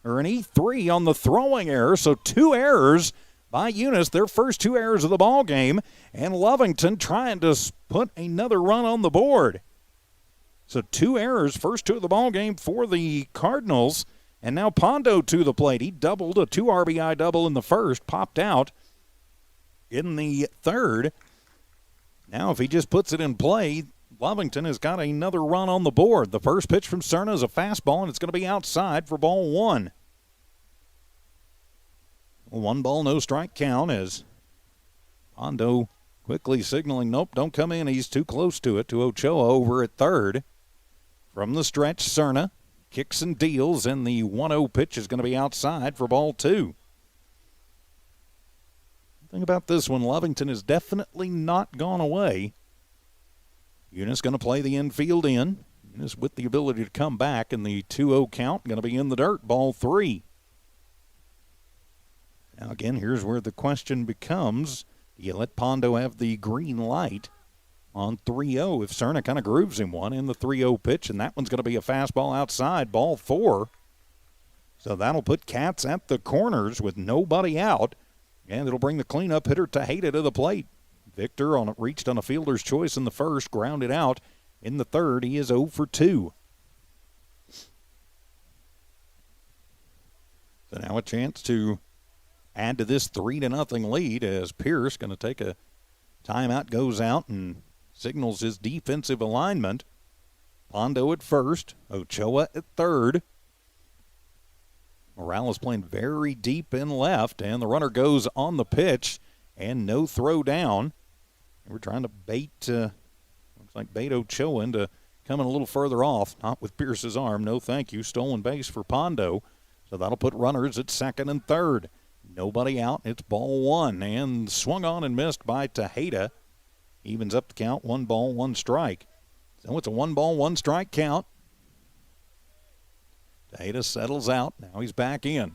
Speaker 1: an E3 on the throwing error. So 2 errors by Eunice, their first 2 errors of the ball game, and Lovington trying to put another run on the board. So 2 errors, first 2 of the ball game for the Cardinals, and now Pondo to the plate. He doubled a 2 RBI double in the first, popped out in the third. Now if he just puts it in play, Lovington has got another run on the board. The first pitch from Cerna is a fastball, and it's going to be outside for ball 1. 1 ball, no strike count as Pondo quickly signaling, nope, don't come in. He's too close to it, to Ochoa over at third. From the stretch, Cerna kicks and deals, and the 1-0 pitch is going to be outside for ball 2. The thing about this one, Lovington has definitely not gone away. Eunice going to play the infield in. Eunice with the ability to come back, and the 2-0 count going to be in the dirt, ball 3. Now again, here's where the question becomes, do you let Pondo have the green light on 3-0 if Cerna kind of grooves him one in the 3-0 pitch, and that one's going to be a fastball outside, ball 4. So that'll put Cats at the corners with nobody out, and it'll bring the cleanup hitter Tejeda to the plate. Victor reached on a fielder's choice in the first, grounded out in the third. He is 0 for 2. So now a chance to add to this 3-0 lead as Pierce going to take a timeout, goes out and signals his defensive alignment. Pondo at first, Ochoa at third. Morales playing very deep in left, and the runner goes on the pitch and no throw down. We're trying to bait, looks like bait Ochoa into coming a little further off, not with Pierce's arm. No thank you. Stolen base for Pondo. So that'll put runners at second and third. Nobody out. It's ball one. And swung on and missed by Tejeda. Evens up the count. 1 ball, 1 strike. So it's a 1 ball, 1 strike count. Tejeda settles out. Now he's back in.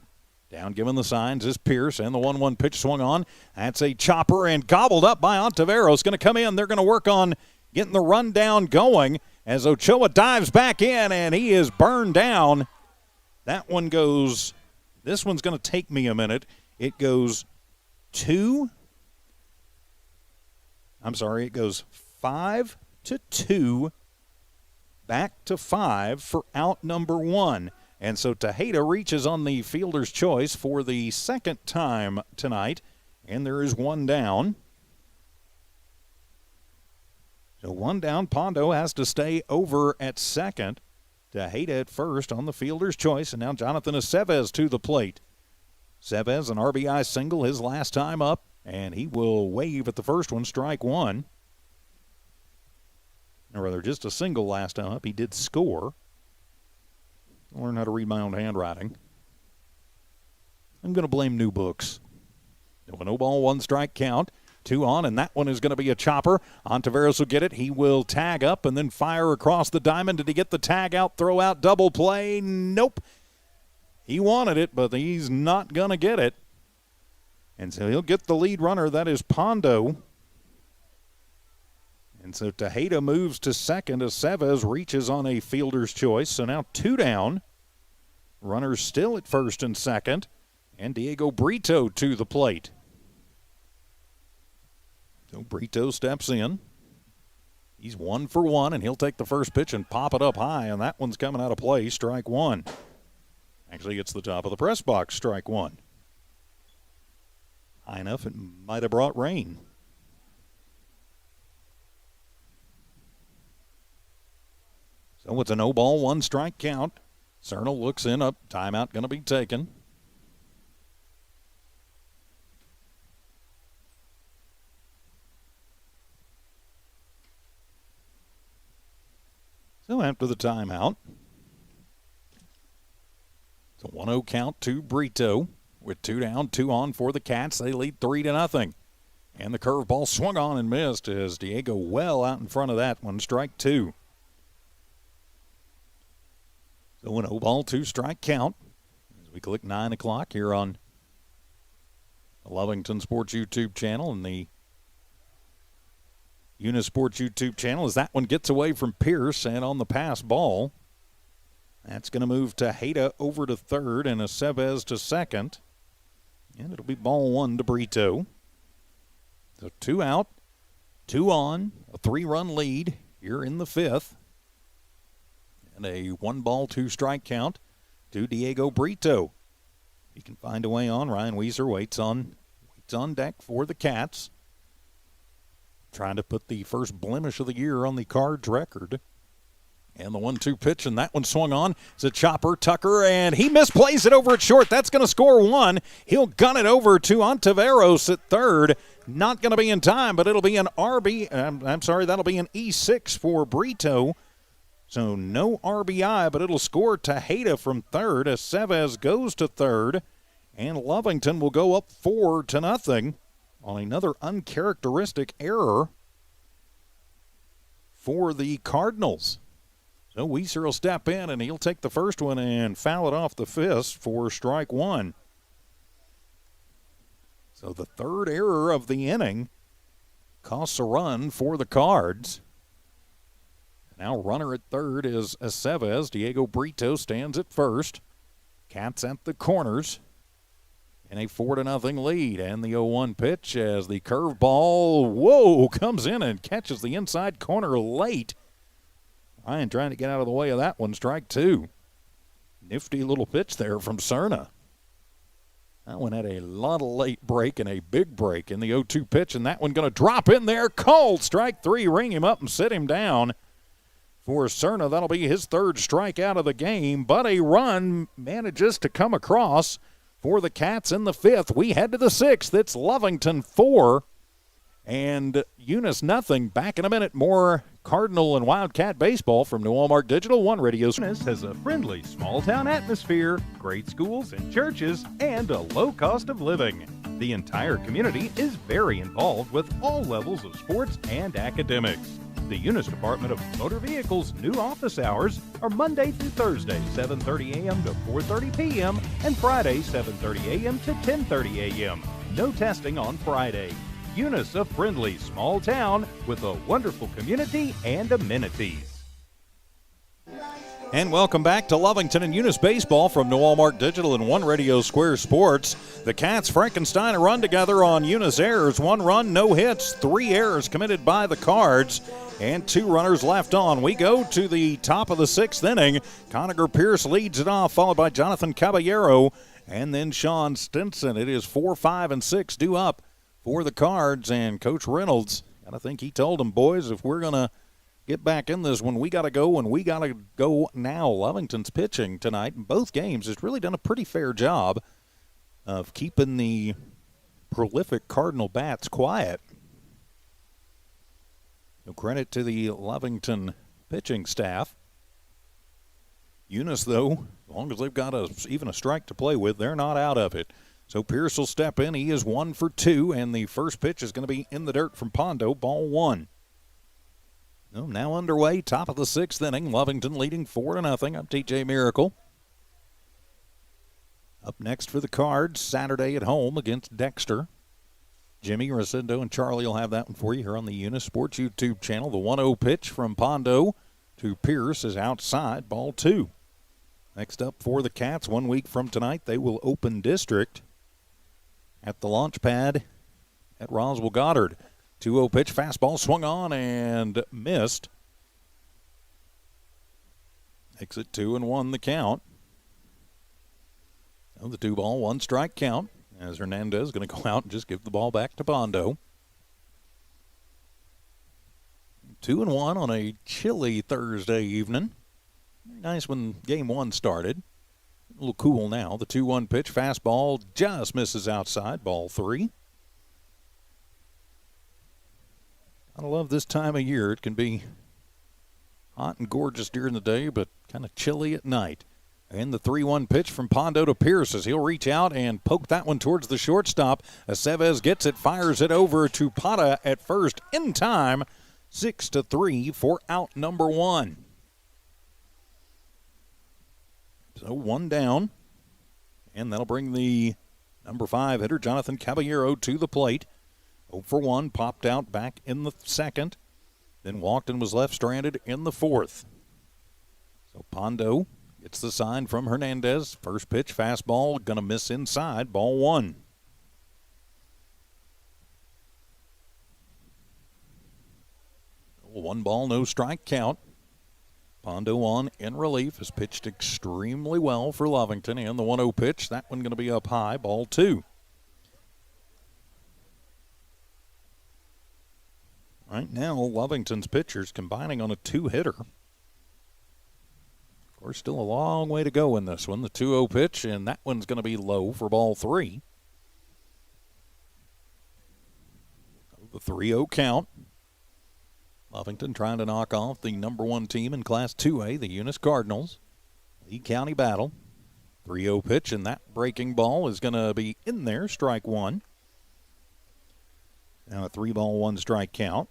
Speaker 1: Down giving the signs is Pierce, and the 1-1 pitch swung on. That's a chopper and gobbled up by Ontiveros. Going to come in. They're going to work on getting the rundown going as Ochoa dives back in, and he is burned down. That one goes, this one's going to take me a minute. It goes 5-2, back to 5 for out number 1. And so Tejeda reaches on the fielder's choice for the second time tonight, and there is 1 down. So 1 down, Pondo has to stay over at second. Tejeda at first on the fielder's choice, and now Jonathan Aceves to the plate. Aceves, an RBI single his last time up, and he will wave at the first one, strike 1. Or rather, just a single last time up. He did score. I'll learn how to read my own handwriting. I'm going to blame new books. A 0 ball, 1 strike count. 2 on, and that one is going to be a chopper. Ontiveros will get it. He will tag up and then fire across the diamond. Did he get the tag out, throw out, double play? Nope. He wanted it, but he's not going to get it. And so he'll get the lead runner. That is Pondo. And so Tejeda moves to second as Aceves reaches on a fielder's choice. So now 2 down. Runners still at first and second. And Diego Brito to the plate. So Brito steps in. He's 1 for 1, and he'll take the first pitch and pop it up high, and that one's coming out of play, strike 1. Actually, it's the top of the press box, strike 1. High enough, it might have brought rain. So it's a 0 ball, 1 strike count. Cerno looks in, up, timeout going to be taken. So after the timeout, it's a 1-0 count to Brito. With 2 down, 2 on for the Cats. They lead 3-0. And the curveball swung on and missed as Diego well out in front of that one. Strike 2. So an 0 ball, 2 strike count. As we click 9 o'clock here on the Lovington Sports YouTube channel and the Eunice Sports YouTube channel, as that one gets away from Pierce and on the pass ball. That's going to move Tejeda over to third and Aceves to second. And it'll be ball 1 to Brito. So 2 out, 2 on, a 3-run lead here in the 5th. And a 1 ball, 2 strike count to Diego Brito. He can find a way on. Ryan Weiser waits on deck for the Cats. Trying to put the first blemish of the year on the Cards record. And the 1-2 pitch, and that one swung on. It's a chopper, Tucker, and he misplays it over at short. That's going to score 1. He'll gun it over to Ontiveros at third. Not going to be in time, but it'll be an that'll be an E6 for Brito. So no RBI, but it'll score Tejeda from third as Aceves goes to third. And Lovington will go up 4-0 on another uncharacteristic error for the Cardinals. So Weiser will step in, and he'll take the first one and foul it off the fist for strike 1. So the third error of the inning costs a run for the Cards. Now runner at third is Aceves. Diego Brito stands at first. Cats at the corners in a 4-0 lead. And the 0-1 pitch as the curveball, comes in and catches the inside corner late. Ryan trying to get out of the way of that one. Strike 2. Nifty little pitch there from Cerna. That one had a lot of late break and a big break in the 0-2 pitch, and that one going to drop in there. Called strike 3. Ring him up and sit him down. For Cerna, that'll be his third strikeout of the game, but a run manages to come across for the Cats in the 5th. We head to the 6th. It's Lovington 4 and Eunice nothing. Back in a minute, more Cardinal and Wildcat baseball from New Hallmark Digital, One Radio.
Speaker 2: Eunice has a friendly small-town atmosphere, great schools and churches, and a low cost of living. The entire community is very involved with all levels of sports and academics. The Eunice Department of Motor Vehicles' new office hours are Monday through Thursday, 7:30 a.m. to 4:30 p.m., and Friday, 7:30 a.m. to 10:30 a.m. No testing on Friday. Eunice, a friendly small town with a wonderful community and amenities.
Speaker 1: And welcome back to Lovington and Eunice baseball from New Hallmark Digital and One Radio Square Sports. The Cats, Frankenstein, a run together on Eunice errors. 1 run, no hits, 3 errors committed by the Cards, and 2 runners left on. We go to the top of the 6th inning. Conacher Pierce leads it off, followed by Jonathan Caballero, and then Sean Stinson. It is 4, 5, and 6 due up for the Cards, and Coach Reynolds, I think he told them, boys, if we're going to get back in this one, we got to go, and we got to go now. Lovington's pitching tonight in both games has really done a pretty fair job of keeping the prolific Cardinal bats quiet. No credit to the Lovington pitching staff. Eunice, though, as long as they've got even a strike to play with, they're not out of it. So Pierce will step in. He is 1 for 2, and the first pitch is going to be in the dirt from Pondo, ball 1. Now underway, top of the 6th inning. Lovington leading 4-0. I'm TJ Miracle. Up next for the Cards, Saturday at home against Dexter. Jimmy, Rosendo, and Charlie will have that one for you here on the Eunice Sports YouTube channel. The 1-0 pitch from Pondo to Pierce is outside, ball 2. Next up for the Cats, 1 week from tonight, they will open district at the launch pad at Roswell Goddard. 2-0 pitch, fastball swung on and missed. Makes it 2-1 the count. The 2-ball, 1-strike count, as Hernandez is going to go out and just give the ball back to Pondo. 2-1 on a chilly Thursday evening. Nice when game 1 started. A little cool now. The 2-1 pitch, fastball just misses outside, ball 3. I love this time of year. It can be hot and gorgeous during the day, but kind of chilly at night. And the 3-1 pitch from Pondo to Pierce as he'll reach out and poke that one towards the shortstop. Aceves gets it, fires it over to Pata at first in time. 6-3 for out number 1. So 1 down, and that'll bring the number 5 hitter, Jonathan Caballero, to the plate. 0 for 1, popped out back in the 2nd, then walked and was left stranded in the 4th. So Pondo gets the sign from Hernandez. First pitch, fastball, going to miss inside, ball 1. One ball, no strike count. Pondo on in relief has pitched extremely well for Lovington. And the 1-0 pitch, that one going to be up high, ball 2. Right now, Lovington's pitchers combining on a 2-hitter. Of course, still a long way to go in this one. The 2-0 pitch, and that one's going to be low for ball 3. The 3-0 count. Lovington trying to knock off the number 1 team in Class 2A, the Eunice Cardinals. Lea County battle. 3-0 pitch, and that breaking ball is going to be in there, strike 1. Now a 3-ball, 1-strike count.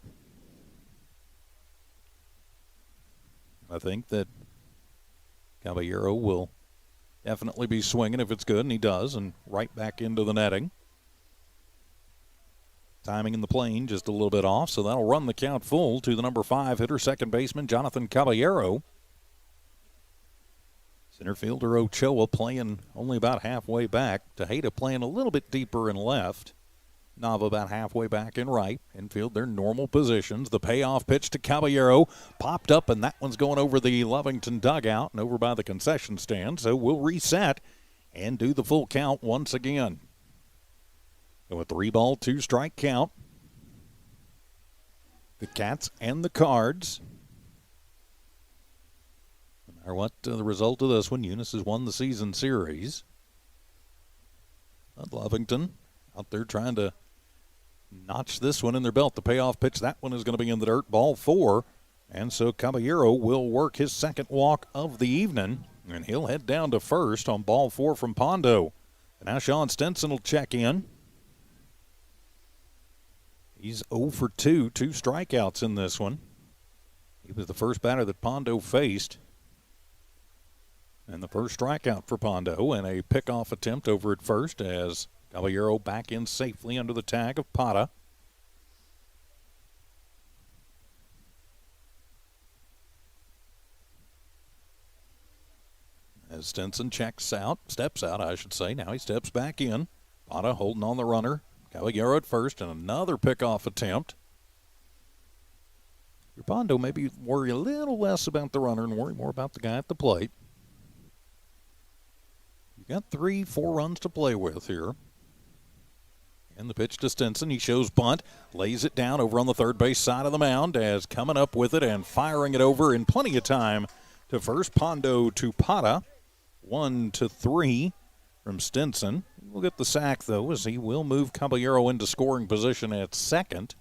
Speaker 1: I think that Caballero will definitely be swinging if it's good, and he does, and right back into the netting. Timing in the plane just a little bit off, so that'll run the count full to the number 5 hitter, second baseman Jonathan Caballero. Center fielder Ochoa playing only about halfway back. Tejeda playing a little bit deeper in left. Nava about halfway back in right. Infield, their normal positions. The payoff pitch to Caballero popped up, and that one's going over the Lovington dugout and over by the concession stand. So we'll reset and do the full count once again. So a 3-ball, 2-strike count. The Cats and the Cards. No matter what the result of this one, Eunice has won the season series. But Lovington out there trying to notch this one in their belt. The payoff pitch, that one is going to be in the dirt. Ball 4. And so Caballero will work his second walk of the evening, and he'll head down to first on ball 4 from Pondo. And now Sean Stinson will check in. He's 0 for 2 strikeouts in this one. He was the first batter that Pondo faced. And the first strikeout for Pondo, and a pickoff attempt over at first as Caballero back in safely under the tag of Pata. As Stinson steps out, I should say. Now he steps back in. Pata holding on the runner. Caballero at first, and another pickoff attempt. Your Pondo maybe worry a little less about the runner and worry more about the guy at the plate. You've got 3-4 runs to play with here. And the pitch to Stinson. He shows bunt, lays it down over on the third base side of the mound as coming up with it and firing it over in plenty of time to first. Pondo to Pata. 1-3 from Stinson. We'll get the sack, though, as he will move Caballero into scoring position at second.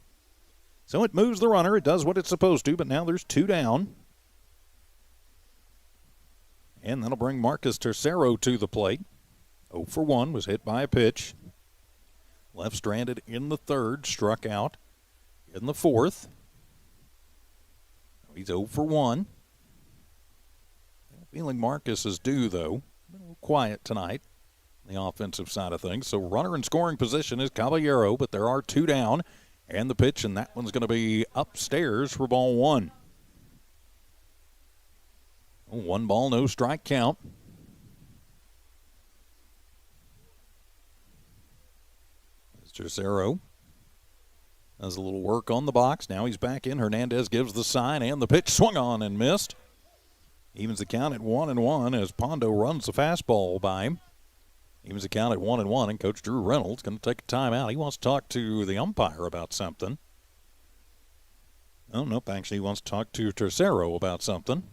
Speaker 1: So it moves the runner. It does what it's supposed to, but now there's 2 down. And that'll bring Marcus Tercero to the plate. 0 for 1, was hit by a pitch. Left stranded in the third, struck out in the fourth. He's 0 for 1. Feeling Marcus is due, though. A little quiet tonight on the offensive side of things. So runner in scoring position is Caballero, but there are 2 down. And the pitch, and that one's going to be upstairs for ball 1. 1 ball, no strike count. Tercero does a little work on the box. Now he's back in. Hernandez gives the sign, and the pitch swung on and missed. Evens the count at 1-1 as Pondo runs the fastball by him. Evens the count at 1-1, and Coach Drew Reynolds going to take a timeout. He wants to talk to the umpire about something. Oh, nope, actually he wants to talk to Tercero about something.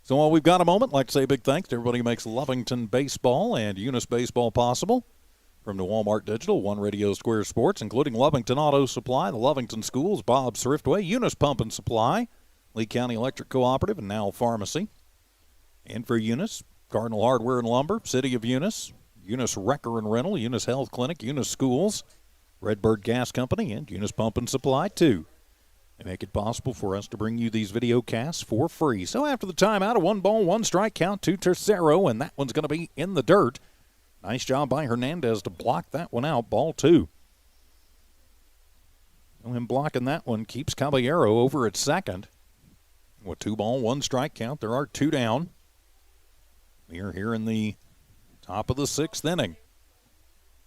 Speaker 1: So while we've got a moment, I'd like to say a big thanks to everybody who makes Lovington Baseball and Eunice Baseball possible. From the Walmart Digital, One Radio Square Sports, including Lovington Auto Supply, the Lovington Schools, Bob's Thriftway, Eunice Pump and Supply, Lea County Electric Cooperative, and now Pharmacy. And for Eunice, Cardinal Hardware and Lumber, City of Eunice, Eunice Wrecker and Rental, Eunice Health Clinic, Eunice Schools, Redbird Gas Company, and Eunice Pump and Supply, too. They make it possible for us to bring you these video casts for free. So after the timeout, a 1 ball, 1 strike count to Tercero, and that one's going to be in the dirt. Nice job by Hernandez to block that one out, ball 2. And him blocking that one keeps Caballero over at second. With 2 ball, 1 strike count, there are 2 down. We are here in the top of the 6th inning.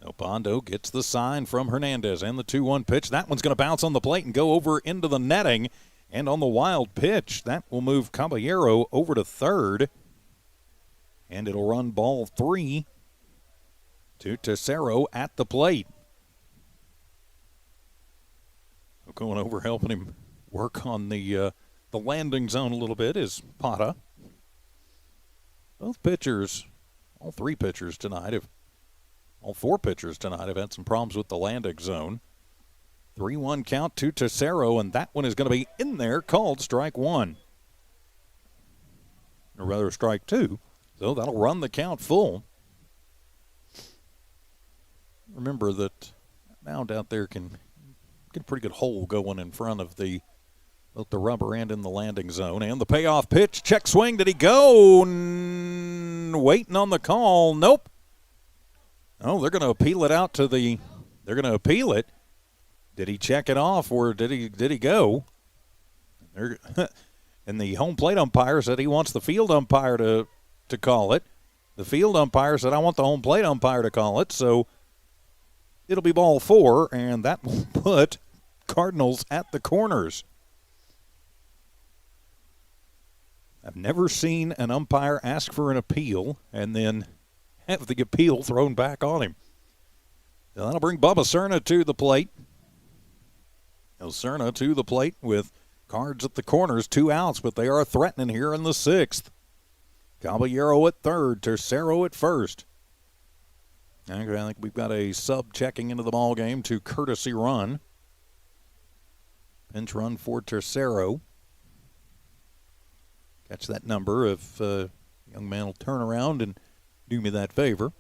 Speaker 1: El Pondo gets the sign from Hernandez and the 2-1 pitch. That one's going to bounce on the plate and go over into the netting. And on the wild pitch, that will move Caballero over to third. And it'll run ball 3 to Tercero at the plate. Going over helping him work on the landing zone a little bit is Pata. Both pitchers, all 3 pitchers tonight, all 4 pitchers tonight have had some problems with the landing zone. 3-1 count to Tercero, and that one is going to be in there, called strike 1. Or rather, strike 2. So that'll run the count full. Remember that mound out there can get a pretty good hole going in front of both the rubber and in the landing zone. And the payoff pitch, check swing. Did he go? Waiting on the call. Nope. Oh, they're going to appeal it out to they're going to appeal it. Did he check it off or did he go? And the home plate umpire said he wants the field umpire to call it. The field umpire said, I want the home plate umpire to call it. So it'll be ball 4, and that will put Cardinals at the corners. I've never seen an umpire ask for an appeal and then have the appeal thrown back on him. So that'll bring Bubba Cerna to the plate. Cerna to the plate with Cards at the corners, 2 outs, but they are threatening here in the 6th. Caballero at third, Tercero at first. I think we've got a sub checking into the ball game to courtesy run. Pinch run for Tercero. catch that number if young man will turn around and do me that favor.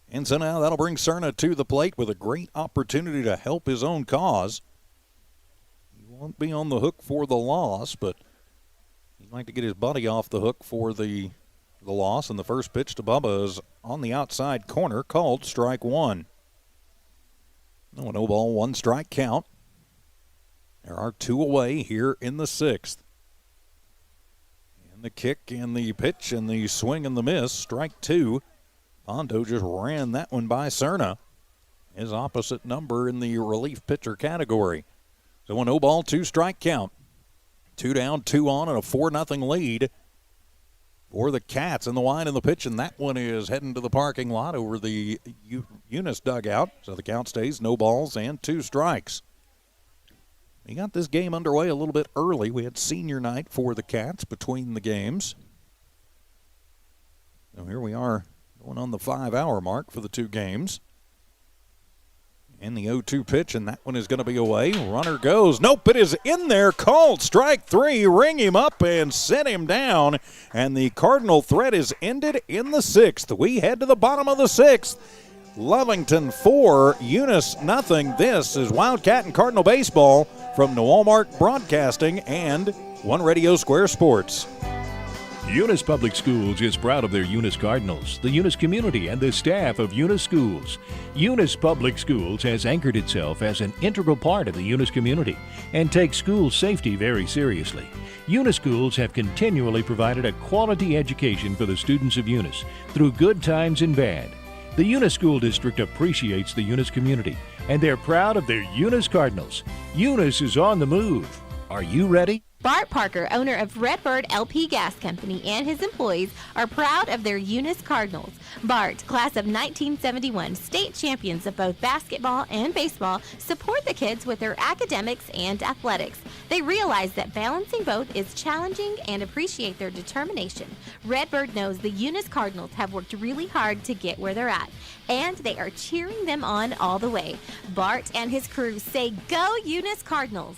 Speaker 1: And so now that'll bring Cerna to the plate with a great opportunity to help his own cause. He won't be on the hook for the loss, but he'd like to get his buddy off the hook for the loss. And the first pitch to Bubba is on the outside corner, called strike one. No, no ball, 1 strike count. There are 2 away here in the 6th. And the kick and the pitch and the swing and the miss, strike 2. Pondo just ran that one by Cerna. His opposite number in the relief pitcher category. So a no ball, 2 strike count. 2 down, 2 on, and a 4-0 lead for the Cats. And the wind and the pitch, and that one is heading to the parking lot over the Eunice dugout. So the count stays no balls and 2 strikes. We got this game underway a little bit early. We had senior night for the Cats between the games. So here we are going on the 5-hour mark for the 2 games. And the 0-2 pitch, and that one is going to be away. Runner goes. Nope, it is in there. Called strike 3. Ring him up and set him down. And the Cardinal threat is ended in the 6th. We head to the bottom of the 6th. Lovington 4, Eunice nothing. This is Wildcat and Cardinal Baseball from New Walmart Broadcasting and One Radio Square Sports.
Speaker 4: Eunice Public Schools is proud of their Eunice Cardinals, the Eunice community, and the staff of Eunice Schools. Eunice Public Schools has anchored itself as an integral part of the Eunice community and takes school safety very seriously. Eunice Schools have continually provided a quality education for the students of Eunice through good times and bad. The Eunice School District appreciates the Eunice community, and they're proud of their Eunice Cardinals. Eunice is on the move. Are you ready?
Speaker 6: Bart Parker, owner of Redbird LP Gas Company, and his employees are proud of their Eunice Cardinals. Bart, class of 1971, state champions of both basketball and baseball, support the kids with their academics and athletics. They realize that balancing both is challenging and appreciate their determination. Redbird knows the Eunice Cardinals have worked really hard to get where they're at, and they are cheering them on all the way. Bart and his crew say, "Go Eunice Cardinals!"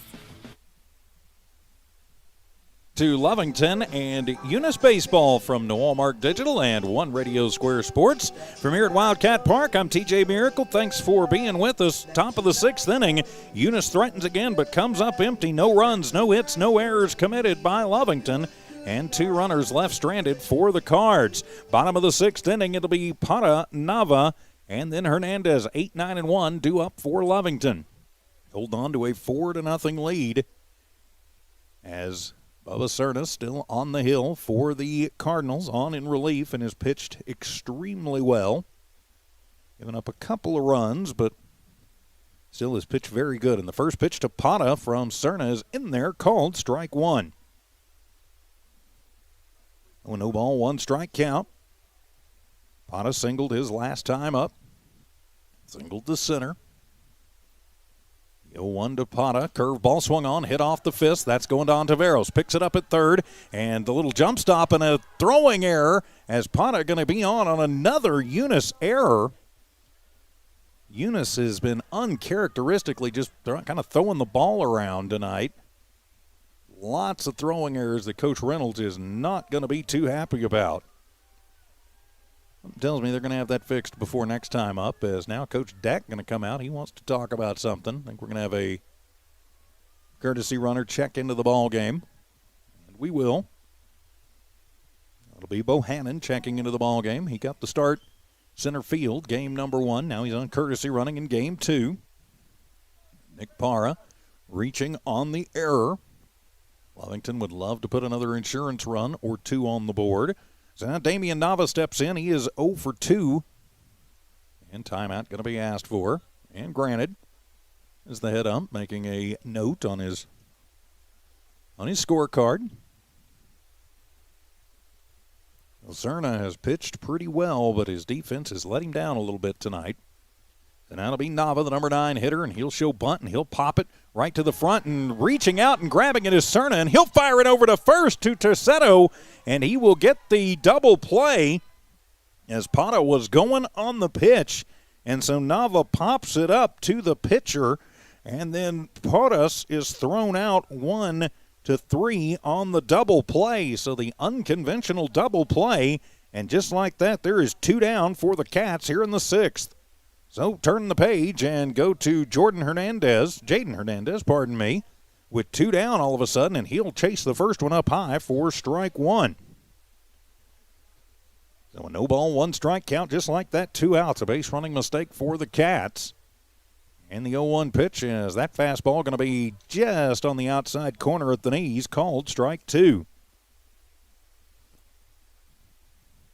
Speaker 1: To Lovington and Eunice Baseball from New Walmart Digital and One Radio Square Sports. From here at Wildcat Park, I'm TJ Miracle. Thanks for being with us. Top of the 6th inning. Eunice threatens again, but comes up empty. No runs, no hits, no errors committed by Lovington. And 2 runners left stranded for the Cards. Bottom of the 6th inning, it'll be Pata, Nava, and then Hernandez. 8, 9, and 1 due up for Lovington. Hold on to a 4-0 lead as Bubba Cerna still on the hill for the Cardinals, on in relief, and has pitched extremely well. Given up a couple of runs, but still has pitched very good. And the first pitch to Pata from Cerna is in there, called strike 1. Oh, no ball, 1 strike count. Pata singled his last time up. Singled to center. 0-1 to Pata. Curveball swung on, hit off the fist. That's going to Ontiveros. Picks it up at third. And a little jump stop and a throwing error as Pata going to be on another Eunice error. Eunice has been uncharacteristically just kind of throwing the ball around tonight. Lots of throwing errors that Coach Reynolds is not going to be too happy about. Tells me they're going to have that fixed before next time up, as now Coach Deck going to come out. He wants to talk about something. I think we're going to have a courtesy runner check into the ball game, and we will. It'll be Bohannon checking into the ball game. He got the start center field, game number 1. Now he's on courtesy running in game 2. Nick Parra reaching on the error. Lovington would love to put another insurance run or 2 on the board. So now Damian Nava steps in. He is 0 for 2. And timeout going to be asked for and granted. As the head ump making a note on his scorecard. Cerna has pitched pretty well, but his defense has let him down a little bit tonight. And now it'll be Nava, the number 9 hitter, and he'll show bunt, and he'll pop it right to the front, and reaching out and grabbing it is Cerna, and he'll fire it over to first to Tercetto, and he will get the double play as Pata was going on the pitch. And so Nava pops it up to the pitcher, and then Potas is thrown out 1, 3 on the double play. So the unconventional double play. And just like that, there is 2 down for the Cats here in the 6th. So turn the page and go to Jaden Hernandez, with 2 down all of a sudden, and he'll chase the first one up high for strike 1. So a no ball, 1 strike count, just like that, 2 outs. A base running mistake for the Cats. And the 0-1 pitch is that fastball going to be just on the outside corner at the knees, called strike 2.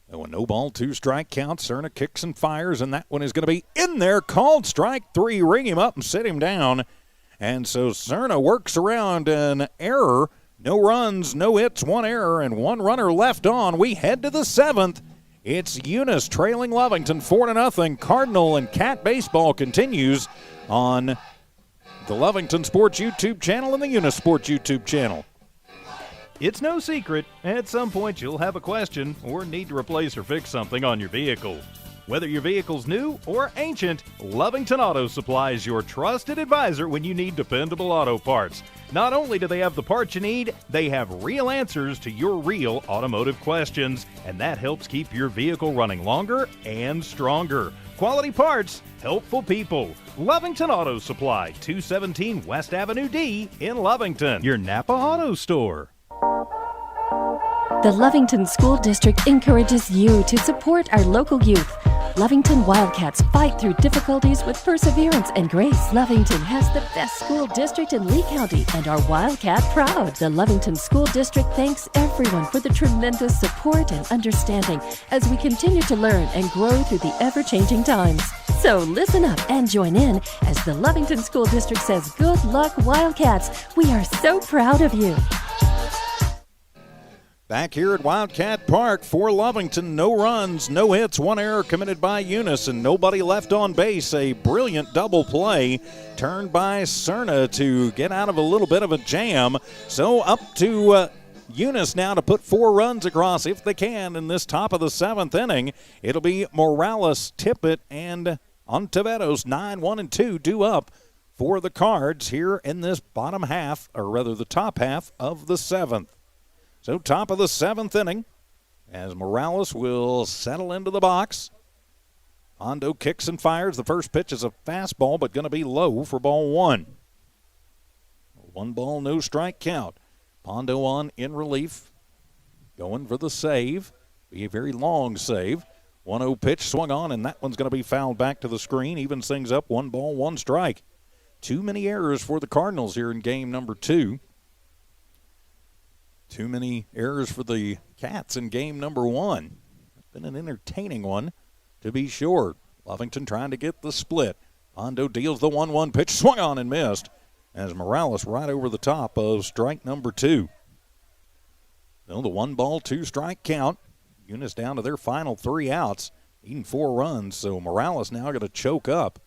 Speaker 1: So a no ball, 2 strike count. Cerna kicks and fires, and that one is going to be in there, called strike 3. Ring him up and sit him down. And so Cerna works around an error. No runs, no hits, 1 error, and 1 runner left on. We head to the 7th. It's Eunice trailing Lovington 4-0. Cardinal and Cat baseball continues on the Lovington Sports YouTube channel and the Eunice Sports YouTube channel.
Speaker 2: It's no secret, at some point you'll have a question or need to replace or fix something on your vehicle. Whether your vehicle's new or ancient, Lovington Auto Supply is your trusted advisor when you need dependable auto parts. Not only do they have the parts you need, they have real answers to your real automotive questions, and that helps keep your vehicle running longer and stronger. Quality parts, helpful people. Lovington Auto Supply, 217 West Avenue D in Lovington, your Napa Auto Store.
Speaker 3: The Lovington School District encourages you to support our local youth. Lovington Wildcats fight through difficulties with perseverance and grace. Lovington has the best school district in Lea County and are Wildcat proud. The Lovington School District thanks everyone for the tremendous support and understanding as we continue to learn and grow through the ever-changing times. So listen up and join in as the Lovington School District says, good luck, Wildcats. We are so proud of you.
Speaker 1: Back here at Wildcat Park for Lovington, no runs, no hits, 1 error committed by Eunice, and nobody left on base. A brilliant double play turned by Cerna to get out of a little bit of a jam. So up to Eunice now to put 4 runs across if they can in this top of the 7th inning. It'll be Morales, Tippett, and Ontiveros, 9-1-2 due up for the Cards here in this bottom half, or rather the top half of the 7th. So top of the 7th inning as Morales will settle into the box. Hondo kicks and fires. The first pitch is a fastball, but going to be low for ball 1. 1 ball, no strike count. Pondo on in relief, going for the save. Be a very long save. 1-0 pitch swung on, and that one's going to be fouled back to the screen. Evens things up, 1 ball, 1 strike. Too many errors for the Cardinals here in game number 2. Too many errors for the Cats in game number 1. It's been an entertaining one, to be sure. Lovington trying to get the split. Hondo deals the 1-1 pitch, swung on and missed, as Morales right over the top of strike number 2. So the 1 ball, 2 strike count. Eunice down to their final 3 outs, needing 4 runs, so Morales now going to choke up.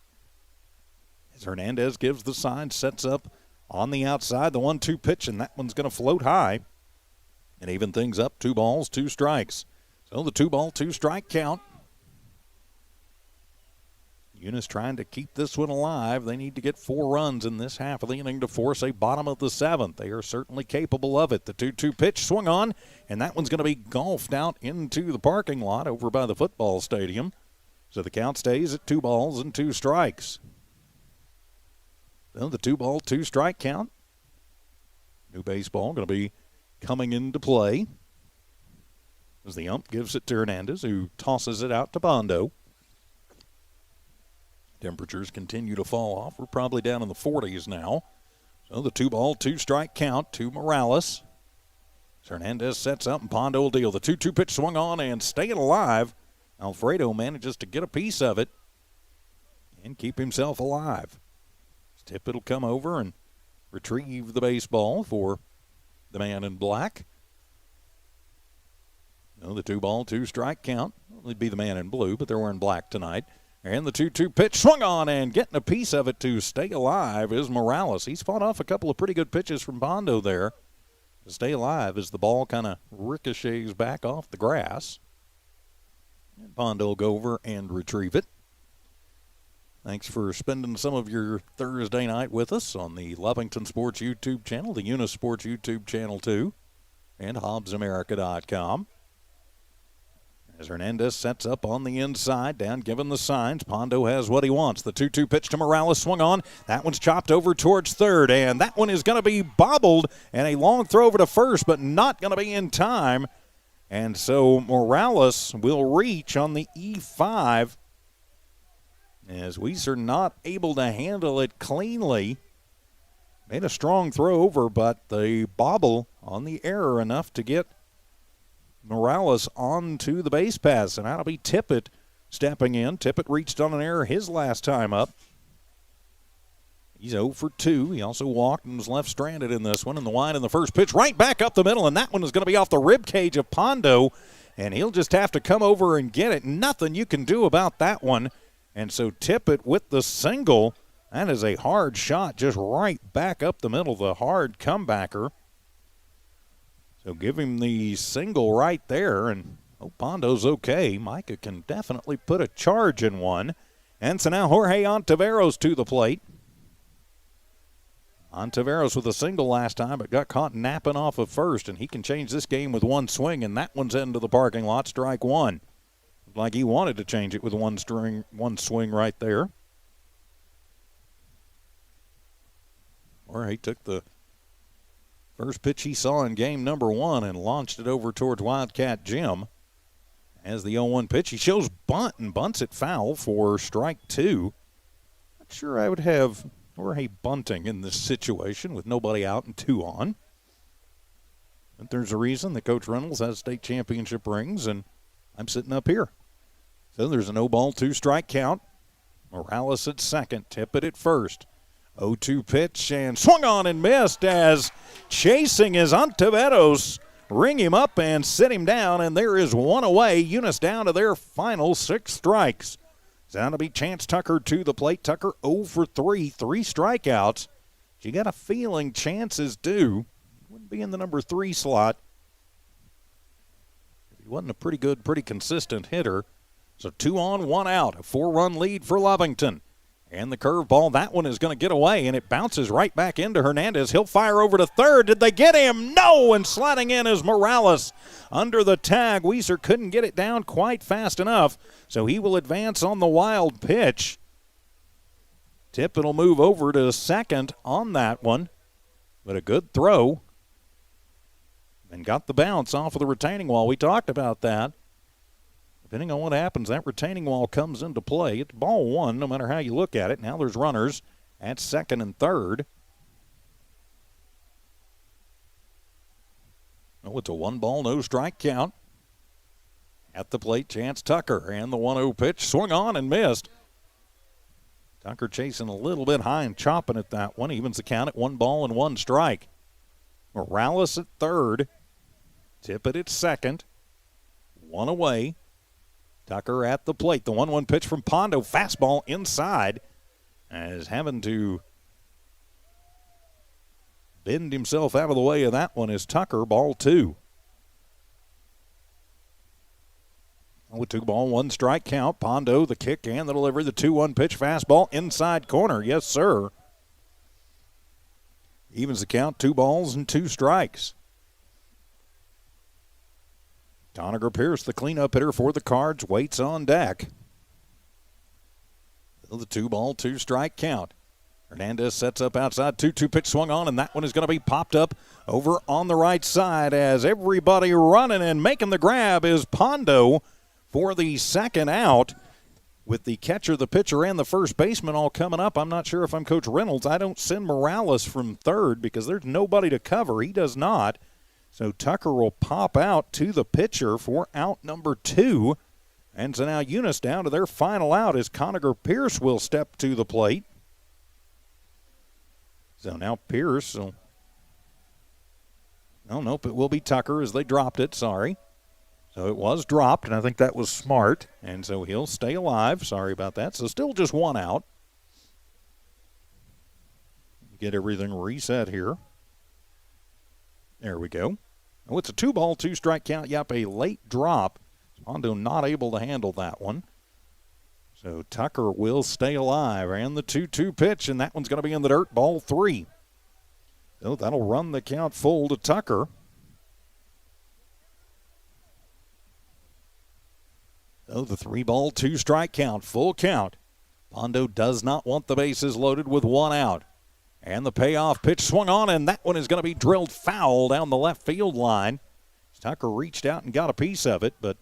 Speaker 1: As Hernandez gives the sign, sets up on the outside, the 1-2 pitch, and that one's going to float high. And even things up, 2 balls, 2 strikes. So the 2 ball, 2 strike count. Eunice trying to keep this one alive. They need to get 4 runs in this half of the inning to force a bottom of the 7th. They are certainly capable of it. The 2-2 pitch swung on, and that one's going to be golfed out into the parking lot over by the football stadium. So the count stays at 2 balls and 2 strikes. So the 2 ball, 2 strike count. New baseball going to be coming into play as the ump gives it to Hernandez, who tosses it out to Pondo. Temperatures continue to fall off. We're probably down in the 40s now. So the 2 ball, 2 strike count to Morales. Hernandez sets up and Pondo will deal. The 2-2 pitch swung on and staying alive. Alfredo manages to get a piece of it and keep himself alive. Tippett will come over and retrieve the baseball for the man in black. No, the 2 ball, 2 strike count. It'd be the man in blue, but they're wearing black tonight. And the 2-2 pitch swung on, and getting a piece of it to stay alive is Morales. He's fought off a couple of pretty good pitches from Pondo there to stay alive as the ball kind of ricochets back off the grass. And Pondo will go over and retrieve it. Thanks for spending some of your Thursday night with us on the Lovington Sports YouTube channel, the Eunice Sports YouTube channel too, and HobbsAmerica.com. As Hernandez sets up on the inside, down giving the signs. Pondo has what he wants. The 2-2 pitch to Morales swung on. That one's chopped over towards third, and that one is going to be bobbled, and a long throw over to first, but not going to be in time. And so Morales will reach on the E5 as Weiser not able to handle it cleanly. Made a strong throw over, but the bobble on the error enough to get Morales onto the base pass, and that'll be Tippett stepping in. Tippett reached on an error his last time up. He's 0 for 2. He also walked and was left stranded in this one. And the wide in the first pitch right back up the middle, and that one is going to be off the rib cage of Pondo, and he'll just have to come over and get it. Nothing you can do about that one. And so Tippett with the single. That is a hard shot just right back up the middle, the hard comebacker. So give him the single right there, and Pondo's okay. Micah can definitely put a charge in one. And so now Jorge Ontiveros to the plate. Ontiveros with a single last time, but got caught napping off of first, and he can change this game with one swing, and that one's into the parking lot, strike one. Looked like he wanted to change it with one swing right there. Jorge took the first pitch he saw in game number 1 and launched it over towards Wildcat Jim. As the 0-1 pitch, he shows bunt and bunts it foul for strike 2. Not sure I would have Jorge bunting in this situation with nobody out and 2 on. But there's a reason that Coach Reynolds has state championship rings, and I'm sitting up here. So there's a 0-ball, 2-strike count. Morales at second, Tippett at first. 0-2 pitch and swung on and missed as chasing is Ontiveros. Ring him up and sit him down, and there is one away. Eunice down to their final 6 strikes. It's down to be Chance Tucker to the plate. Tucker 0 for 3, 3 strikeouts. You got a feeling Chance is due. Wouldn't be in the number 3 slot. He wasn't a pretty good, pretty consistent hitter. So 2 on, 1 out. A 4-run lead for Lovington. And the curveball, that one is going to get away, and it bounces right back into Hernandez. He'll fire over to third. Did they get him? No! And sliding in is Morales under the tag. Weiser couldn't get it down quite fast enough, so he will advance on the wild pitch. Tippett will move over to second on that one, but a good throw. And got the bounce off of the retaining wall. We talked about that. Depending on what happens, that retaining wall comes into play. It's ball 1, no matter how you look at it. Now there's runners at second and third. Oh, it's a 1-ball, no-strike count. At the plate, Chance Tucker, and the 1-0 pitch swung on and missed. Tucker chasing a little bit high and chopping at that one. Evens the count at 1 ball and 1 strike. Morales at third. Tippett at second. 1 away. Tucker at the plate. The 1-1 pitch from Pondo. Fastball inside. As having to bend himself out of the way of that one is Tucker. Ball 2. With 2-ball, 1 strike count. Pondo, the kick and the delivery. The 2-1 pitch. Fastball inside corner. Yes, sir. Evens the count. 2 balls and 2 strikes. Conager Pierce, the cleanup hitter for the Cards, waits on deck. The 2-ball, 2-strike count. Hernandez sets up outside. 2-2 pitch swung on, and that one is going to be popped up over on the right side as everybody running and making the grab is Pondo for the second out. With the catcher, the pitcher, and the first baseman all coming up, I'm not sure if I'm Coach Reynolds. I don't send Morales from third because there's nobody to cover. He does not. So Tucker will pop out to the pitcher for out number 2. And so now Eunice down to their final out as Conager Pierce will step to the plate. So now Pierce will... Oh, nope, it will be Tucker as they dropped it, sorry. So it was dropped, and I think that was smart. And so he'll stay alive. Sorry about that. So still just 1 out. Get everything reset here. There we go. Oh, it's a 2-ball, 2-strike count. Yep, a late drop. Pondo not able to handle that one. So Tucker will stay alive. And the 2-2 pitch, and that one's going to be in the dirt, ball 3. So that'll run the count full to Tucker. So the 3-ball, 2-strike count, full count. Pondo does not want the bases loaded with 1 out. And the payoff pitch swung on, and that one is going to be drilled foul down the left field line. Tucker reached out and got a piece of it, but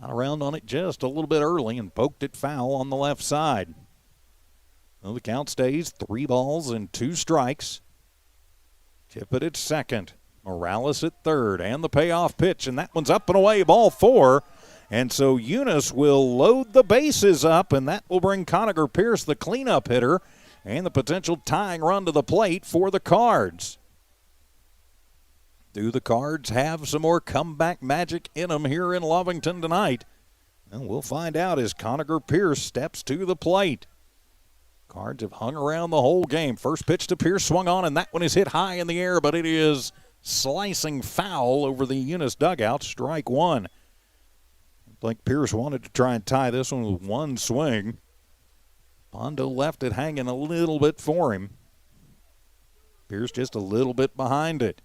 Speaker 1: got around on it just a little bit early and poked it foul on the left side. Well, the count stays 3 balls and 2 strikes. Tippett at second. Morales at third. And the payoff pitch, and that one's up and away, ball 4. And so Eunice will load the bases up, and that will bring Conacher Pierce, the cleanup hitter, and the potential tying run to the plate for the Cards. Do the Cards have some more comeback magic in them here in Lovington tonight? And we'll find out as Conacher Pierce steps to the plate. Cards have hung around the whole game. First pitch to Pierce swung on, and that one is hit high in the air, but it is slicing foul over the Eunice dugout. Strike 1. I think Pierce wanted to try and tie this one with 1 swing. Pondo left it hanging a little bit for him. Pierce just a little bit behind it.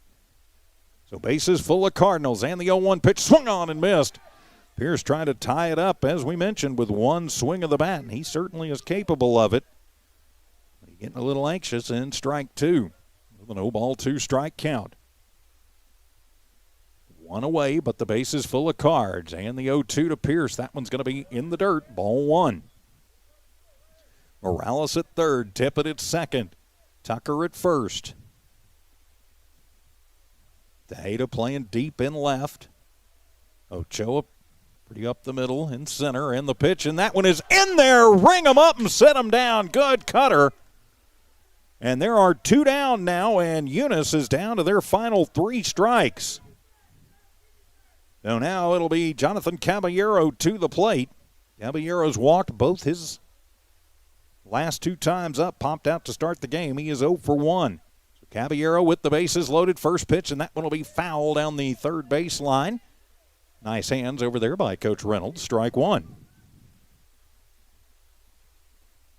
Speaker 1: So bases full of Cardinals, and the 0-1 pitch swung on and missed. Pierce trying to tie it up, as we mentioned, with 1 swing of the bat, and he certainly is capable of it. He's getting a little anxious in strike 2 with an 0-ball, 2-strike count. 1 away, but the base is full of Cards, and the 0-2 to Pierce. That one's going to be in the dirt, ball 1. Morales at third, Tippett at second, Tucker at first. Tejeda playing deep in left. Ochoa pretty up the middle in center, and the pitch, and that one is in there. Ring them up and set them down. Good cutter. And there are 2 down now, and Eunice is down to their final 3 strikes. So now it'll be Jonathan Caballero to the plate. Caballero's walked both his last 2 times up, popped out to start the game. He is 0 for 1. So Caballero with the bases loaded, first pitch, and that one will be foul down the third base line. Nice hands over there by Coach Reynolds. Strike 1.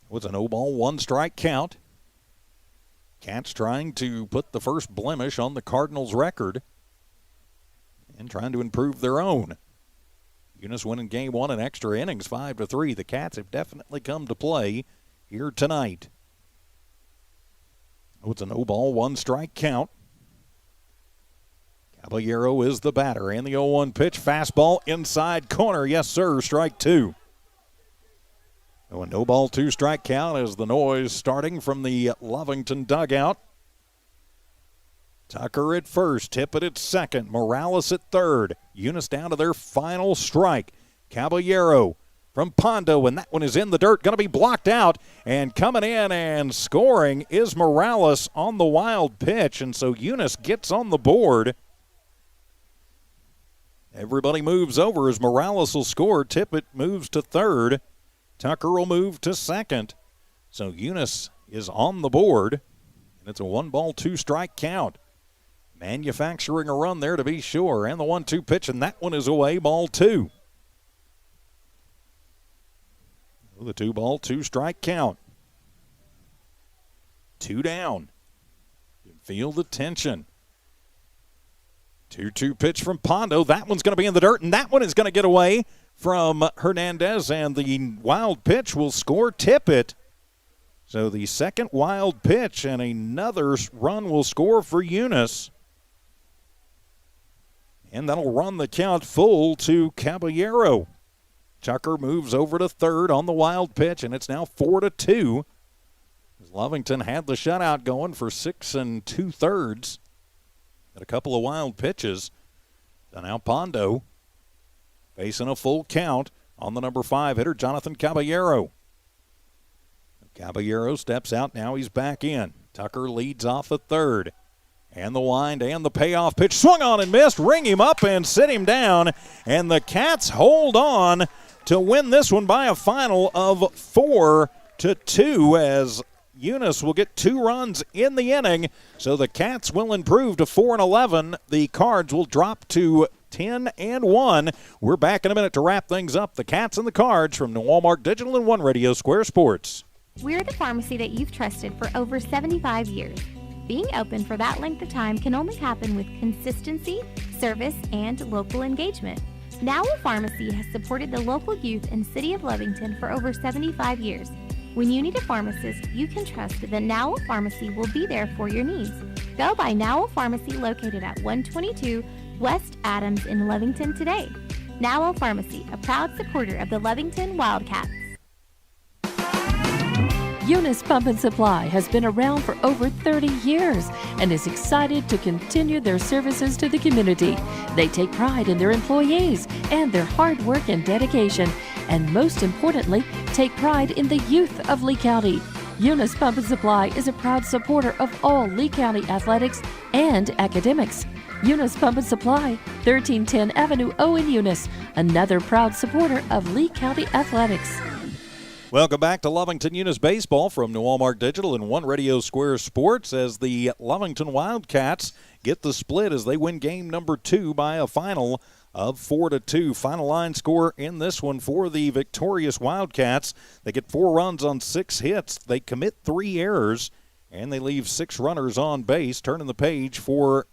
Speaker 1: It was an 0-ball, 1-strike count. Cats trying to put the first blemish on the Cardinals' record and trying to improve their own. Eunice winning game 1 in extra innings, 5-3. The Cats have definitely come to play here tonight. Oh, it's an 0-ball, 1-strike count. Caballero is the batter, and the 0-1 pitch, fastball inside corner. Yes, sir, strike 2. So a no-ball, 2-strike count as the noise starting from the Lovington dugout. Tucker at first, Tippett at second, Morales at third. Eunice down to their final strike. Caballero from Pondo, and that one is in the dirt, going to be blocked out. And coming in and scoring is Morales on the wild pitch, and so Eunice gets on the board. Everybody moves over as Morales will score. Tippett moves to third. Tucker will move to second. So Eunice is on the board, and it's a 1-ball, 2-strike count. Manufacturing a run there to be sure. And the 1-2 pitch, and that one is away, ball 2. The 2-ball, 2-strike count. 2 down. You feel the tension. 2-2 pitch from Pondo. That one's going to be in the dirt, and that one is going to get away from Hernandez, and the wild pitch will score Tippett. So the second wild pitch, and another run will score for Eunice. And that'll run the count full to Caballero. Tucker moves over to third on the wild pitch, and it's now 4-2. Lovington had the shutout going for 6 2/3. Got a couple of wild pitches. So now Pondo facing a full count on the number 5 hitter, Jonathan Caballero. Caballero steps out. Now he's back in. Tucker leads off at third. And the wind and the payoff pitch swung on and missed. Ring him up and sit him down. And the Cats hold on to win this one by a final of 4-2 as Eunice will get 2 runs in the inning. So the Cats will improve to 4-11. The Cards will drop to 10-1. We're back in a minute to wrap things up. The Cats and the Cards from New Walmart Digital and One Radio Square Sports.
Speaker 6: We're the pharmacy that you've trusted for over 75 years. Being open for that length of time can only happen with consistency, service, and local engagement. Now Pharmacy has supported the local youth in City of Lovington for over 75 years. When you need a pharmacist, you can trust that Now Pharmacy will be there for your needs. Go by Now Pharmacy located at 122 West Adams in Lovington today. Now Pharmacy, a proud supporter of the Lovington Wildcats.
Speaker 3: Eunice Pump and Supply has been around for over 30 years and is excited to continue their services to the community. They take pride in their employees and their hard work and dedication, and most importantly, take pride in the youth of Lea County. Eunice Pump and Supply is a proud supporter of all Lea County athletics and academics. Eunice Pump and Supply, 1310 Avenue O in Eunice, another proud supporter of Lea County athletics.
Speaker 1: Welcome back to Lovington Eunice Baseball from New Walmart Digital and One Radio Square Sports as the Lovington Wildcats get the split as they win game number 2 by a final of 4-2. Final line score in this one for the victorious Wildcats. They get 4 runs on 6 hits. They commit 3 errors, and they leave 6 runners on base. Turning the page for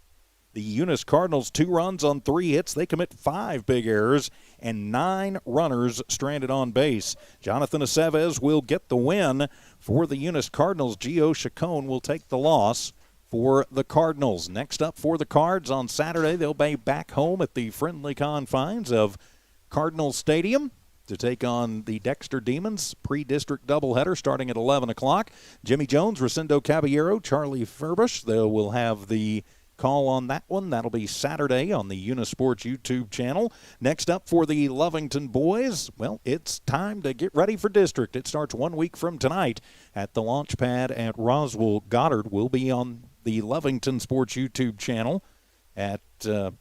Speaker 1: the Eunice Cardinals, 2 runs on 3 hits. They commit 5 big errors and 9 runners stranded on base. Jonathan Aceves will get the win for the Eunice Cardinals. Gio Chacon will take the loss for the Cardinals. Next up for the Cards on Saturday, they'll be back home at the friendly confines of Cardinal Stadium to take on the Dexter Demons. Pre-district doubleheader starting at 11 o'clock. Jimmy Jones, Rosendo Caballero, Charlie Furbish, they will have the call on that one. That'll be Saturday on the Eunice Sports YouTube channel. Next up for the Lovington boys, well, it's time to get ready for district. It starts 1 week from tonight at the launch pad at Roswell. Goddard will be on the Lovington Sports YouTube channel at, I'll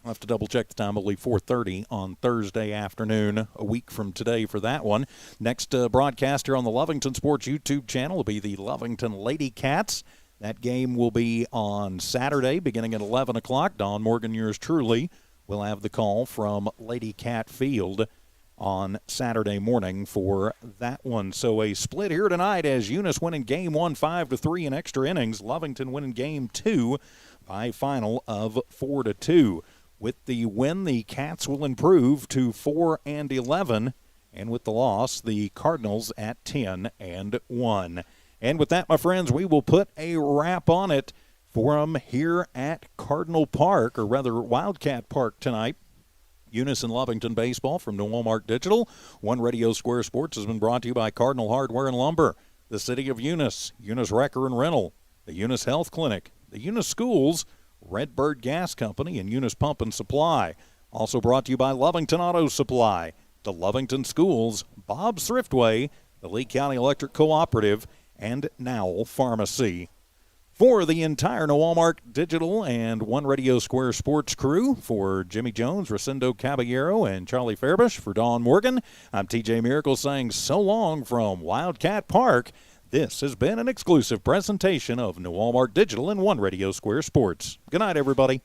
Speaker 1: have to double check the time, I believe 4:30 on Thursday afternoon, a week from today for that one. Next broadcaster on the Lovington Sports YouTube channel will be the Lovington Lady Cats. That game will be on Saturday beginning at 11 o'clock. Don Morgan, yours truly, will have the call from Lady Cat Field on Saturday morning for that one. So a split here tonight as Eunice winning game 1 5-3 in extra innings. Lovington winning game 2 by a final of 4-2. With the win, the Cats will improve to 4-11. And with the loss, the Cardinals at 10-1. And with that, my friends, we will put a wrap on it for them here at Cardinal Park, or rather Wildcat Park tonight. Eunice and Lovington baseball from New Walmart Digital. One Radio Square Sports has been brought to you by Cardinal Hardware and Lumber, the City of Eunice, Eunice Wrecker and Rental, the Eunice Health Clinic, the Eunice Schools, Redbird Gas Company, and Eunice Pump and Supply. Also brought to you by Lovington Auto Supply, the Lovington Schools, Bob's Thriftway, the Lea County Electric Cooperative, and Now Pharmacy. For the entire New Walmart Digital and One Radio Square Sports crew, for Jimmy Jones, Rosendo Caballero, and Charlie Fairbush, for Don Morgan, I'm TJ Miracle saying so long from Wildcat Park. This has been an exclusive presentation of New Walmart Digital and One Radio Square Sports. Good night, everybody.